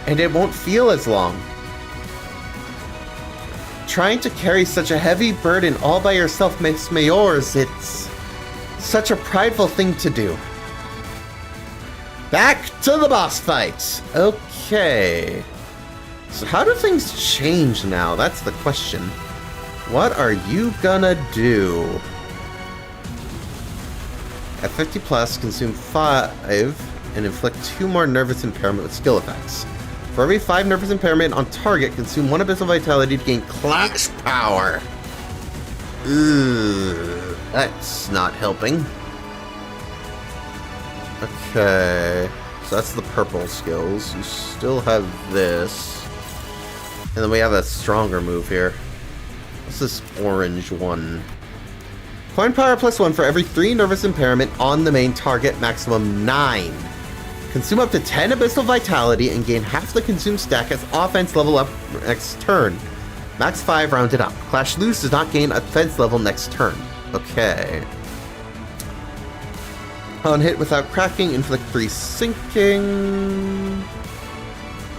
and it won't feel as long. Trying to carry such a heavy burden all by yourself, Miss Mayors, it's such a prideful thing to do. Back to the boss fight. Okay. So how do things change now? That's the question. What are you gonna do? At 50 plus, consume 5 and inflict 2 more nervous impairment with skill effects. For every 5 nervous impairment on target, consume 1 abyssal vitality to gain clash power. Ugh, that's not helping. Okay, so that's the purple skills. You still have this. And then we have a stronger move here. What's this orange one? Coin power +1 for every 3 nervous impairment on the main target, maximum 9. Consume up to 10 abyssal vitality and gain half the consumed stack as offense level up next turn. Max 5 rounded up. Clash Loose does not gain offense level next turn. Okay. On hit without cracking, inflict 3 sinking.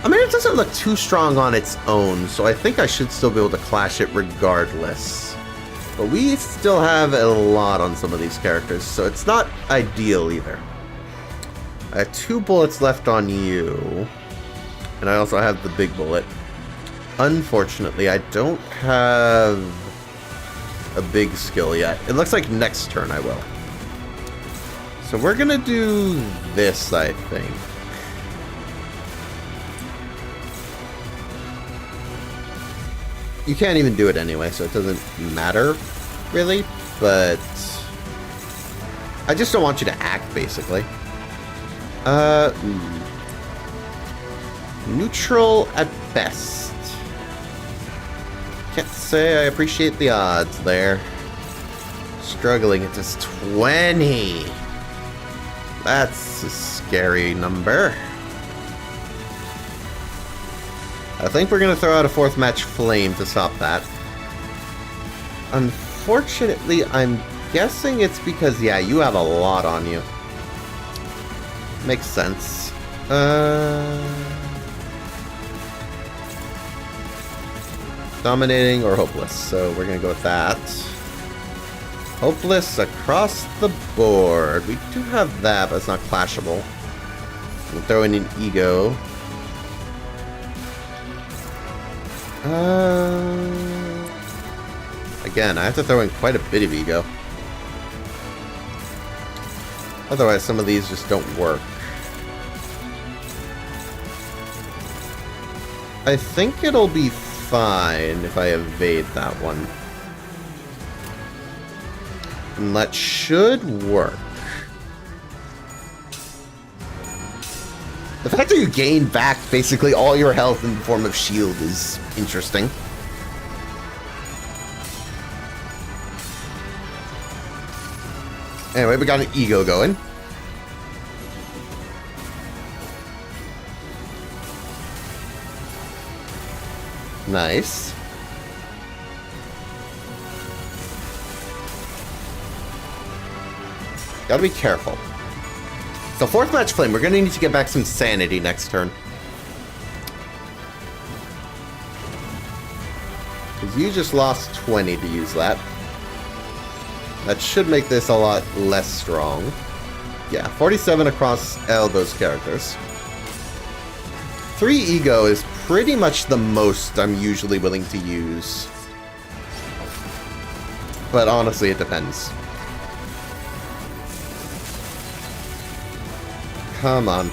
I mean, it doesn't look too strong on its own, so I think I should still be able to clash it regardless. But we still have a lot on some of these characters, so it's not ideal either. I have 2 bullets left on you, and I also have the big bullet. Unfortunately, I don't have a big skill yet. It looks like next turn I will. So we're gonna do this, I think. You can't even do it anyway, so it doesn't matter, really, but I just don't want you to act, basically. Neutral at best. Can't say I appreciate the odds there. Struggling, it does 20. That's a scary number. I think we're going to throw out a 4th match flame to stop that. Unfortunately, I'm guessing it's because, yeah, you have a lot on you. Makes sense. Dominating or hopeless, so we're going to go with that. Hopeless across the board. We do have that, but it's not clashable. We'll throw in an ego. Again, I have to throw in quite a bit of ego. Otherwise, some of these just don't work. I think it'll be fine if I evade that one. And that should work. The fact that you gain back basically all your health in the form of shield is interesting. Anyway, we got an ego going. Nice. Gotta be careful. So 4th match flame, we're gonna need to get back some sanity next turn. Because you just lost 20 to use that. That should make this a lot less strong. Yeah, 47 across all those characters. 3 ego is pretty much the most I'm usually willing to use. But honestly, it depends. Come on.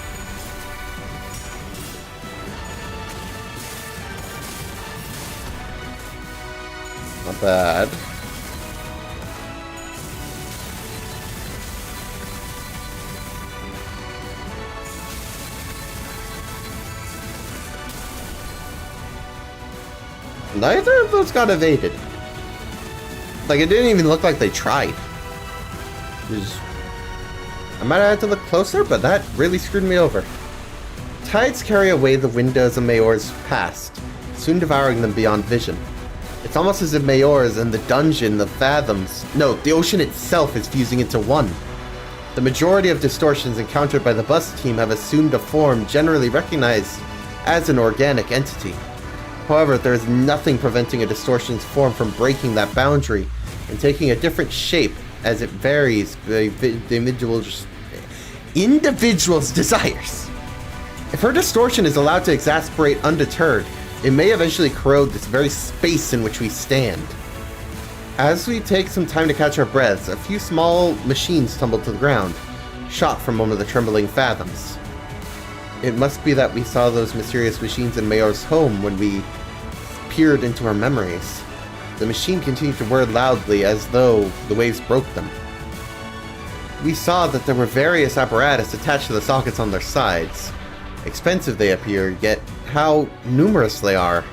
Not bad. Neither of those got evaded. Like, it didn't even look like they tried. I might have had to look closer, but that really screwed me over. Tides carry away the windows of Mayor's past, soon devouring them beyond vision. It's almost as if Mayor's and the dungeon, the fathoms, no, the ocean itself is fusing into one. The majority of distortions encountered by the bus team have assumed a form generally recognized as an organic entity. However, there is nothing preventing a distortion's form from breaking that boundary and taking a different shape as it varies by the individual's desires. If her distortion is allowed to exasperate undeterred, it may eventually corrode this very space in which we stand. As we take some time to catch our breaths, a few small machines tumble to the ground, shot from one of the trembling fathoms. It must be that we saw those mysterious machines in Mayor's home when we peered into our memories. The machine continued to whir loudly as though the waves broke them. We saw that there were various apparatus attached to the sockets on their sides. Expensive they appear, yet how numerous they are.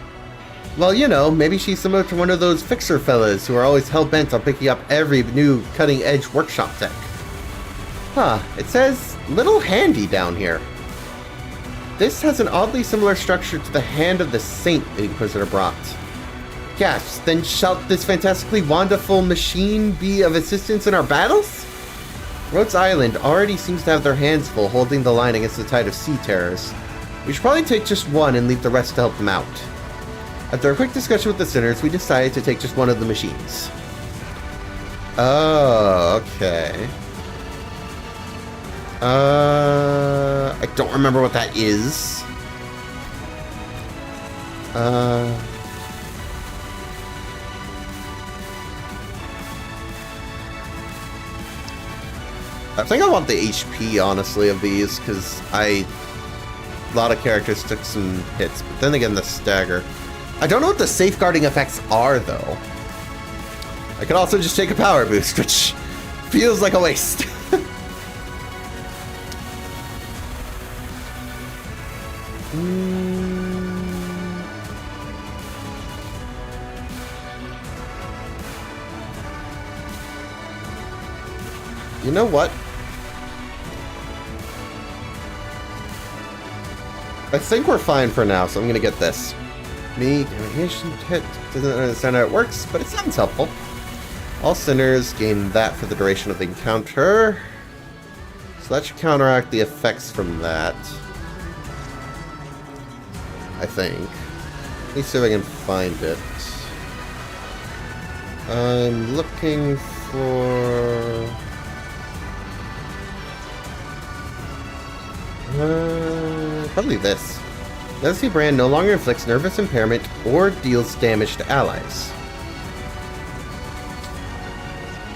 Well, you know, maybe she's similar to one of those fixer fellas who are always hell-bent on picking up every new cutting-edge workshop tech. Huh, it says Little Handy down here. This has an oddly similar structure to the Hand of the Saint the Inquisitor brought. Gasps, then shall this fantastically wonderful machine be of assistance in our battles? Rhodes Island already seems to have their hands full holding the line against the tide of sea terrors. We should probably take just one and leave the rest to help them out. After a quick discussion with the sinners, we decided to take just one of the machines. Oh, okay. I don't remember what that is. I think I want the HP, honestly, of these, because a lot of characters took some hits, but then again, the stagger. I don't know what the safeguarding effects are, though. I could also just take a power boost, which feels like a waste. You know what? I think we're fine for now, so I'm gonna get this. Me, damnation hit. Doesn't understand how it works, but it sounds helpful. All sinners gain that for the duration of the encounter. So that should counteract the effects from that. I think. Let me see if I can find it. I'm looking for... probably this. Legacy brand no longer inflicts nervous impairment or deals damage to allies.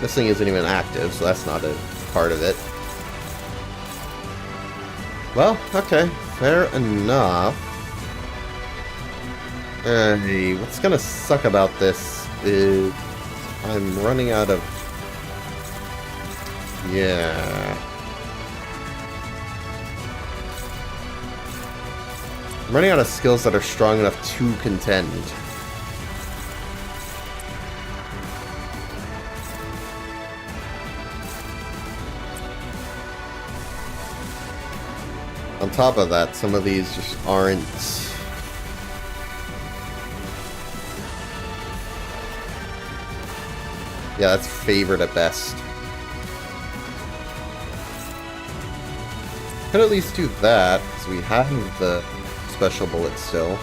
This thing isn't even active, so that's not a part of it. Well, okay, fair enough. What's gonna suck about this is I'm running out of... Yeah. I'm running out of skills that are strong enough to contend. On top of that, some of these just aren't... Yeah, that's favored at best. Could at least do that, because we have the special bullet still.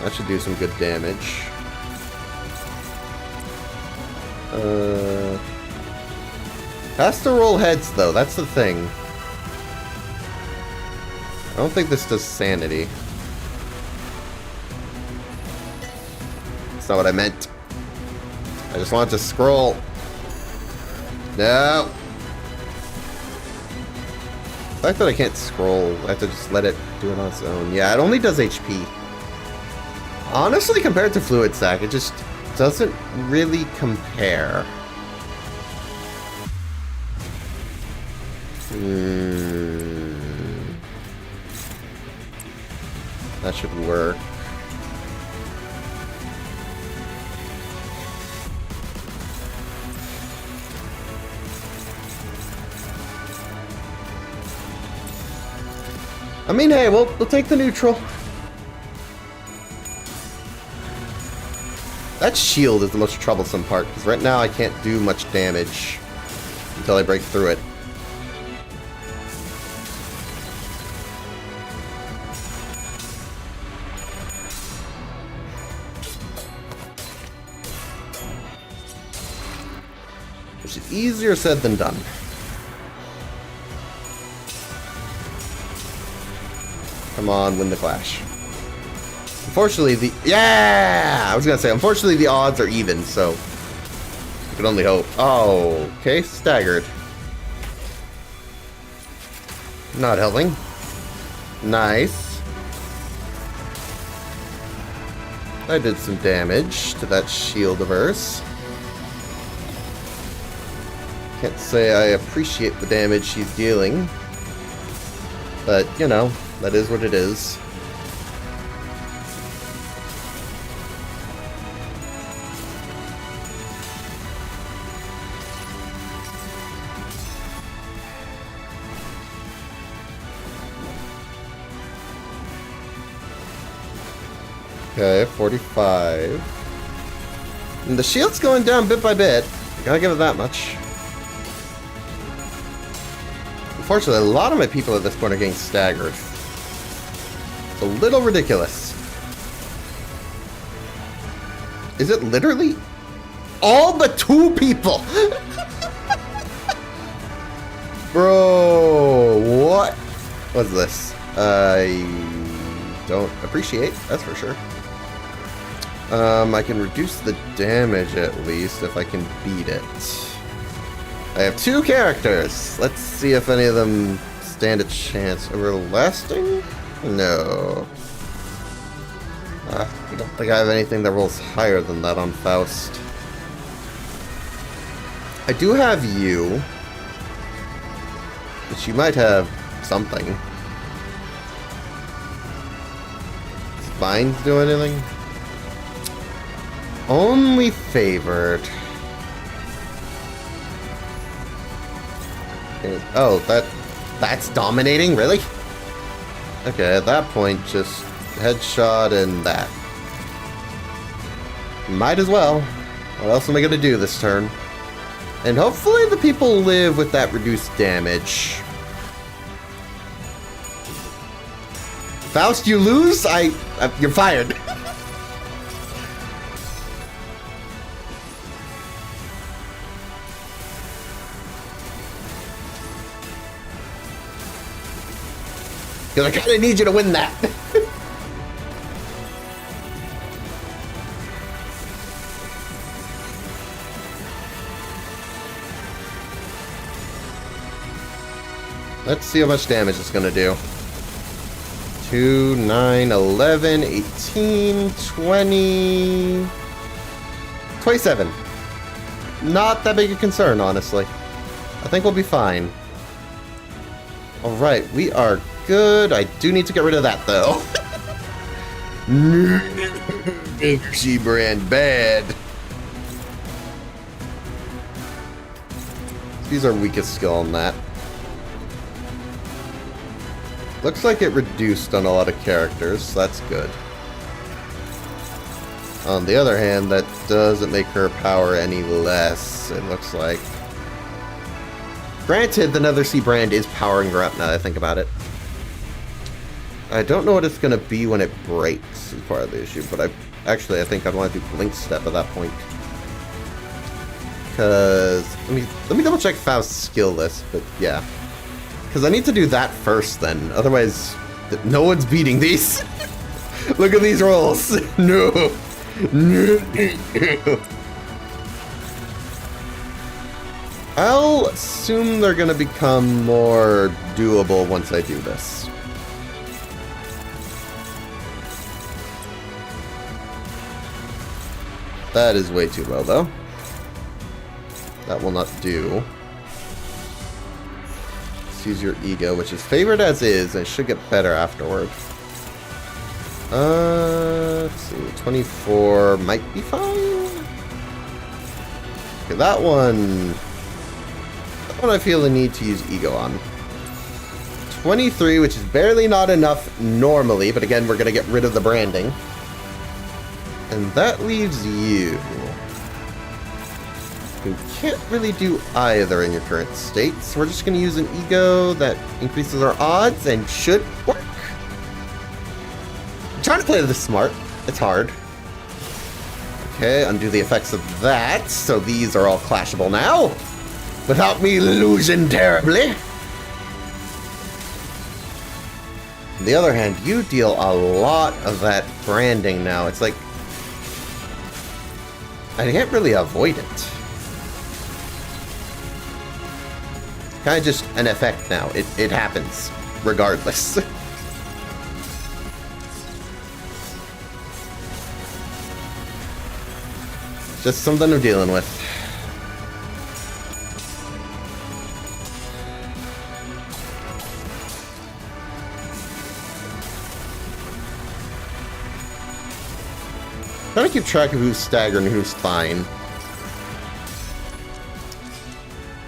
That should do some good damage. Has to roll heads, though. That's the thing. I don't think this does sanity. That's not what I meant. I just wanted to scroll. No. The fact that I can't scroll, I have to just let it do it on its own. Yeah, it only does HP. Honestly, compared to Fluid Sac, it just doesn't really compare. That should work. I mean, hey, we'll take the neutral. That shield is the most troublesome part, because right now I can't do much damage until I break through it. Which is easier said than done. Come on, win the clash. Unfortunately, I was gonna say, unfortunately, the odds are even, so you can only hope. Oh, okay, staggered. Not helping. Nice. I did some damage to that shield of hers. Can't say I appreciate the damage she's dealing, but, you know, that is what it is. Okay, 45. And the shield's going down bit by bit. Gotta give it that much. Unfortunately, a lot of my people at this point are getting staggered. It's a little ridiculous. Is it literally all but 2 people? Bro, what? What's this? I don't appreciate, that's for sure. I can reduce the damage at least if I can beat it. I have 2 characters. Let's see if any of them stand a chance. Everlasting? No. I don't think I have anything that rolls higher than that on Faust. I do have you. But you might have something. Does Vines do anything? Only favored. Oh, that's dominating? Really? Okay, at that point, just headshot and that. Might as well. What else am I gonna do this turn? And hopefully the people live with that reduced damage. Faust, you lose? You're fired. Because I kind of need you to win that. Let's see how much damage it's going to do. 2, 9, 11, 18, 20... 27. Not that big a concern, honestly. I think we'll be fine. Alright, we are good. I do need to get rid of that, though. She brand bad. These are weakest skill on that. Looks like it reduced on a lot of characters, so that's good. On the other hand, that doesn't make her power any less, it looks like. Granted, the Nether Sea brand is powering her up now that I think about it. I don't know what it's going to be when it breaks as part of the issue, but I think I'd want to do Blink Step at that point. Because, let me double check Faust's skill list, but yeah. Because I need to do that first then, otherwise no one's beating these. Look at these rolls. No. I'll assume they're going to become more doable once I do this. That is way too low, though. That will not do. Let's use your ego, which is favored as is, and it should get better afterward. Let's see. 24 might be fine. Okay, that one I feel the need to use ego on. 23, which is barely not enough normally, but again, we're going to get rid of the branding. And that leaves you, who can't really do either in your current state, so we're just going to use an ego that increases our odds and should work. I'm trying to play this smart. It's hard. Okay, undo the effects of that, so these are all clashable now, without me losing terribly. On the other hand, you deal a lot of that branding now. It's like, I can't really avoid it. Kind of just an effect now. It happens, regardless. Just something I'm dealing with. Trying to keep track of who's staggered and who's fine.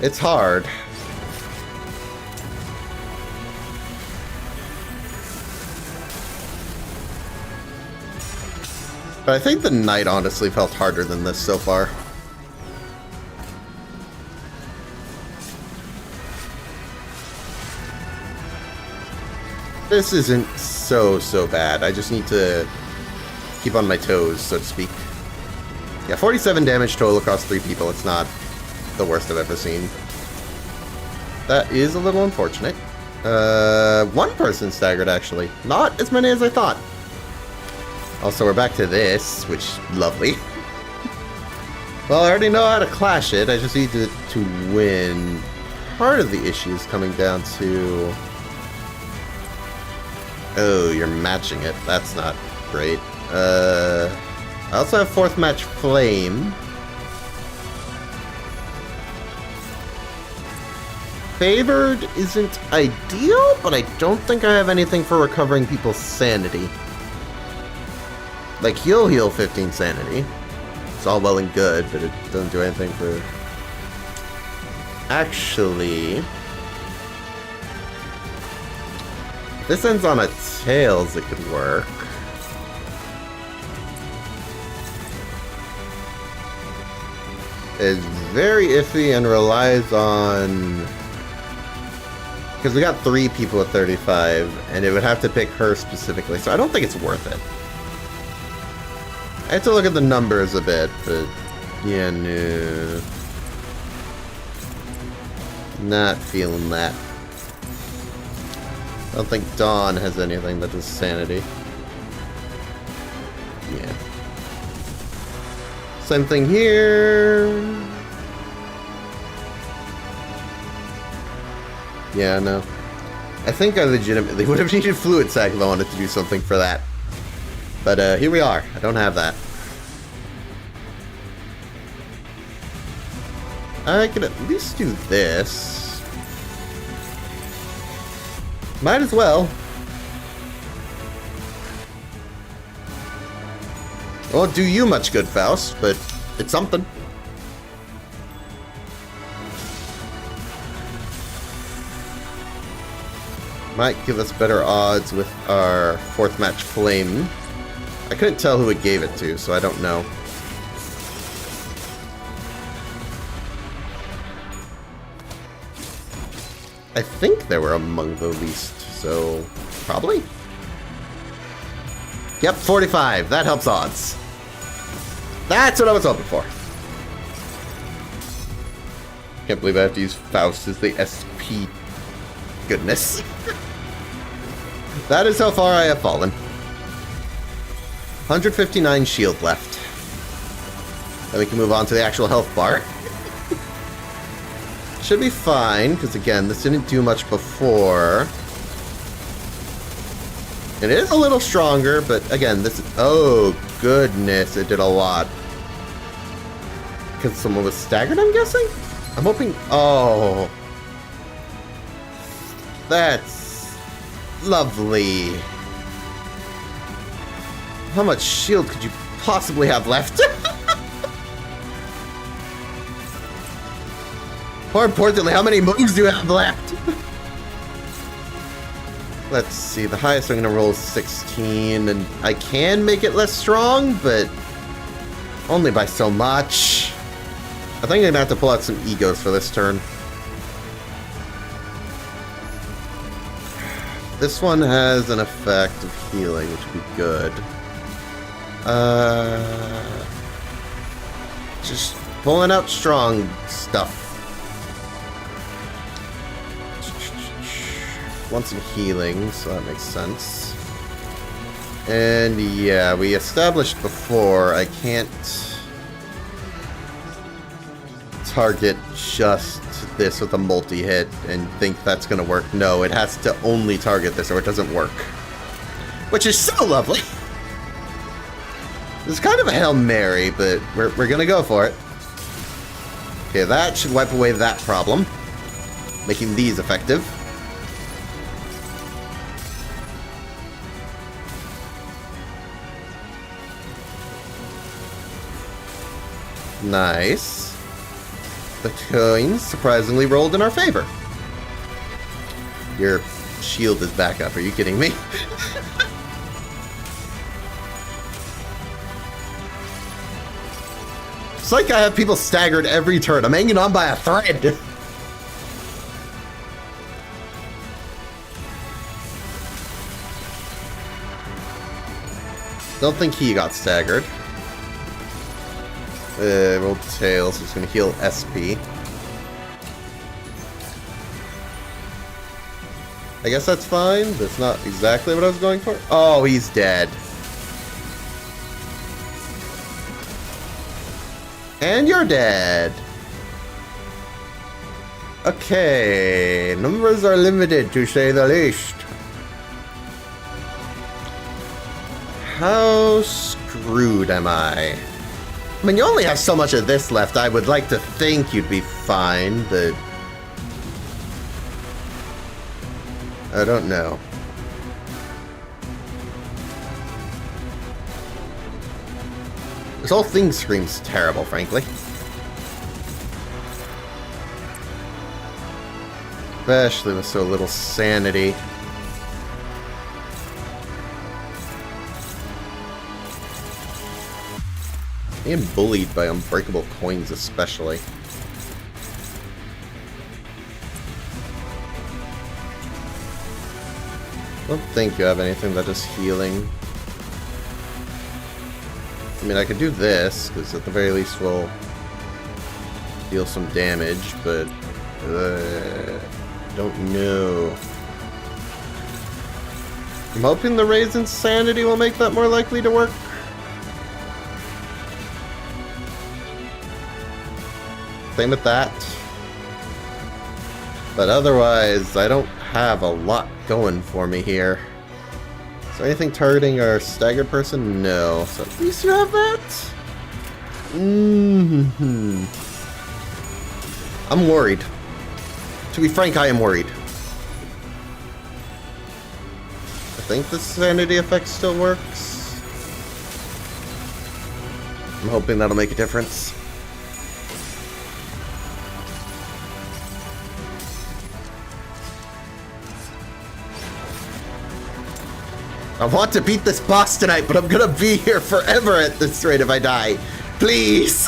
It's hard. But I think the Knight honestly felt harder than this so far. This isn't so bad. I just need to keep on my toes, so to speak. Yeah, 47 damage total across 3 people. It's not the worst I've ever seen. That is a little unfortunate. 1 person staggered, actually. Not as many as I thought. Also, we're back to this, which, lovely. Well, I already know how to clash it. I just need to win. Part of the issue is coming down to... Oh, you're matching it. That's not great. I also have 4th match Flame. Favored isn't ideal, but I don't think I have anything for recovering people's sanity. Like, he'll heal 15 sanity. It's all well and good, but it doesn't do anything for... Actually... if this ends on a tails, it could work. It's very iffy and relies on... because we got 3 people at 35, and it would have to pick her specifically, so I don't think it's worth it. I have to look at the numbers a bit, but... yeah, no. Not feeling that. I don't think Dawn has anything that does sanity. Yeah. Same thing here. Yeah, no. I think I legitimately would have needed Fluid Sac if I wanted to do something for that. But here we are. I don't have that. I could at least do this. Might as well. Won't do you much good, Faust, but it's something. Might give us better odds with our 4th match Flame. I couldn't tell who it gave it to, so I don't know. I think they were among the least, so probably. Yep, 45. That helps odds. That's what I was hoping for. Can't believe I have to use Faust as the SP. Goodness. That is how far I have fallen. 159 shield left. Then we can move on to the actual health bar. Should be fine, because again, this didn't do much before. It is a little stronger, but again, this is... oh, goodness, it did a lot. Because someone was staggered, I'm guessing? I'm hoping... oh. That's... lovely. How much shield could you possibly have left? More importantly, how many moves do you have left? Let's see, the highest I'm going to roll is 16, and I can make it less strong, but Only by so much. I think I'm gonna have to pull out some egos for this turn. This one has an effect of healing, which would be good. Just pulling out strong stuff. Want some healing, so that makes sense. And yeah, we established before I can't target just this with a multi-hit and think that's gonna work. No, it has to only target this or it doesn't work. Which is so lovely! It's kind of a Hail Mary, but we're gonna go for it. Okay, that should wipe away that problem, making these effective. Nice. The coins surprisingly rolled in our favor. Your shield is back up. Are you kidding me? It's like I have people staggered every turn. I'm hanging on by a thread. Don't think he got staggered. Rolled tails, so it's going to heal SP. I guess that's fine. That's not exactly what I was going for. Oh, he's dead. And you're dead. Okay, numbers are limited to say the least. How screwed am I? I mean, you only have so much of this left. I would like to think you'd be fine, but I don't know. This whole thing screams terrible, frankly. Especially with so little sanity. Being bullied by unbreakable coins especially. I don't think you have anything that is healing. I mean, I could do this, because at the very least we'll deal some damage, but don't know. I'm hoping the raise insanity will make that more likely to work. Same with that. But otherwise, I don't have a lot going for me here. Is there anything targeting our staggered person? No. So at least you have that? I'm worried. To be frank, I am worried. I think the sanity effect still works. I'm hoping that'll make a difference. I want to beat this boss tonight, but I'm gonna be here forever at this rate if I die. Please!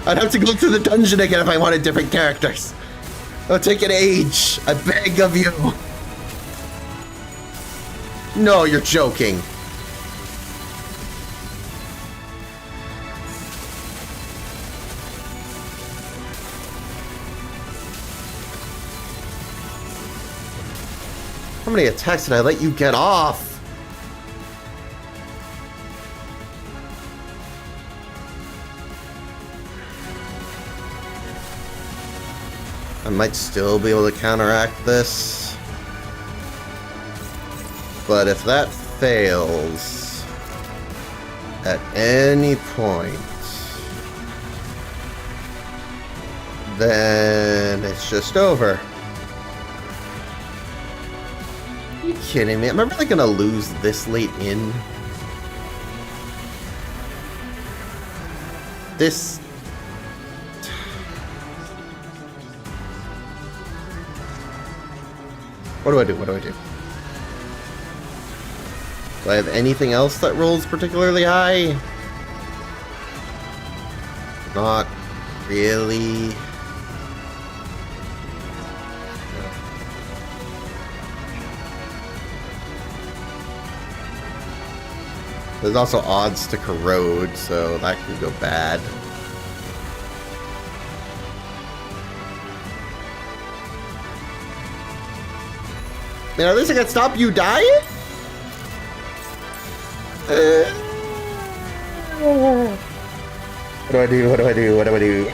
I'd have to go through the dungeon again if I wanted different characters. It'll take an age. I beg of you. No, you're joking. How many attacks did I let you get off? I might still be able to counteract this. But if that fails at any point, then it's just over. Are you kidding me? Am I really gonna lose this late in? This... What do I do? What do I do? Do I have anything else that rolls particularly high? Not really. There's also odds to corrode, so that could go bad. Man, at least I can stop you dying? What do I do? What do I do? What do I do?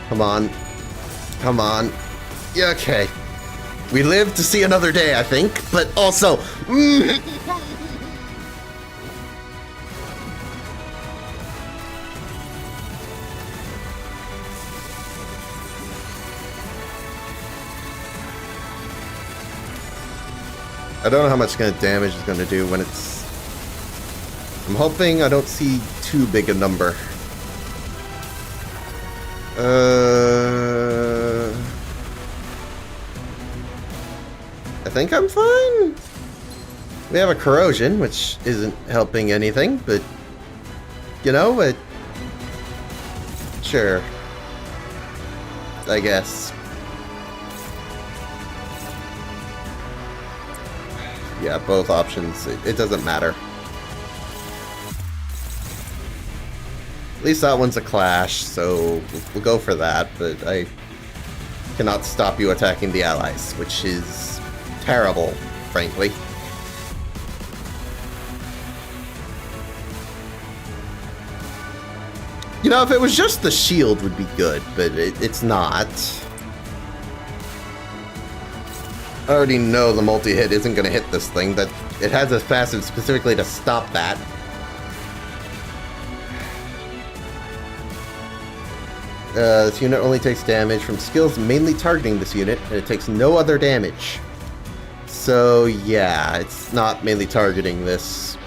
Come on. Come on. Yeah, okay. We live to see another day, I think, but also... I don't know how much kind of damage it's going to do when it's... I'm hoping I don't see too big a number. I think I'm fine. We have a corrosion, which isn't helping anything, but... You know, it... Sure. I guess. Yeah, both options. It doesn't matter. At least that one's a clash, so we'll go for that, but I cannot stop you attacking the allies, which is terrible, frankly. You know, if it was just the shield would be good, but it's not. I already know the multi-hit isn't going to hit this thing, that it has a passive specifically to stop that. This unit only takes damage from skills mainly targeting this unit, and it takes no other damage. So yeah, it's not mainly targeting this.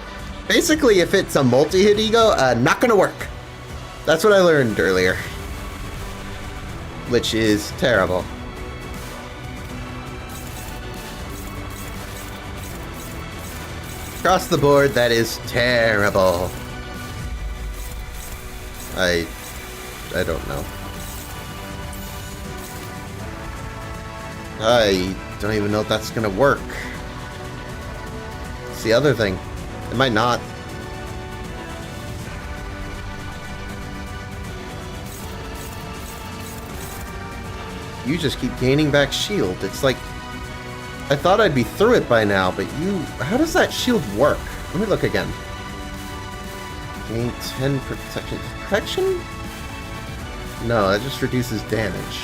Basically, if it's a multi-hit ego, not gonna work. That's what I learned earlier. Which is terrible. Across the board, that is terrible. I don't know. I don't even know if that's gonna work. It's the other thing. It might not. You just keep gaining back shield. It's like... I thought I'd be through it by now, but you... How does that shield work? Let me look again. Gain 10 protection. Protection? No, that just reduces damage.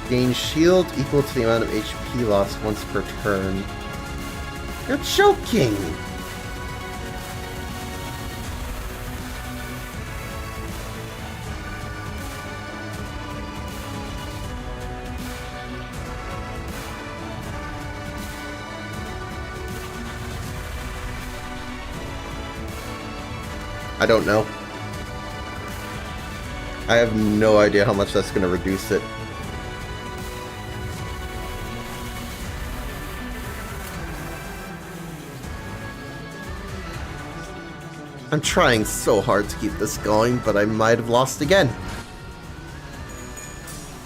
Gain shield equal to the amount of HP lost once per turn. You're joking! I don't know. I have no idea how much that's going to reduce it. I'm trying so hard to keep this going, but I might have lost again.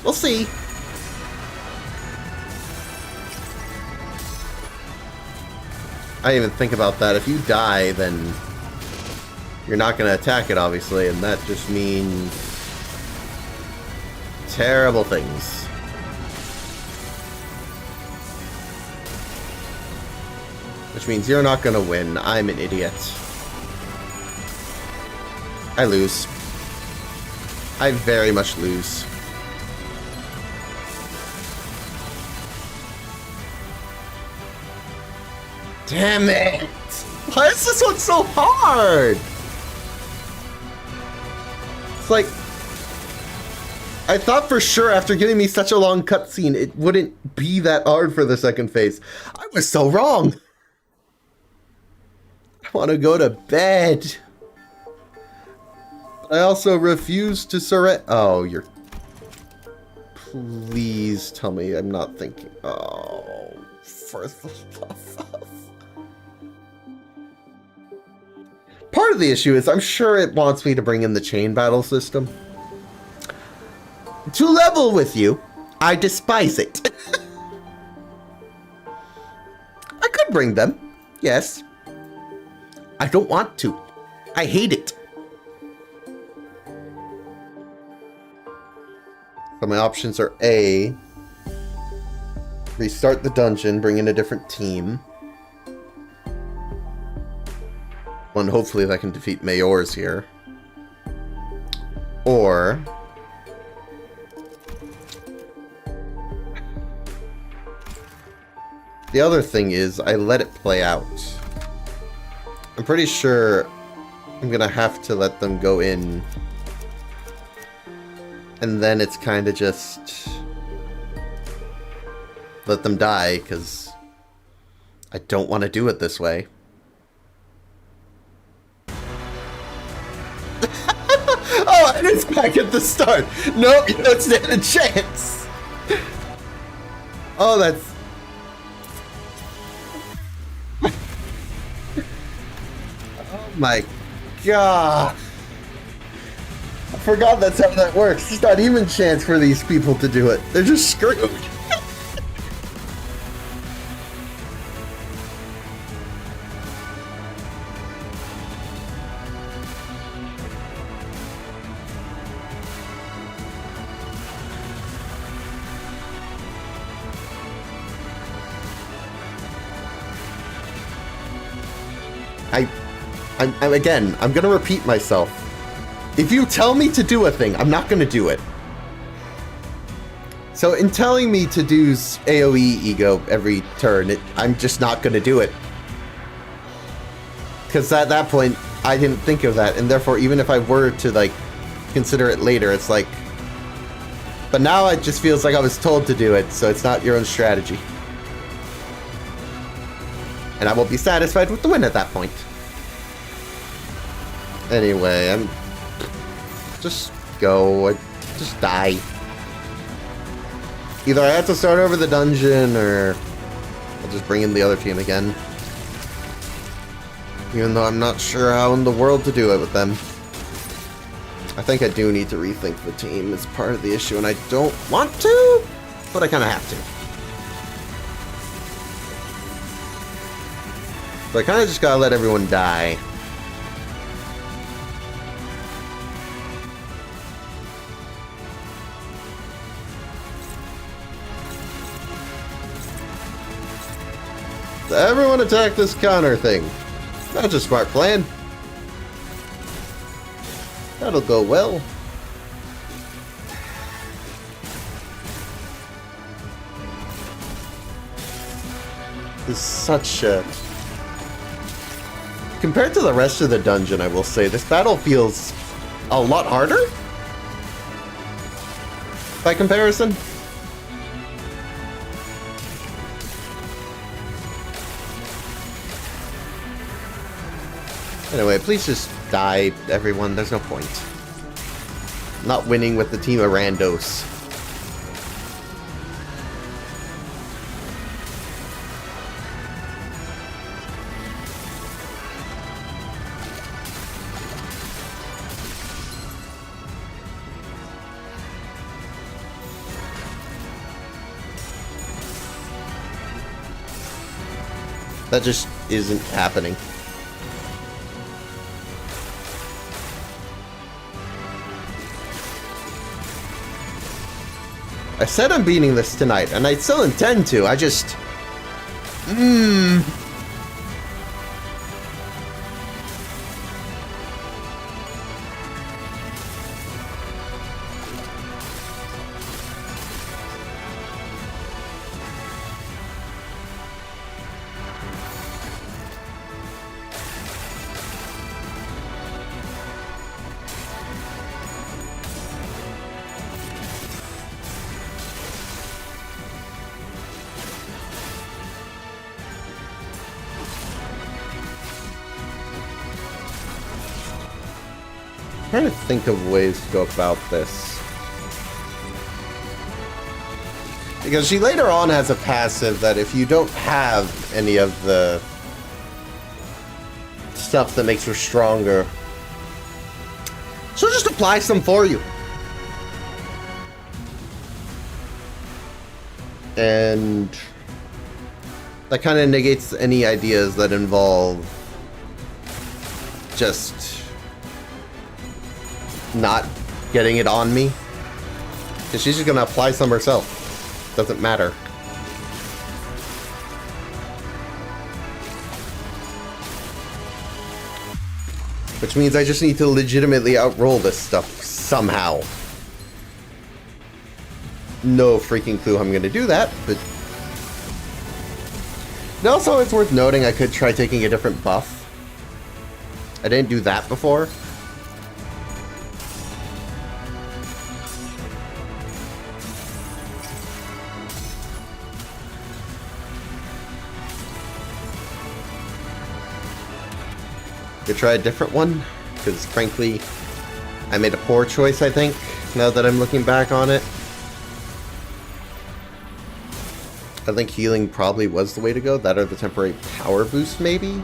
We'll see. I didn't even think about that. If you die, then... You're not going to attack it, obviously, and that just means terrible things. Which means you're not going to win. I'm an idiot. I lose. I very much lose. Damn it! Why is this one so hard? It's like... I thought for sure after giving me such a long cutscene, it wouldn't be that hard for the second phase. I was so wrong. I want to go to bed. But I also refuse to surrender. Oh, you're... Please tell me I'm not thinking... Oh, for the love of... Part of the issue is I'm sure it wants me to bring in the chain battle system. To level with you, I despise it. I could bring them, yes. I don't want to. I hate it. So my options are A, restart the dungeon, bring in a different team. One, hopefully that can defeat Mayor's here. Or... the other thing is, I let it play out. I'm pretty sure I'm gonna have to let them go in. And then it's kind of just... let them die, because I don't want to do it this way. Oh, and it's back at the start. Nope, you don't stand a chance. Oh, that's... oh my god. I forgot that's how that works. There's not even a chance for these people to do it. They're just screwed. I'm gonna repeat myself. If you tell me to do a thing, I'm not gonna do it. So in telling me to do AoE ego every turn, I'm just not gonna do it. Because at that point, I didn't think of that, and therefore even if I were to, like, consider it later, it's like... But now it just feels like I was told to do it, so it's not your own strategy. And I won't be satisfied with the win at that point. Anyway, I'm... just go. Just die. Either I have to start over the dungeon, or I'll just bring in the other team again. Even though I'm not sure how in the world to do it with them. I think I do need to rethink the team. It's part of the issue, and I don't want to, but I kind of have to. So I kind of just gotta let everyone die. So everyone attack this counter thing. That's a smart plan. That'll go well. This is such a... Compared to the rest of the dungeon, I will say, this battle feels a lot harder? By comparison? Anyway, please just die, everyone. There's no point. I'm not winning with the team of randos. That just isn't happening. I said I'm beating this tonight, and I still intend to. I just... trying to think of ways to go about this. Because she later on has a passive that if you don't have any of the stuff that makes her stronger, she'll just apply some for you. And that kind of negates any ideas that involve just not getting it on me. Because she's just going to apply some herself. Doesn't matter. Which means I just need to legitimately outroll this stuff somehow. No freaking clue how I'm going to do that, but... And also, it's worth noting I could try taking a different buff. I didn't do that before. Could try a different one, because frankly, I made a poor choice, I think, now that I'm looking back on it. I think healing probably was the way to go. That or the temporary power boost, maybe?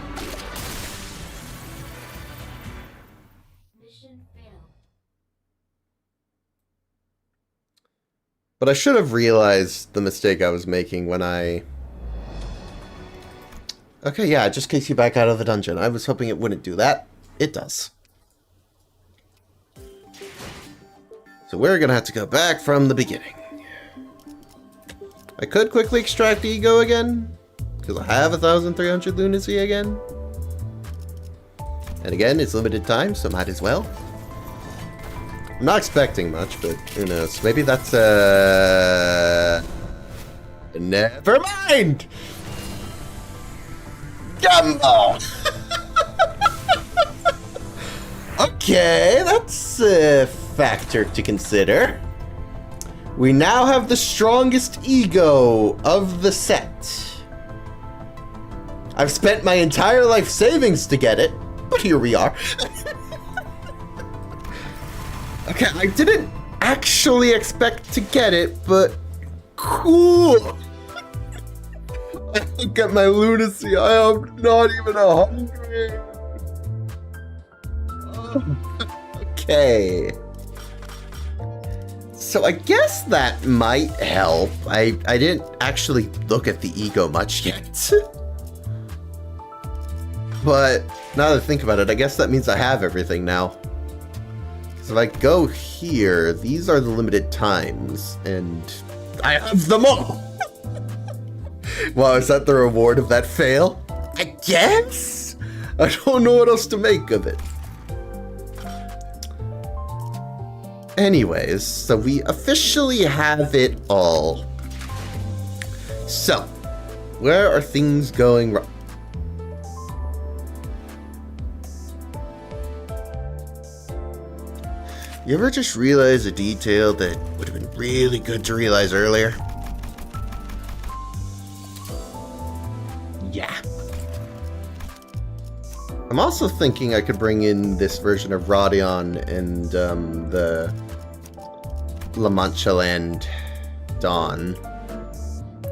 Mission failed. But I should have realized the mistake I was making when I... Okay, yeah, it just kicks you back out of the dungeon. I was hoping it wouldn't do that. It does. So we're gonna have to go back from the beginning. I could quickly extract Ego again, because I have 1,300 lunacy again. And again, it's limited time, so might as well. I'm not expecting much, but who knows. Maybe that's never mind! Gumbo! Okay, that's a factor to consider. We now have the strongest ego of the set. I've spent my entire life savings to get it, but here we are. Okay, I didn't actually expect to get it, but cool. I look at my lunacy, I am not even 100. Okay. So I guess that might help. I didn't actually look at the ego much yet. But now that I think about it, I guess that means I have everything now. So if I go here, these are the limited times, and I have them all! Wow, is that the reward of that fail? I guess? I don't know what else to make of it. Anyways, so we officially have it all. So, where are things going wrong? You ever just realize a detail that would have been really good to realize earlier? Yeah. I'm also thinking I could bring in this version of Rodion and the La Mancha Land Dawn.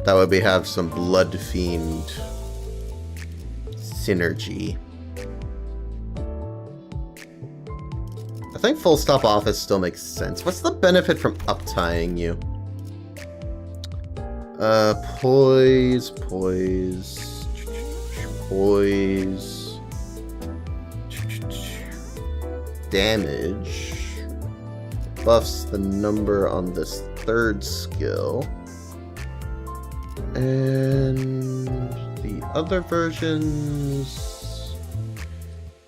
That way we have some Blood Fiend synergy. I think full stop office still makes sense. What's the benefit from uptying you? Poise. Damage. Buffs the number on this third skill. And the other versions...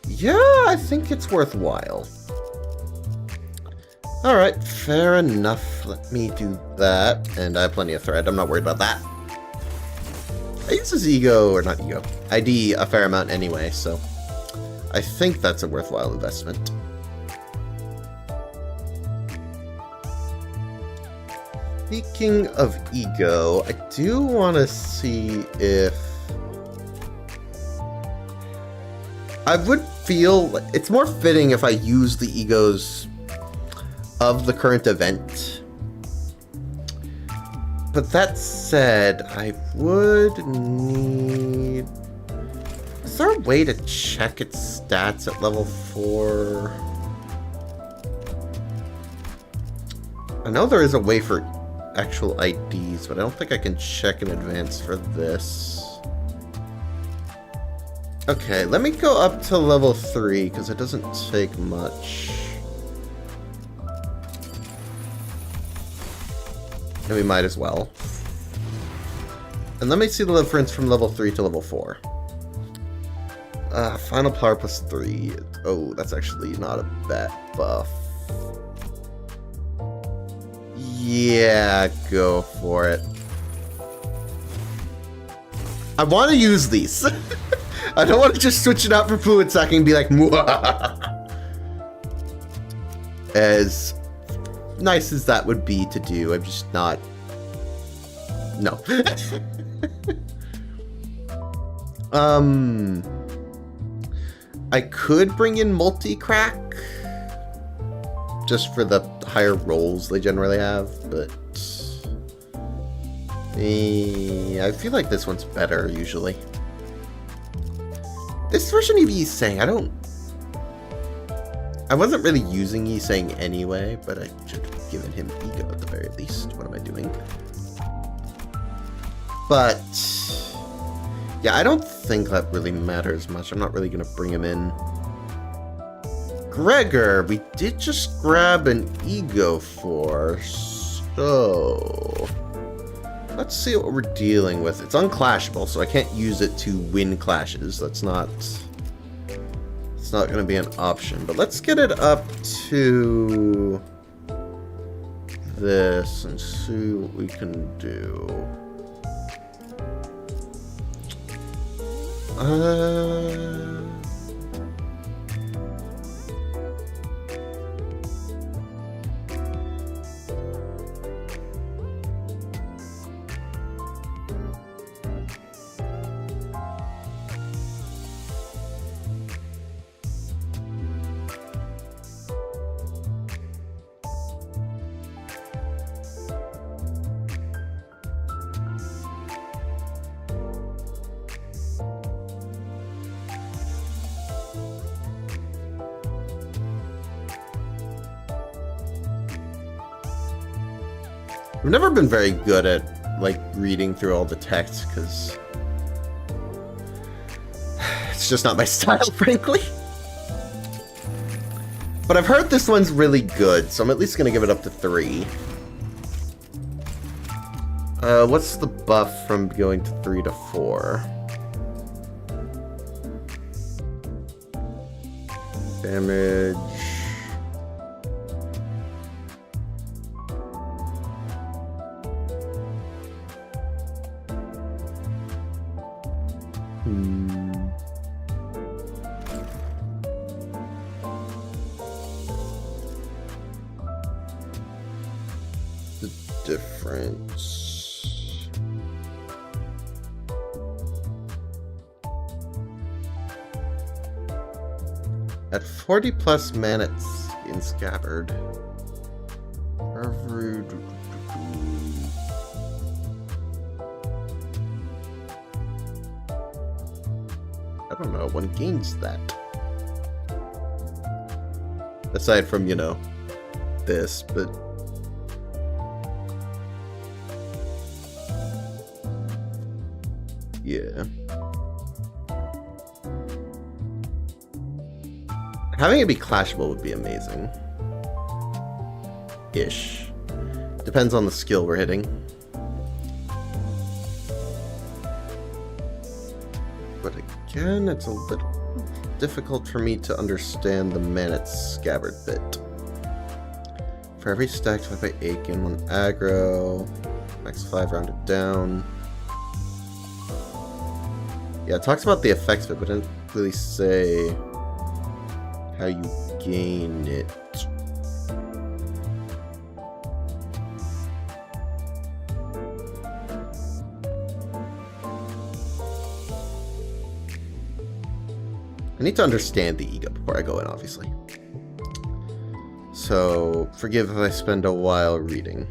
Yeah, I think it's worthwhile. Alright, fair enough. Let me do that. And I have plenty of thread. I'm not worried about that. I use his ego, or not ego, ID a fair amount anyway, so I think that's a worthwhile investment. Speaking of ego, I do want to see if I would feel it's more fitting if I use the egos of the current event. But that said, I would need... Is there a way to check its stats at level 4? I know there is a way for actual IDs, but I don't think I can check in advance for this. Okay, let me go up to level 3, because it doesn't take much. And we might as well. And let me see the difference from level 3 to level 4. Final power plus 3. Oh, that's actually not a bad buff. Yeah, go for it. I want to use these. I don't want to just switch it out for fluid sacking and be like, Mwah! As nice as that would be to do, I'm just not. No. I could bring in multi-crack just for the higher rolls they generally have, but I feel like this one's better usually. This version of Yi-Sang, I wasn't really using Yi-Sang anyway, but I should have given him ego at the very least. What am I doing? But yeah, I don't think that really matters much. I'm not really gonna bring him in. Gregor, we did just grab an ego for, so let's see what we're dealing with. It's unclashable, so I can't use it to win clashes. It's not going to be an option. But let's get it up to this and see what we can do. I've never been very good at, like, reading through all the text, because it's just not my style, frankly. But I've heard this one's really good, so I'm at least going to give it up to 3. What's the buff from going to 3 to 4? Damage... The difference. At 40 plus manets in Scabbard. I don't know, one gains that. Aside from, you know, this, but... yeah. Having it be clashable would be amazing. Ish. Depends on the skill we're hitting. But again, it's a little difficult for me to understand the Manet's Scabbard bit. For every stack divided by 8, gain 1 aggro. Max 5 rounded down. Yeah, it talks about the effects of it, but it didn't really say how you gain it. I need to understand the ego before I go in, obviously. So, forgive if I spend a while reading.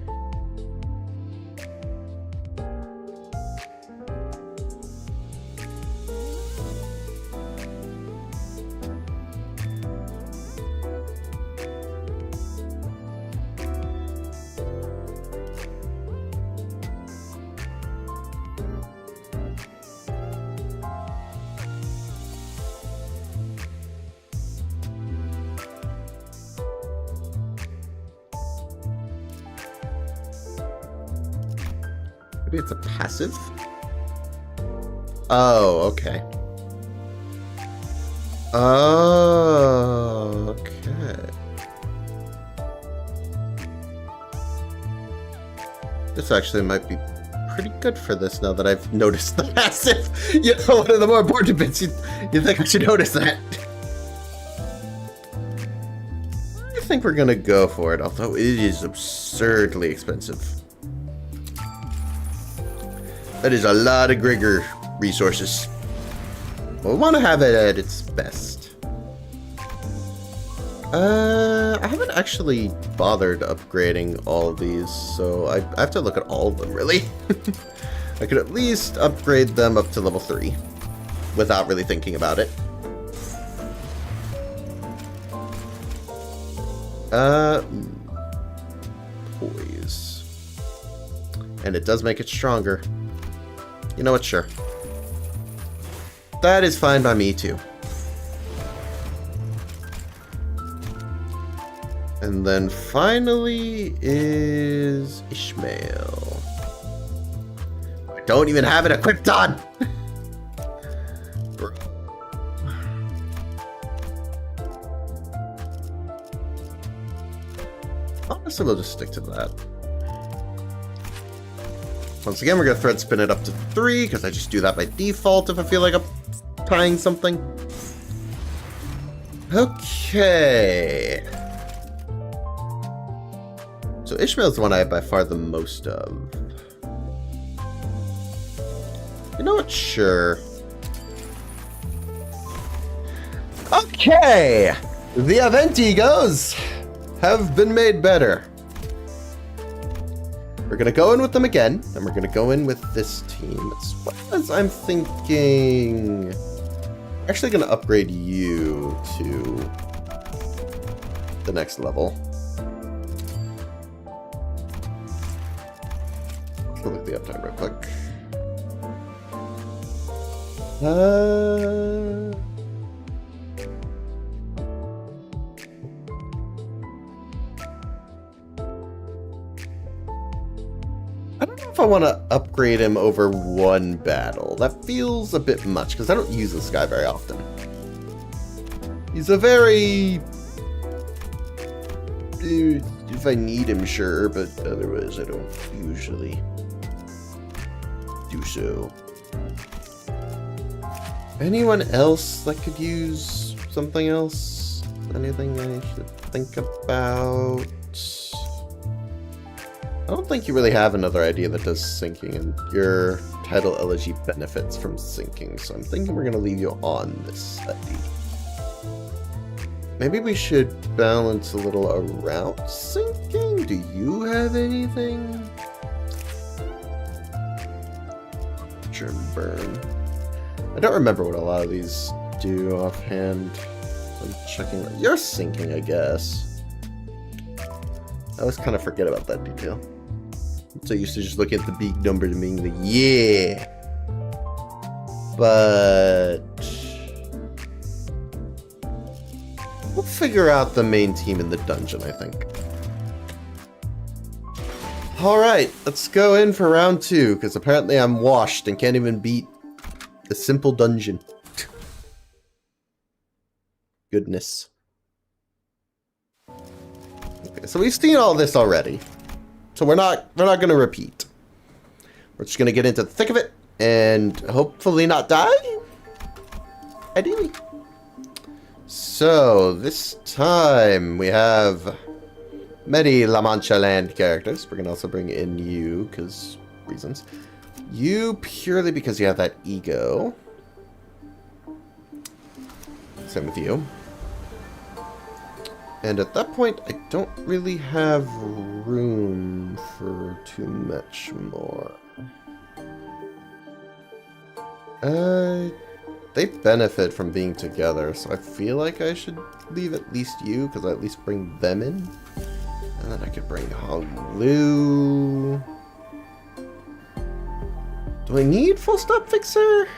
Maybe it's a passive? Oh, okay. Oh, okay. This actually might be pretty good for this now that I've noticed the passive. You know, one of the more important bits. You think I should notice that. I think we're gonna go for it, although it is absurdly expensive. That is a lot of Grigor resources. We want to have it at its best. I haven't actually bothered upgrading all of these, so I have to look at all of them, really. I could at least upgrade them up to level 3 without really thinking about it. Poise. And it does make it stronger. You know what, sure. That is fine by me, too. And then finally is Ishmael. I don't even have it equipped on! Honestly, we'll just stick to that. Once again, we're going to thread spin it up to 3, because I just do that by default if I feel like I'm tying something. Okay. So Ishmael's the one I have by far the most of. You know what? Sure. Okay! The event egos have been made better. We're going to go in with them again, and we're going to go in with this team, as well as I'm thinking... actually going to upgrade you to the next level. Let's look at the uptime real quick. I don't know if I want to upgrade him over one battle. That feels a bit much, because I don't use this guy very often. He's a very... if I need him, sure, but otherwise I don't usually do so. Anyone else that could use something else? Anything I should think about? I don't think you really have another idea that does syncing, and your title elegy benefits from syncing, so I'm thinking we're going to leave you on this study. Maybe we should balance a little around syncing? Do you have anything? Germ burn. I don't remember what a lot of these do offhand. I'm checking. You're syncing, I guess. I always kind of forget about that detail. So I used to just look at the big number and being like, yeah. But we'll figure out the main team in the dungeon, I think. Alright, let's go in for round 2, because apparently I'm washed and can't even beat the simple dungeon. Goodness. Okay, so we've seen all this already. So we're not going to repeat. We're just going to get into the thick of it and hopefully not die. Ideally. So this time we have many La Mancha land characters. We're going to also bring in you because reasons. You purely because you have that ego. same with you. And at that point, I don't really have room for too much more. They benefit from being together, so I feel like I should leave at least you, because I at least bring them in. And then I could bring Hong Lu. Do I need Full Stop Fixer?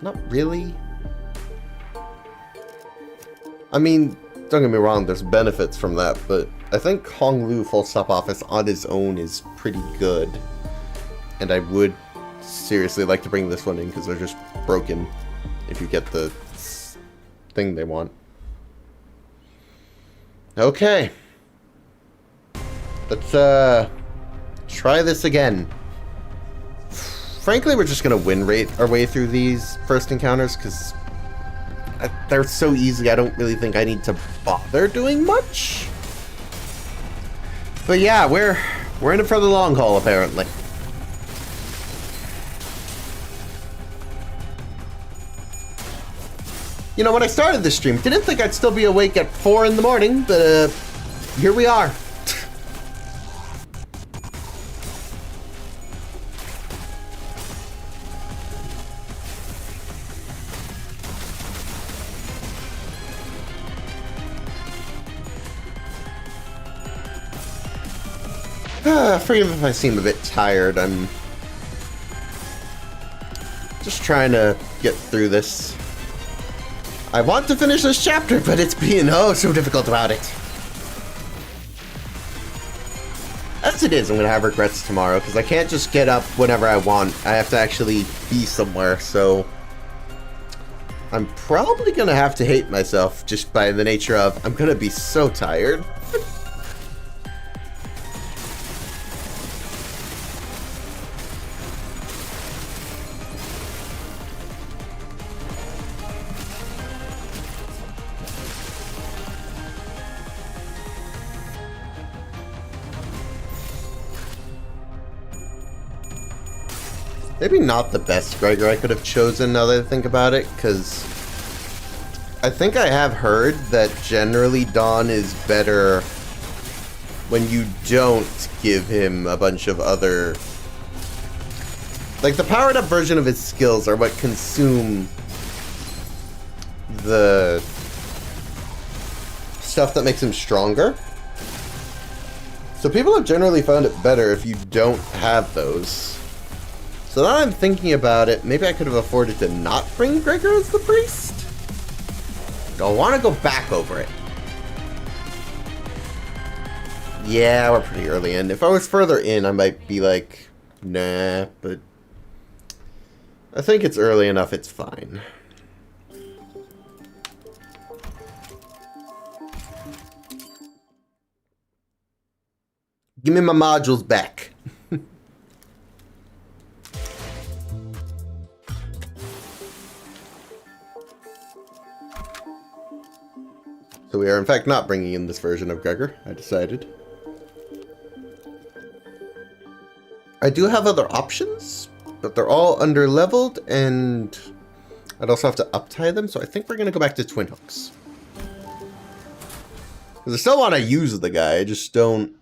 Not really. I mean, don't get me wrong, there's benefits from that, but I think Hong Lu Full Stop Office on his own is pretty good. And I would seriously like to bring this one in because they're just broken if you get the thing they want. Okay. Let's try this again. Frankly, we're just gonna win rate our way through these first encounters because they're so easy. I don't really think I need to bother doing much. But yeah, we're in it for the long haul apparently. You know, when I started this stream, didn't think I'd still be awake at 4 in the morning, but here we are. Forgive if I seem a bit tired. I'm just trying to get through this. I want to finish this chapter, but it's being so difficult about it. As it is, I'm going to have regrets tomorrow, because I can't just get up whenever I want. I have to actually be somewhere, so I'm probably going to have to hate myself just by the nature of I'm going to be so tired. Maybe not the best Gregor I could have chosen now that I think about it, because I think I have heard that generally Dawn is better when you don't give him a bunch of other... Like, the powered up version of his skills are what consume the stuff that makes him stronger. So people have generally found it better if you don't have those. So now I'm thinking about it, maybe I could have afforded to not bring Gregor as the priest? I want to go back over it. Yeah, we're pretty early in. If I was further in, I might be like, nah, but I think it's early enough, it's fine. Give me my modules back. So we are in fact not bringing in this version of Gregor, I decided. I do have other options, but they're all under-leveled, and I'd also have to up-tie them, so I think we're going to go back to Twin Hooks. Because I still want to use the guy, I just don't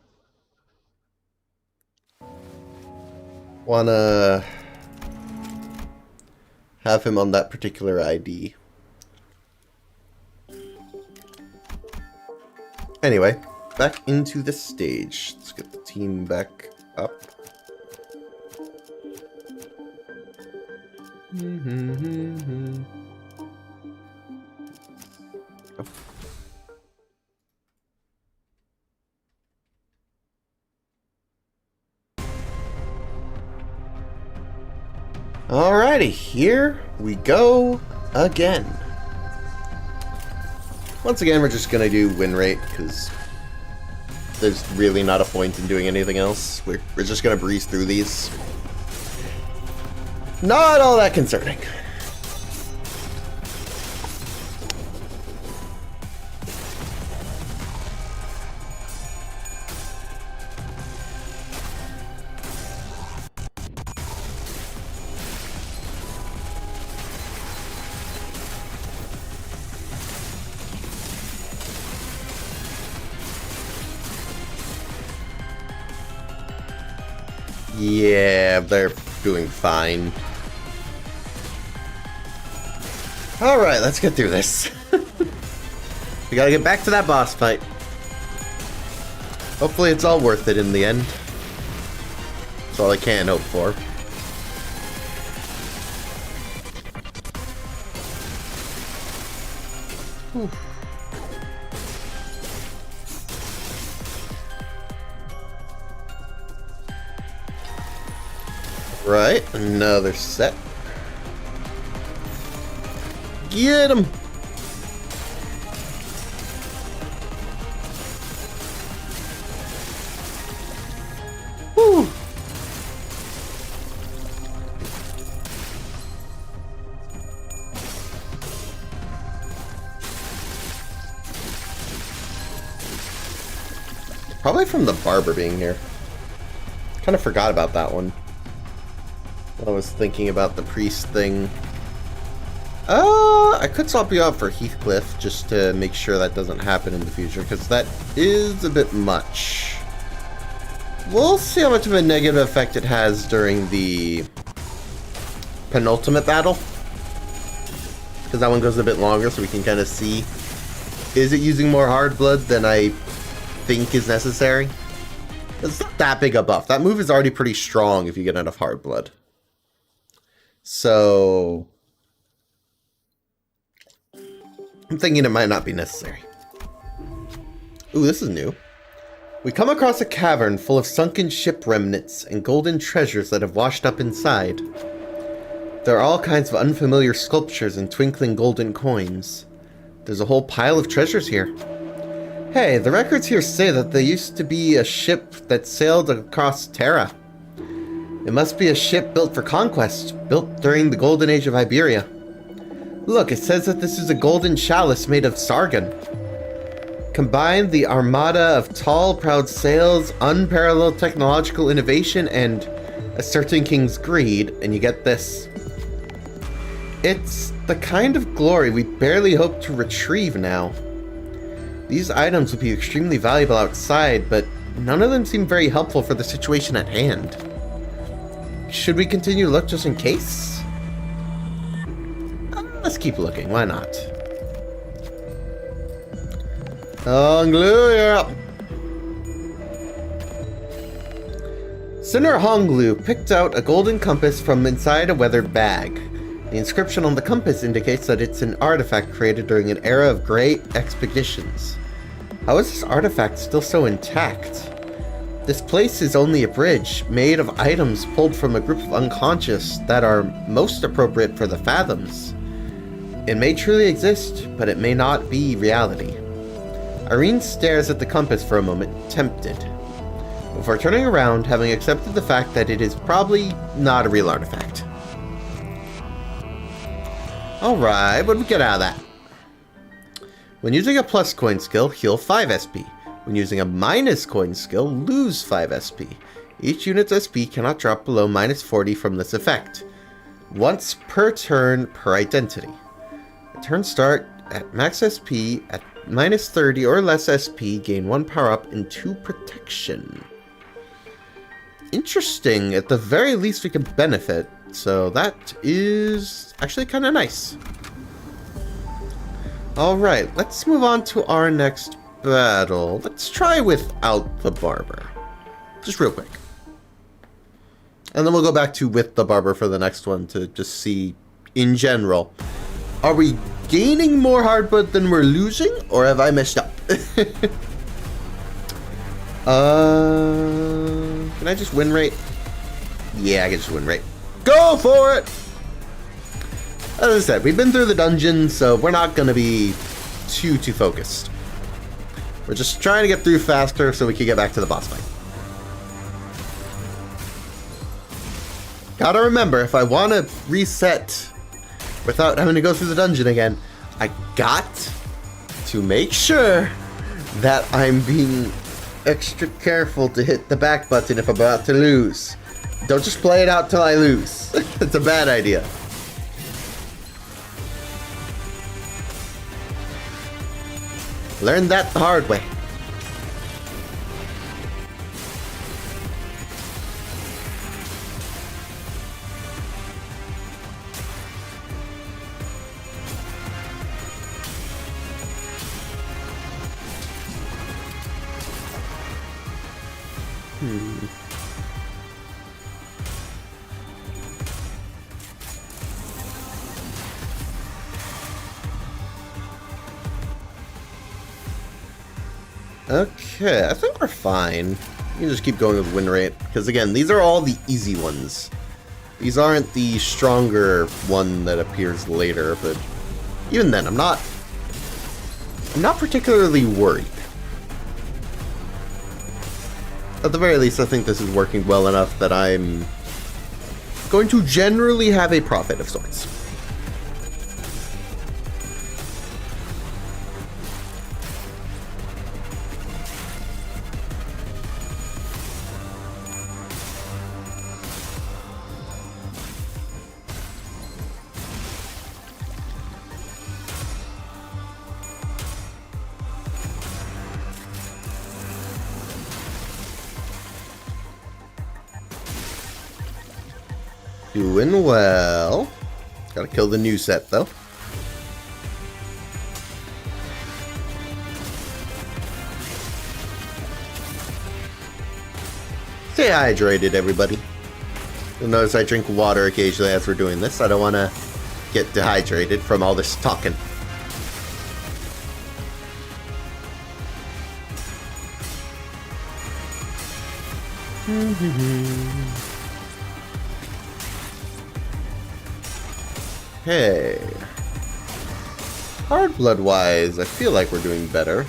want to have him on that particular ID. Anyway, back into the stage. Let's get the team back up. Oh. Alrighty, here we go again. Once again, we're just gonna do win rate, because there's really not a point in doing anything else. We're just gonna breeze through these. Not all that concerning. Yeah, they're doing fine. Alright, let's get through this. We gotta get back to that boss fight. Hopefully it's all worth it in the end. That's all I can hope for. Whew. Right, another set. Get him! Whew. Probably from the barber being here. Kind of forgot about that one. I was thinking about the priest thing. I could swap you out for Heathcliff just to make sure that doesn't happen in the future, because that is a bit much. We'll see how much of a negative effect it has during the penultimate battle, because that one goes a bit longer, so we can kind of see, is it using more hard blood than I think is necessary? It's not that big a buff. That move is already pretty strong if you get enough hard blood. So I'm thinking it might not be necessary. Ooh, this is new. We come across a cavern full of sunken ship remnants and golden treasures that have washed up inside. There are all kinds of unfamiliar sculptures and twinkling golden coins. There's a whole pile of treasures here. Hey, the records here say that there used to be a ship that sailed across Terra. It must be a ship built for conquest, built during the golden age of Iberia. Look, it says that this is a golden chalice made of sargon. Combine the armada of tall, proud sails, unparalleled technological innovation, and a certain king's greed, and you get this. It's the kind of glory we barely hope to retrieve now. These items would be extremely valuable outside, but none of them seem very helpful for the situation at hand. Should we continue to look just in case? Let's keep looking, why not? Honglu, you're up! Sinner Honglu picked out a golden compass from inside a weathered bag. The inscription on the compass indicates that it's an artifact created during an era of great expeditions. How is this artifact still so intact? This place is only a bridge, made of items pulled from a group of unconscious that are most appropriate for the Fathoms. It may truly exist, but it may not be reality. Irene stares at the compass for a moment, tempted, before turning around, having accepted the fact that it is probably not a real artifact. Alright, what do we get out of that? When using a plus coin skill, heal 5 SP. When using a minus coin skill, lose 5 SP. Each unit's SP cannot drop below minus 40 from this effect. Once per turn per identity. Turn start at max SP, at minus 30 or less SP, gain 1 power up and 2 protection. Interesting, at the very least we can benefit, so that is actually kind of nice. Alright, let's move on to our next battle. Let's try without the barber. Just real quick. And then we'll go back to with the barber for the next one to just see, in general, are we gaining more hard blood than we're losing, or have I messed up? Can I just win rate? Yeah, I can just win rate. Go for it! As I said, we've been through the dungeon, so we're not going to be too focused. We're just trying to get through faster so we can get back to the boss fight. Gotta remember, if I want to reset without having to go through the dungeon again, I got to make sure that I'm being extra careful to hit the back button if I'm about to lose. Don't just play it out till I lose. It's a bad idea. Learned that the hard way. Okay, I think we're fine. You can just keep going with win rate, because again, these are all the easy ones. These aren't the stronger one that appears later, but even then, I'm not particularly worried. At the very least, I think this is working well enough that I'm going to generally have a profit of sorts. Doing well. Gotta kill the new set, though. Stay hydrated, everybody. You'll notice I drink water occasionally as we're doing this. I don't want to get dehydrated from all this talking. Hey. Hard blood-wise, I feel like we're doing better.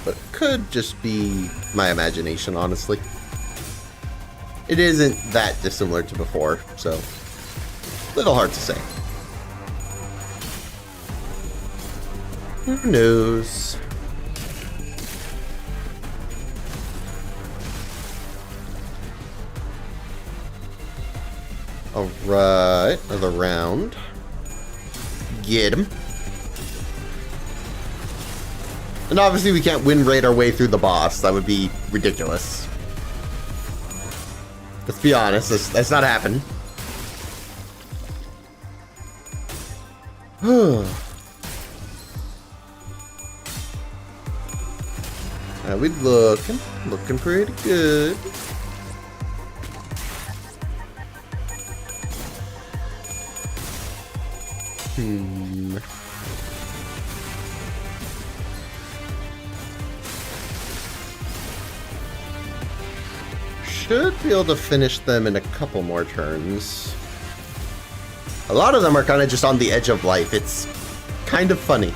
But it could just be my imagination, honestly. It isn't that dissimilar to before, so a little hard to say. Who knows? Alright, another round. Get him. And obviously we can't win rate our way through the boss. That would be ridiculous. Let's be honest, that's not happening. Now we looking pretty good. Should be able to finish them in a couple more turns. A lot of them are kind of just on the edge of life. It's kind of funny.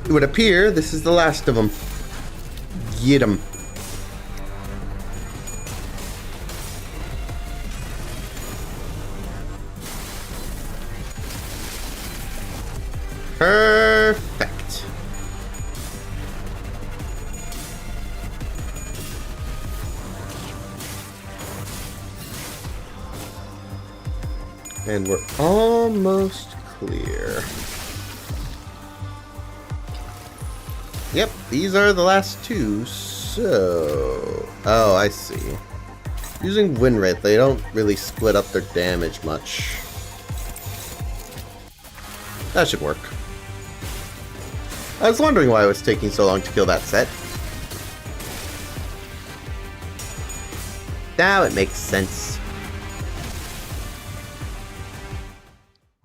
It would appear this is the last of them. Get them. Perfect. And we're almost clear. Yep, these are the last two, so... Oh, I see. Using win rate, they don't really split up their damage much. That should work. I was wondering why it was taking so long to kill that set. Now it makes sense.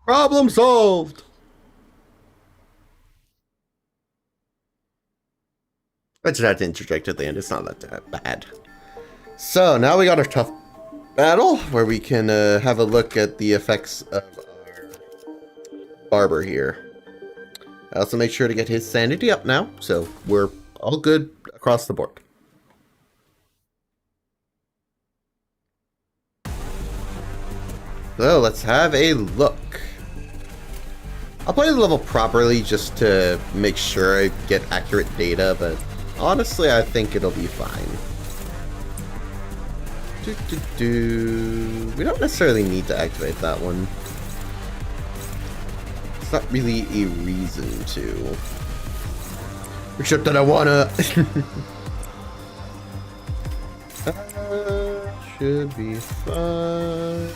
Problem solved! I just had to interject at the end. It's not that bad. So now we got our tough battle where we can have a look at the effects of our barber here. I also make sure to get his sanity up now, so we're all good across the board. So let's have a look. I'll play the level properly just to make sure I get accurate data, but honestly, I think it'll be fine. We don't necessarily need to activate that one. It's not really a reason to. Except that I wanna. Should be fine.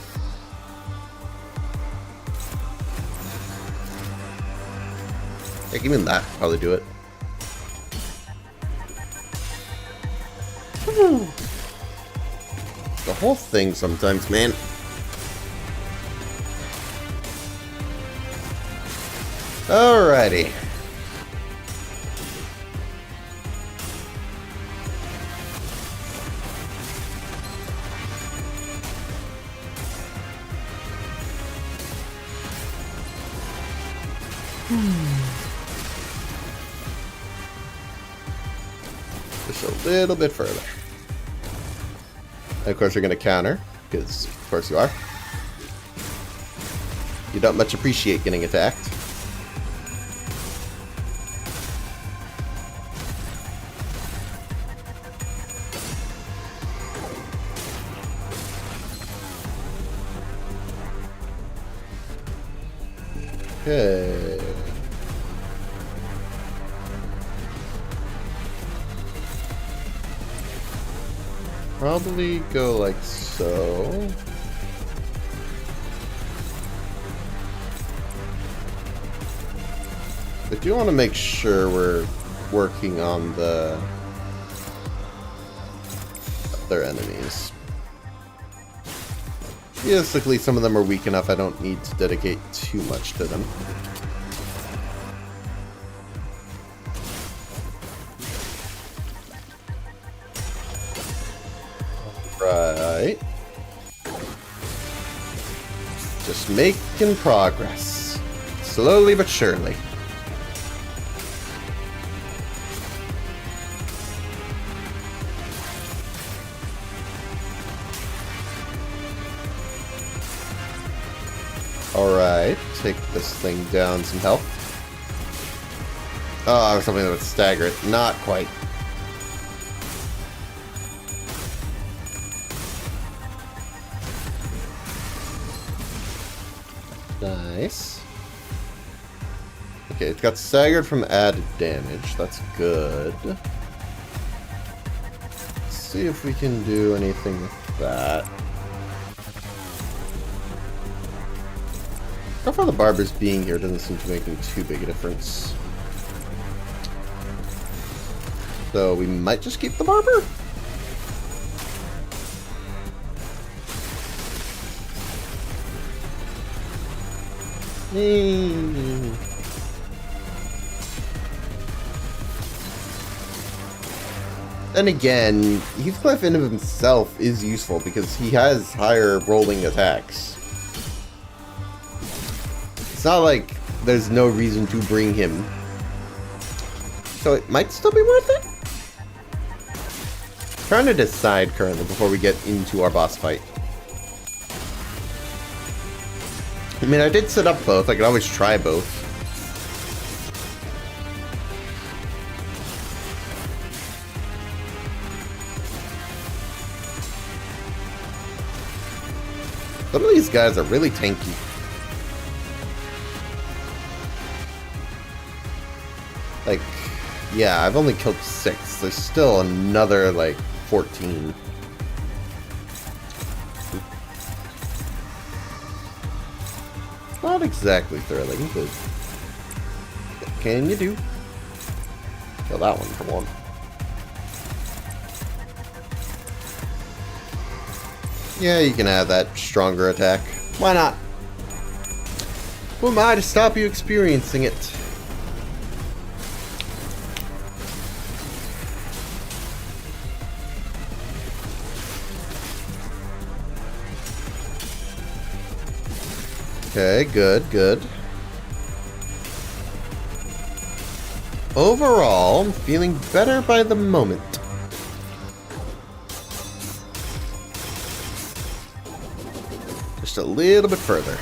Yeah, give me that. Probably do it. The whole thing sometimes, man. Alrighty. Just a little bit further. And of course you're going to counter, because of course you are. You don't much appreciate getting attacked. Okay. Probably go like so. I do want to make sure we're working on the other enemies. Realistically, some of them are weak enough I don't need to dedicate too much to them. Right. Just making progress. Slowly but surely. Alright, take this thing down some health. Oh, I was hoping that would stagger it. Not quite. Nice. Okay, it got staggered from added damage. That's good. Let's see if we can do anything with that. How far the barber's being here doesn't seem to be making too big a difference. So we might just keep the barber? Then again, Heathcliff in of himself is useful because he has higher rolling attacks. It's not like there's no reason to bring him. So it might still be worth it? I'm trying to decide currently before we get into our boss fight. I mean, I did set up both. I could always try both. Some of these guys are really tanky. Like, yeah, I've only killed 6. There's still another, like, 14. Not exactly thrilling, but what can you do? Kill that one for one. Yeah, you can have that stronger attack. Why not? Who am I to stop you experiencing it? Okay, good, good. Overall, I'm feeling better by the moment. Just a little bit further.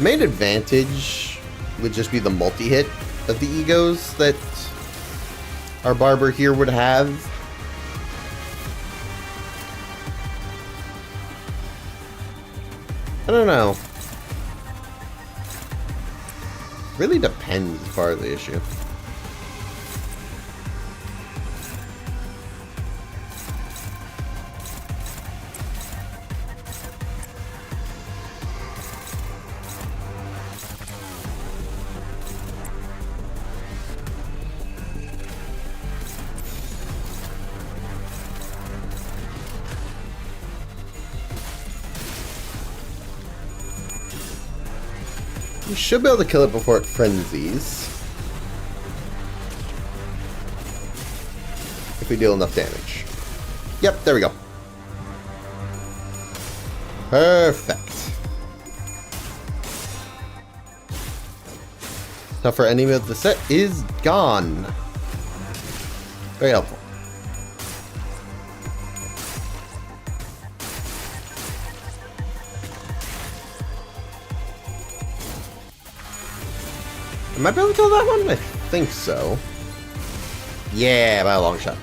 The main advantage would just be the multi-hit of the egos that our barber here would have. I don't know. Really depends as far as the issue. You should be able to kill it before it frenzies. If we deal enough damage. Yep, there we go. Perfect. Now for enemy of the set is gone. Very helpful. Am I able to kill that one? I think so. Yeah, by a long shot.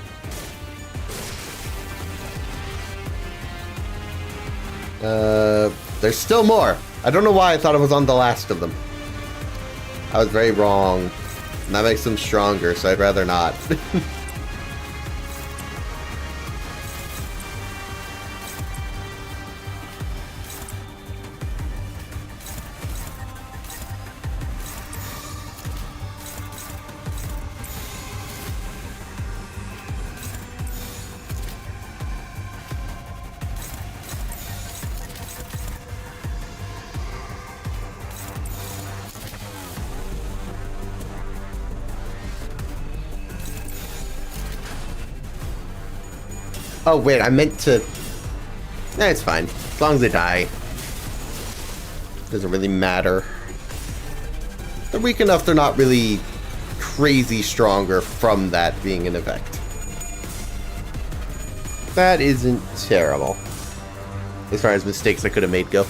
There's still more. I don't know why I thought it was on the last of them. I was very wrong. And that makes them stronger, so I'd rather not. Oh, wait, I meant to... it's fine. As long as they die. Doesn't really matter. They're weak enough, they're not really crazy stronger from that being an effect. That isn't terrible. As far as mistakes I could have made go.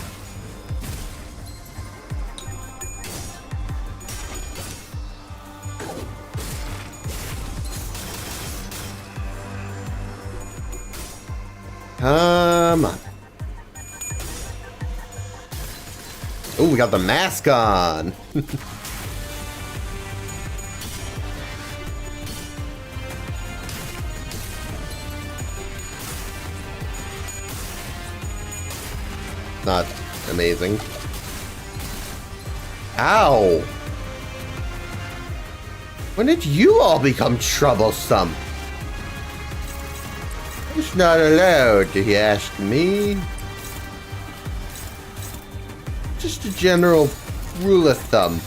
Come on. Oh, we got the mask on. Not amazing. Ow. When did you all become troublesome? It's not allowed, if you ask me. Just a general rule of thumb.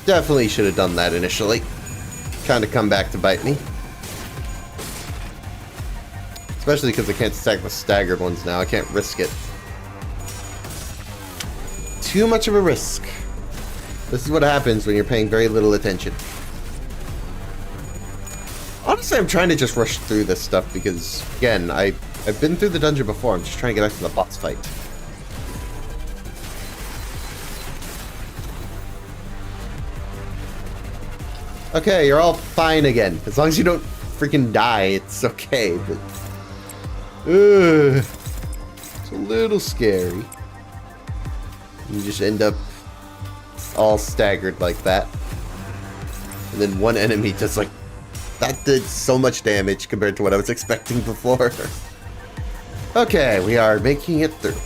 Definitely should have done that initially. Kind of come back to bite me. Especially because I can't stack the staggered ones now. I can't risk it. Too much of a risk. This is what happens when you're paying very little attention. Honestly, I'm trying to just rush through this stuff because, again, I've been through the dungeon before. I'm just trying to get back to the boss fight. Okay, you're all fine again. As long as you don't freaking die, it's okay. But it's a little scary. You just end up all staggered like that. And then one enemy just like... That did so much damage compared to what I was expecting before. Okay, we are making it through.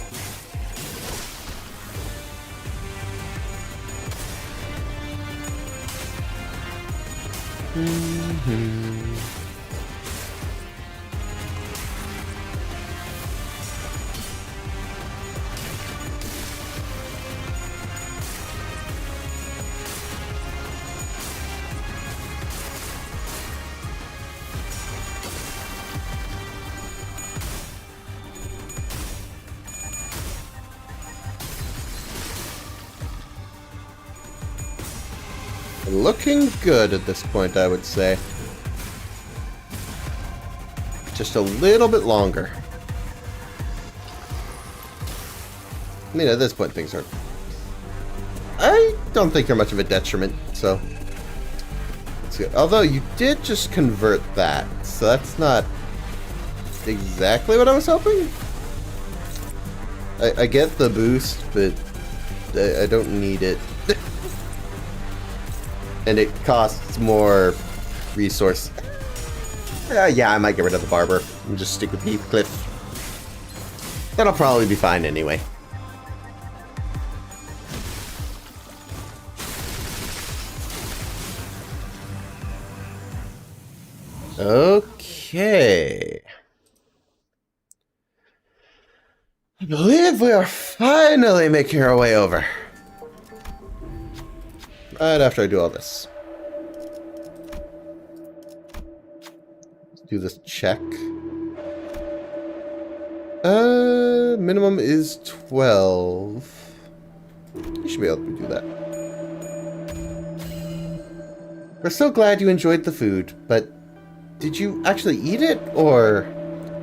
Looking good at this point, I would say. Just a little bit longer. I mean, at this point, things are... I don't think they're much of a detriment, so... That's good. Although, you did just convert that, so that's not exactly what I was hoping. I get the boost, but I don't need it. And it costs more resource. Yeah, I might get rid of the barber and just stick with Heathcliff. That'll probably be fine anyway. Okay. I believe we are finally making our way over. Right after I do all this. Let's do this check. Minimum is 12. You should be able to do that. We're so glad you enjoyed the food, but did you actually eat it, or...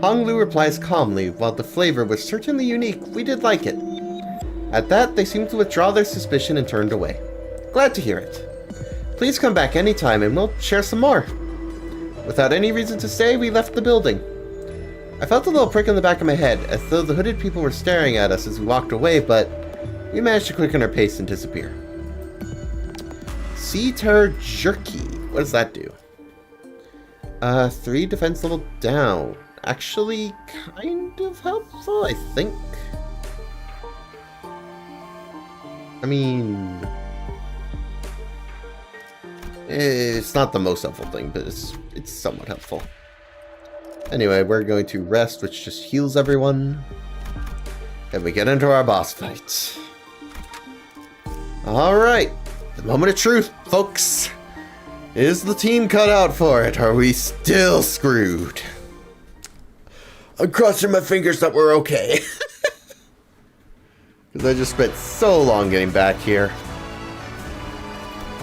Hong Lu replies calmly, while the flavor was certainly unique, we did like it. At that, they seemed to withdraw their suspicion and turned away. Glad to hear it. Please come back anytime and we'll share some more. Without any reason to stay, we left the building. I felt a little prick in the back of my head, as though the hooded people were staring at us as we walked away, but we managed to quicken our pace and disappear. Sea Turd Jerky. What does that do? 3 defense level down. Actually, kind of helpful, I think. I mean... It's not the most helpful thing, but it's somewhat helpful. Anyway, we're going to rest, which just heals everyone. And we get into our boss fight. Alright, the moment of truth, folks. Is the team cut out for it? Are we still screwed? I'm crossing my fingers that we're okay. Because I just spent so long getting back here.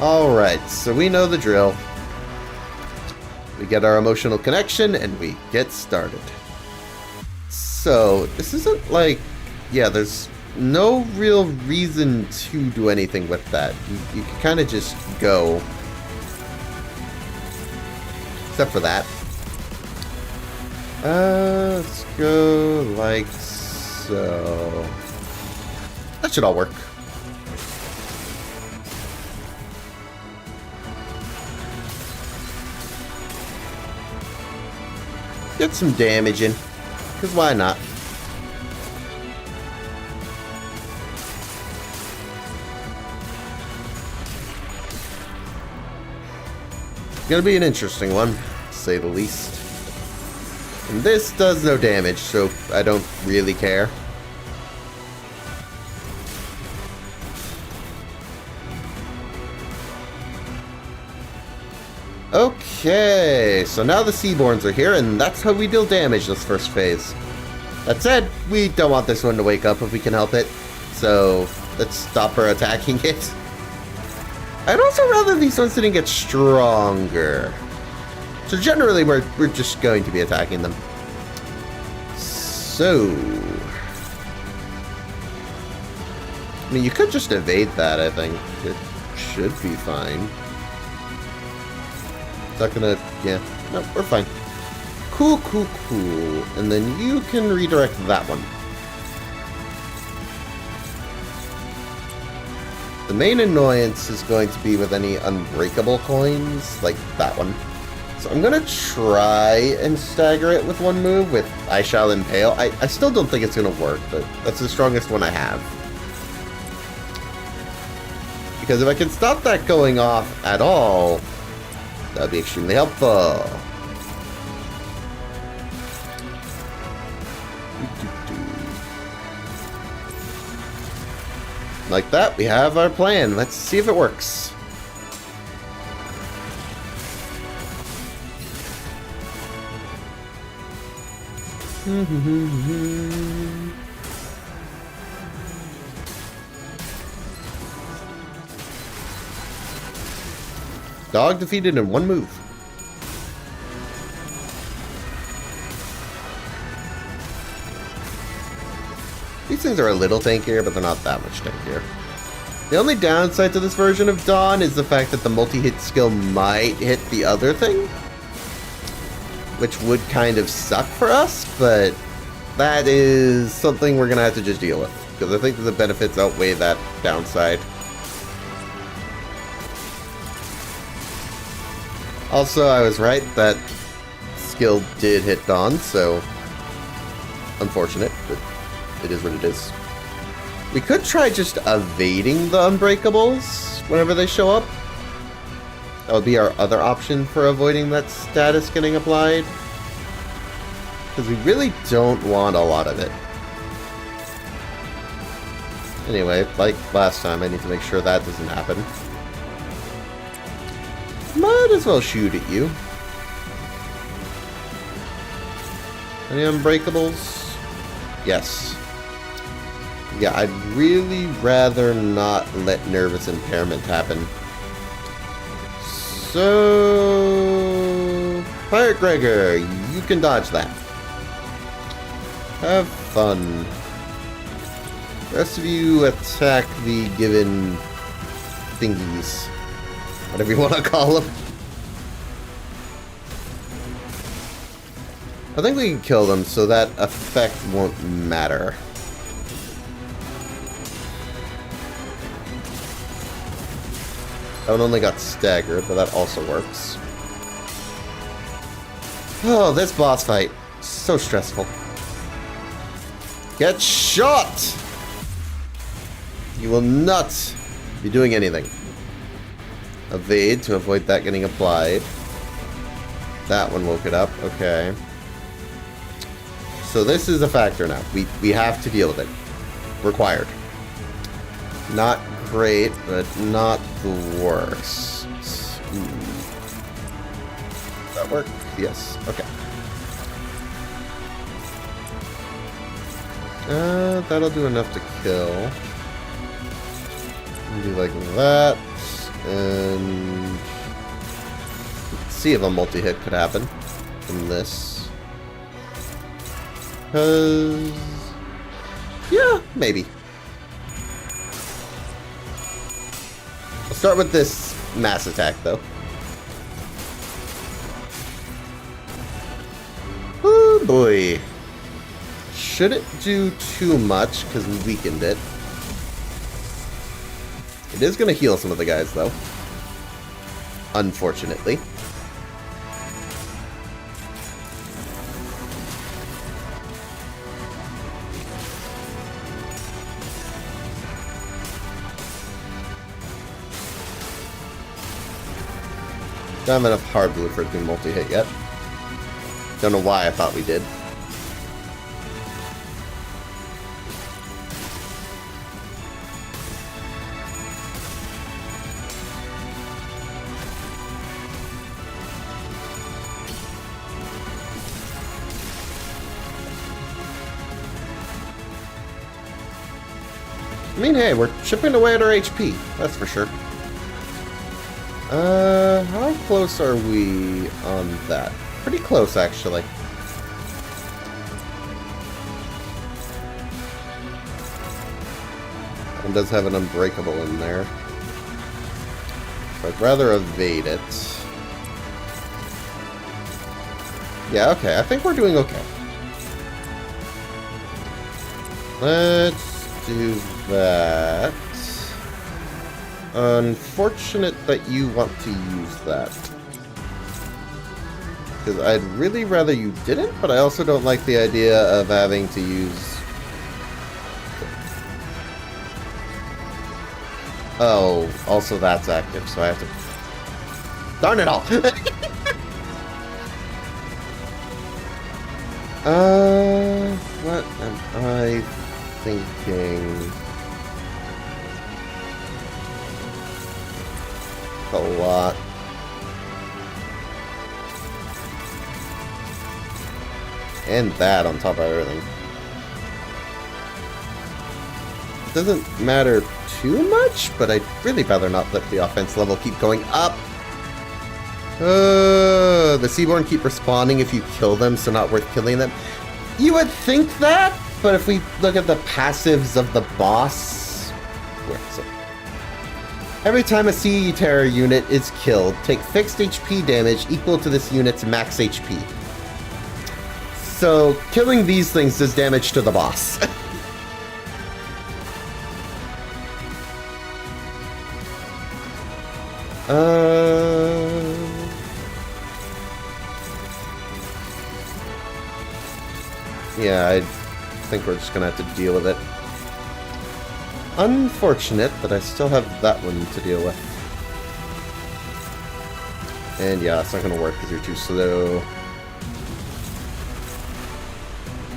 Alright, so we know the drill. We get our emotional connection, and we get started. So, this isn't like... Yeah, there's no real reason to do anything with that. You can kind of just go. Except for that. Let's go like so. That should all work. Get some damage in, because why not? It's gonna be an interesting one, to say the least. And this does no damage, so I don't really care. Okay, so now the Seaborns are here, and that's how we deal damage this first phase. That said, we don't want this one to wake up if we can help it, so let's stop her attacking it. I'd also rather these ones didn't get stronger. So generally, we're just going to be attacking them. So... I mean, you could just evade that, I think. It should be fine. Not gonna... Yeah. No, we're fine. Cool, cool, cool. And then you can redirect that one. The main annoyance is going to be with any unbreakable coins, like that one. So I'm gonna try and stagger it with one move with I Shall Impale. I still don't think it's gonna work, but that's the strongest one I have. Because if I can stop that going off at all, that would be extremely helpful. Like that, we have our plan. Let's see if it works. Dog defeated in one move. These things are a little tankier, but they're not that much tankier. The only downside to this version of Dawn is the fact that the multi-hit skill might hit the other thing, which would kind of suck for us, but that is something we're going to have to just deal with, because I think that the benefits outweigh that downside. Also, I was right, that skill did hit Dawn, so unfortunate, but it is what it is. We could try just evading the Unbreakables whenever they show up. That would be our other option for avoiding that status getting applied. Because we really don't want a lot of it. Anyway, like last time, I need to make sure that doesn't happen. Might as well shoot at you. Any Unbreakables? Yes. Yeah, I'd really rather not let nervous impairment happen. So... Pirate Gregor, you can dodge that. Have fun. The rest of you attack the given thingies. Whatever you want to call them. I think we can kill them, so that effect won't matter. That one only got staggered, but that also works. Oh, this boss fight. So stressful. Get shot! You will not be doing anything. Evade to avoid that getting applied. That one woke it up. Okay. So this is a factor now. We have to deal with it. Required. Not great, but not the worst. Does that work? Yes. Okay. That'll do enough to kill. Do like that. And see if a multi-hit could happen from this. Yeah, maybe. I'll start with this mass attack, though. Oh boy. Shouldn't do too much, because we weakened it. It is going to heal some of the guys, though. Unfortunately. Don't have enough hard blue for it to be multi-hit yet. Don't know why I thought we did. I mean, hey, we're chipping away at our HP, that's for sure. How close are we on that? Pretty close, actually. One does have an Unbreakable in there. So I'd rather evade it. Yeah, okay, I think we're doing okay. Let's do that. Unfortunate that you want to use that. Because I'd really rather you didn't, but I also don't like the idea of having to use... Oh, also that's active, so I have to... Darn it all! What am I thinking? A lot. And that on top of everything. It doesn't matter too much, but I'd really rather not let the offense level keep going up. The Seaborn keep respawning if you kill them, so not worth killing them. You would think that, But if we look at the passives of the boss... Where is it? Every time a Sea Terror unit is killed, take fixed HP damage equal to this unit's max HP. So, killing these things does damage to the boss. Yeah, I think we're just gonna have to deal with it. Unfortunate that I still have that one to deal with. And yeah, it's not gonna work because you're too slow.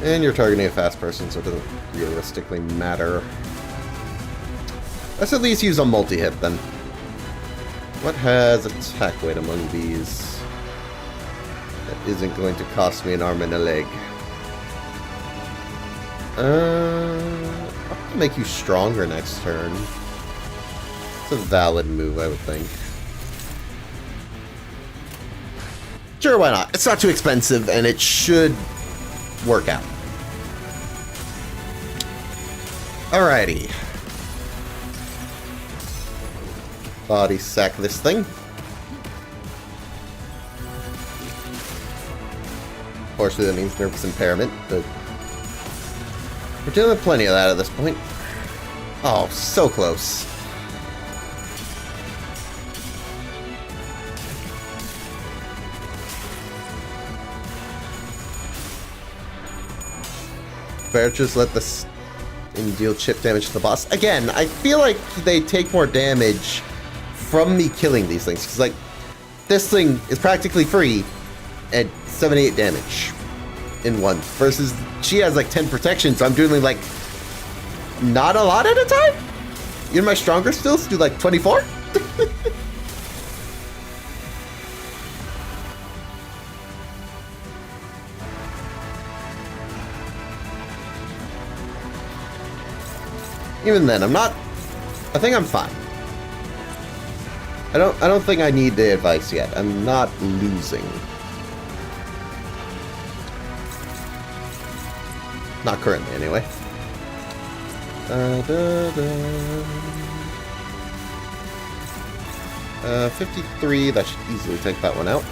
And you're targeting a fast person, so it doesn't realistically matter. Let's at least use a multi-hit then. What has attack weight among these? That isn't going to cost me an arm and a leg. I'll make you stronger next turn. It's a valid move, I would think. Sure, why not? It's not too expensive, and it should work out. Alrighty. Body sack this thing. Unfortunately, that means nervous impairment, but we're dealing with plenty of that at this point. Oh, so close. Better just let this and deal chip damage to the boss. Again, I feel like they take more damage from me killing these things, because like this thing is practically free at 78 damage in one, versus she has like 10 protection, so I'm doing like not a lot at a time. Even my stronger stills do like 24. Even then, I'm not. I think I'm fine. I don't think I need the advice yet. I'm not losing. Not currently, anyway. 53. That should easily take that one out.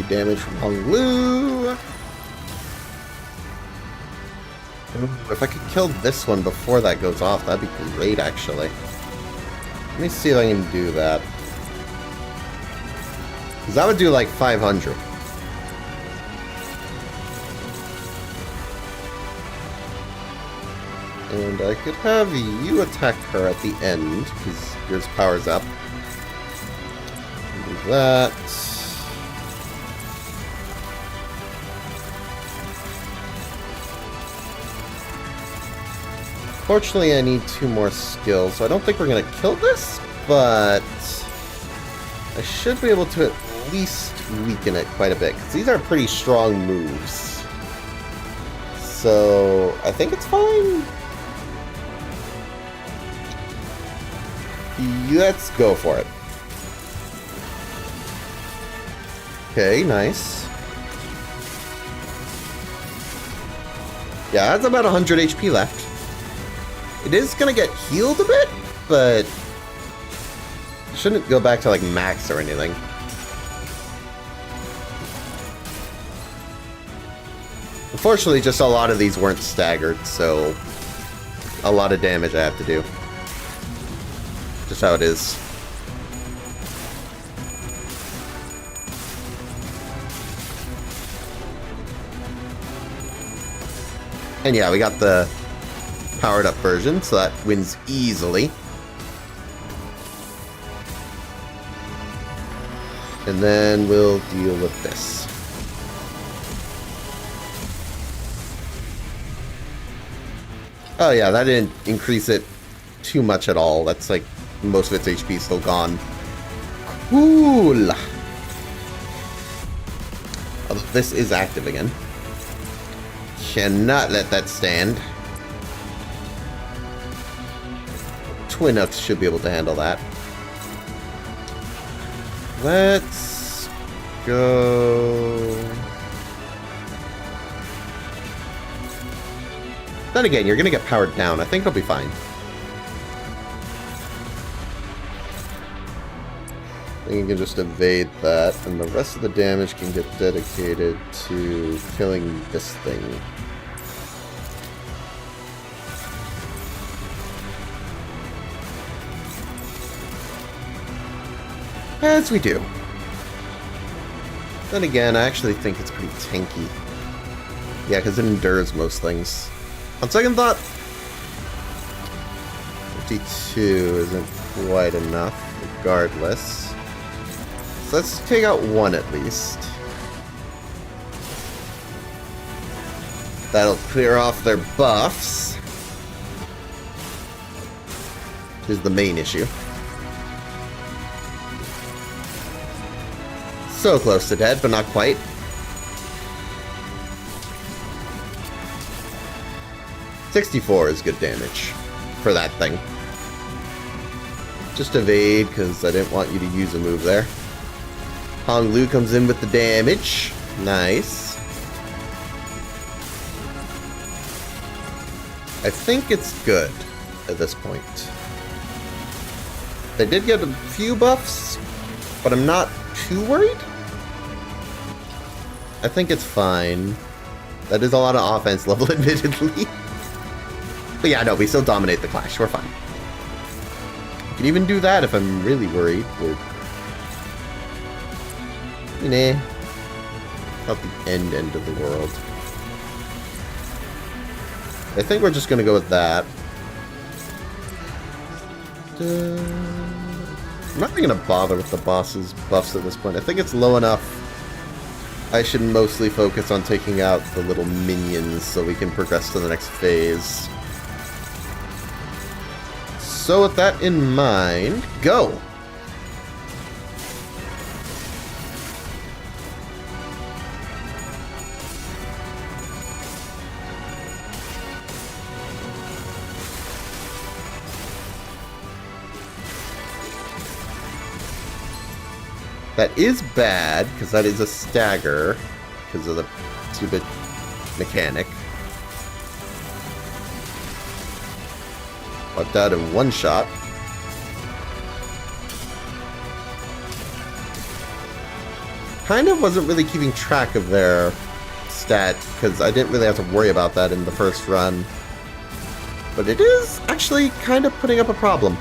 Damage from Hung Lu. If I could kill this one before that goes off, that'd be great, actually. Let me see if I can do that. Because that would do like 500. And I could have you attack her at the end, because yours powers up. Do that. Fortunately, I need 2 more skills, so I don't think we're going to kill this, but I should be able to at least weaken it quite a bit, because these are pretty strong moves. So, I think it's fine. Let's go for it. Okay, nice. Yeah, that's about 100 HP left. It is gonna get healed a bit, but it shouldn't go back to like max or anything. Unfortunately, just a lot of these weren't staggered, so a lot of damage I have to do. just how it is. And yeah, we got the powered up version, so that wins easily. And then we'll deal with this. Oh yeah, that didn't increase it too much at all. That's like most of its HP still gone. Cool. Although this is active again. Cannot let that stand. Twin Ups should be able to handle that. Let's go. Then again, you're gonna get powered down. I think it'll be fine. I think you can just evade that, and the rest of the damage can get dedicated to killing this thing. As we do. Then again, I actually think it's pretty tanky. Yeah, because it endures most things. On second thought, 52 isn't quite enough, regardless. So let's take out one at least. That'll clear off their buffs. Which is the main issue. So close to dead, but not quite. $64 is good damage for that thing. Just evade, because I didn't want you to use a move there. Hong Lu comes in with the damage. Nice. I think it's good at this point. They did get a few buffs, but I'm not too worried. I think it's fine. That is a lot of offense level, admittedly. But yeah, no, we still dominate the clash. We're fine. I can even do that if I'm really worried. Nah. Not the end of the world. I think we're just gonna go with that. I'm not even gonna bother with the boss's buffs at this point. I think it's low enough. I should mostly focus on taking out the little minions so we can progress to the next phase. So with that in mind, go! That is bad, because that is a stagger, because of the 2-bit mechanic. Wiped out in one shot. Kind of wasn't really keeping track of their stat, because I didn't really have to worry about that in the first run. But it is actually kind of putting up a problem.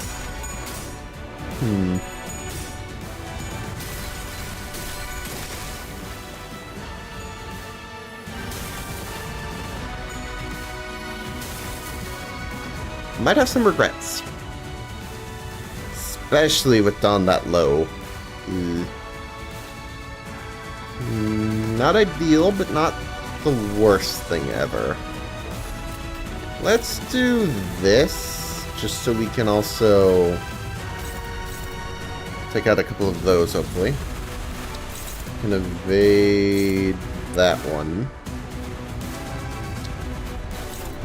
Might have some regrets. Especially with Dawn that low. Not ideal, but not the worst thing ever. Let's do this, just so we can also take out a couple of those, hopefully. Can evade that one.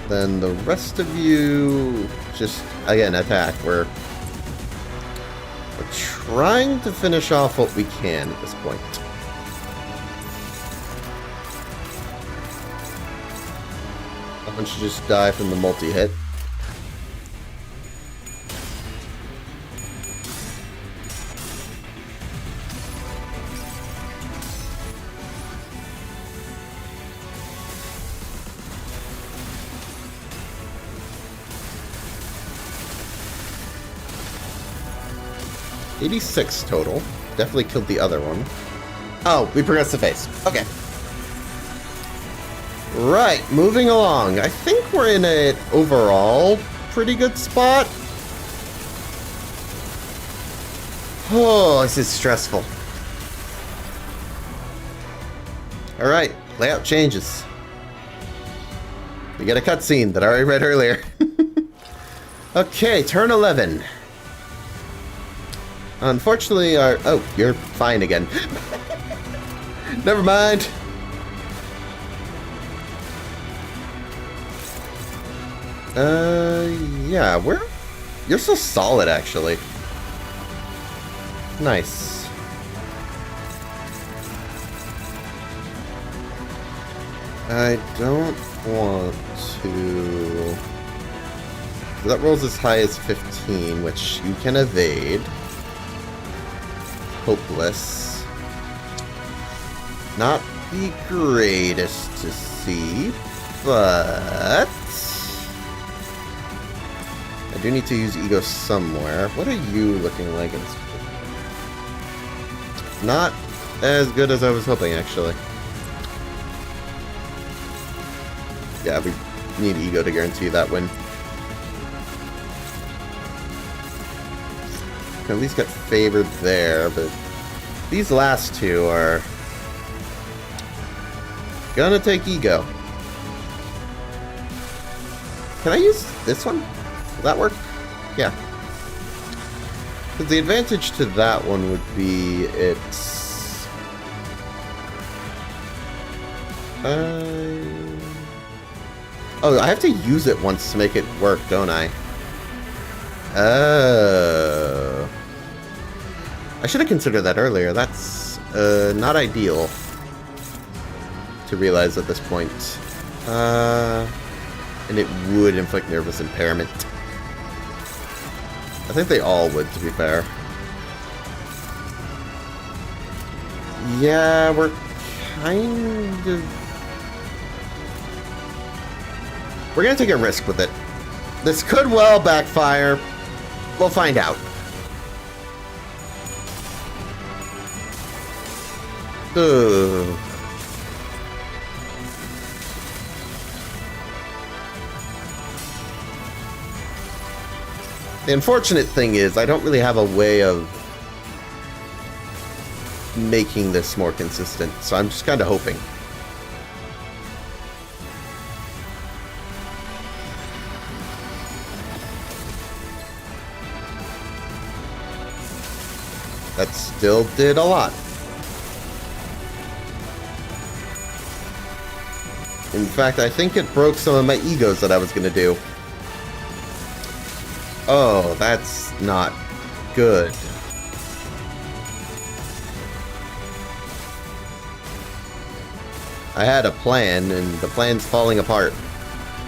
Then the rest of you just, again, attack. We're trying to finish off what we can at this point. That one should just die from the multi-hit. 86 total. Definitely killed the other one. Oh, we progressed the phase. Okay. Right, moving along. I think we're in an overall pretty good spot. Oh, this is stressful. Alright, layout changes. We get a cutscene that I already read earlier. Okay, turn 11. Unfortunately, our... Oh, you're fine again. Never mind. Yeah, you're so solid, actually. Nice. I don't want to... That rolls as high as 15, which you can evade. Hopeless. Not the greatest to see, but... I do need to use ego somewhere. What are you looking like? Not as good as I was hoping, actually. Yeah, we need ego to guarantee that win. Can at least get favored there, but these last two are gonna take ego. Can I use this one? Will that work? Yeah. Because the advantage to that one would be it's... Oh, I have to use it once to make it work, don't I? Oh. I should have considered that earlier. That's not ideal to realize at this point. And it would inflict nervous impairment. I think they all would, to be fair. Yeah, we're kind of... We're gonna take a risk with it. This could well backfire. We'll find out. Ugh. The unfortunate thing is, I don't really have a way of making this more consistent, so I'm just kind of hoping. That still did a lot. In fact, I think it broke some of my egos that I was going to do. Oh, that's not good. I had a plan, and the plan's falling apart.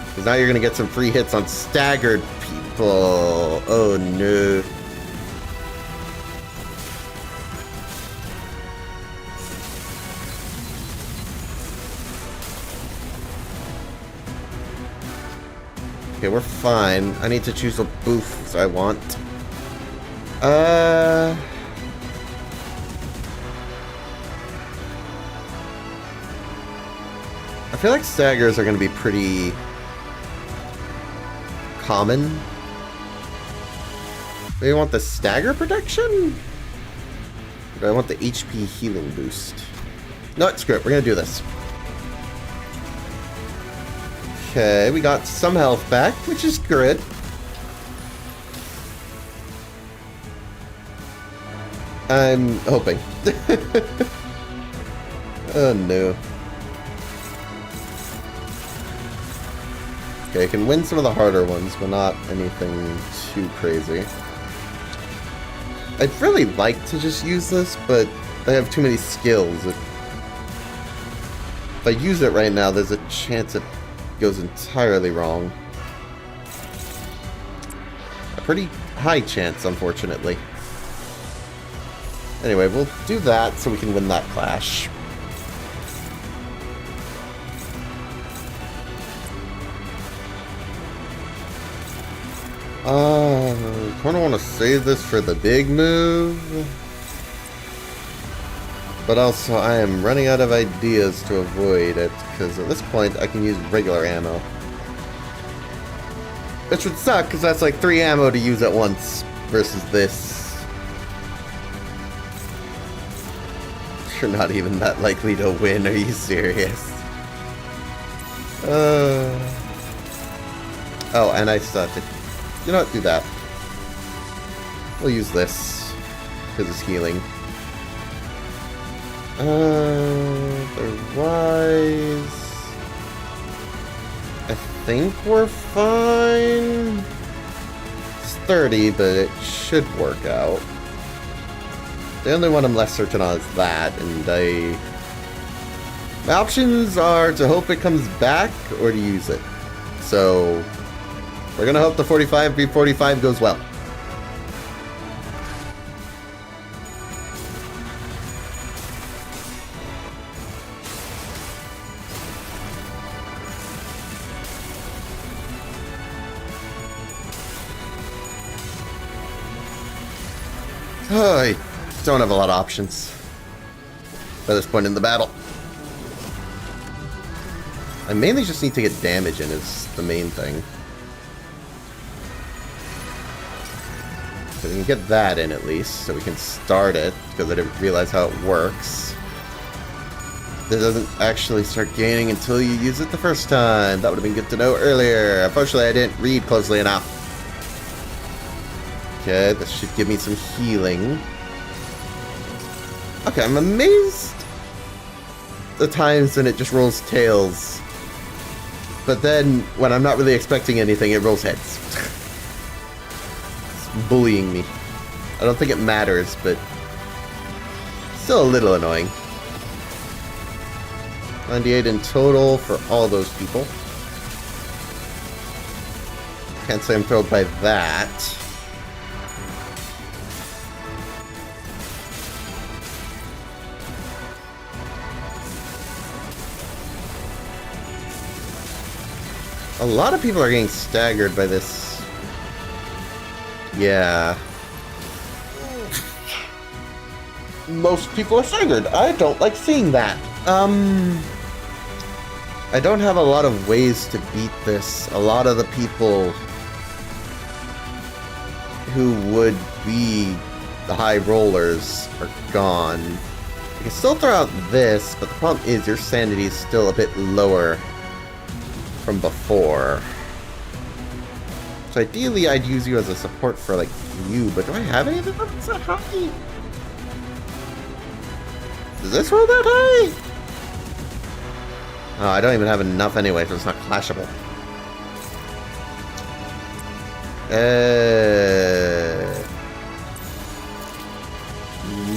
Because now you're going to get some free hits on staggered people. Oh, no. Okay, we're fine. I need to choose a booth I want. I feel like staggers are going to be pretty common. Do you want the stagger protection? Or do I want the HP healing boost? No, screw it. We're going to do this. Okay, we got some health back, which is good. I'm hoping. Oh no. Okay, I can win some of the harder ones, but not anything too crazy. I'd really like to just use this, but I have too many skills. If I use it right now, there's a chance it goes entirely wrong. A pretty high chance, unfortunately. Anyway, we'll do that so we can win that clash. Kinda wanna save this for the big move. But also, I am running out of ideas to avoid it, because at this point, I can use regular ammo. Which would suck, because that's like 3 ammo to use at once, versus this. You're not even that likely to win, are you serious? Oh, and I still have to... You know what, do that. We'll use this, because it's healing. Otherwise... I think we're fine. It's 30, but it should work out. The only one I'm less certain on is that, and my options are to hope it comes back or to use it. So, we're gonna hope the 45v45 goes well. Oh, I don't have a lot of options by this point in the battle. I mainly just need to get damage in is the main thing. So we can get that in at least, so we can start it, because I didn't realize how it works. It doesn't actually start gaining until you use it the first time. That would have been good to know earlier. Unfortunately, I didn't read closely enough. Okay, this should give me some healing. Okay, I'm amazed the times when it just rolls tails. But then, when I'm not really expecting anything, it rolls heads. It's bullying me. I don't think it matters, but still a little annoying. 98 in total for all those people. Can't say I'm thrilled by that. A lot of people are getting staggered by this. Yeah. Most people are staggered. I don't like seeing that. I don't have a lot of ways to beat this. A lot of the people who would be the high rollers are gone. You can still throw out this, but the problem is your sanity is still a bit lower from before. So ideally I'd use you as a support for like you, but do I have anything that's that high? Does this roll that high? Oh, I don't even have enough anyway, so it's not clashable.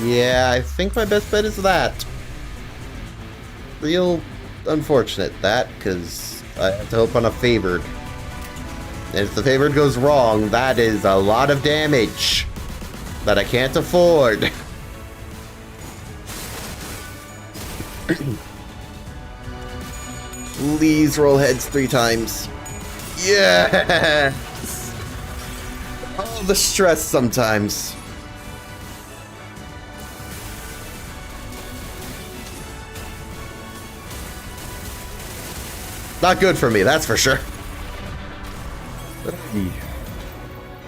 Yeah, I think my best bet is that. Real unfortunate, that, because I have to hope on a favored. And if the favored goes wrong, that is a lot of damage that I can't afford. Please roll heads 3 times. Yes! All the stress sometimes. Not good for me, that's for sure.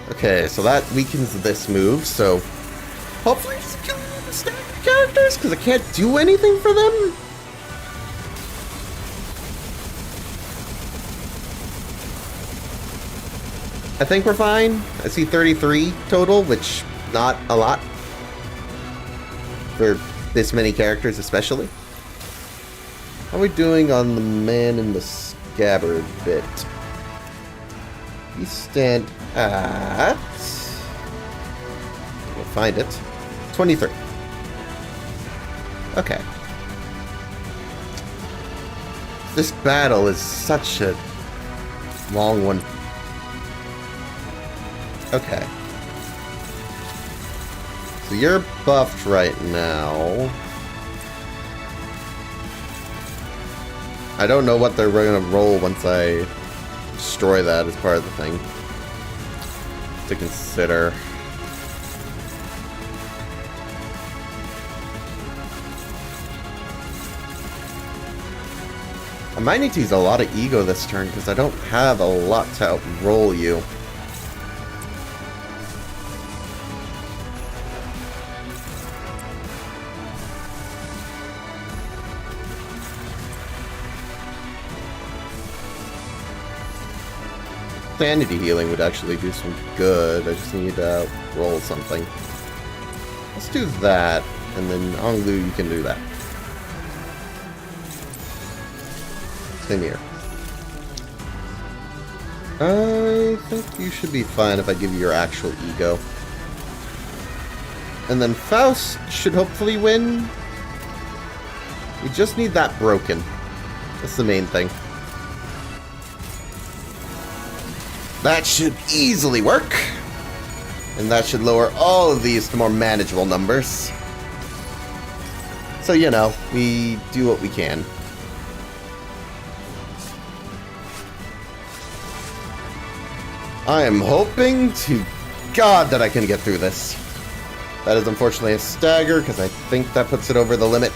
Okay, so that weakens this move, so hopefully it's killing the staggered characters, because I can't do anything for them. I think we're fine. I see 33 total, which not a lot for this many characters especially. How are we doing on the man in the scabbard bit? We stand at... We'll find it. 23. Okay. This battle is such a long one. Okay. So you're buffed right now. I don't know what they're going to roll once I destroy that as part of the thing. to consider. I might need to use a lot of ego this turn because I don't have a lot to outroll you. Sanity healing would actually do some good. I just need to roll something. Let's do that, and then Onglu, you can do that. Same here. I think you should be fine if I give you your actual ego. And then Faust should hopefully win. We just need that broken. That's the main thing. That should easily work. And that should lower all of these to more manageable numbers. So, you know, we do what we can. I am hoping to God that I can get through this. That is unfortunately a stagger, because I think that puts it over the limit.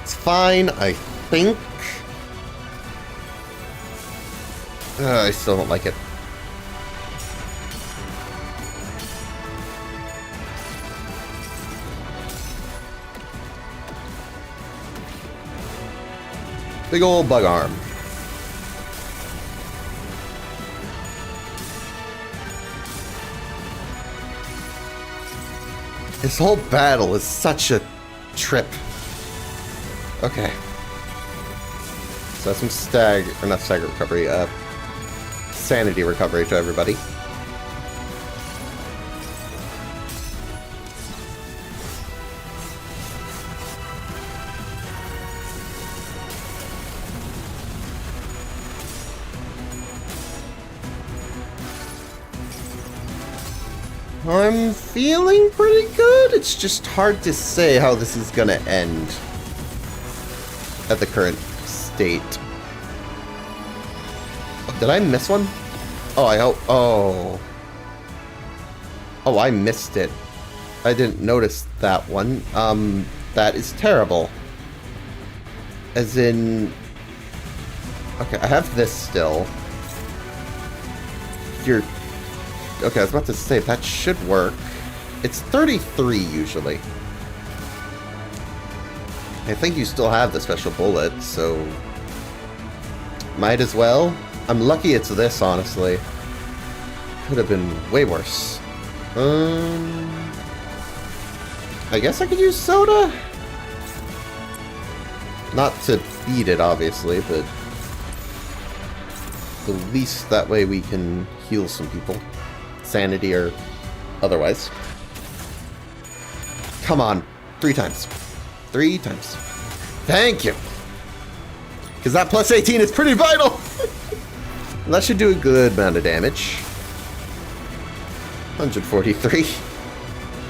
It's fine, I think. I still don't like it. Big old bug arm. This whole battle is such a trip. Okay. So that's some not stagger recovery, sanity recovery to everybody. I'm feeling pretty good. It's just hard to say how this is gonna end at the current state. Did I miss one? Oh, I hope. Oh. Oh, I missed it. I didn't notice that one. That is terrible. As in. Okay, I have this still. You're. Okay, I was about to say, that should work. It's 33 usually. I think you still have the special bullet, so... might as well. I'm lucky it's this, honestly. Could have been way worse. I guess I could use soda? Not to beat it, obviously, but... at least that way we can heal some people. Sanity or otherwise. Come on. 3 times. 3 times. Thank you. Because that plus 18 is pretty vital. That should do a good amount of damage. 143.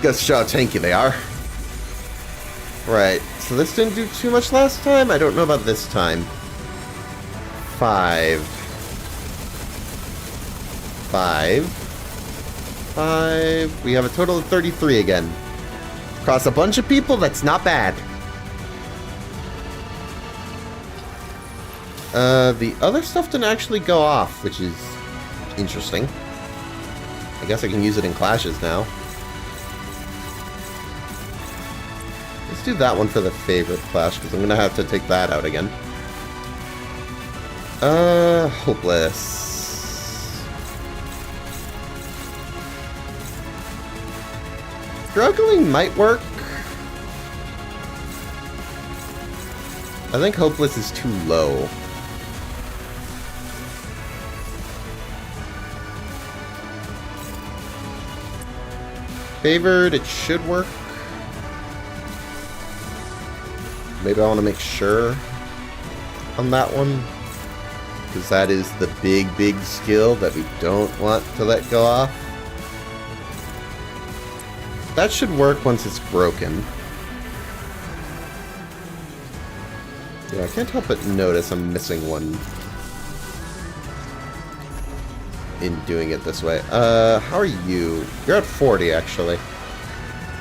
Guess show how tanky they are. Right. So this didn't do too much last time. I don't know about this time. 5. 5. We have a total of 33 again. Across a bunch of people, that's not bad. The other stuff didn't actually go off, which is interesting. I guess I can use it in clashes now. Let's do that one for the favorite clash, because I'm going to have to take that out again. Hopeless. Struggling might work. I think hopeless is too low. Favored, it should work. Maybe I want to make sure on that one, because that is the big skill that we don't want to let go off. That should work once it's broken. Yeah, I can't help but notice I'm missing one in doing it this way. How are you? You're at 40, actually.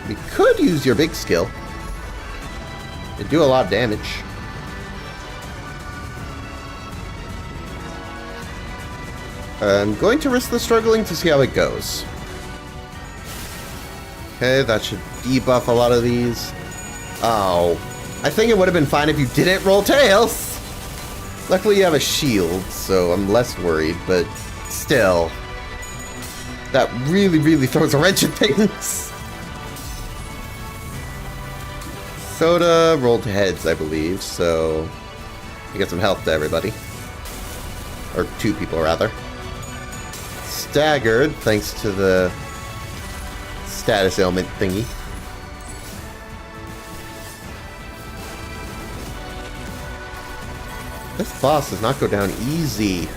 We could use your big skill. They do a lot of damage. I'm going to risk the struggling to see how it goes. Okay, that should debuff a lot of these. Oh, I think it would have been fine if you didn't roll tails. Luckily you have a shield, so I'm less worried, but still. That really, really throws a wrench at things. Soda rolled heads, I believe, so I get some health to everybody. Or 2 people, rather. Staggered, thanks to the status ailment thingy. This boss does not go down easy.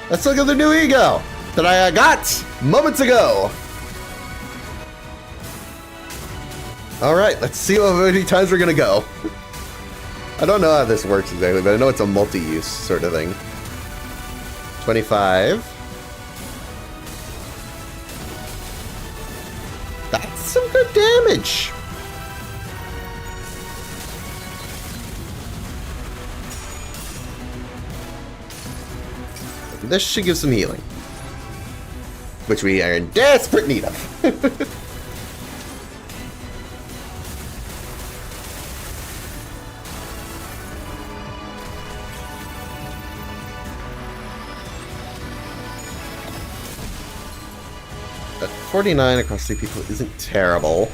Let's look at the new ego that I got moments ago. Alright, let's see how many times we're gonna go. I don't know how this works exactly, but I know it's a multi-use sort of thing. 25. That's some good damage. This should give some healing, which we are in desperate need of. At 49 across 3 people isn't terrible.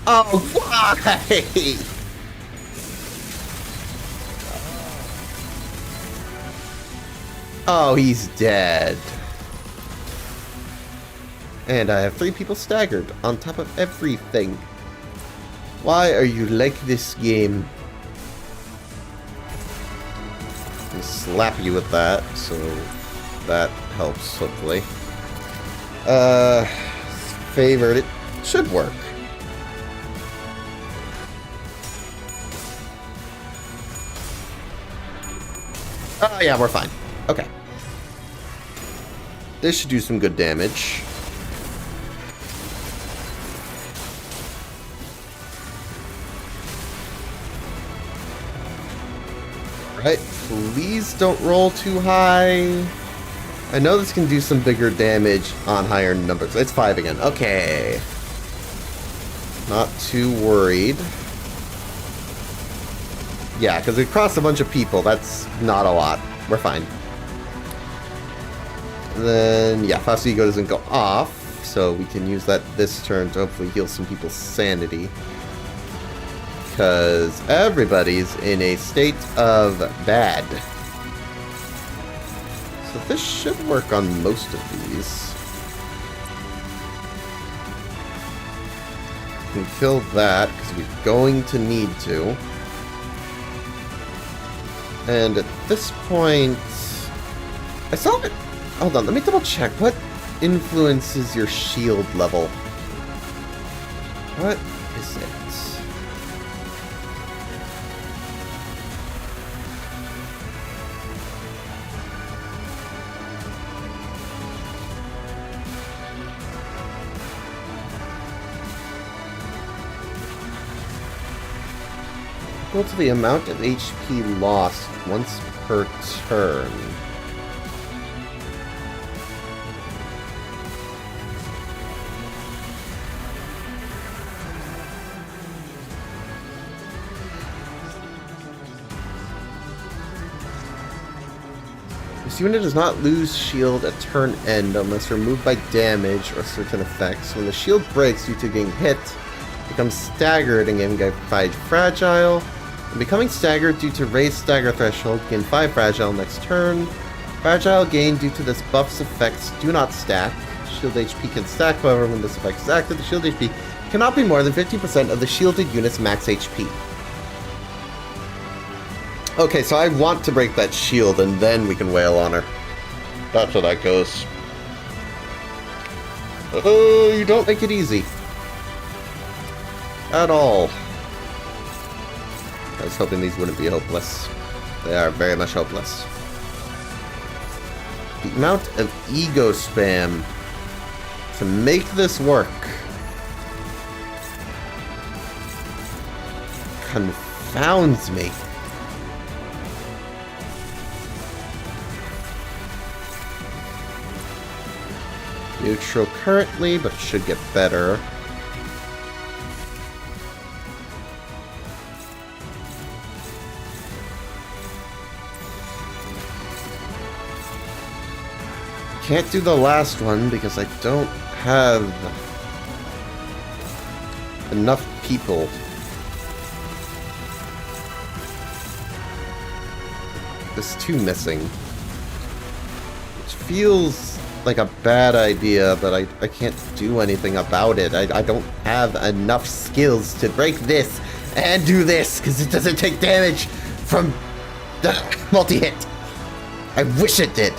Oh, why? Oh, he's dead. And I have 3 people staggered on top of everything. Why are you like this game? I'll slap you with that, so that helps, hopefully. Favored. It should work. Oh, yeah, we're fine. Okay. This should do some good damage. Right, please don't roll too high. I know this can do some bigger damage on higher numbers. It's 5 again. Okay. Not too worried. Yeah, because we crossed a bunch of people. That's not a lot. We're fine. And then, yeah, Fast Ego doesn't go off, so we can use that this turn to hopefully heal some people's sanity. Because everybody's in a state of bad. So this should work on most of these. We can kill that, because we're going to need to. And at this point, I saw it. Hold on, let me double check. What influences your shield level? What is it? Equal to the amount of HP lost once per turn. This unit does not lose shield at turn end unless removed by damage or certain effects. When the shield breaks due to getting hit, it becomes staggered and getting 5 fragile. And becoming staggered due to raised stagger threshold, gain 5 fragile next turn. Fragile gained due to this buff's effects do not stack. Shield HP can stack, however, when this effect is active, the shield HP cannot be more than 50% of the shielded unit's max HP. Okay, so I want to break that shield and then we can wail on her. That's how that goes. Oh, you don't make it easy. At all. I was hoping these wouldn't be hopeless. They are very much hopeless. The amount of ego spam to make this work confounds me. Neutral currently, but should get better. Can't do the last one because I don't have enough people. There's 2 missing. Which feels like a bad idea, but I can't do anything about it. I don't have enough skills to break this and do this because it doesn't take damage from the multi-hit. I wish it did.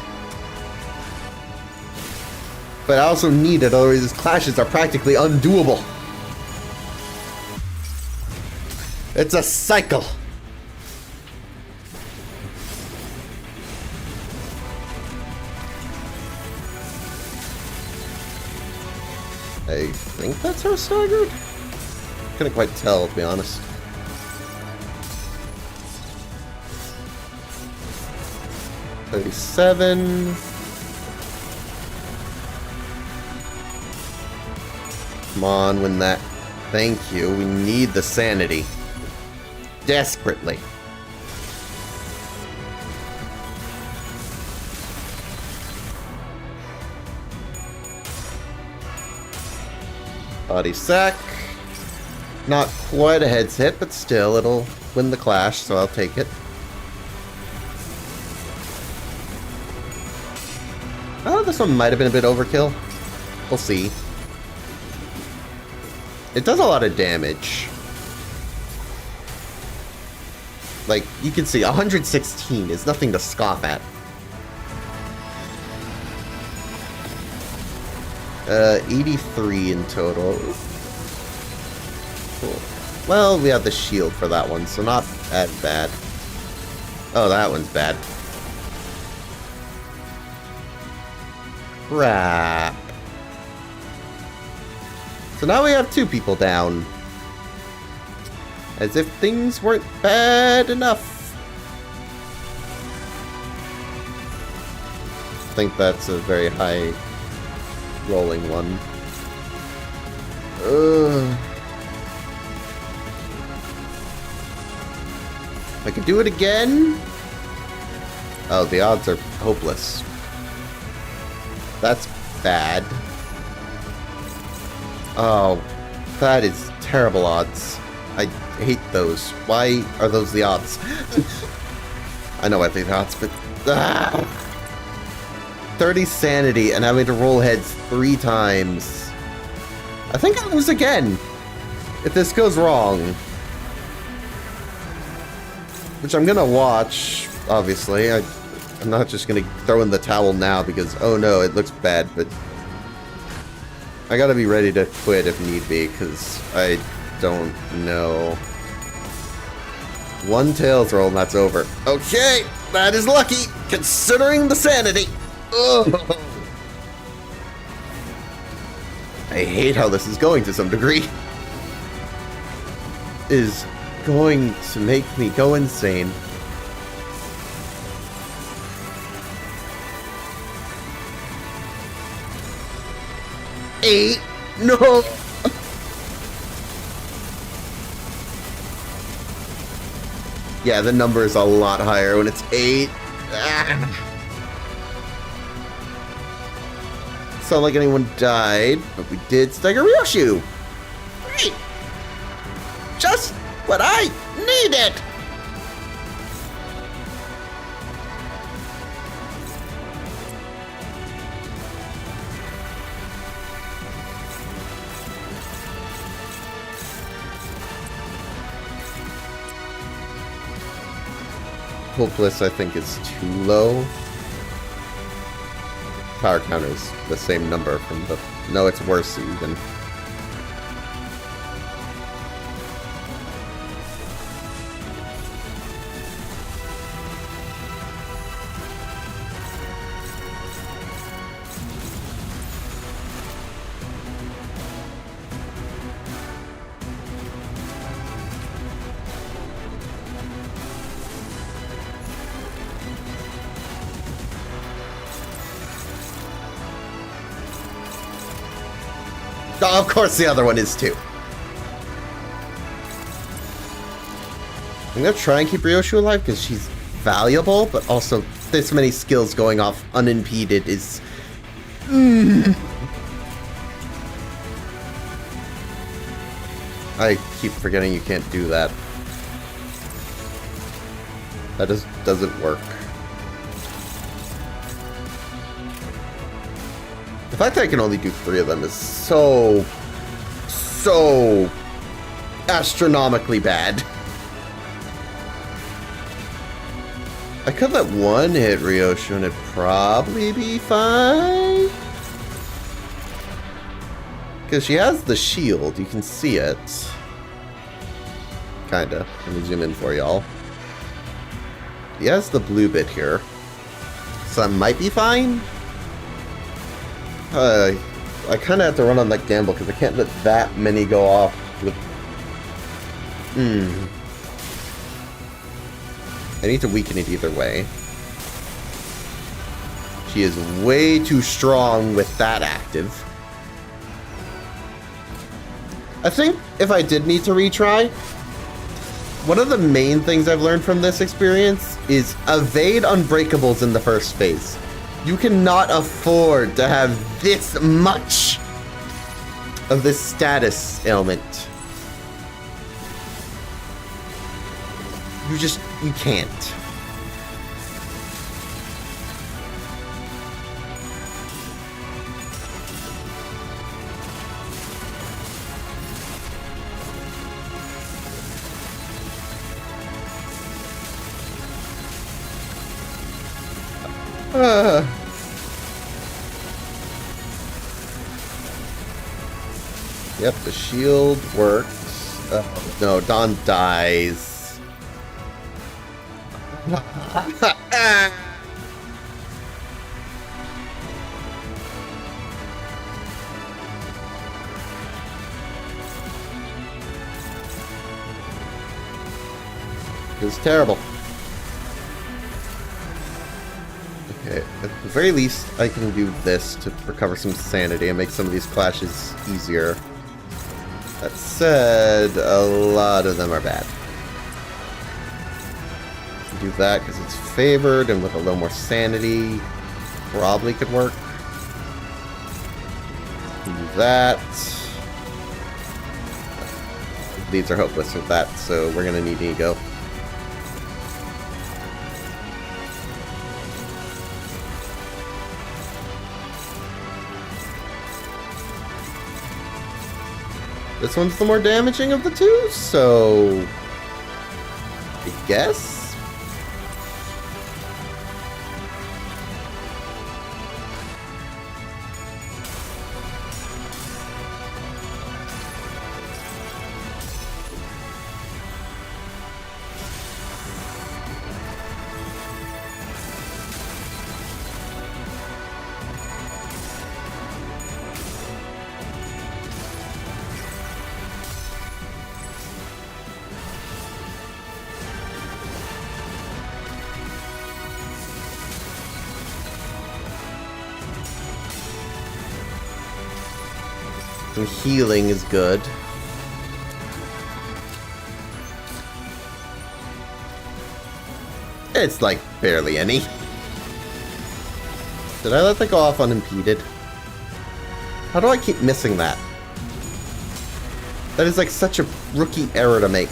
But I also need it, otherwise these clashes are practically undoable. It's a cycle. I think that's how staggered. Couldn't quite tell, to be honest. $37. Come on, win that. Thank you. We need the sanity. Desperately. Body sack. Not quite a head's hit, but still, it'll win the clash, so I'll take it. Oh, this one might have been a bit overkill. We'll see. It does a lot of damage. Like, you can see, 116 is nothing to scoff at. 83 in total. Cool. Well, we have the shield for that one, so not that bad. Oh, that one's bad. Crap. So now we have 2 people down. As if things weren't bad enough. I think that's a very high rolling one. I could do it again. Oh, the odds are hopeless. That's bad. Oh, that is terrible odds. I hate those. Why are those the odds? I know I think the odds, but... 30 sanity and having to roll heads 3 times. I think I'll lose again if this goes wrong. Which I'm gonna watch, obviously. I'm not just gonna throw in the towel now because, oh no, it looks bad, but... I gotta be ready to quit if need be, because I don't know. 1 tails roll and that's over. Okay, that is lucky, considering the sanity. Ugh. I hate how this is going to some degree. Is going to make me go insane. Eight? No! Yeah, the number is a lot higher when it's 8. It's not like anyone died, but we did stagger Ryoshu. Great! Just what I needed! Hopeless, I think, is too low. Power counter is the same number from the... No, it's worse even. Oh, of course the other one is too. I'm gonna try and keep Ryoshu alive because she's valuable, but also this many skills going off unimpeded is... I keep forgetting you can't do that. That just doesn't work. The fact that I can only do 3 of them is so astronomically bad. I could let one hit Ryoshu and it'd probably be fine. Because she has the shield, you can see it. Kinda. Let me zoom in for y'all. He has the blue bit here. So that might be fine. I kinda have to run on that gamble because I can't let that many go off with... I need to weaken it either way. She is way too strong with that active. I think if I did need to retry, one of the main things I've learned from this experience is evade unbreakables in the first phase. You cannot afford to have this much of this status ailment. You can't. Yep, the shield works. No, Dawn dies. It's terrible. Okay, at the very least, I can do this to recover some sanity and make some of these clashes easier. That said, a lot of them are bad. Do that because it's favored and with a little more sanity probably could work. Do that. These are hopeless with that, so we're gonna need ego. This one's the more damaging of the two, so I guess. Some healing is good. It's like barely any. Did I let that go off unimpeded? How do I keep missing that? That is like such a rookie error to make.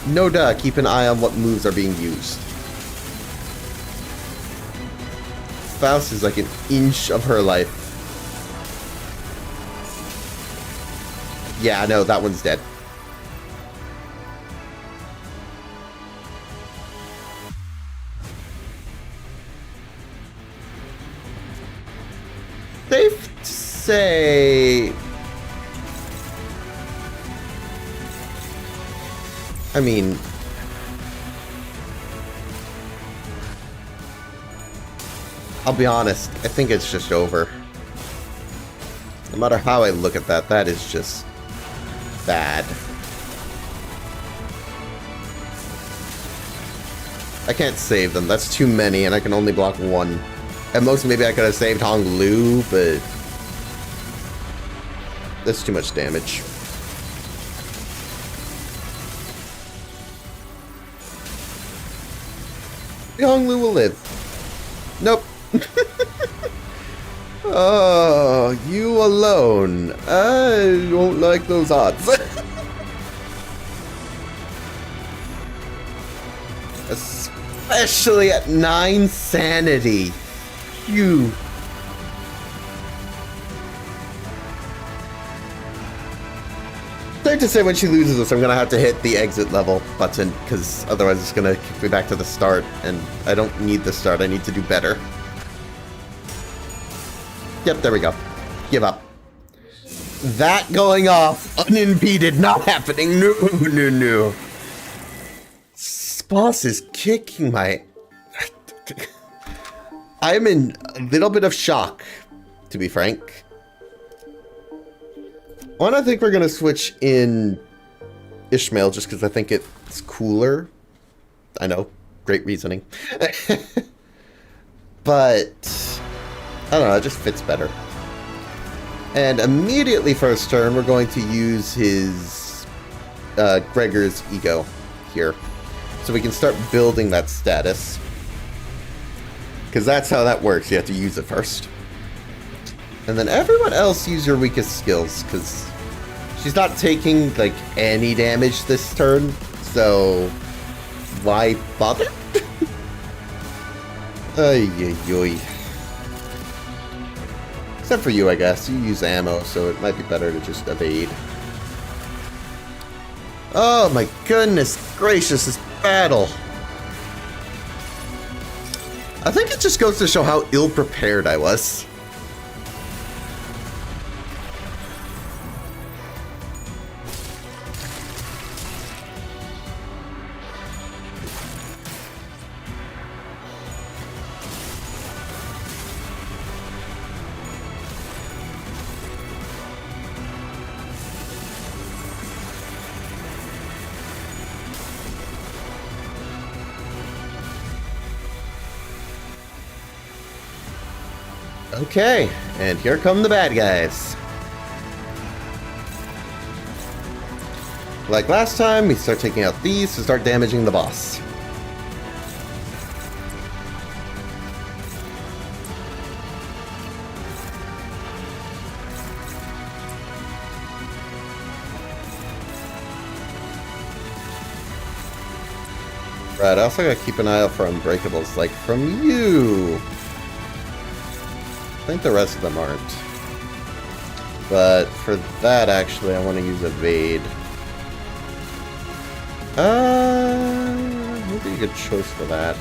No duh, keep an eye on what moves are being used. Faust is like an inch of her life. Yeah, no, that one's dead. Safe to say... I mean... I'll be honest, I think it's just over. No matter how I look at that, that is just... bad. I can't save them. That's too many, and I can only block one. At most, maybe I could have saved Hong Lu, but That's too much damage. Yonglu will live. Nope. Oh, you alone. I don't like those odds. Especially at 9 sanity. You. Safe to say when she loses this, I'm going to have to hit the exit level button, because otherwise it's going to kick me back to the start, and I don't need the start, I need to do better. Yep, there we go. Give up. That going off, unimpeded, not happening. No, no, no. This boss is kicking my... I'm in a little bit of shock, to be frank. One, I think we're going to switch in Ishmael just because I think it's cooler. I know, great reasoning. But, I don't know, it just fits better. And immediately first turn, we're going to use his Gregor's ego here. So we can start building that status. Because that's how that works, you have to use it first. And then everyone else use your weakest skills, because she's not taking, like, any damage this turn, so why bother? Ay, ay, ay. Except for you, I guess. You use ammo, so it might be better to just evade. Oh my goodness gracious, this battle. I think it just goes to show how ill-prepared I was. Okay, and here come the bad guys. Like last time, we start taking out these to start damaging the boss. Right, I also gotta keep an eye out for unbreakables, like from you. I think the rest of them aren't. But for that, actually, I want to use evade. Would be a good choice for that.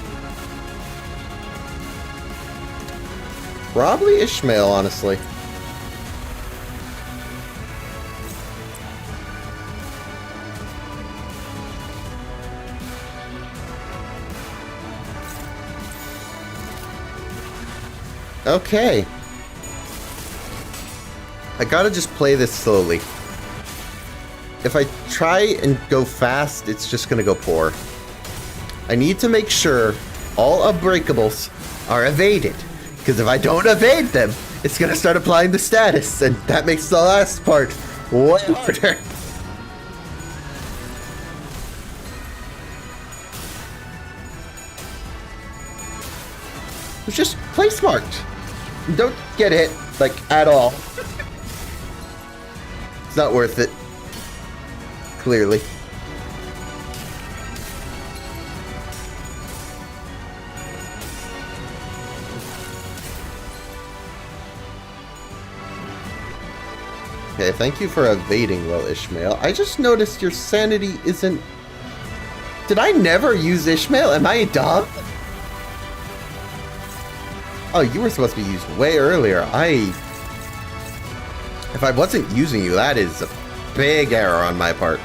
Probably Ishmael, honestly. Okay. I gotta just play this slowly. If I try and go fast, it's just gonna go poor. I need to make sure all unbreakables are evaded. Because if I don't evade them, it's gonna start applying the status, and that makes the last part way harder. Just play smart. Don't get hit, like, at all. It's not worth it. Clearly. Okay, thank you for evading well, Ishmael. I just noticed your sanity isn't... Did I never use Ishmael? Am I a dog? Oh, you were supposed to be used way earlier. If I wasn't using you, that is a big error on my part.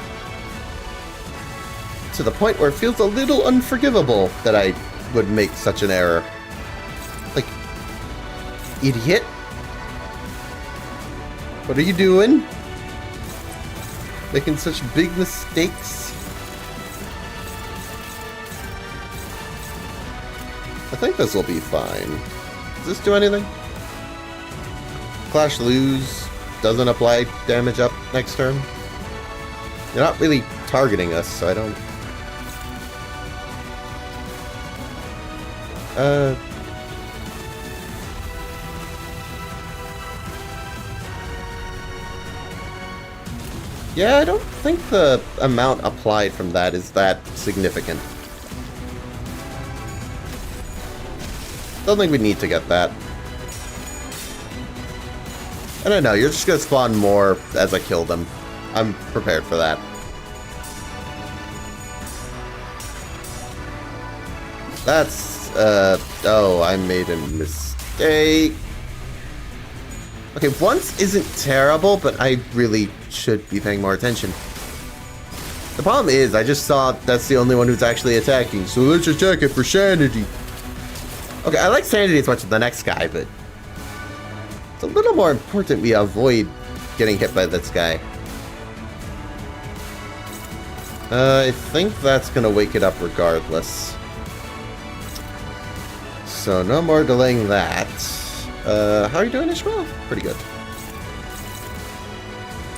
To the point where it feels a little unforgivable that I would make such an error. Like, idiot. What are you doing? Making such big mistakes? I think this will be fine. Does this do anything? Clash lose. doesn't apply damage up next turn. You're not really targeting us, so I don't... Yeah, I don't think the amount applied from that is that significant. Don't think we need to get that. I don't know, you're just gonna spawn more as I kill them. I'm prepared for that. That's, oh, I made a mistake. Okay, once isn't terrible, but I really should be paying more attention. The problem is, I just saw that's the only one who's actually attacking, so let's just check it for sanity. Okay, I like sanity as much as the next guy, but it's a little more important we avoid getting hit by this guy. I think that's gonna wake it up regardless. So no more delaying that. How are you doing, Ishmael? Pretty good.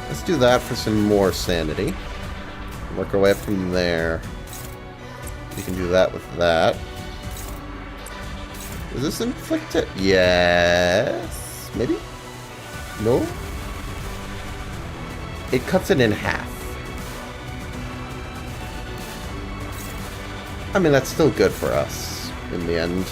Let's do that for some more sanity. Work our way up from there. We can do that with that. Is this inflicted? Yes. Maybe? No? It cuts it in half. I mean, that's still good for us in the end.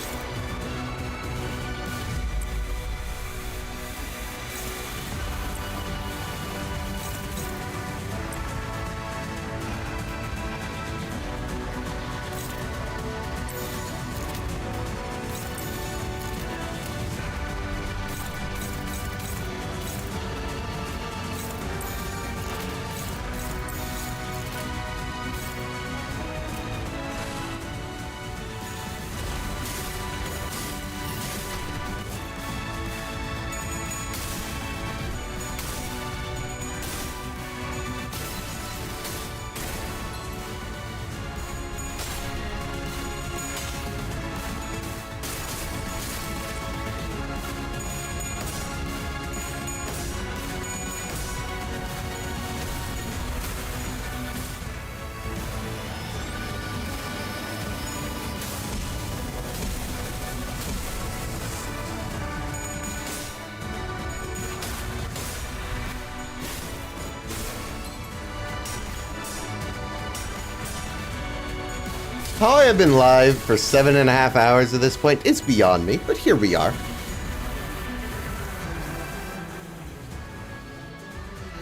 How I have been live for 7.5 hours at this point is beyond me, but here we are.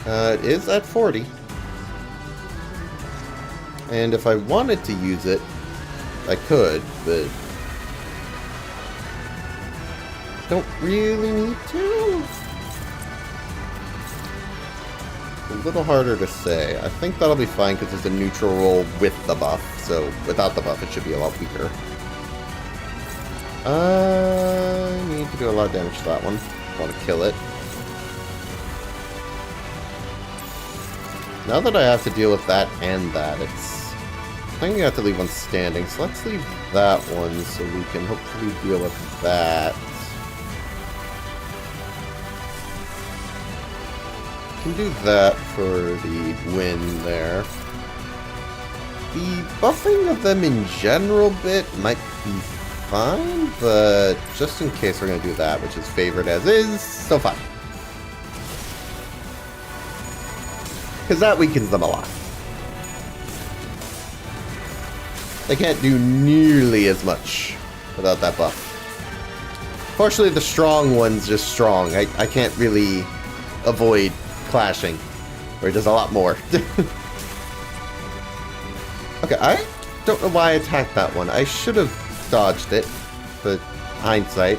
It is at 40. And if I wanted to use it, I could, but don't really need to. A little harder to say. I think that'll be fine because it's a neutral roll with the buff, so without the buff it should be a lot weaker. I need to do a lot of damage to that one. I want to kill it. Now that I have to deal with that and that, it's... I think I have to leave one standing, so let's leave that one so we can hopefully deal with that. Can do that for the win there. The buffing of them in general bit might be fine, but just in case we're going to do that, which is favored as is, so fine. Because that weakens them a lot. They can't do nearly as much without that buff. Fortunately, the strong one's just strong. I can't really avoid clashing, where it does a lot more. Okay, I don't know why I attacked that one. I should have dodged it, but hindsight.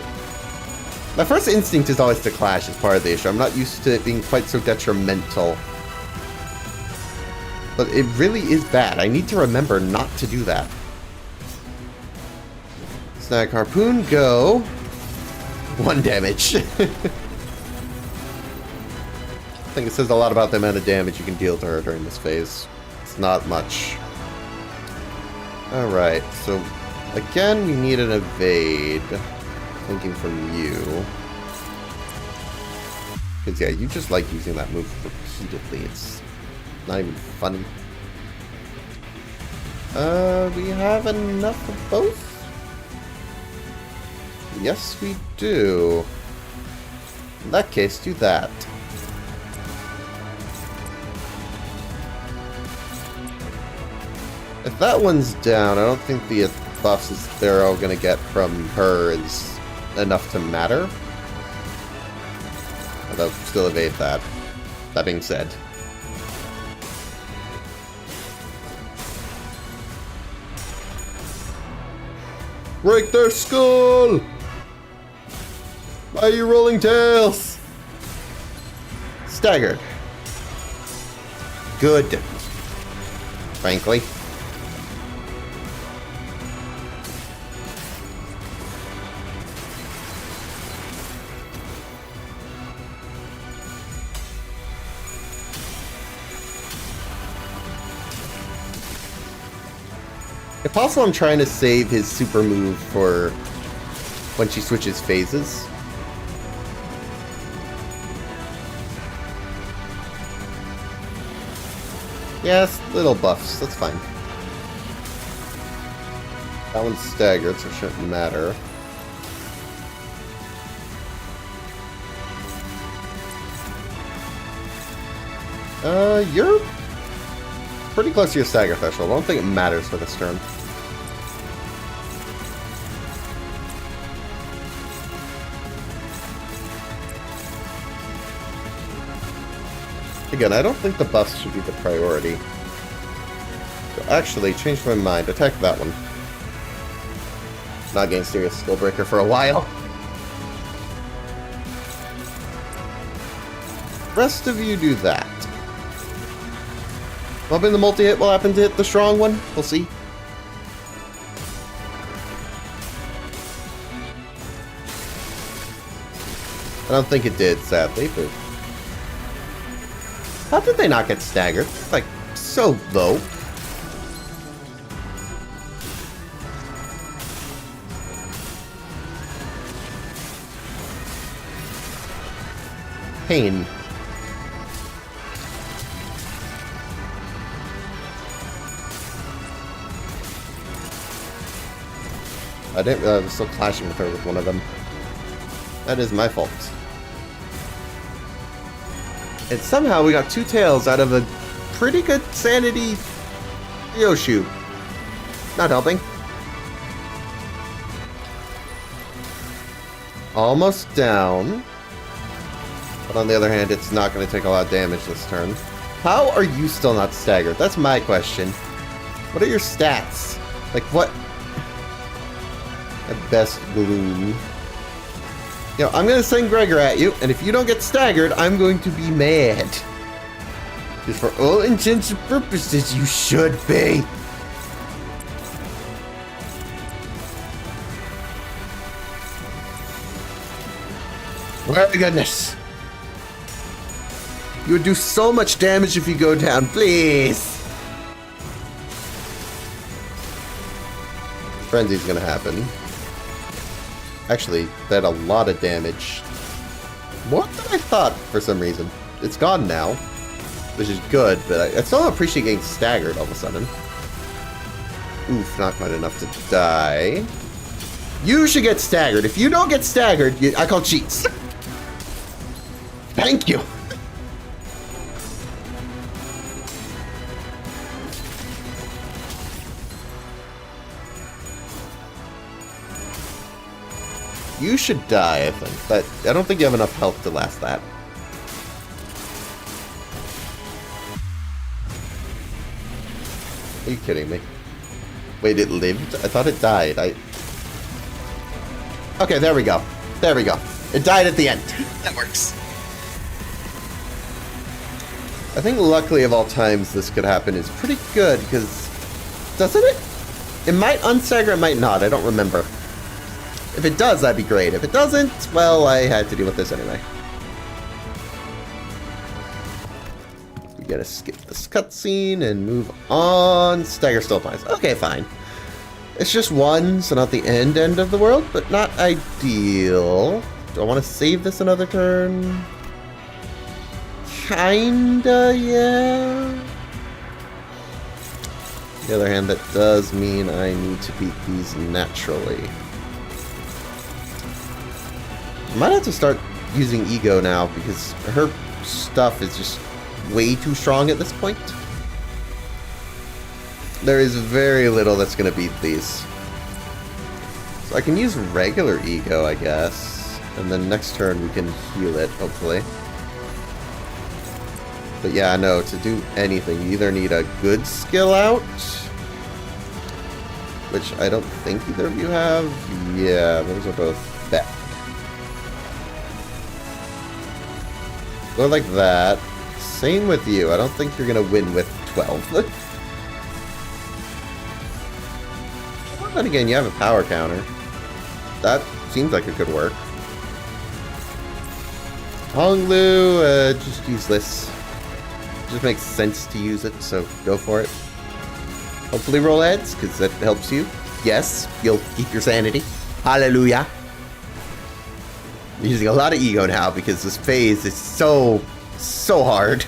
My first instinct is always to clash as part of the issue. I'm not used to it being quite so detrimental. But it really is bad. I need to remember not to do that. Snag Harpoon, go. 1 damage. I think it says a lot about the amount of damage you can deal to her during this phase. It's not much. Alright, so again, we need an evade. Thinking from you. Because, yeah, you just like using that move repeatedly. It's not even funny. We have enough of both? Yes, we do. In that case, do that. If that one's down, I don't think the buffs they're all going to get from her is enough to matter. Although, still evade that. That being said. Break their skull! Why are you rolling tails? Staggered. Good. Frankly. If possible, I'm trying to save his super move for when she switches phases. Yes, little buffs. That's fine. That one's staggered, so it shouldn't matter. You're pretty close to your stagger threshold. I don't think it matters for this turn. Again, I don't think the buffs should be the priority. So actually, changed my mind. Attack that one. Not getting serious skill breaker for a while. Rest of you do that. Hoping the multi-hit will happen to hit the strong one. We'll see. I don't think it did, sadly, but... How did they not get staggered? It's like, so low. Pain. I didn't realize I was still clashing with her with one of them. That is my fault. And somehow we got 2 tails out of a pretty good sanity Yoshu. Not helping. Almost down. But on the other hand, it's not going to take a lot of damage this turn. How are you still not staggered? That's my question. What are your stats? Like what? At best, gloom. You know, I'm going to send Gregor at you, and if you don't get staggered, I'm going to be mad. Because for all intents and purposes, you should be. My goodness. You would do so much damage if you go down, please. Frenzy's going to happen. Actually, that had a lot of damage. More than I thought, for some reason. It's gone now, which is good, but I still don't appreciate getting staggered all of a sudden. Oof, not quite enough to die. You should get staggered. If you don't get staggered, I call cheats. Thank you. You should die, I think. But I don't think you have enough health to last that. Are you kidding me? Wait, it lived? I thought it died. Okay, there we go. There we go. It died at the end. That works. I think luckily of all times this could happen is pretty good, because... Doesn't it? It might unstagger, it might not. I don't remember. If it does, that'd be great. If it doesn't, well, I had to deal with this anyway. We gotta skip this cutscene and move on. Stagger still applies. Okay, fine. It's just one, so not the end of the world, but not ideal. Do I want to save this another turn? Kinda, yeah. On the other hand, that does mean I need to beat these naturally. I might have to start using Ego now because her stuff is just way too strong at this point. There is very little that's going to beat these. So I can use regular Ego, I guess. And then next turn we can heal it, hopefully. But yeah, no, to do anything, you either need a good skill out, which I don't think either of you have. Yeah, those are both bad. Go like that. Same with you. I don't think you're going to win with 12. But again, you have a power counter. That seems like it could work. Honglu, just use this. Just makes sense to use it, so go for it. Hopefully roll heads, because that helps you. Yes, you'll keep your sanity. Hallelujah. I'm using a lot of Ego now, because this phase is so hard.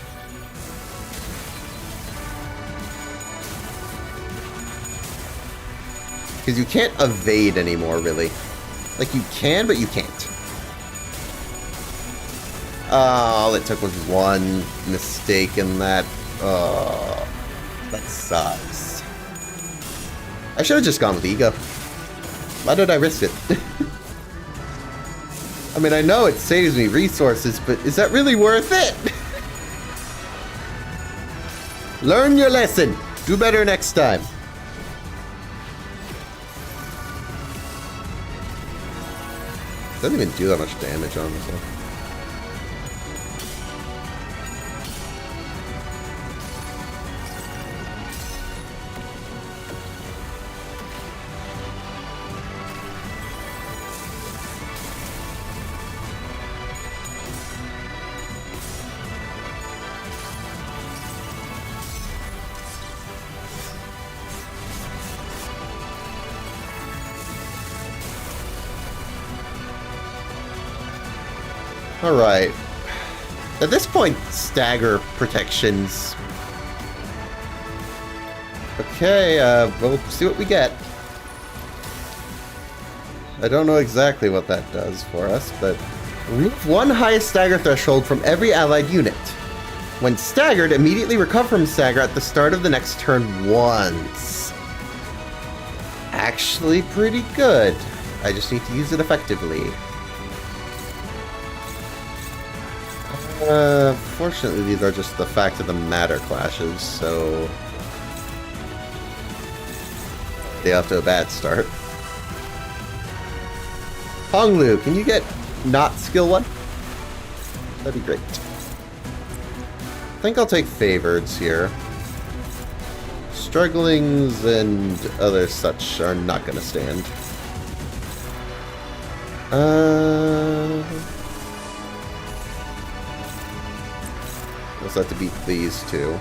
Because you can't evade anymore, really. Like, you can, but you can't. All it took was one mistake in that. Oh, that sucks. I should have just gone with Ego. Why did I risk it? I mean, I know it saves me resources, but is that really worth it? Learn your lesson. Do better next time. Doesn't even do that much damage on this one. Alright. At this point, stagger protections. Okay, we'll see what we get. I don't know exactly what that does for us, but remove one highest stagger threshold from every allied unit. When staggered, immediately recover from stagger at the start of the next turn once. Actually pretty good. I just need to use it effectively. Fortunately, these are just the fact of the matter clashes, so they off to a bad start. Honglu, can you get not skill 1? That'd be great. I think I'll take favoreds here. Strugglings and other such are not going to stand. Also have to beat these two.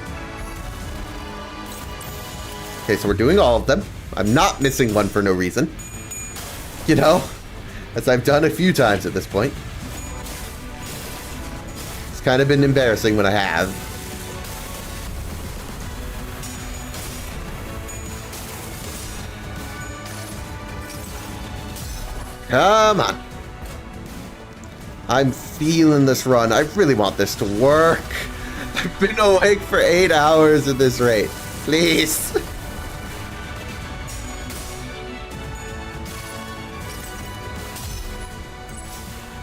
Okay, so we're doing all of them. I'm not missing one for no reason. You know, as I've done a few times at this point. It's kind of been embarrassing when I have. Come on. I'm feeling this run. I really want this to work. I've been awake for 8 hours at this rate. Please.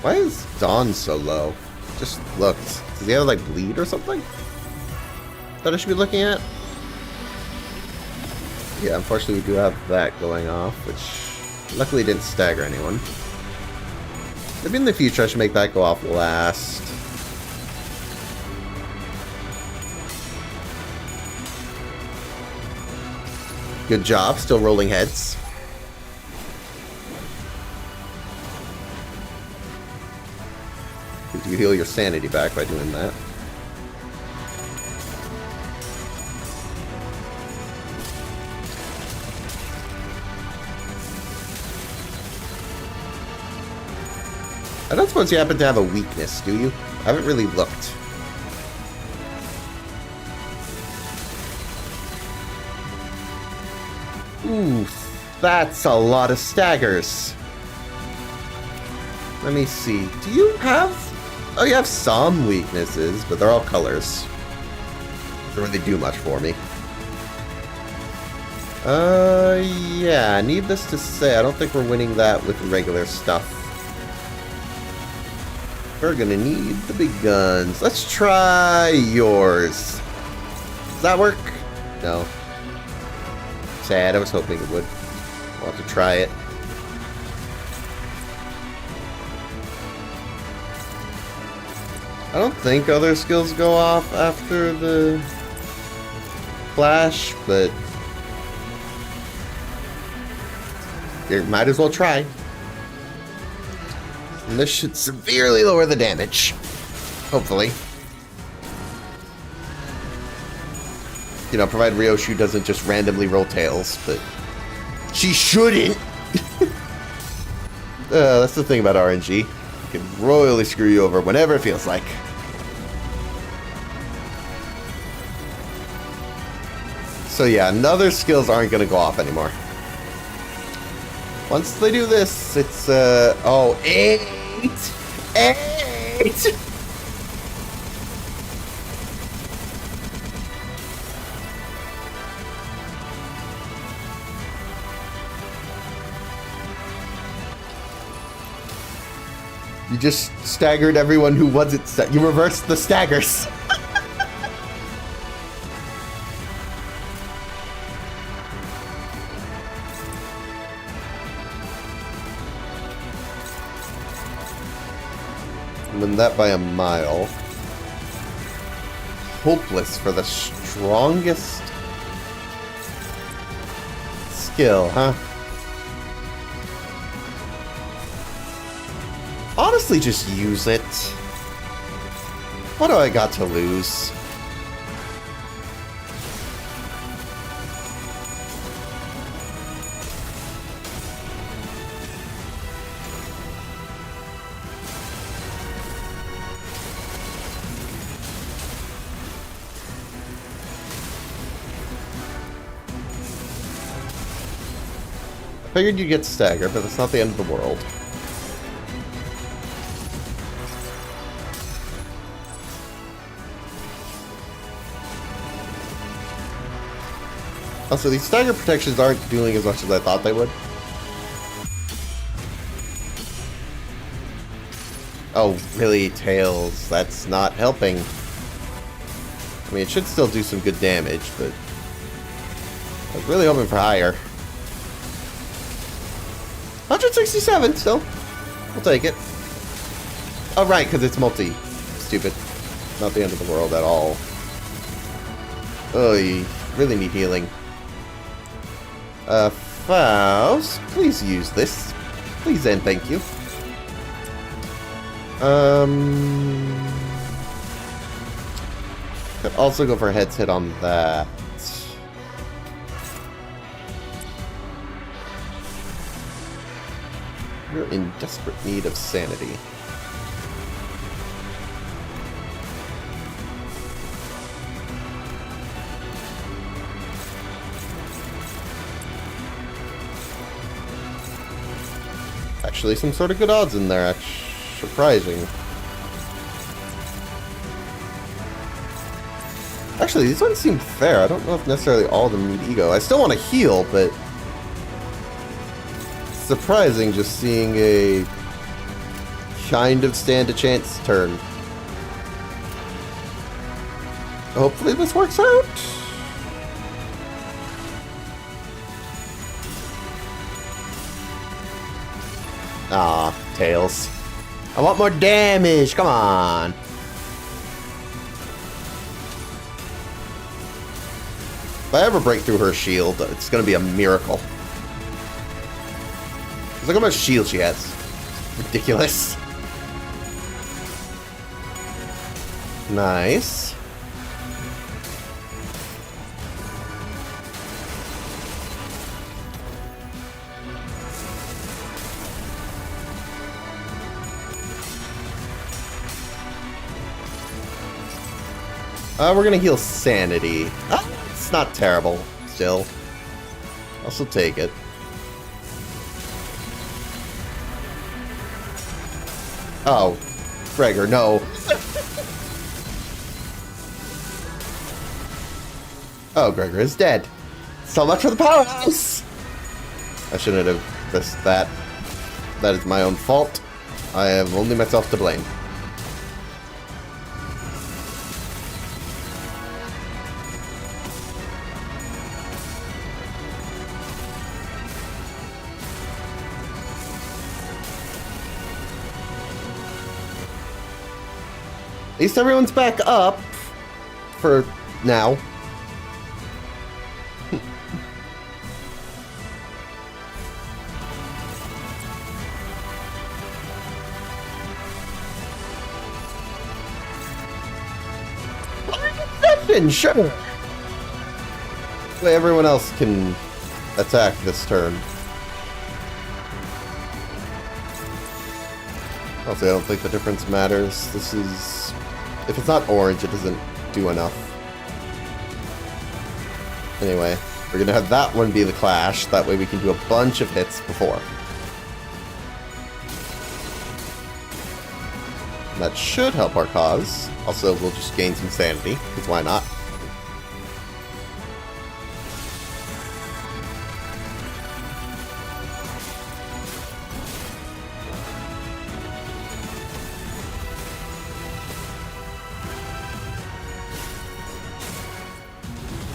Why is Dawn so low? Just looked. Does he have like bleed or something that I should be looking at? Yeah, unfortunately we do have that going off, which luckily didn't stagger anyone. Maybe in the future I should make that go off last. Good job, still rolling heads. You heal your sanity back by doing that. I don't suppose you happen to have a weakness, do you? I haven't really looked. Ooh, that's a lot of staggers. Let me see. Do you have... Oh, you have some weaknesses, but they're all colors. Doesn't really do much for me. Yeah, needless to say, I don't think we're winning that with regular stuff. We're gonna need the big guns. Let's try yours. Does that work? No. Sad, I was hoping it would. I'll have to try it. I don't think other skills go off after the flash, but you might as well try. And this should severely lower the damage. Hopefully. You know, provided Ryoshu doesn't just randomly roll tails, but she shouldn't! That's the thing about RNG. It can royally screw you over whenever it feels like. So yeah, other skills aren't going to go off anymore. Once they do this, it's, oh, 8! 8! You just staggered everyone who wasn't you reversed the staggers. Win that by a mile. Hopeless for the strongest skill, huh? Honestly, just use it. What do I got to lose? I figured you'd get staggered, but that's not the end of the world. Also, these stagger protections aren't doing as much as I thought they would. Oh, really, Tails? That's not helping. I mean, it should still do some good damage, but I was really hoping for higher. 167 still. We'll take it. Oh, right, because it's multi. Stupid. Not the end of the world at all. Oh, you really need healing. Faust, please use this. Please and thank you. Could also go for a head's hit on that. You're in desperate need of sanity. Actually, some sort of good odds in there. Surprising. Actually, these ones seem fair. I don't know if necessarily all of them need ego. I still want to heal, but surprising just seeing a kind of stand a chance turn. Hopefully this works out. Ah, Tails. I want more damage, come on. If I ever break through her shield, it's gonna be a miracle. Look how much shield she has. Ridiculous. Nice. We're gonna heal sanity. It's not terrible, still. I'll still take it. Oh, Gregor, no. Oh, Gregor is dead. So much for the powerhouse! I shouldn't have risked that. That is my own fault. I have only myself to blame. At least everyone's back up for now. Sure. Way everyone else can attack this turn. Also, I don't think the difference matters. This is... If it's not orange, it doesn't do enough. Anyway, we're gonna have that one be the clash. That way we can do a bunch of hits before. And that should help our cause. Also, we'll just gain some sanity, because why not?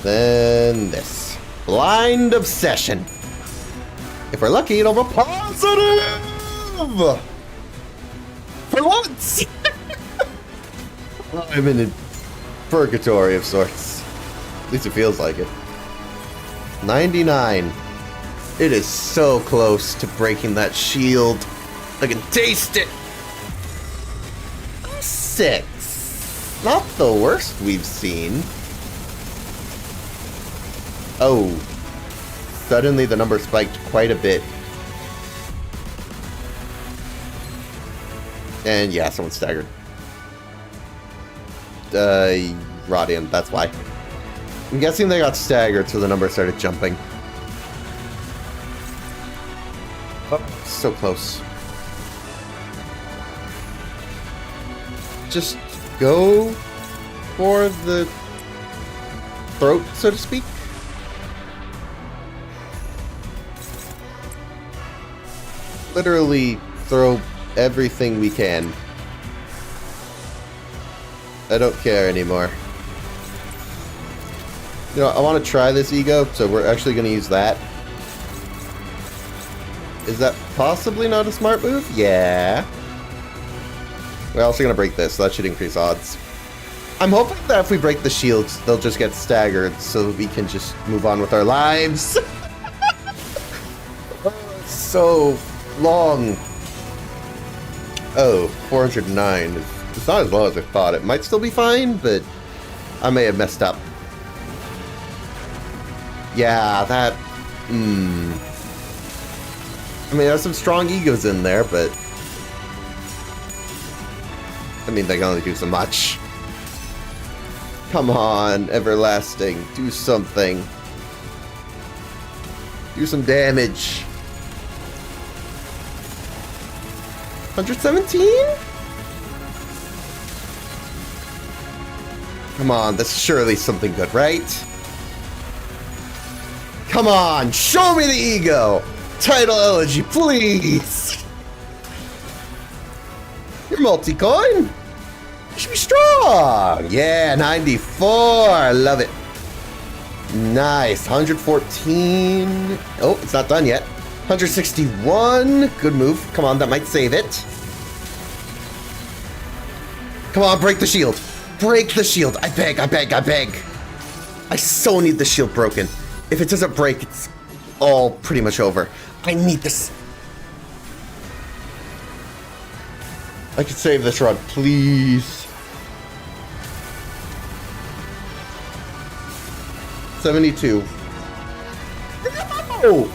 Then this. Blind Obsession. If we're lucky, it'll be positive! For once! I'm in a purgatory of sorts. At least it feels like it. 99. It is so close to breaking that shield. I can taste it! 6. Not the worst we've seen. Oh. Suddenly the number spiked quite a bit. And yeah, someone staggered. Radiant, that's why. I'm guessing they got staggered, so the number started jumping. Oh, so close. Just go for the throat, so to speak. Literally throw everything we can. I don't care anymore. You know, I want to try this ego, so we're actually going to use that. Is that possibly not a smart move? Yeah. We're also going to break this, so that should increase odds. I'm hoping that if we break the shields, they'll just get staggered, so we can just move on with our lives. So long. Oh, 409. It's not as low as I thought. It might still be fine, but I may have messed up. Yeah, that... I mean, there's some strong egos in there, but... I mean, they can only do so much. Come on, Everlasting. Do something. Do some damage. 117? Come on, that's surely something good, right? Come on, show me the ego! Title elegy, please! You're multi-coin! You should be strong! Yeah, 94! I love it. Nice, 114. Oh, it's not done yet. 161. Good move. Come on, that might save it. Come on, break the shield. Break the shield. I beg, I beg, I beg. I so need the shield broken. If it doesn't break, it's all pretty much over. I need this. I could save this run, please. 72. No!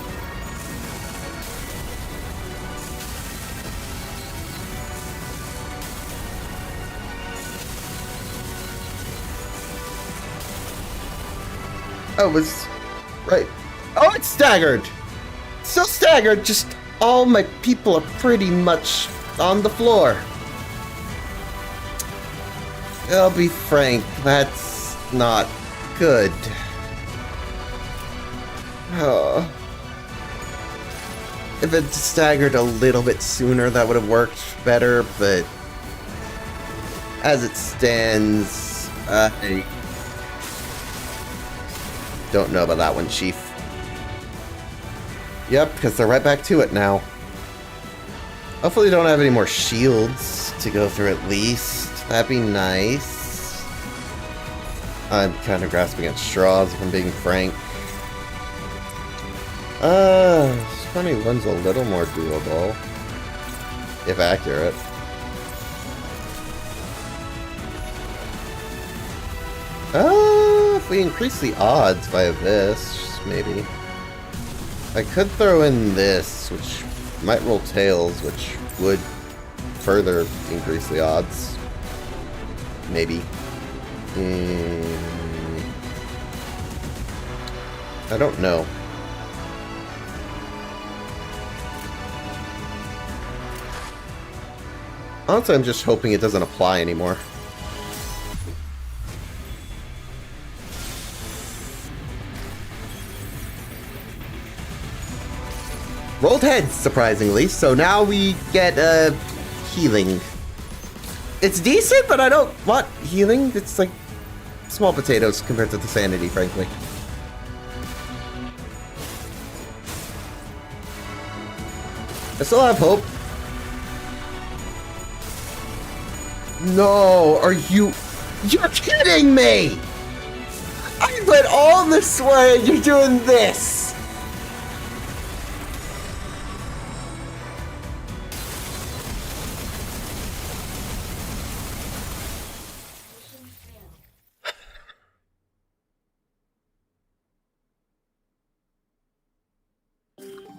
I was right. Oh, it's staggered! Still staggered, just all my people are pretty much on the floor. I'll be frank, that's not good. Oh. If it staggered a little bit sooner, that would have worked better, but as it stands, I don't know about that one, Chief. Yep, because they're right back to it now. Hopefully they don't have any more shields to go through at least. That'd be nice. I'm kind of grasping at straws, if I'm being frank. 21's a little more doable. If accurate. If we increase the odds via this, maybe. I could throw in this, which might roll tails, which would further increase the odds. Maybe. I don't know. Honestly, I'm just hoping it doesn't apply anymore. Rolled heads, surprisingly, so now we get, healing. It's decent, but I don't want healing. It's like small potatoes compared to the sanity, frankly. I still have hope. No, are you... You're kidding me! I went all this way and you're doing this!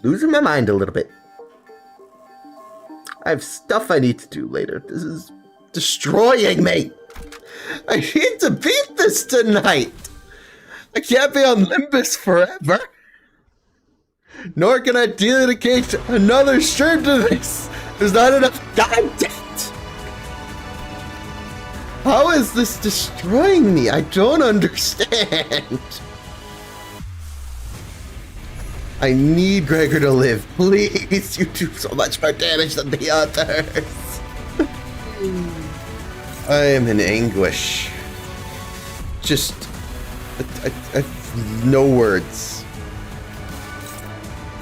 Losing my mind a little bit. I have stuff I need to do later. This is destroying me. I need to beat this tonight. I can't be on Limbus forever. Nor can I dedicate another stream to this. There's not enough content. How is this destroying me? I don't understand. I need Gregor to live. Please, you do so much more damage than the others. I am in anguish. Just... I have no words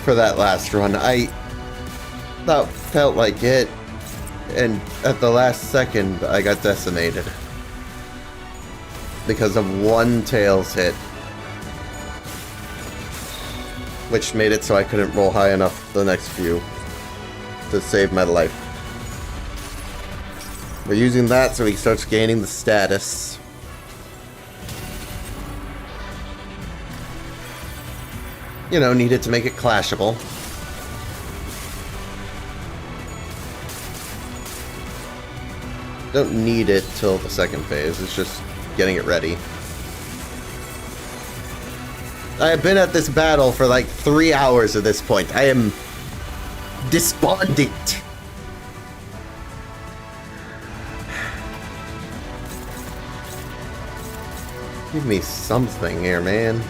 for that last run. That felt like it. And at the last second, I got decimated. Because of one Tails hit. Which made it so I couldn't roll high enough the next few to save my life. We're using that so he starts gaining the status. You know, needed to make it clashable. Don't need it till the second phase, it's just getting it ready. I have been at this battle for like 3 hours at this point. I am despondent. Give me something here, man.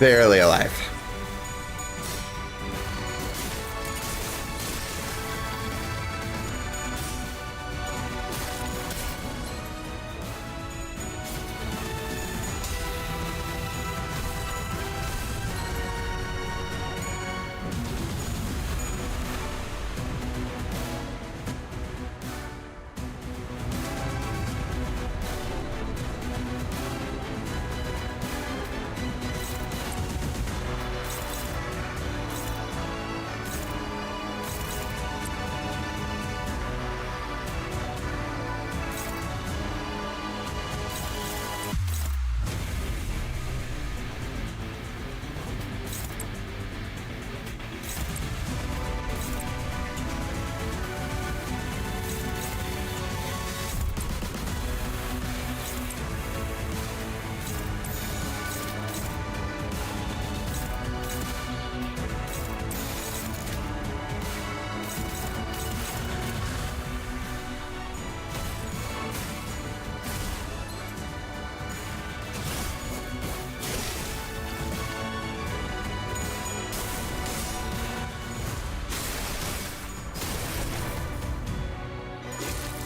Barely alive.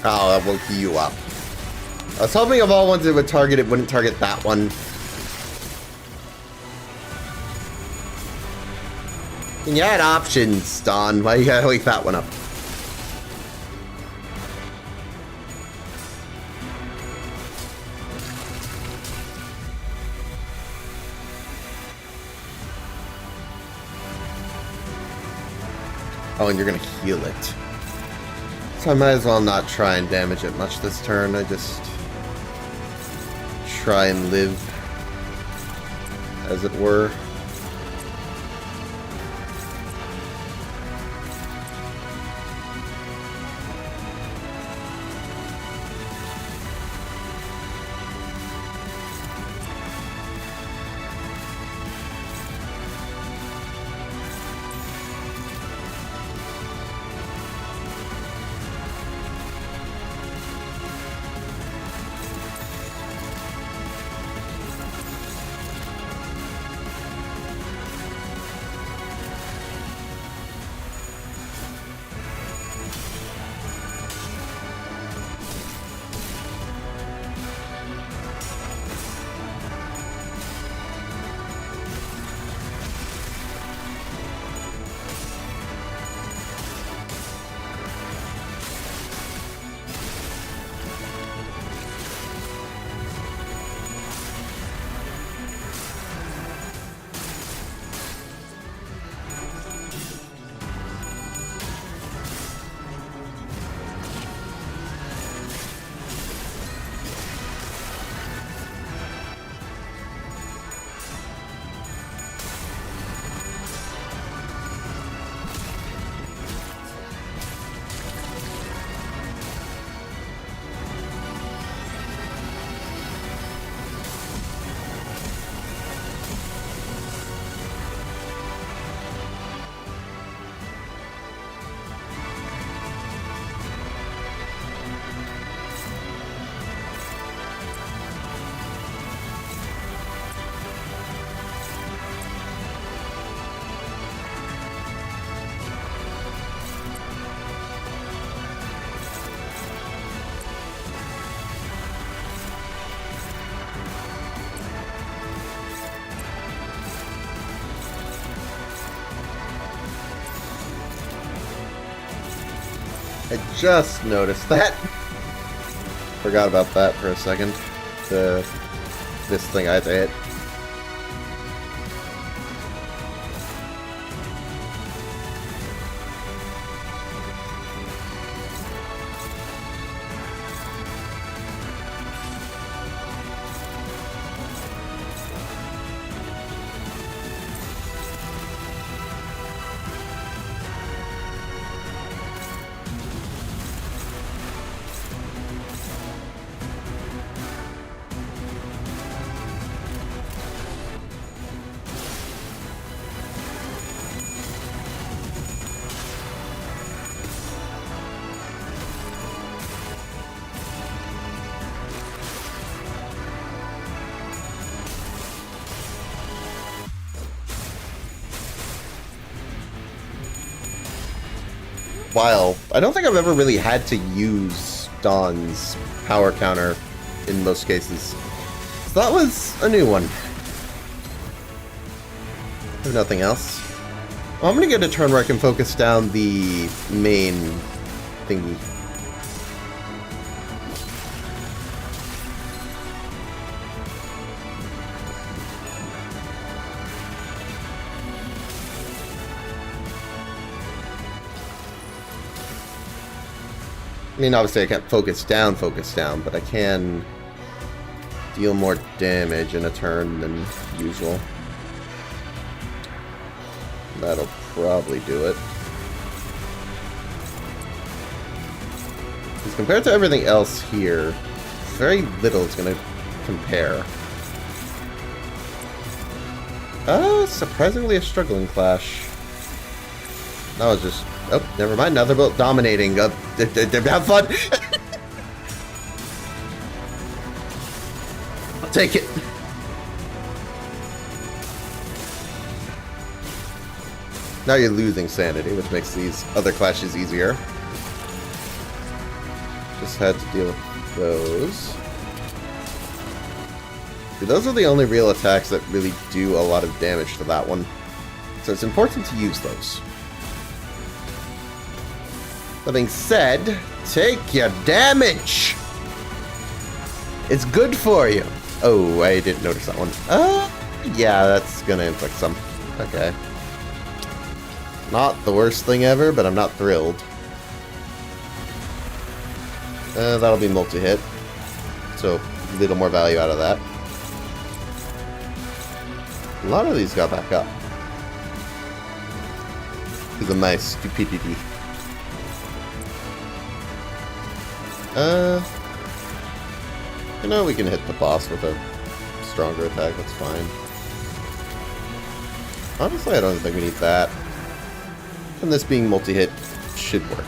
Oh, that woke you up. I was hoping of all ones it would target, it wouldn't target that one. And you had options, Don. Why you gotta wake that one up? Oh, and you're gonna heal it. So I might as well not try and damage it much this turn. I just try and live, as it were. I just noticed that. Forgot about that for a second. This thing I had to hit. while. I don't think I've ever really had to use Dawn's power counter in most cases. So that was a new one. If nothing else. Well, I'm gonna get a turn where I can focus down the main thingy. I mean, obviously I can't focus down, but I can deal more damage in a turn than usual. That'll probably do it. Because compared to everything else here, very little is going to compare. Surprisingly a struggling clash. That was just... Oh, never mind. Now they're both dominating. Have fun. I'll take it. Now you're losing sanity, which makes these other clashes easier. Just had to deal with those. See, those are the only real attacks that really do a lot of damage to that one. So it's important to use those. That being said, take your damage! It's good for you! Oh, I didn't notice that one. Yeah, that's gonna inflict some. Okay. Not the worst thing ever, but I'm not thrilled. That'll be multi-hit. So, a little more value out of that. A lot of these got back up. Because of my stupidity. You know, we can hit the boss with a stronger attack, that's fine. Honestly, I don't think we need that. And this being multi-hit should work.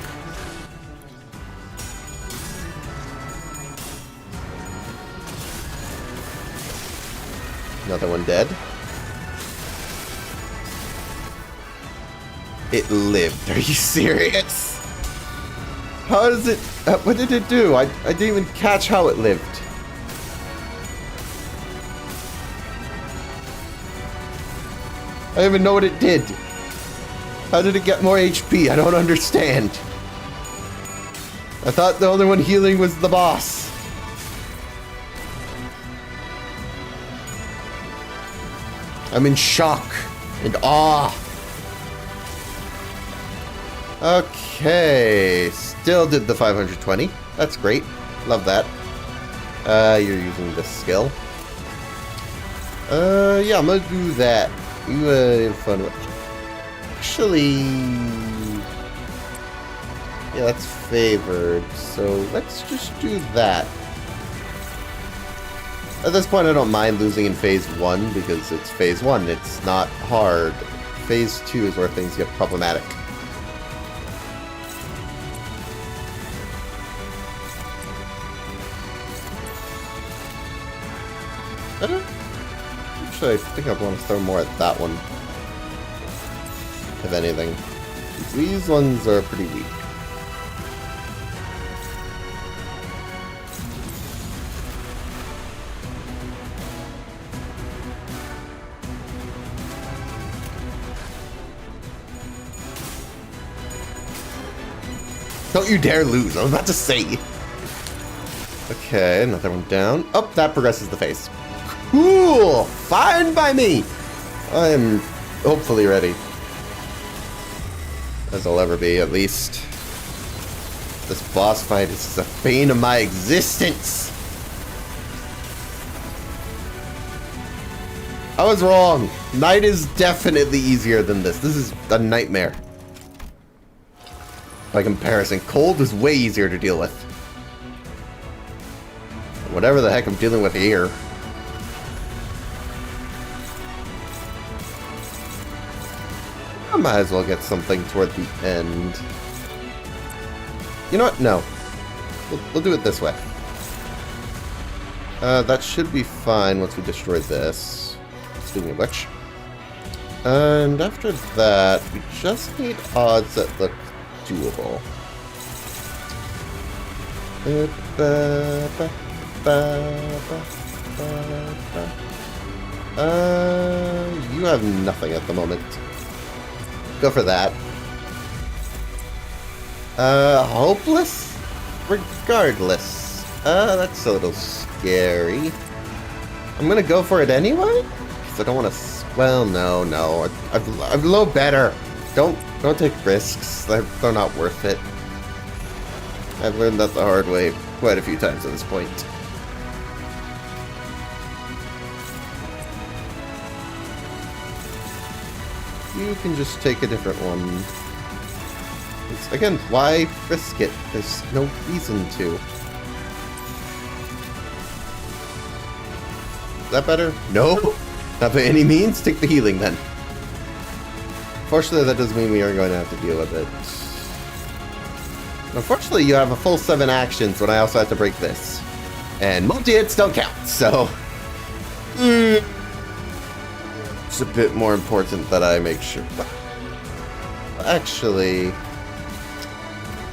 Another one dead. It lived. Are you serious? How does it... what did it do? I didn't even catch how it lived. I don't even know what it did. How did it get more HP? I don't understand. I thought the only one healing was the boss. I'm in shock and awe. Okay, still did the 520. That's great. Love that. You're using this skill. Yeah, I'm gonna do that. You have fun with. Actually, yeah, that's favored. So let's just do that. At this point, I don't mind losing in phase 1 because it's phase 1. It's not hard. Phase 2 is where things get problematic. Actually, I think I want to throw more at that one. If anything. These ones are pretty weak. Don't you dare lose. I was about to say. Okay, another one down. Oh, that progresses the phase. Cool! Fine by me! I'm hopefully ready. As I'll ever be, at least. This boss fight is the bane of my existence! I was wrong. Night is definitely easier than this. This is a nightmare. By comparison, cold is way easier to deal with. Whatever the heck I'm dealing with here. I might as well get something toward the end. You know what? No. We'll do it this way. That should be fine once we destroy this. Speaking of which. And after that, we just need odds that the doable. You have nothing at the moment. Go for that. Hopeless? Regardless. That's a little scary. I'm gonna go for it anyway? Because I don't want to... Well, no. I've low better. Don't take risks. They're not worth it. I've learned that the hard way quite a few times at this point. You can just take a different one. Again, why risk it? There's no reason to. Is that better? No? Not by any means? Take the healing then. Fortunately, that does mean we are going to have to deal with it. Unfortunately, you have a full 7 actions when I also have to break this. And multi-hits don't count, so... It's a bit more important that I make sure. Actually...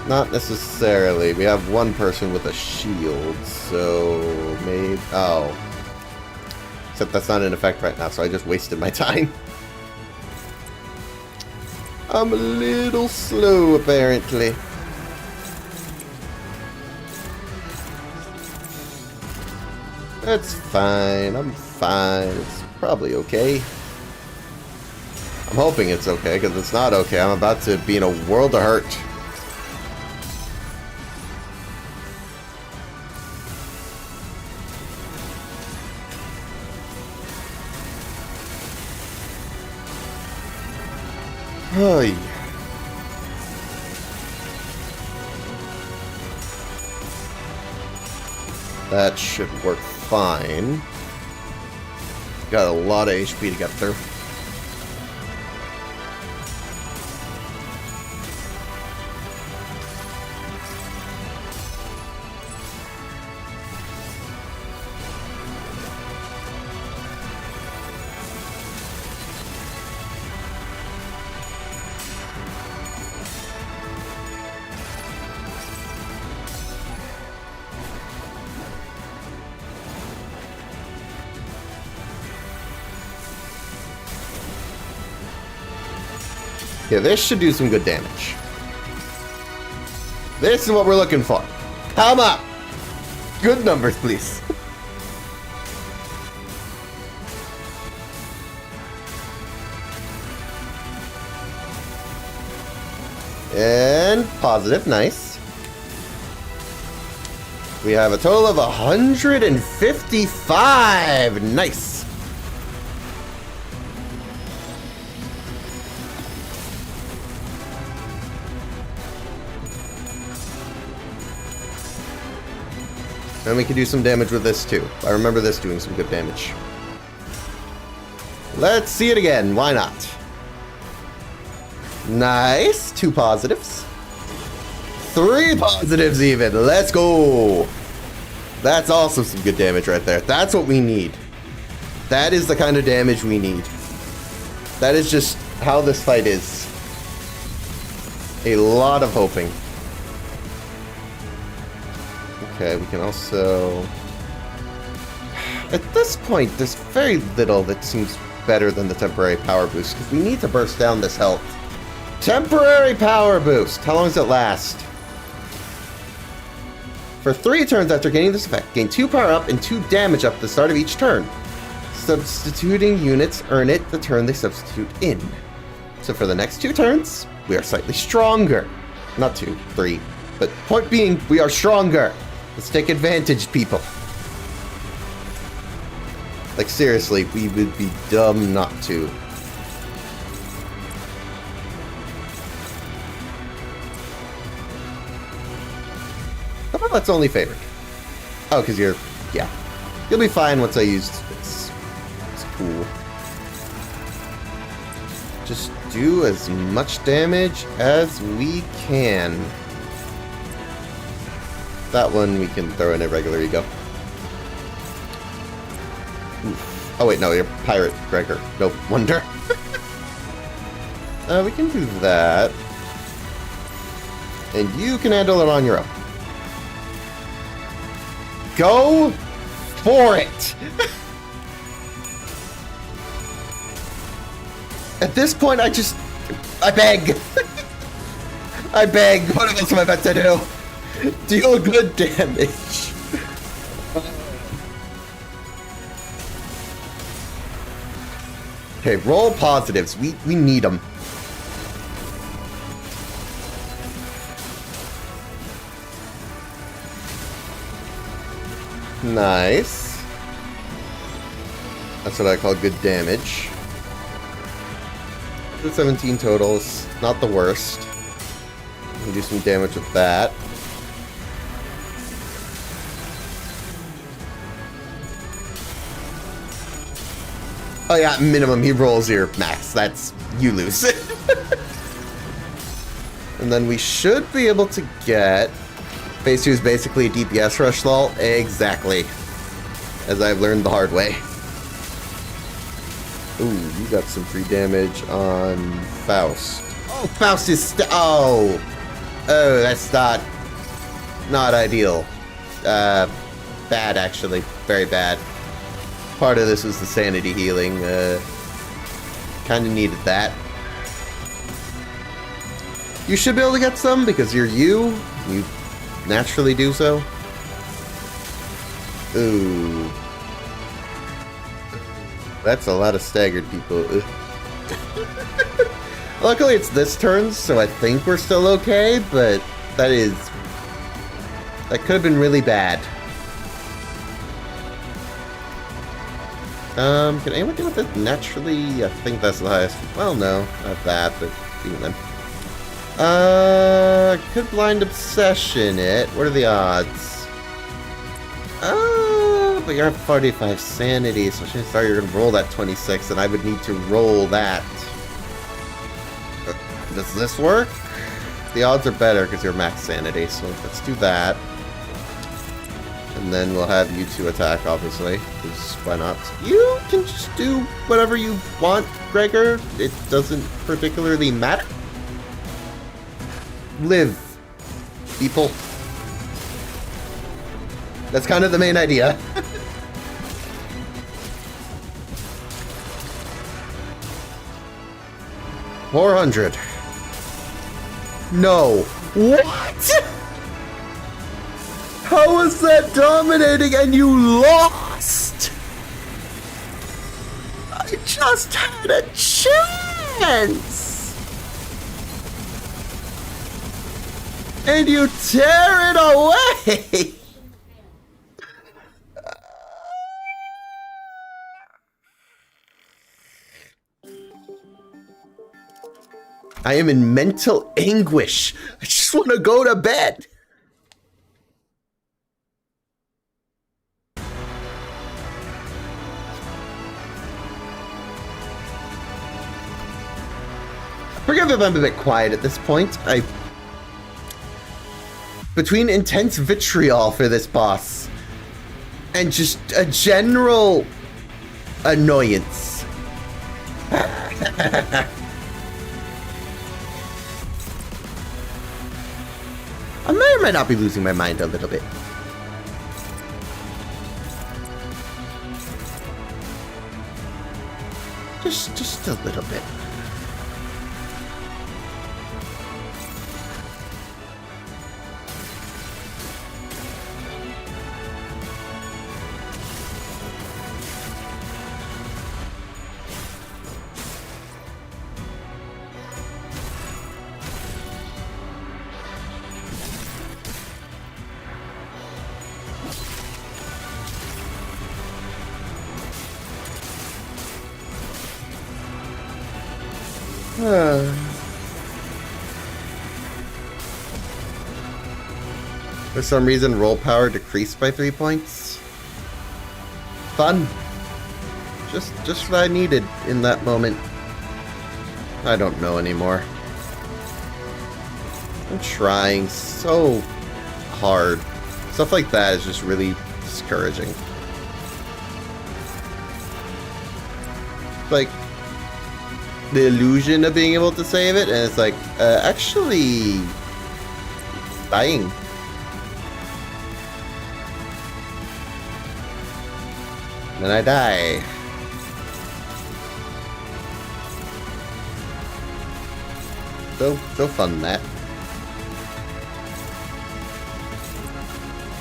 Not necessarily. We have one person with a shield, so... maybe... Oh. Except that's not in effect right now, so I just wasted my time. I'm a little slow, apparently. That's fine. I'm fine. It's probably okay. I'm hoping it's okay, because if it's not okay, I'm about to be in a world of hurt. Hey. That should work fine. Got a lot of HP to get through. Yeah, this should do some good damage. This is what we're looking for. Come up! Good numbers, please. And positive, nice. We have a total of 155. Nice. And we can do some damage with this too. I remember this doing some good damage. Let's see it again. Why not? Nice. 2 positives. 3 positives even. Let's go. That's also some good damage right there. That's what we need. That is the kind of damage we need. That is just how this fight is. A lot of hoping. Okay, we can also... At this point, there's very little that seems better than the temporary power boost, because we need to burst down this health. Temporary power boost! How long does it last? For 3 turns after gaining this effect, gain 2 power up and 2 damage up at the start of each turn. Substituting units earn it the turn they substitute in. So for the next 2 turns, we are slightly stronger. Not 2, 3. But point being, we are stronger. Let's take advantage, people. Like, seriously, we would be dumb not to. How about that's only favored? Oh, because you're... yeah. You'll be fine once I use this. It's cool. Just do as much damage as we can. That one we can throw in a regular ego. Oof. Oh wait, no, you're Pirate Gregor. No wonder. We can do that. And you can handle it on your own. Go for it! At this point, I beg. I beg. What else am I about to do? Deal good damage. Okay, roll positives. We need them. Nice. That's what I call good damage. 17 totals, not the worst. We can do some damage with that. Oh yeah, minimum he rolls your max. That's you lose. And then we should be able to get phase 2 is basically a DPS rush lol. Exactly. As I've learned the hard way. Ooh, you got some free damage on Faust. Oh, Faust is oh, that's not ideal. Bad actually, very bad. Part of this was the sanity healing. Kind of needed that. You should be able to get some because you're you. You naturally do so. Ooh. That's a lot of staggered people. Luckily it's this turn, so I think we're still okay, but that could have been really bad. Can anyone deal with it naturally? I think that's the highest. Well, no, not that, but even then. Could blind obsession it. What are the odds? But you're at 45 sanity, so chances are you're gonna roll that 26, and I would need to roll that. Does this work? The odds are better because you're max sanity, so let's do that. And then we'll have you two attack, obviously, because why not? You can just do whatever you want, Gregor. It doesn't particularly matter. Live, people. That's kind of the main idea. $400. No. What? How was that dominating and you lost? I just had a chance. And you tear it away. I am in mental anguish. I just want to go to bed. Forgive if I'm a bit quiet at this point. Between intense vitriol for this boss and just a general annoyance. I may or may not be losing my mind a little bit. Just a little bit. For some reason, roll power decreased by 3 points. Fun. Just what I needed in that moment. I don't know anymore. I'm trying so hard. Stuff like that is just really discouraging. Like, the illusion of being able to save it, and it's like, actually, dying. Then I die. So fun that.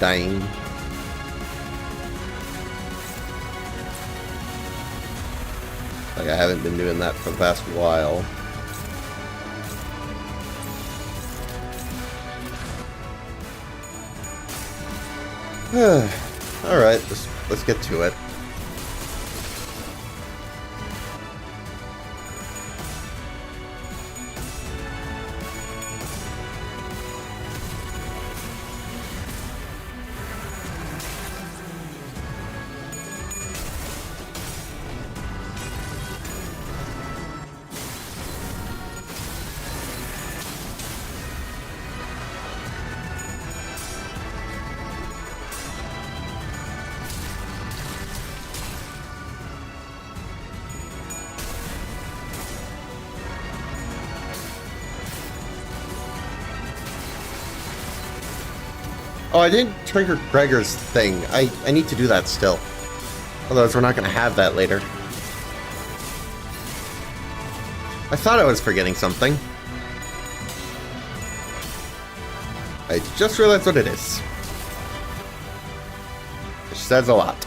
Dying. Like I haven't been doing that for the past while. Alright, let's get to it. Oh, I didn't trigger Gregor's thing. I need to do that still. Otherwise, we're not going to have that later. I thought I was forgetting something. I just realized what it is. Which says a lot.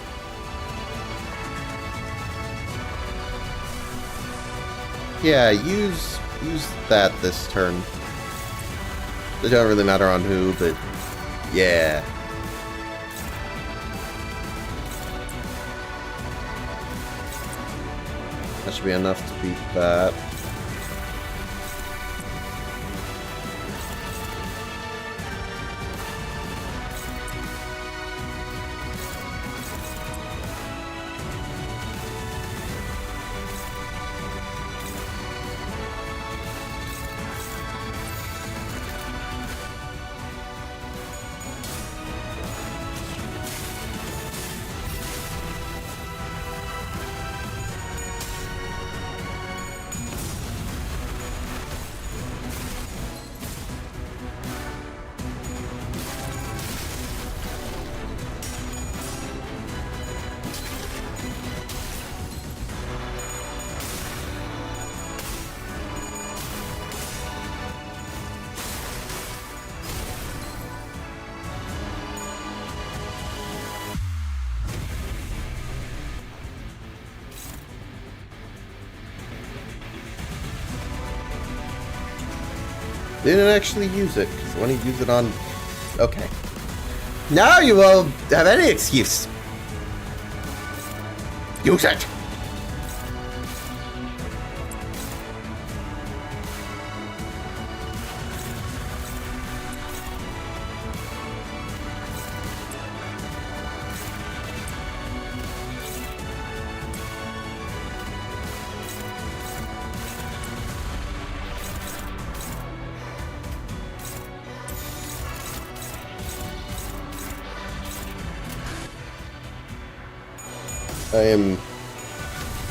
Yeah, use that this turn. It don't really matter on who, but yeah. That should be enough to beat that. Didn't actually use it, because when you use it on... Okay. Now you won't have any excuse. Use it!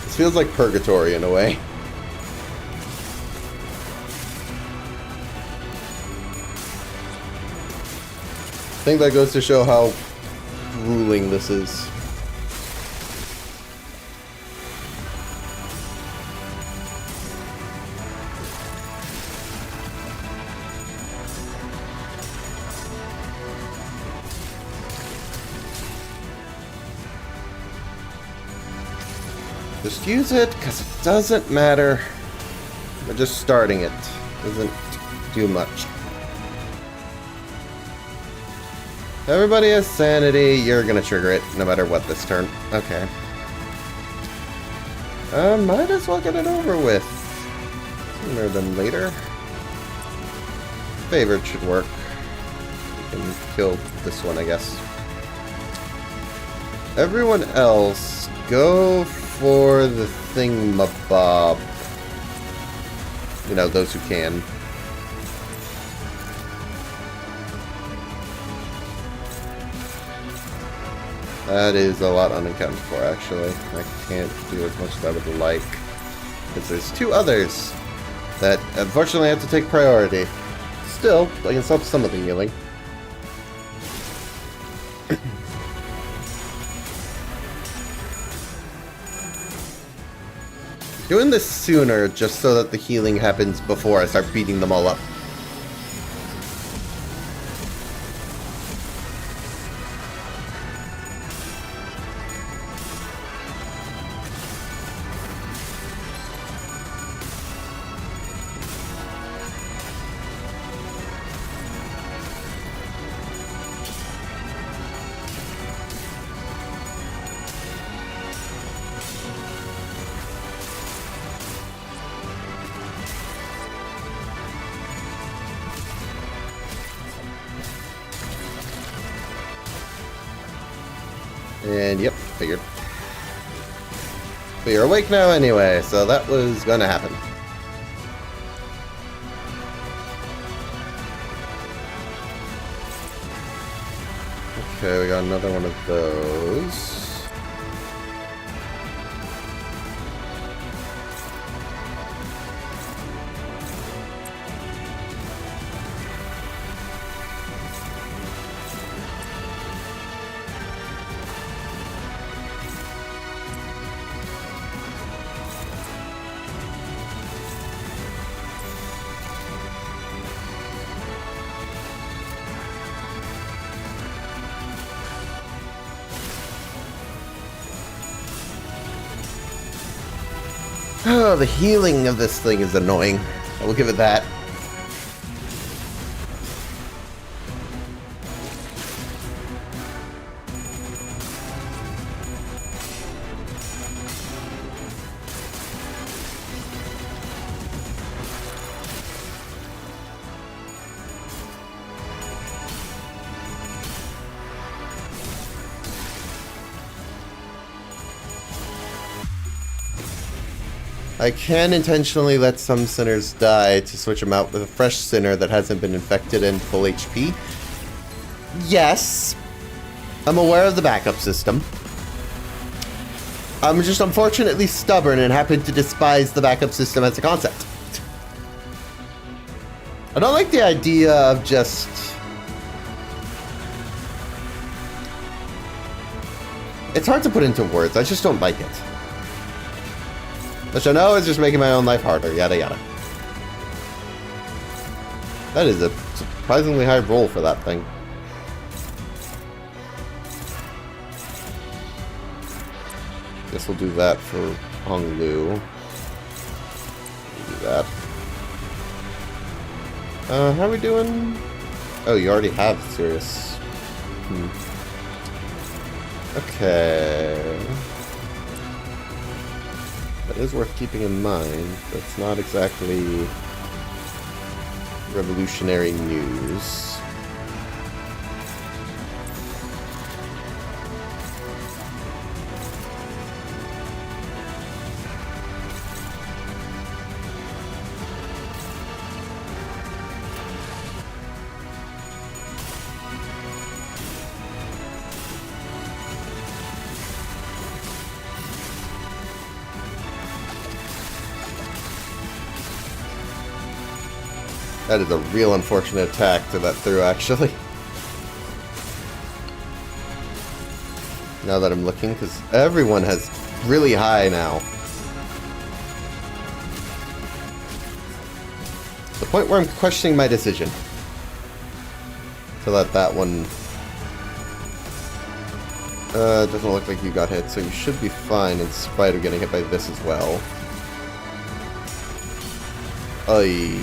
This feels like purgatory in a way. I think that goes to show how grueling this is. Just use it, because it doesn't matter. We're just starting it. Doesn't do much. Everybody has sanity. You're gonna trigger it, no matter what this turn. Okay. Might as well get it over with. Sooner than later. Favored should work. We can kill this one, I guess. Everyone else, go for the thingamabob. You know, those who can. That is a lot unaccounted for, actually. I can't do as much as I would like. Because there's two others that unfortunately have to take priority. still, I can stop some of the healing. Doing this sooner just so that the healing happens before I start beating them all up. And yep, figured. But you're awake now anyway, so that was gonna happen. Okay, we got another one of those. Oh, the healing of this thing is annoying. I will give it that. I can intentionally let some sinners die to switch them out with a fresh sinner that hasn't been infected and full HP. Yes, I'm aware of the backup system. I'm just unfortunately stubborn and happen to despise the backup system as a concept. I don't like the idea of just... It's hard to put into words, I just don't like it. Which I know is just making my own life harder, yada yada. That is a surprisingly high roll for that thing. Guess we'll do that for Hong Lu. Do that. How are we doing? Oh, you already have Sirius. Okay. That is worth keeping in mind. That's not exactly revolutionary news. That is a real unfortunate attack to that through, actually. Now that I'm looking, because everyone has really high now. The point where I'm questioning my decision to let that one... it doesn't look like you got hit, so you should be fine in spite of getting hit by this as well. Oy.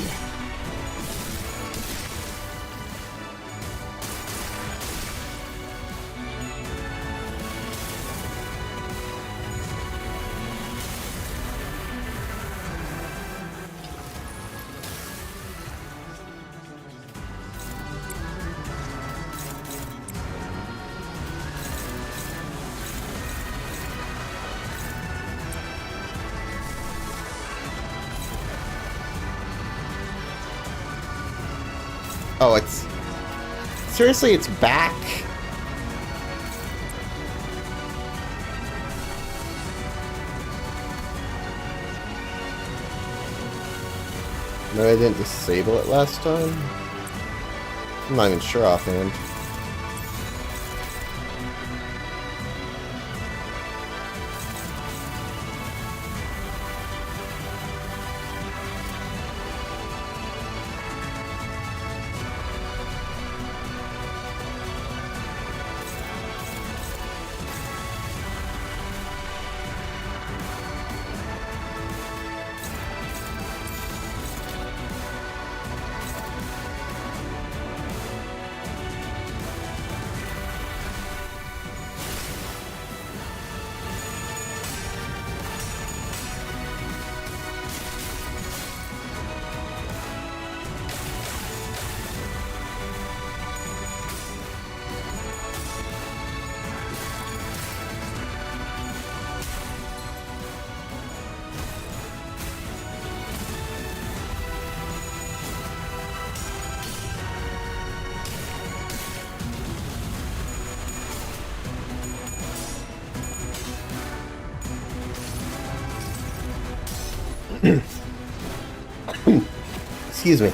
Oh, it's... Seriously, it's back? No, I didn't disable it last time? I'm not even sure offhand. Excuse me.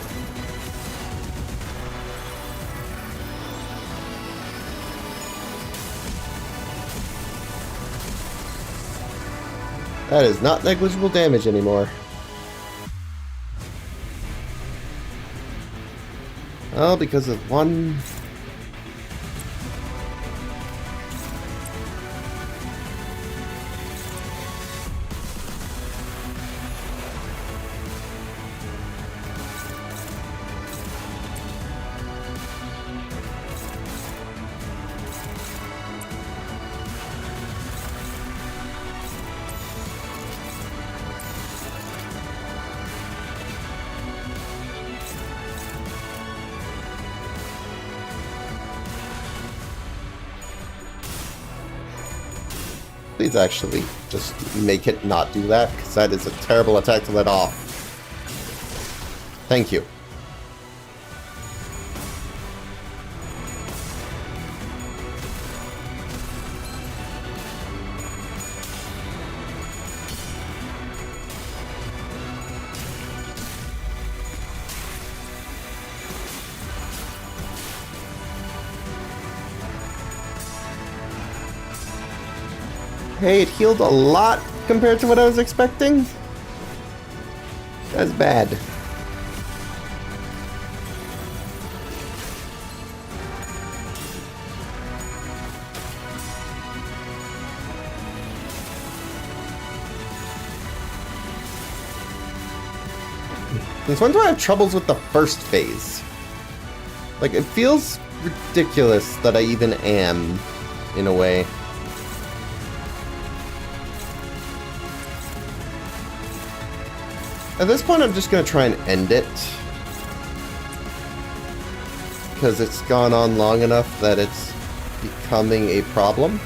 That is not negligible damage anymore. Well, because of one... Please actually just make it not do that, because that is a terrible attack to let off. Thank you. Hey, it healed a lot compared to what I was expecting. That's bad. These ones where I have troubles with the first phase. Like, it feels ridiculous that I even am, in a way. At this point, I'm just going to try and end it. Because it's gone on long enough that it's becoming a problem.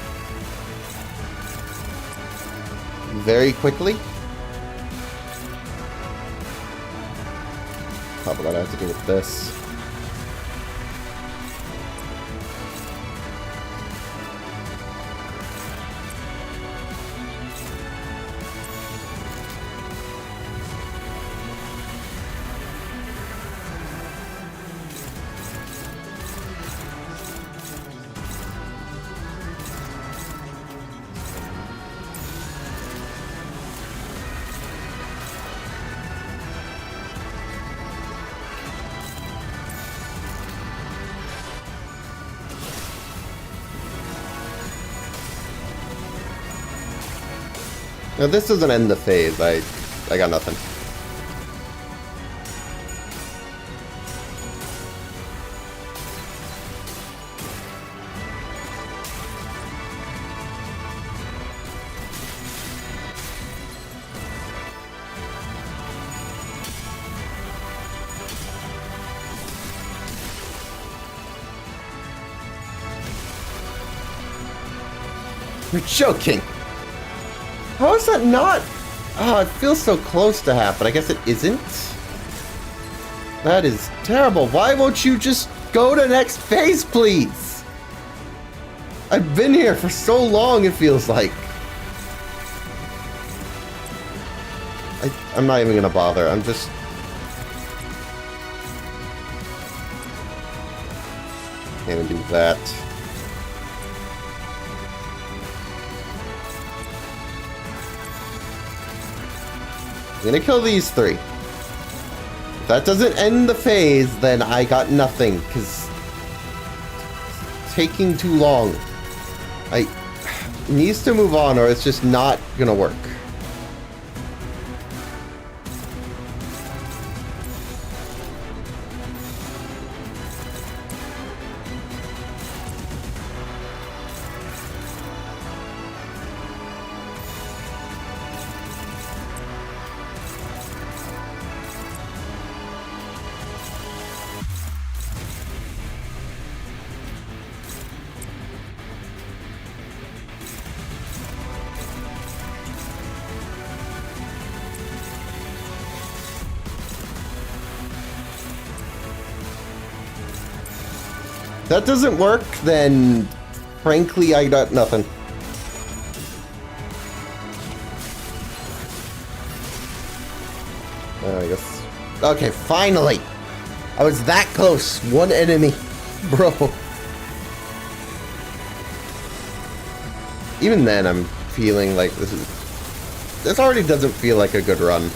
Very quickly. Probably what I have to do with this. Now this doesn't end the phase. I got nothing. You're joking! How is that not? Oh, it feels so close to half, but I guess it isn't. That is terrible. Why won't you just go to next phase, please? I've been here for so long, it feels like. I'm not even gonna bother. I'm just... Can't even do that. I'm gonna kill these 3. If that doesn't end the phase, then I got nothing, because it's taking too long. It needs to move on, or it's just not gonna work. If that doesn't work, then frankly, I got nothing. I guess. Okay, finally! I was that close. 1 enemy. Bro. Even then, I'm feeling like this already doesn't feel like a good run.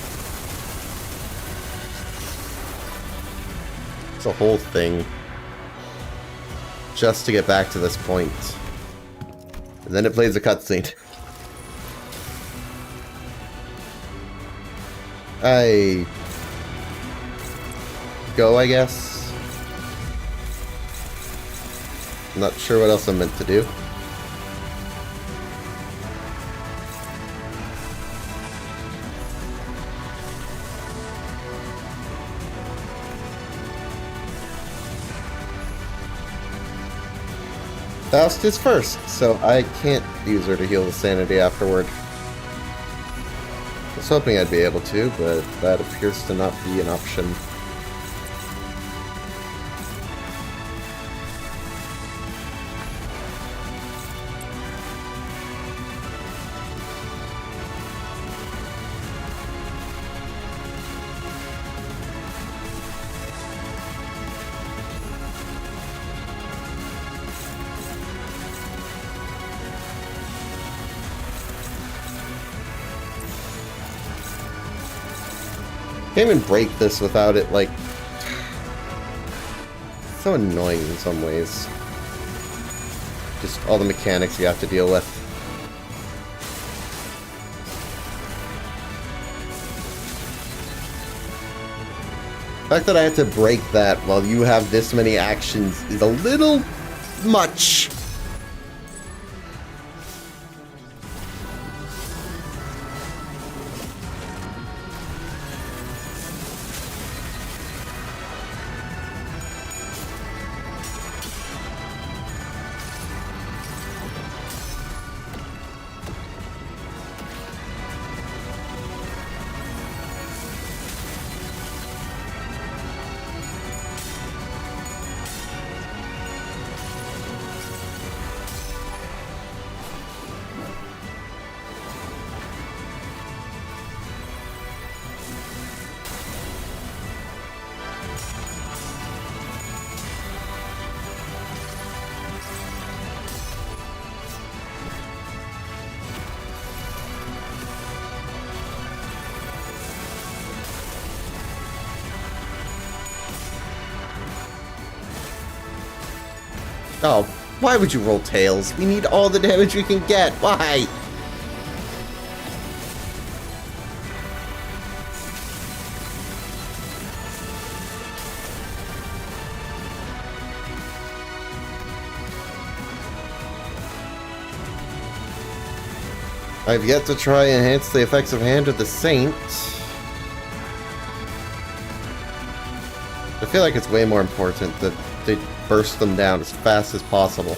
It's a whole thing. Just to get back to this point. And then it plays a cutscene. I go, I guess. I'm not sure what else I'm meant to do. Faust is first, so I can't use her to heal the sanity afterward. I was hoping I'd be able to, but that appears to not be an option. Can't even break this without it, like... so annoying in some ways. Just all the mechanics you have to deal with. The fact that I have to break that while you have this many actions is a little much. Oh, why would you roll tails? We need all the damage we can get. Why? I've yet to try and enhance the effects of Hand of the Saint. I feel like it's way more important that they burst them down as fast as possible.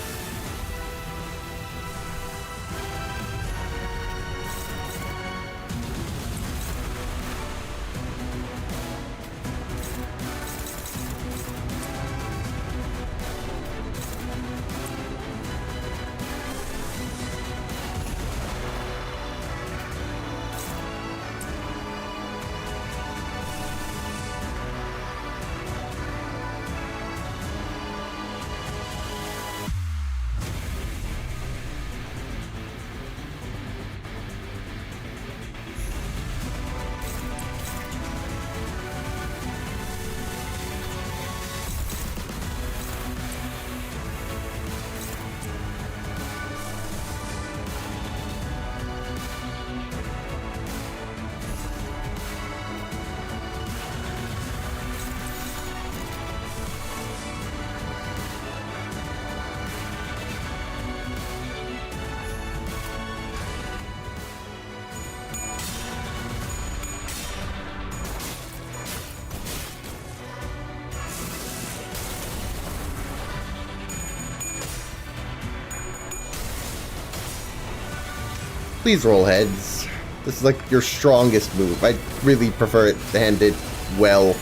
please roll heads. This is like your strongest move. I really prefer it handed well.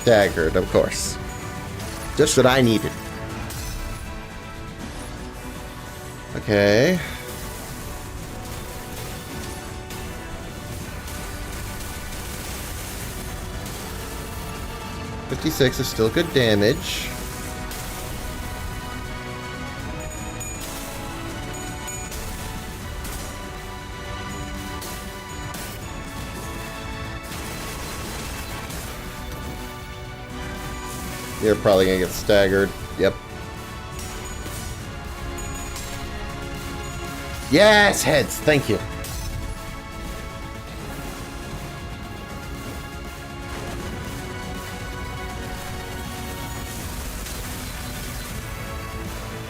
Staggered, of course. Just what I needed. Okay. $56 is still good damage. You're probably gonna get staggered. Yep. Yes, heads. Thank you.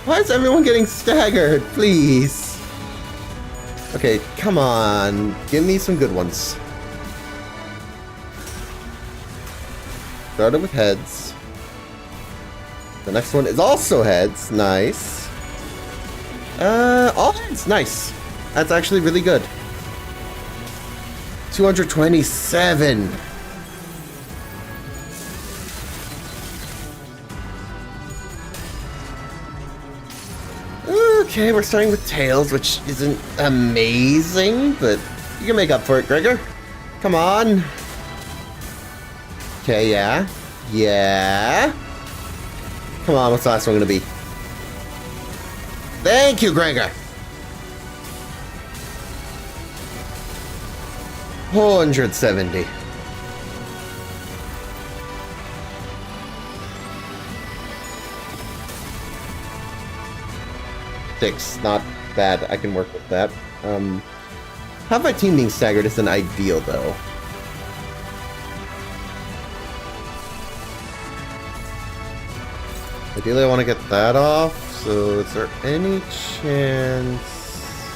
Why is everyone getting staggered? Please. Okay, come on. Give me some good ones. Started with heads. The next one is also heads. Nice. All heads. Nice. That's actually really good. 227. Okay, we're starting with tails, which isn't amazing, but you can make up for it, Gregor. Come on. Okay, yeah. Yeah. Come on, what's the last one gonna be? Thank you, Gregor! 170. Six, not bad. I can work with that. Half my team being staggered isn't ideal, though. Ideally, I want to get that off, so is there any chance...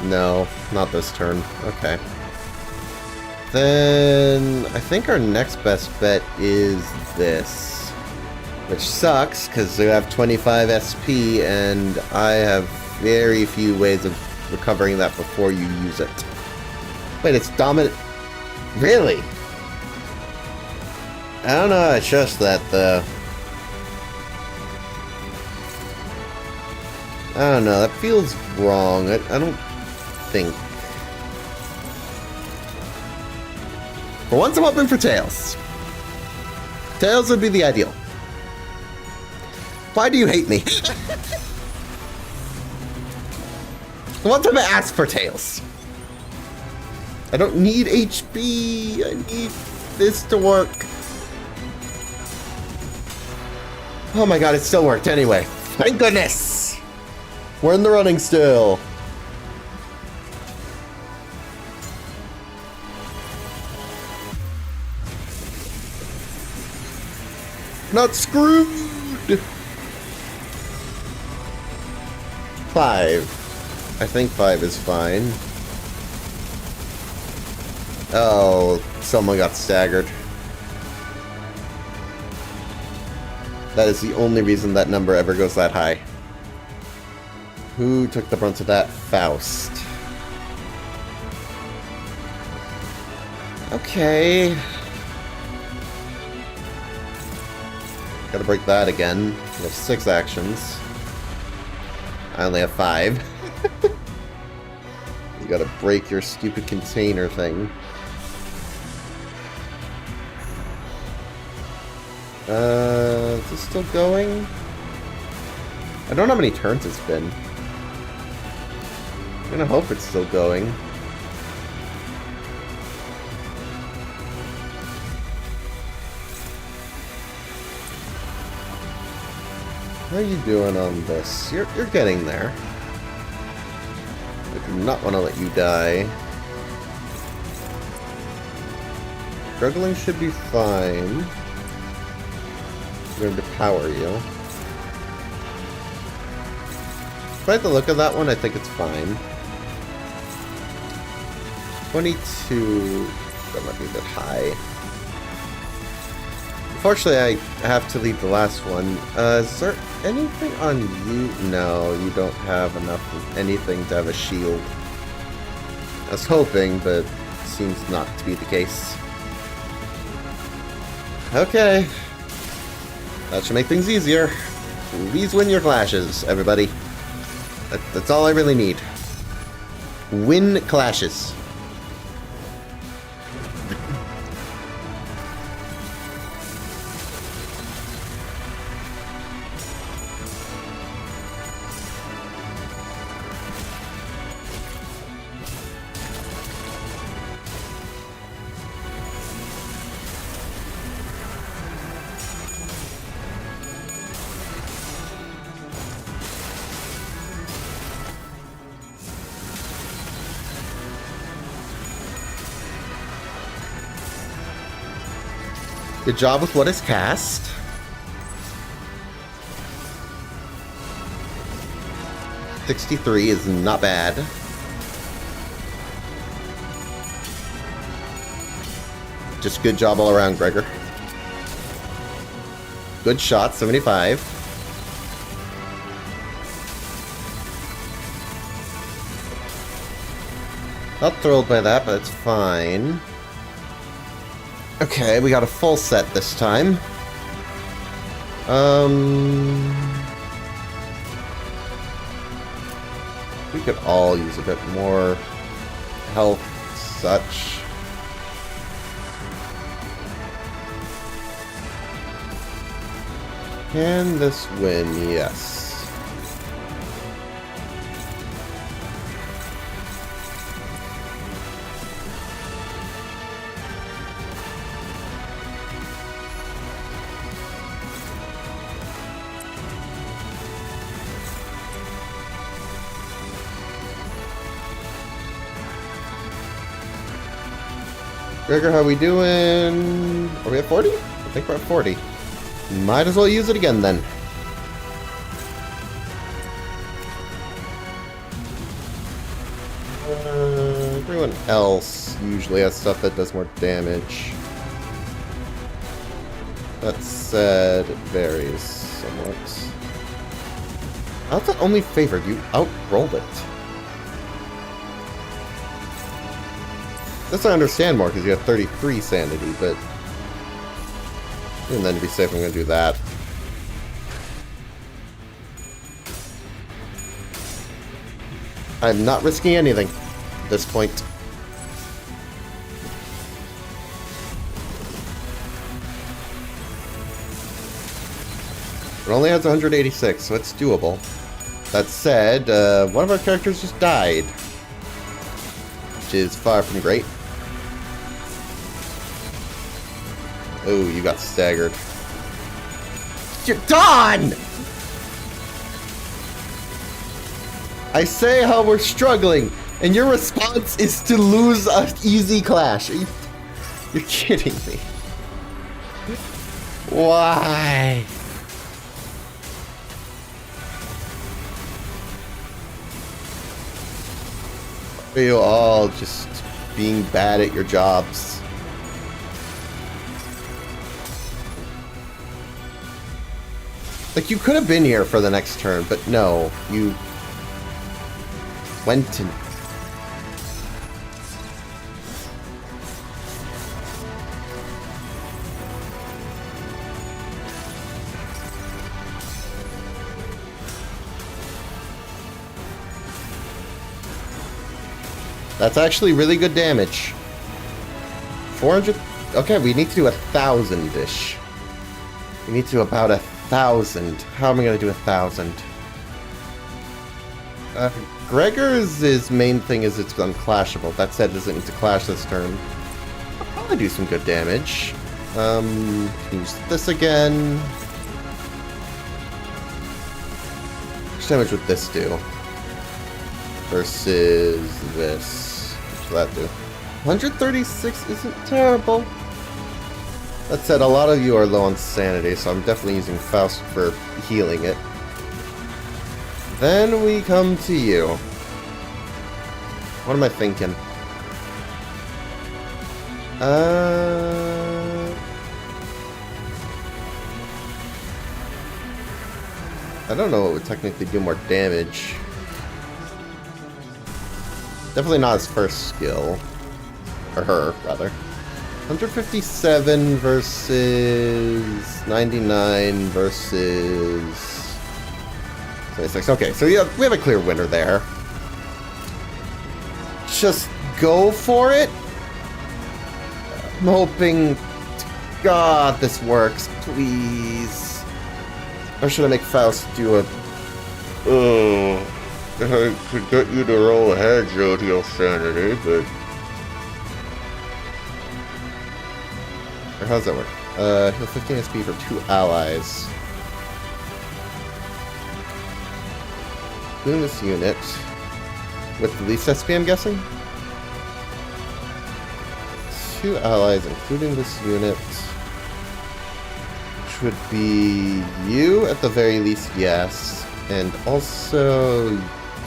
No, not this turn. Okay. Then, I think our next best bet is this. Which sucks, because we have 25 SP, and I have very few ways of recovering that before you use it. Wait, it's dominant... Really? I don't know, I trust that, though. I don't know, that feels wrong. I don't think. For once I'm hoping for tails. Tails would be the ideal. Why do you hate me? One time I asked for tails. I don't need HP. I need this to work. Oh my god, it still worked anyway. Thank goodness. We're in the running still. Not screwed. 5. I think 5 is fine. Oh, someone got staggered. That is the only reason that number ever goes that high. Who took the brunt of that? Faust. Okay. Gotta break that again. We have 6 actions. I only have 5. You gotta break your stupid container thing. Is this still going? I don't know how many turns it's been. I'm gonna hope it's still going. How are you doing on this? You're getting there. I do not want to let you die. Struggling should be fine. I'm going to power you. Despite the look of that one, I think it's fine. 22. That might be a bit high. unfortunately, I have to leave the last one. Is there anything on you? No, you don't have enough of anything to have a shield. I was hoping, but it seems not to be the case. Okay. That should make things easier. Please win your clashes, everybody. That's all I really need. Win clashes. Good job with what is cast. $63 is not bad. Just good job all around, Gregor. Good shot, 75. Not thrilled by that, but it's fine. Okay, we got a full set this time. We could all use a bit more health, such. Can this win? Yes. Gregor, how we doing? Are we at 40? I think we're at 40. Might as well use it again then. Everyone else usually has stuff that does more damage. That said, it varies somewhat. I thought only favored. You outrolled it. This I understand more because you have 33 sanity, but and then to be safe, I'm going to do that. I'm not risking anything at this point. It only has 186, so it's doable. That said, one of our characters just died, which is far from great. Oh, you got staggered. You're done! I say how we're struggling, and your response is to lose an easy clash. You're kidding me. Why? Are you all just being bad at your jobs? Like, you could have been here for the next turn, but no, you went and... That's actually really good damage. 400... Okay, we need to do 1,000-ish. We need to do about 1,000. How am I going to do 1,000? Gregor's main thing is it's unclashable. That said, it doesn't need to clash this turn. I'll probably do some good damage. Use this again. How much damage would this do? Versus this. What does that do? 136 isn't terrible. That said, a lot of you are low on sanity, so I'm definitely using Faust for healing it. Then we come to you. What am I thinking? I don't know what would technically do more damage. Definitely not his first skill. Or her, rather. 157 versus 99 versus 26. Okay, so yeah, we have a clear winner there. Just go for it. I'm hoping to God this works, please. Or should I make Faust do a... I could get you to roll ahead, Jodio Sanity, but... Or how does that work? Heal 15 SP for 2 allies. Including this unit. With the least SP, I'm guessing? 2 allies, including this unit. Which would be you at the very least, yes. And also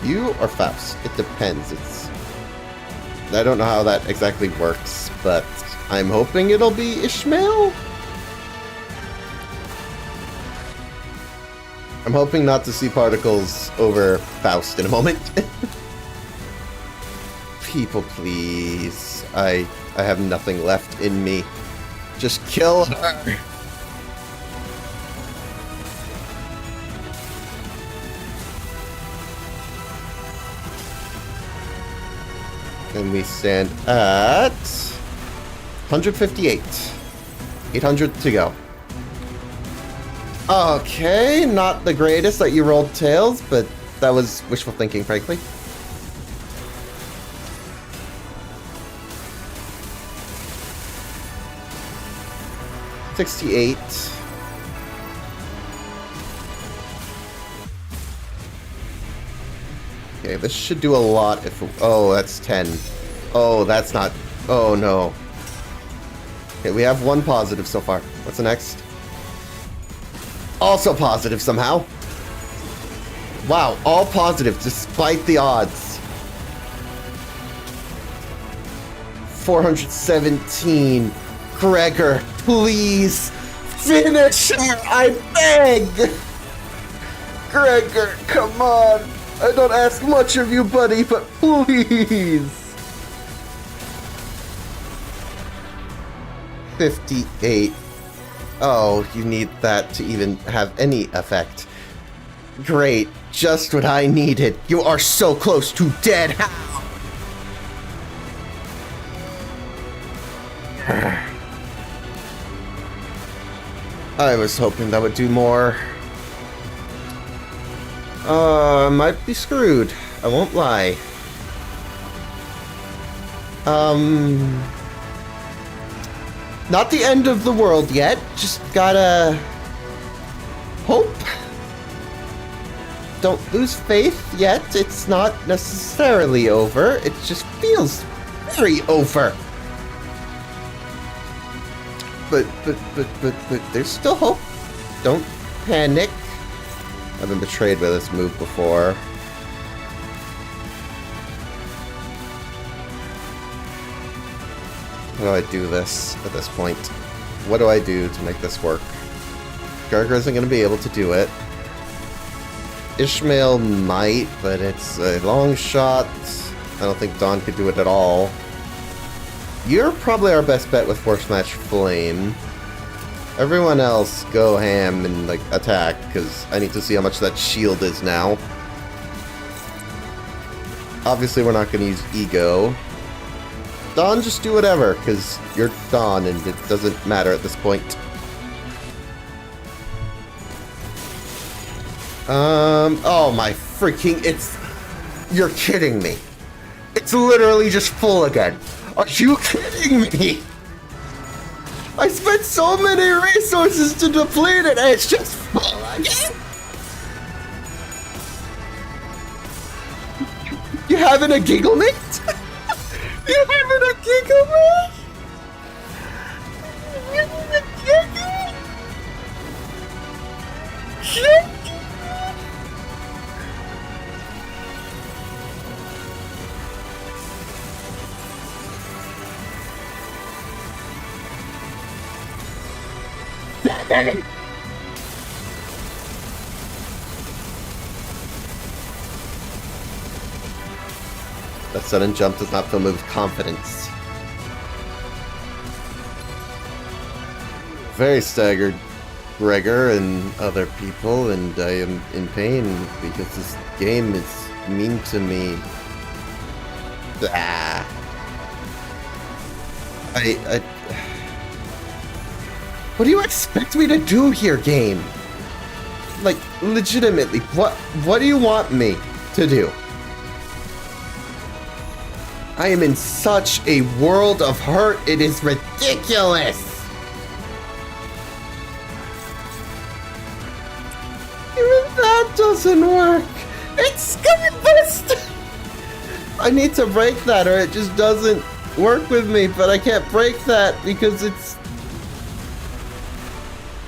you or Faust. It depends. I don't know how that exactly works, but I'm hoping it'll be Ishmael? I'm hoping not to see particles over Faust in a moment. People, please. I have nothing left in me. Just kill her. And we stand at 158. 800 to go. Okay, not the greatest that you rolled tails, but that was wishful thinking, frankly. $68. Okay, this should do a lot if... Oh, that's 10. Oh, that's not... Oh, no. Okay, we have one positive so far. What's the next? Also positive somehow. Wow, all positive despite the odds. 417. Gregor, please finish her, I beg. Gregor, come on. I don't ask much of you, buddy, but please. 58. Oh, you need that to even have any effect. Great, just what I needed. You are so close to dead. How? I was hoping that would do more. Might be screwed. I won't lie. Not the end of the world yet. Just gotta hope. Don't lose faith yet. It's not necessarily over. It just feels very over. But there's still hope. Don't panic. I've been betrayed by this move before. How do I do this at this point? What do I do to make this work? Gargar isn't going to be able to do it. Ishmael might, but it's a long shot. I don't think Dawn could do it at all. You're probably our best bet with Force Match Flame. Everyone else, go ham and like attack, because I need to see how much that shield is now. Obviously, we're not going to use Ego. Dawn, just do whatever, because you're Dawn, and it doesn't matter at this point. Oh my freaking, you're kidding me. It's literally just full again. Are you kidding me? I spent so many resources to deplete it, and it's just full again? You having a giggle, mate? You having a giggle, mate? You having a giggle? A sudden jump does not fill me with confidence. Very staggered, Gregor and other people, and I am in pain because this game is mean to me. Ah. What do you expect me to do here, game? Like, legitimately, what do you want me to do? I am in such a world of hurt, it is ridiculous! Even that doesn't work! It's Limbus! I need to break that or it just doesn't work with me, but I can't break that because it's...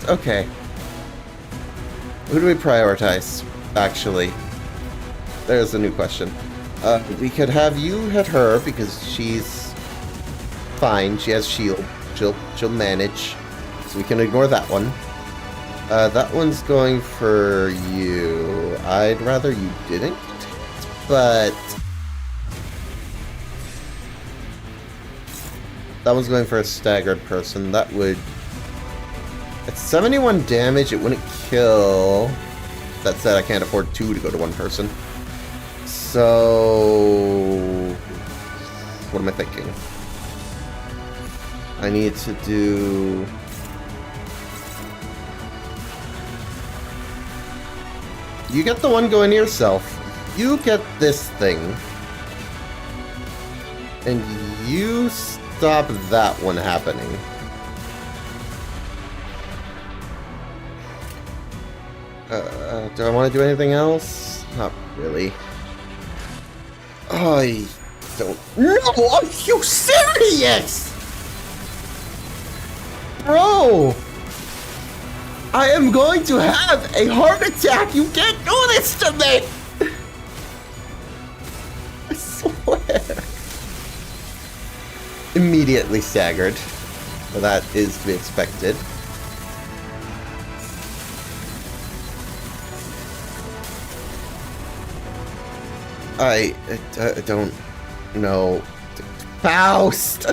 Okay. Who do we prioritize, actually? There's a new question. We could have you hit her because she's fine. She has shield. She'll manage. So we can ignore that one. That one's going for you. I'd rather you didn't get hit, but that one's going for a staggered person. That would... At 71 damage, it wouldn't kill. That said, I can't afford 2 to go to one person. So... What am I thinking? I need to do... You get the one going to yourself. You get this thing. And you stop that one happening. Do I want to do anything else? Not really. I don't know. Are you serious? Bro! I am going to have a heart attack! You can't do this to me! I swear. Immediately staggered. Well, that is to be expected. I don't know. Faust!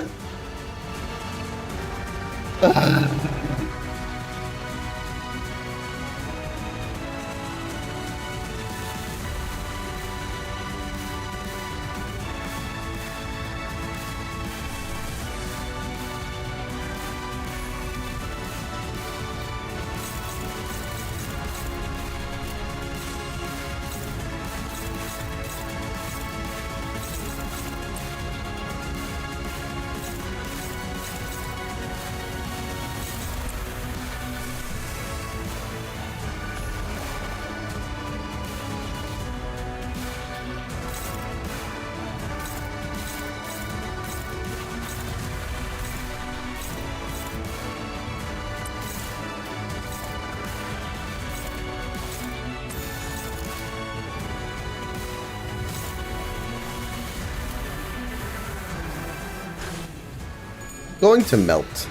Going to melt.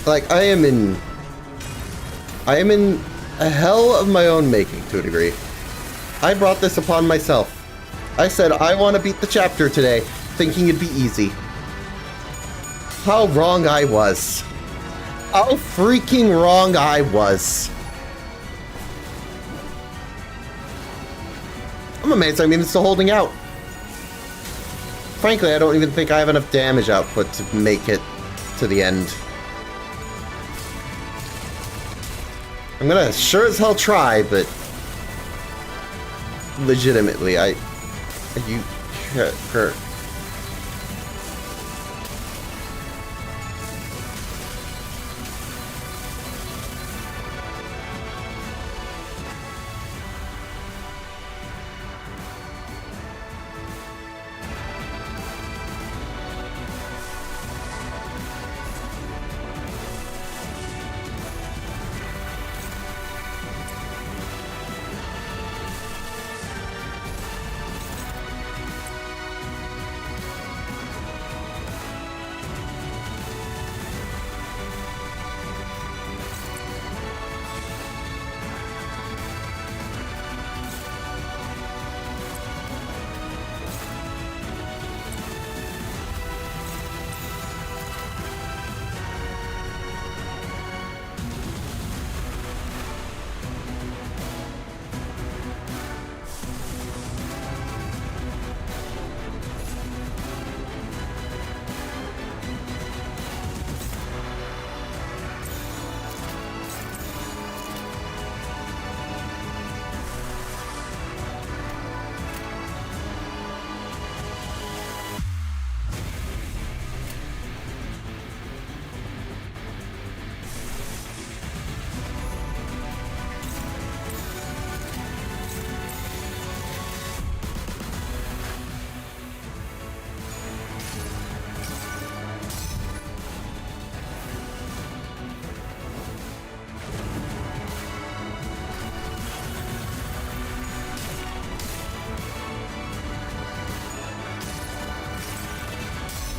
Like, I am in a hell of my own making to a degree. I brought this upon myself. I said I want to beat the chapter today, thinking it'd be easy. How wrong I was. How freaking wrong I was. I'm amazed I'm even still holding out. Frankly, I don't even think I have enough damage output to make it to the end. I'm gonna sure as hell try, but legitimately, you hurt.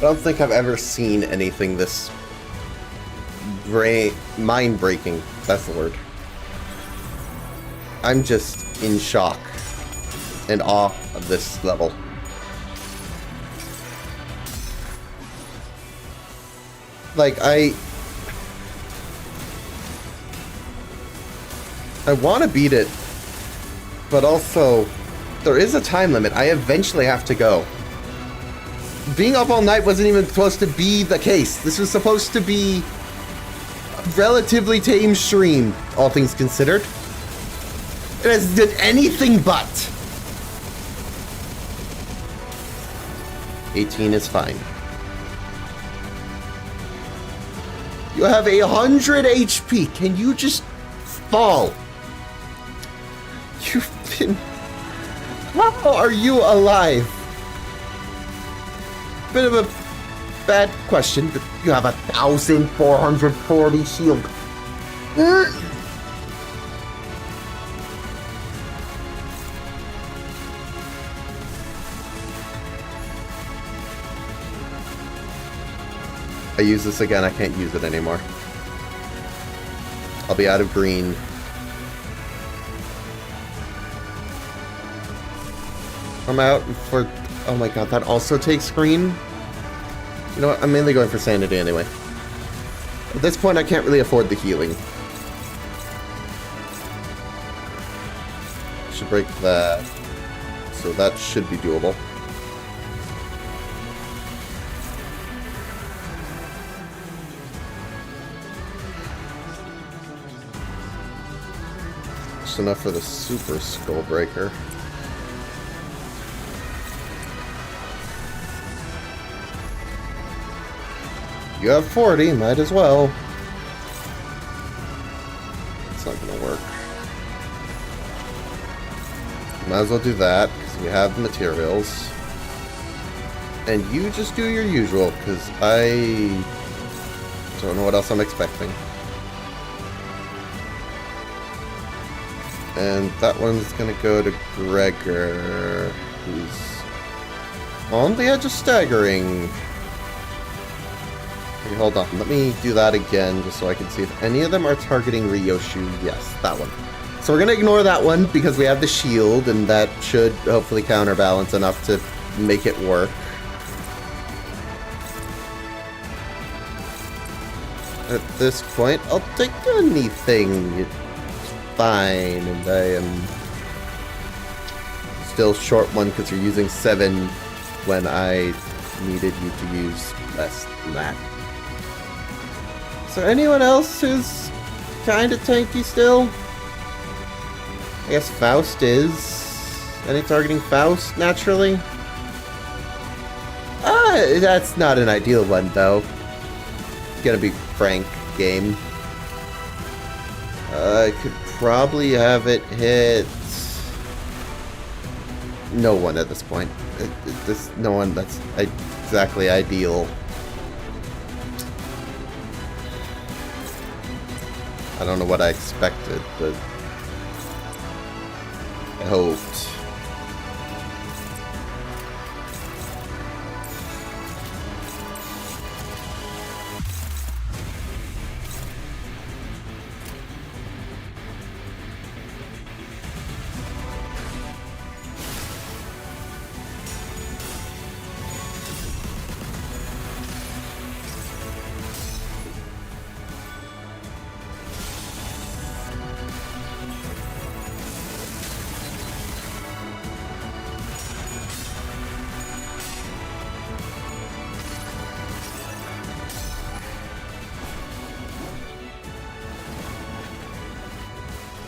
don't think I've ever seen anything this mind-breaking. That's the word. I'm just in shock and awe of this level. Like, I want to beat it, but also, there is a time limit. I eventually have to go. Being up all night wasn't even supposed to be the case. This was supposed to be a relatively tame stream, all things considered. It has done anything but. 18 is fine. You have 100 HP. Can you just fall? You've been... How are you alive? Bit of a bad question, but you have 1,440 shield. I use this again, I can't use it anymore. I'll be out of green. I'm out for... Oh my god, that also takes green? You know what, I'm mainly going for sanity anyway. At this point, I can't really afford the healing. Should break that. So that should be doable. Just enough for the super skull breaker. You have 40, might as well. It's not gonna work. Might as well do that, because we have the materials. And you just do your usual, because I don't know what else I'm expecting. And that one's gonna go to Gregor, who's on the edge of staggering. Okay, hold on, let me do that again, just so I can see if any of them are targeting Ryoshu. Yes, that one. So we're gonna ignore that one, because we have the shield, and that should hopefully counterbalance enough to make it work. At this point, I'll take anything. It's fine, and I am still short one because you're using 7 when I needed you to use less than that. Is there anyone else who's kind of tanky still? I guess Faust is. Any targeting Faust, naturally? That's not an ideal one, though. It's gonna be Frank game. I could probably have it hit no one at this point. No one that's exactly ideal. I don't know what I expected, but I hoped.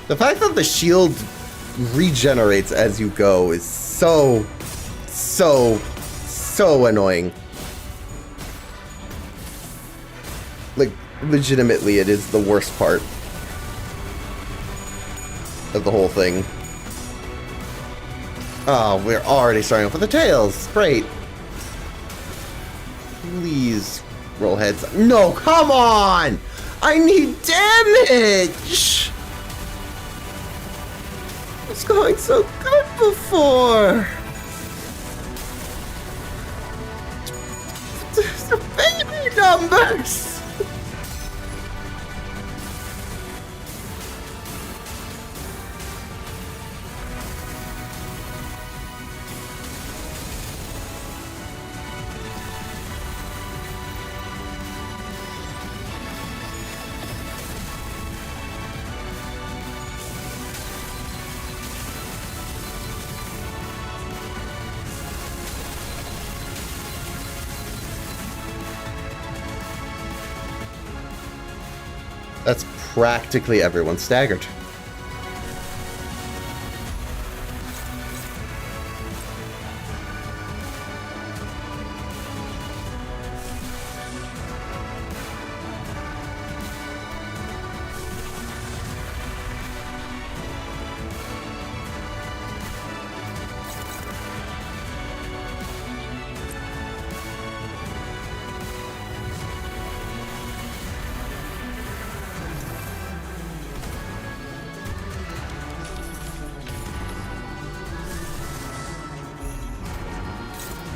The fact that the shield regenerates as you go is so annoying. Like, legitimately, it is the worst part of the whole thing. Oh, we're already starting off with the tails. Great. Please roll heads. No, come on! I need damage! It was going so good before. numbers! That's practically everyone staggered.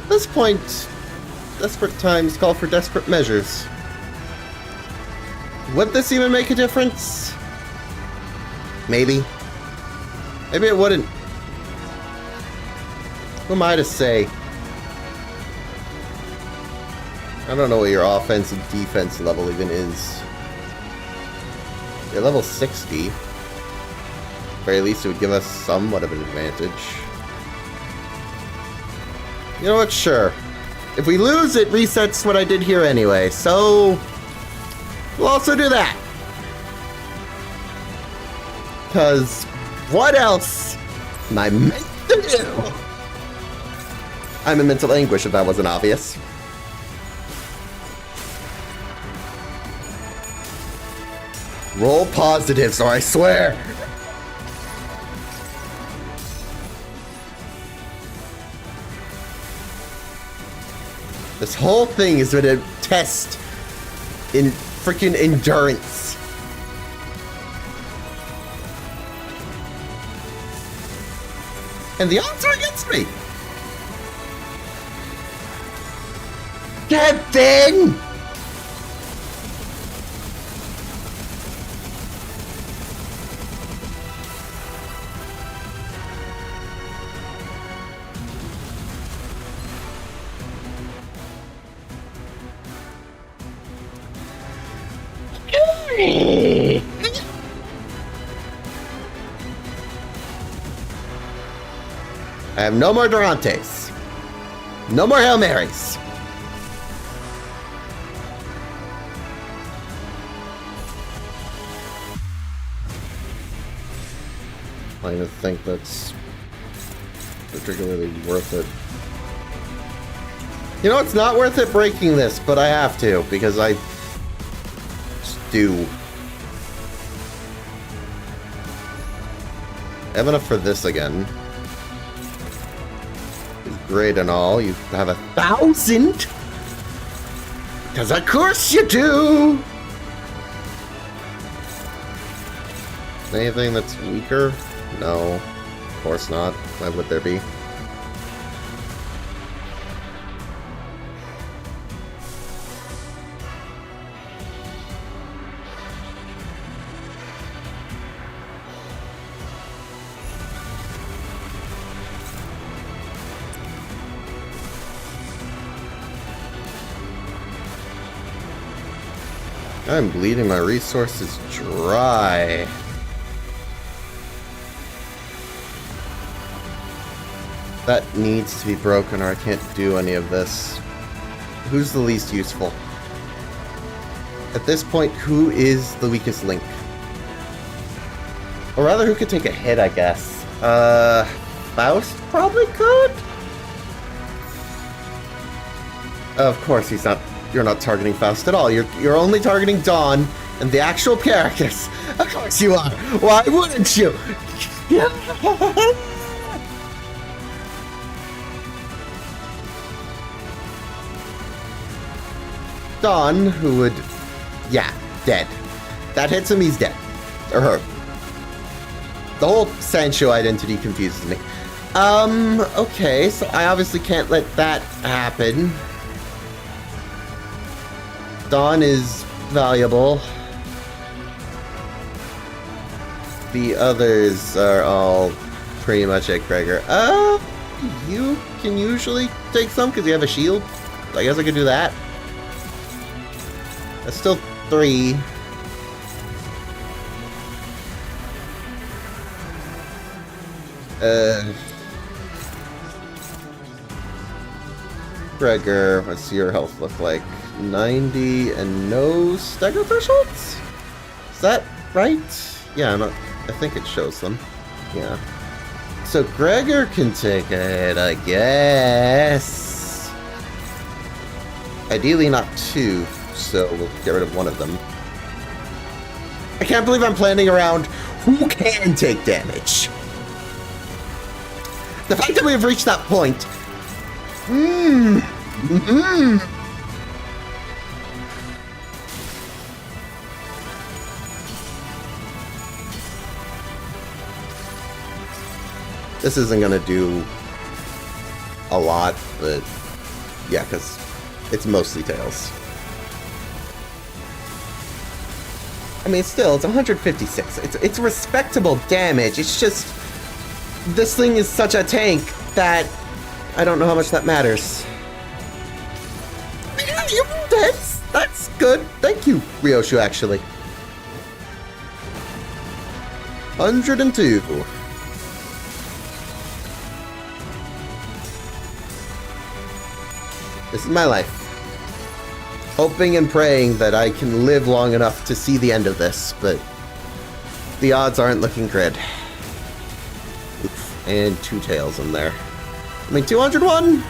At this point, desperate times call for desperate measures. Would this even make a difference? Maybe. Maybe it wouldn't. Who am I to say? I don't know what your offense and defense level even is. You're level 60. At the very least, it would give us somewhat of an advantage. You know what? Sure. If we lose, it resets what I did here anyway, so we'll also do that. Because what else am I meant to do? I'm in mental anguish if that wasn't obvious. Roll positives, or I swear. This whole thing is been a test in freaking endurance. And the odds are against me. Captain! I have no more Durantes. No more Hail Marys. I don't even think that's particularly worth it. You know, it's not worth it breaking this, but I have to, because I just do. I have enough for this again. It's great and all. You have 1,000. Because of course you do. Anything that's weaker? No. Of course not. Why would there be? I'm bleeding my resources dry. That needs to be broken or I can't do any of this. Who's the least useful? At this point, who is the weakest link? Or rather, who could take a hit, I guess? Faust probably could? Of course he's not. You're not targeting Faust at all. You're only targeting Dawn and the actual characters. Of course you are. Why wouldn't you? Dawn, who would... Yeah, dead. That hits him, he's dead. Or her. The whole Sancho identity confuses me. Okay, so I obviously can't let that happen. Dawn is valuable. The others are all pretty much at Gregor. You can usually take some because you have a shield. I guess I could do that. That's still 3. Gregor, what's your health look like? 90 and no stagger thresholds? Is that right? Yeah, I think it shows them. Yeah. So Gregor can take it, I guess. Ideally not 2, so we'll get rid of one of them. I can't believe I'm planning around who can take damage. The fact that we have reached that point. This isn't gonna do a lot, but yeah, because it's mostly tails. I mean, still, it's 156. It's respectable damage. It's just this thing is such a tank that I don't know how much that matters. That's good. Thank you, Ryoshu, actually. 102. This is my life. Hoping and praying that I can live long enough to see the end of this, but the odds aren't looking good. Oof, and 2 tails in there. I mean, 201?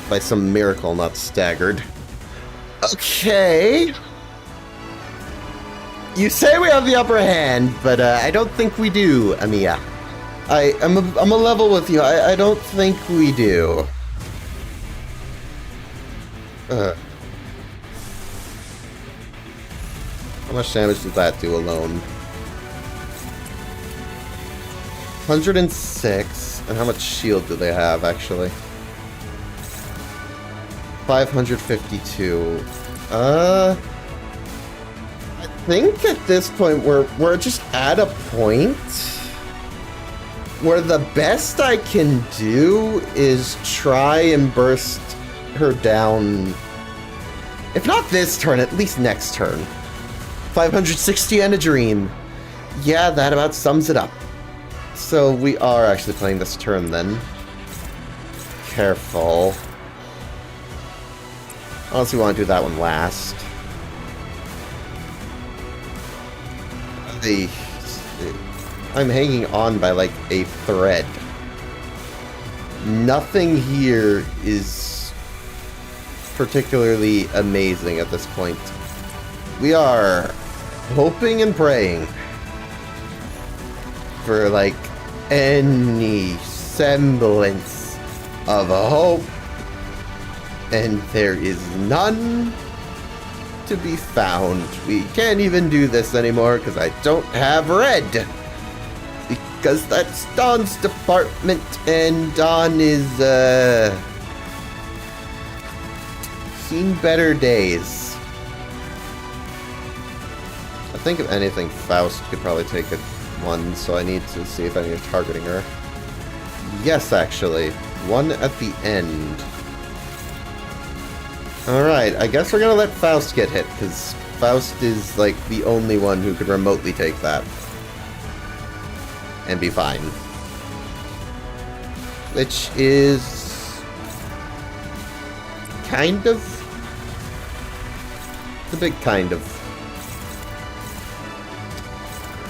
By some miracle, not staggered. Okay. You say we have the upper hand, but I don't think we do, Amiya. I'm a level with you. I don't think we do. How much damage did that do alone? 106. And how much shield do they have, actually? 552. I think at this point we're just at a point where the best I can do is try and burst her down. If not this turn, at least next turn. 560 and a dream. Yeah, that about sums it up. So we are actually playing this turn then. Careful. Unless we want to do that one last. I'm hanging on by like a thread. Nothing here is particularly amazing at this point. We are hoping and praying for like any semblance of a hope. And there is none to be found. We can't even do this anymore because I don't have red. Because that's Dawn's department and Dawn is, seen better days. I think if anything, Faust could probably take it 1, so I need to see if I need targeting her. Yes, actually. 1 at the end. Alright, I guess we're gonna let Faust get hit, because Faust is, like, the only one who could remotely take that. And be fine. Which is... kind of? The big kind of.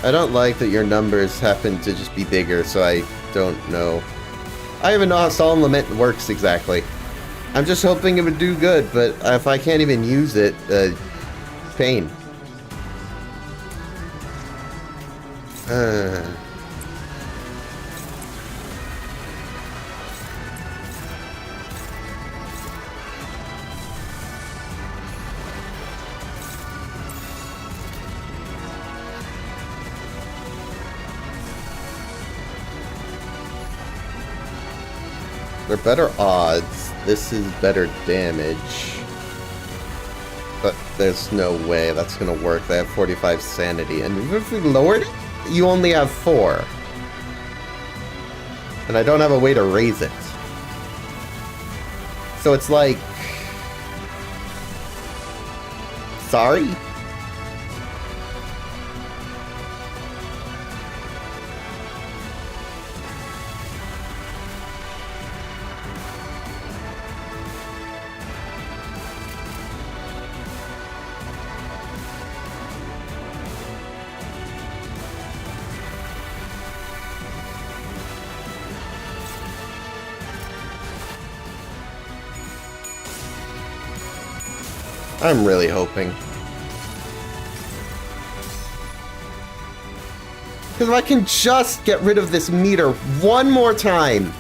I don't like that your numbers happen to just be bigger, so I don't know. I don't even know how Solemn Lament works exactly. I'm just hoping it would do good, but if I can't even use it, pain. They're better odds. This is better damage. But there's no way that's gonna work. They have 45 sanity. And if we lowered it, you only have 4. And I don't have a way to raise it. So it's like... Sorry? I'm really hoping. Because if I can just get rid of this meter one more time,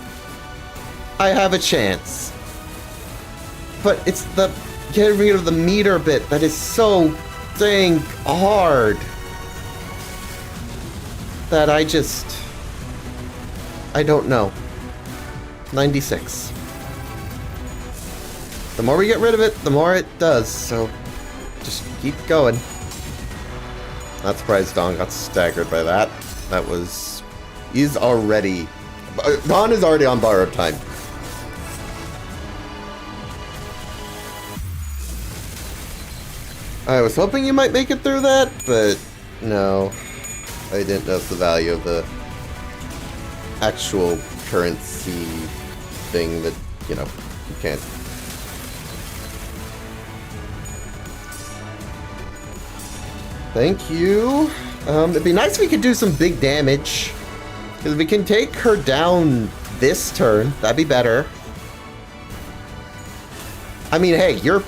I have a chance. But it's the getting rid of the meter bit that is so dang hard that I don't know. 96. The more we get rid of it, the more it does, so just keep going. Not surprised Don got staggered by that. That was... He's already... Don is already on borrowed time. I was hoping you might make it through that, but no. I didn't know the value of the actual currency thing that, you know, you can't... Thank you. It'd be nice if we could do some big damage. Because if we can take her down this turn, that'd be better. I mean, hey, you're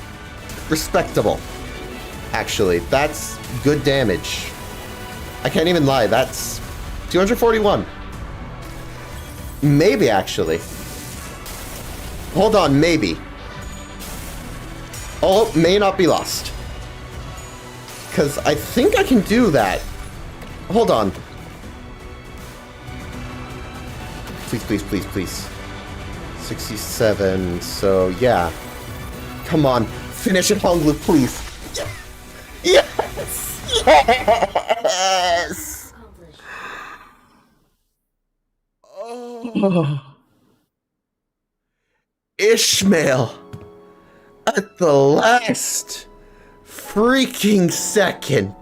respectable. Actually, that's good damage. I can't even lie, that's 241. Maybe, actually. Hold on, maybe. All may not be lost. Because I think I can do that. Hold on. Please, please, please, please. 67, so yeah. Come on, finish it, Honglu, please. Yes! Yes! Oh. Ishmael! At the last freaking second.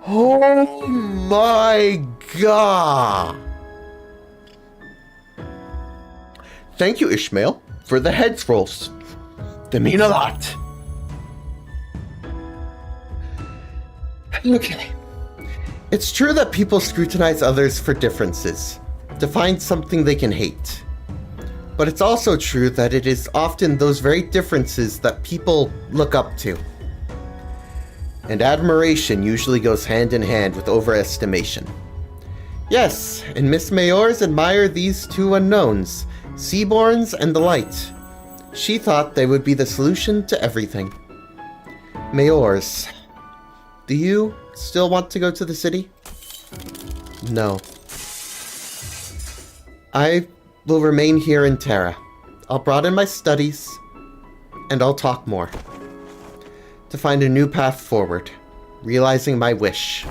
Oh my god. Thank you, Ishmael, for the head scrolls. They mean a lot. Okay. It's true that people scrutinize others for differences, to find something they can hate. But it's also true that it is often those very differences that people look up to. And admiration usually goes hand in hand with overestimation. Yes, and Miss Mayors admire these two unknowns, Seaborns and the Light. She thought they would be the solution to everything. Mayors, do you still want to go to the city? No. I will remain here in Terra. I'll broaden my studies, and I'll talk more. To find a new path forward, realizing my wish.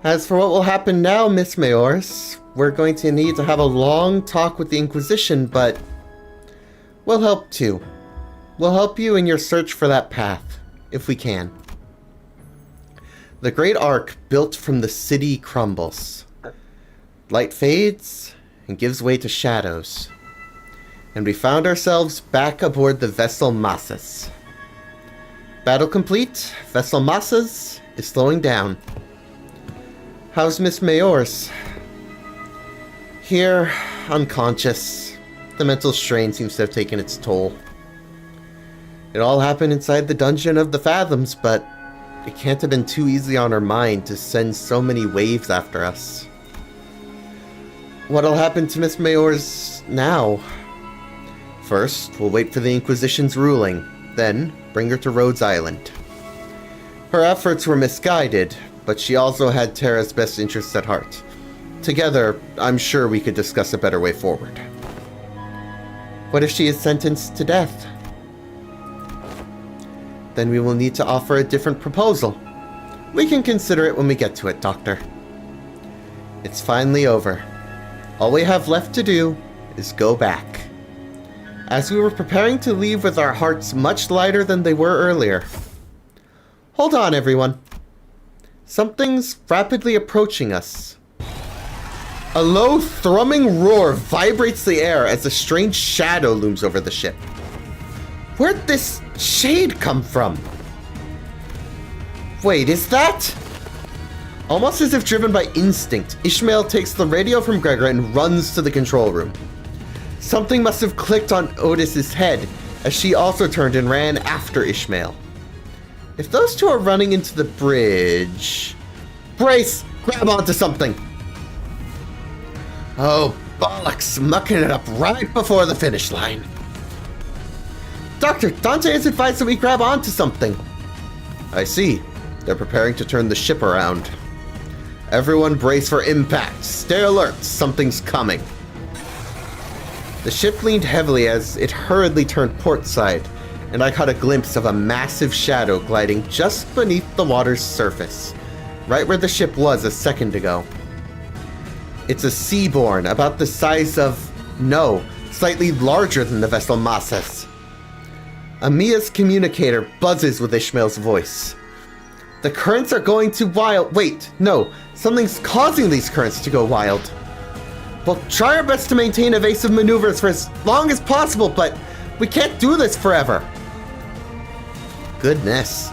As for what will happen now, Miss Mayors, we're going to need to have a long talk with the Inquisition, but we'll help too. We'll help you in your search for that path, if we can. The great arc built from the city crumbles. Light fades and gives way to shadows. And we found ourselves back aboard the vessel Massas. Battle complete, vessel Massas is slowing down. How's Miss Mayors? Here, unconscious. The mental strain seems to have taken its toll. It all happened inside the dungeon of the Fathoms, but it can't have been too easy on her mind to send so many waves after us. What'll happen to Miss Mayors now? First, we'll wait for the Inquisition's ruling, then bring her to Rhodes Island. Her efforts were misguided, but she also had Terra's best interests at heart. Together, I'm sure we could discuss a better way forward. What if she is sentenced to death? Then we will need to offer a different proposal. We can consider it when we get to it, Doctor. It's finally over. All we have left to do is go back. As we were preparing to leave with our hearts much lighter than they were earlier. Hold on, everyone. Something's rapidly approaching us. A low, thrumming roar vibrates the air as a strange shadow looms over the ship. Where'd this shade come from? Wait, is that? Almost as if driven by instinct, Ishmael takes the radio from Gregor and runs to the control room. Something must have clicked on Otis's head, as she also turned and ran after Ishmael. If those two are running into the bridge... Brace! Grab onto something! Oh, bollocks! Mucking it up right before the finish line. Doctor, Dante has advised that we grab onto something. I see. They're preparing to turn the ship around. Everyone brace for impact. Stay alert. Something's coming. The ship leaned heavily as it hurriedly turned portside, and I caught a glimpse of a massive shadow gliding just beneath the water's surface, right where the ship was a second ago. It's a Seaborn, about the size of... no, slightly larger than the vessel Masas. Amia's communicator buzzes with Ishmael's voice. The currents are going too wild. Wait, no, something's causing these currents to go wild. We'll try our best to maintain evasive maneuvers for as long as possible, but we can't do this forever. Goodness.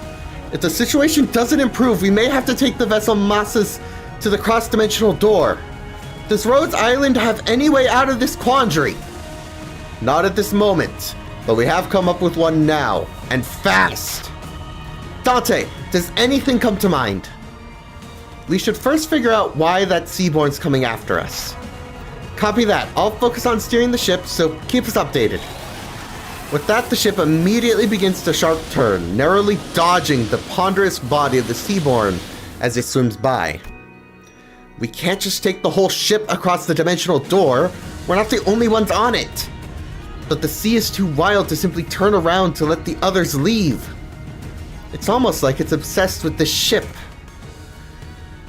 If the situation doesn't improve, we may have to take the vessel Masas to the cross-dimensional door. Does Rhodes Island have any way out of this quandary? Not at this moment, but we have come up with one now, and fast. Dante, does anything come to mind? We should first figure out why that Seaborn's coming after us. Copy that. I'll focus on steering the ship, so keep us updated. With that, the ship immediately begins to sharp turn, narrowly dodging the ponderous body of the Seaborn as it swims by. We can't just take the whole ship across the dimensional door. We're not the only ones on it. But the sea is too wild to simply turn around to let the others leave. It's almost like it's obsessed with the ship.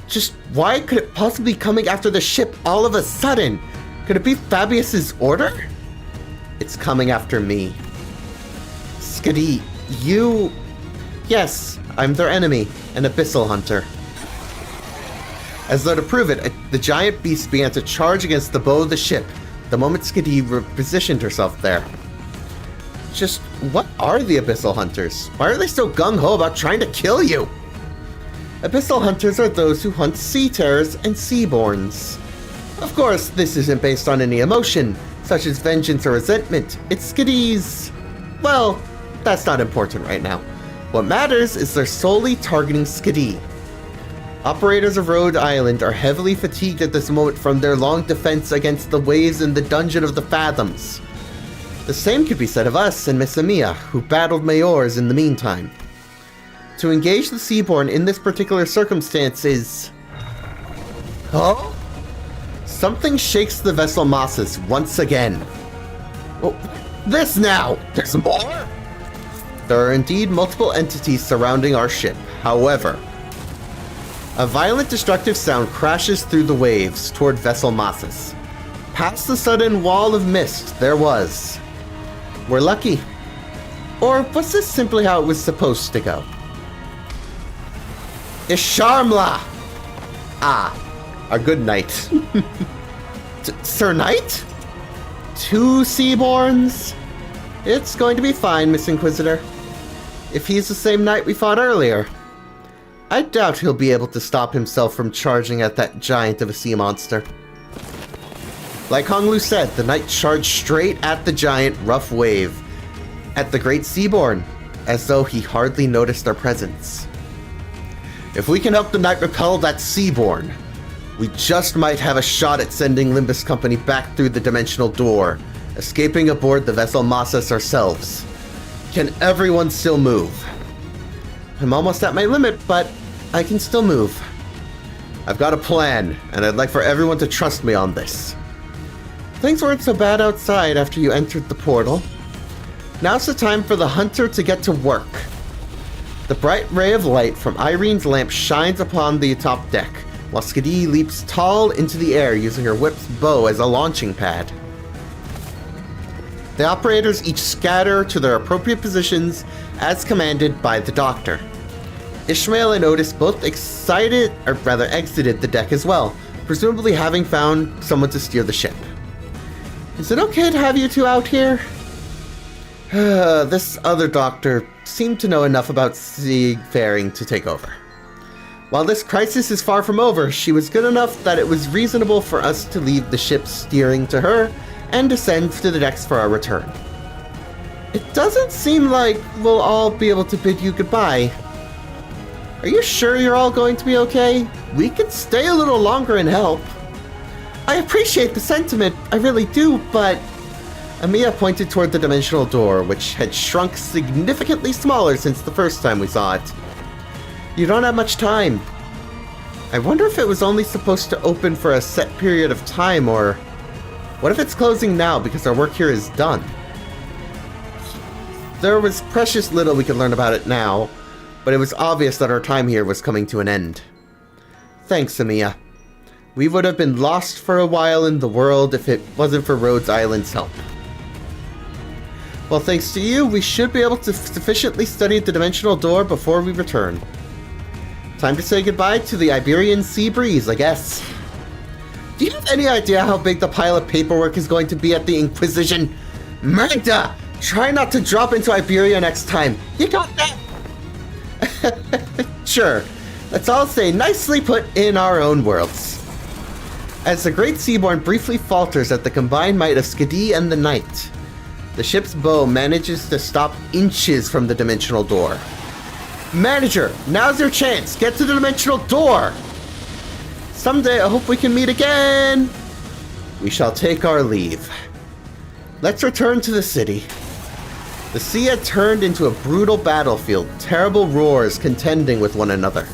Just why could it possibly be coming after the ship all of a sudden? Could it be Fabius's order? It's coming after me. Skadi, you... Yes, I'm their enemy, an abyssal hunter. As though to prove it, the giant beast began to charge against the bow of the ship the moment Skadi repositioned herself there. Just what are the abyssal hunters? Why are they so gung-ho about trying to kill you? Abyssal hunters are those who hunt sea terrors and seaborns. Of course, this isn't based on any emotion, such as vengeance or resentment. It's Skadi's... well, that's not important right now. What matters is they're solely targeting Skadi. Operators of Rhode Island are heavily fatigued at this moment from their long defense against the waves in the Dungeon of the Fathoms. The same could be said of us and Miss Amiya, who battled Mayors in the meantime. To engage the Seaborn in this particular circumstance is... Huh? Something shakes the vessel Masas once again. Oh, this now! There's more? There are indeed multiple entities surrounding our ship. However, a violent destructive sound crashes through the waves toward vessel Masas. Past the sudden wall of mist, there was... We're lucky. Or was this simply how it was supposed to go? Isharmla! Ah, our good knight. Sir Knight? Two Seaborns? It's going to be fine, Miss Inquisitor. If he's the same knight we fought earlier, I doubt he'll be able to stop himself from charging at that giant of a sea monster. Like Honglu said, the knight charged straight at the giant rough wave, at the great Seaborn, as though he hardly noticed our presence. If we can help the knight repel that Seaborn, we just might have a shot at sending Limbus Company back through the dimensional door, escaping aboard the vessel Masas ourselves. Can everyone still move? I'm almost at my limit, but I can still move. I've got a plan, and I'd like for everyone to trust me on this. Things weren't so bad outside after you entered the portal. Now's the time for the hunter to get to work. The bright ray of light from Irene's lamp shines upon the top deck, while Skadi leaps tall into the air using her whip's bow as a launching pad. The operators each scatter to their appropriate positions as commanded by the doctor. Ishmael and Otis both exited the deck as well, presumably having found someone to steer the ship. Is it okay to have you two out here? This other doctor seemed to know enough about seafaring to take over. While this crisis is far from over, she was good enough that it was reasonable for us to leave the ship steering to her and descend to the decks for our return. It doesn't seem like we'll all be able to bid you goodbye. Are you sure you're all going to be okay? We could stay a little longer and help. I appreciate the sentiment, I really do, but... Amiya pointed toward the dimensional door, which had shrunk significantly smaller since the first time we saw it. You don't have much time. I wonder if it was only supposed to open for a set period of time, or... What if it's closing now because our work here is done? There was precious little we could learn about it now, but it was obvious that our time here was coming to an end. Thanks, Amiya. We would have been lost for a while in the world if it wasn't for Rhodes Island's help. Well, thanks to you, we should be able to sufficiently study the dimensional door before we return. Time to say goodbye to the Iberian sea breeze, I guess. Do you have any idea how big the pile of paperwork is going to be at the Inquisition? Magda! Try not to drop into Iberia next time. You got that? Sure. Let's all stay nicely put in our own worlds. As the Great Seaborn briefly falters at the combined might of Skadi and the Knight, the ship's bow manages to stop inches from the dimensional door. Manager, now's your chance. Get to the dimensional door. Someday I hope we can meet again. We shall take our leave. Let's return to the city. The sea had turned into a brutal battlefield, terrible roars contending with one another.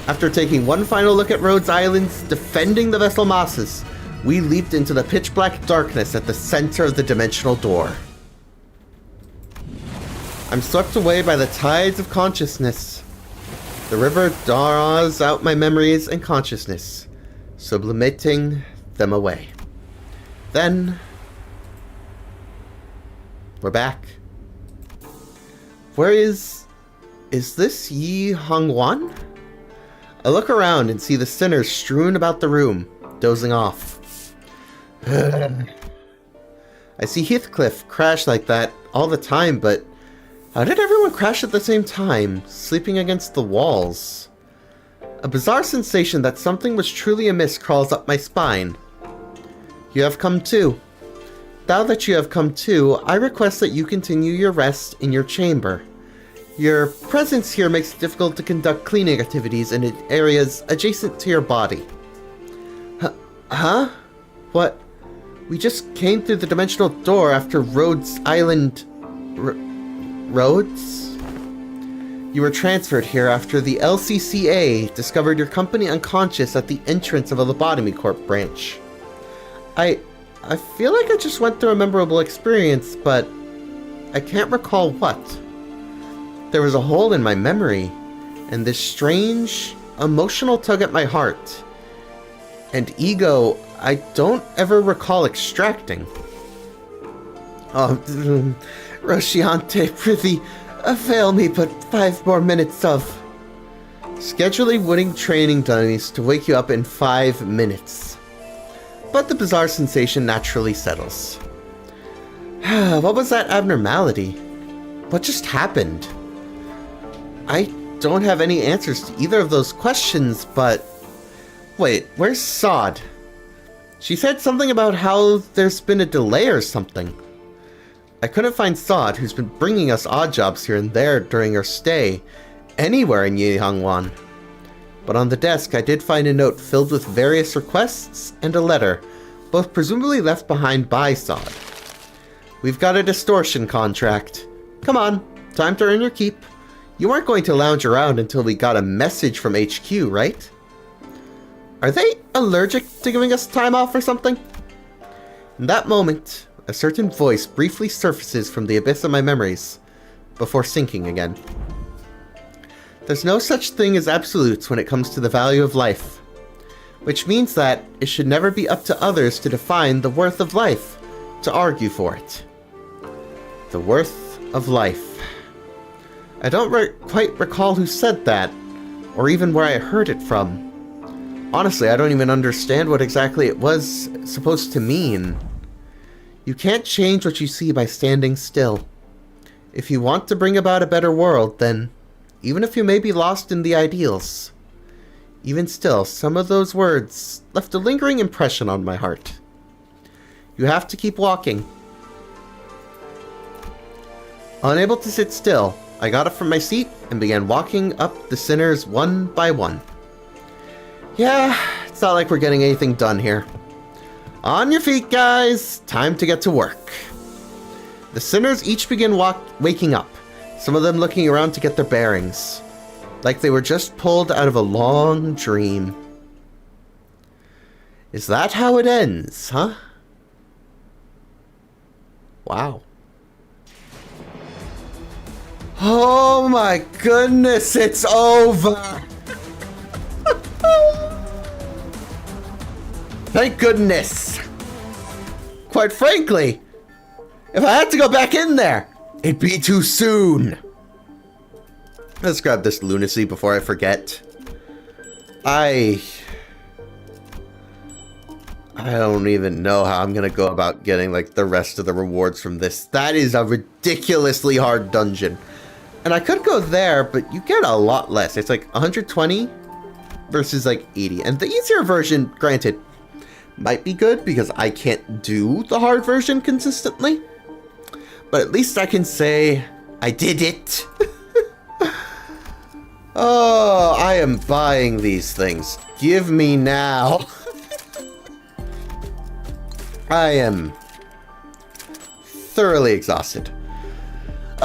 After taking one final look at Rhodes Islands defending the vessel masses, we leaped into the pitch-black darkness at the center of the dimensional door. I'm swept away by the tides of consciousness. The river draws out my memories and consciousness, sublimating them away. Then, we're back. Where is this Yi Hongwan? I look around and see the sinners strewn about the room, dozing off. I see Heathcliff crash like that all the time, but how did everyone crash at the same time, sleeping against the walls? A bizarre sensation that something was truly amiss crawls up my spine. You have come too. Now that you have come to, I request that you continue your rest in your chamber. Your presence here makes it difficult to conduct cleaning activities in areas adjacent to your body. Huh? What? We just came through the dimensional door after Rhodes Island... Rhodes? You were transferred here after the LCCA discovered your company unconscious at the entrance of a Lobotomy Corp branch. I feel like I just went through a memorable experience, but I can't recall what. There was a hole in my memory, and this strange, emotional tug at my heart. And ego I don't ever recall extracting. Oh, Rosciante, prithee, avail me but 5 more minutes of... Scheduling winning training dummies to wake you up in 5 minutes. But the bizarre sensation naturally settles. What was that abnormality? What just happened? I don't have any answers to either of those questions, but... Wait, where's Sod? She said something about how there's been a delay or something. I couldn't find Sod, who's been bringing us odd jobs here and there during our stay, anywhere in Yihangwan. But on the desk I did find a note filled with various requests and a letter, both presumably left behind by Sod. We've got a distortion contract. Come on, time to earn your keep. You weren't going to lounge around until we got a message from HQ, right? Are they allergic to giving us time off or something? In that moment, a certain voice briefly surfaces from the abyss of my memories, before sinking again. There's no such thing as absolutes when it comes to the value of life, which means that it should never be up to others to define the worth of life, to argue for it. The worth of life. I don't quite recall who said that, or even where I heard it from. Honestly, I don't even understand what exactly it was supposed to mean. You can't change what you see by standing still. If you want to bring about a better world, then, even if you may be lost in the ideals, even still, some of those words left a lingering impression on my heart. You have to keep walking. Unable to sit still, I got up from my seat and began walking up the sinners one by one. Yeah, it's not like we're getting anything done here. On your feet, guys! Time to get to work. The sinners each begin waking up, some of them looking around to get their bearings, like they were just pulled out of a long dream. Is that how it ends, huh? Wow. Oh my goodness, it's over! Thank goodness! Quite frankly, if I had to go back in there, it'd be too soon. Let's grab this lunacy before I forget. I don't even know how I'm gonna go about getting like the rest of the rewards from this. That is a ridiculously hard dungeon. And I could go there, but you get a lot less. It's like 120 versus like 80. And the easier version, granted, might be good because I can't do the hard version consistently. But at least I can say I did it. Oh, I am buying these things. Give me now. I am thoroughly exhausted.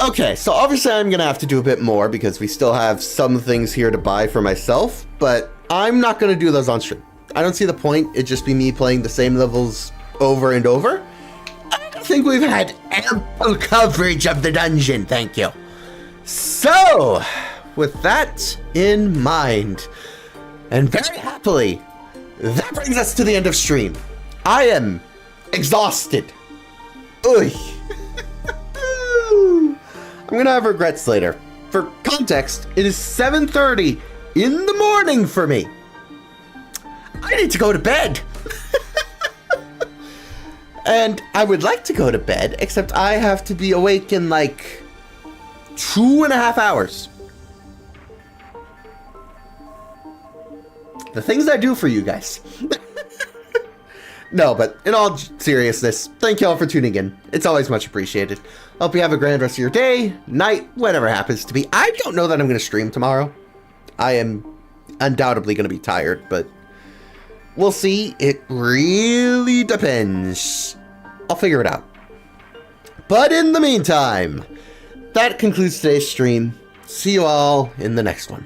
Okay, so obviously I'm gonna have to do a bit more because we still have some things here to buy for myself, but I'm not gonna do those on stream. I don't see the point. It'd just be me playing the same levels over and over. I think we've had ample coverage of the dungeon, thank you. So, with that in mind, and very happily, that brings us to the end of stream. I am exhausted. Oy. I'm gonna have regrets later. For context, it is 7:30 in the morning for me. I need to go to bed. And I would like to go to bed, except I have to be awake in like 2.5 hours. The things I do for you guys. No, but in all seriousness, thank y'all for tuning in. It's always much appreciated. Hope you have a grand rest of your day, night, whatever happens to be. I don't know that I'm going to stream tomorrow. I am undoubtedly going to be tired, but we'll see. It really depends. I'll figure it out. But in the meantime, that concludes today's stream. See you all in the next one.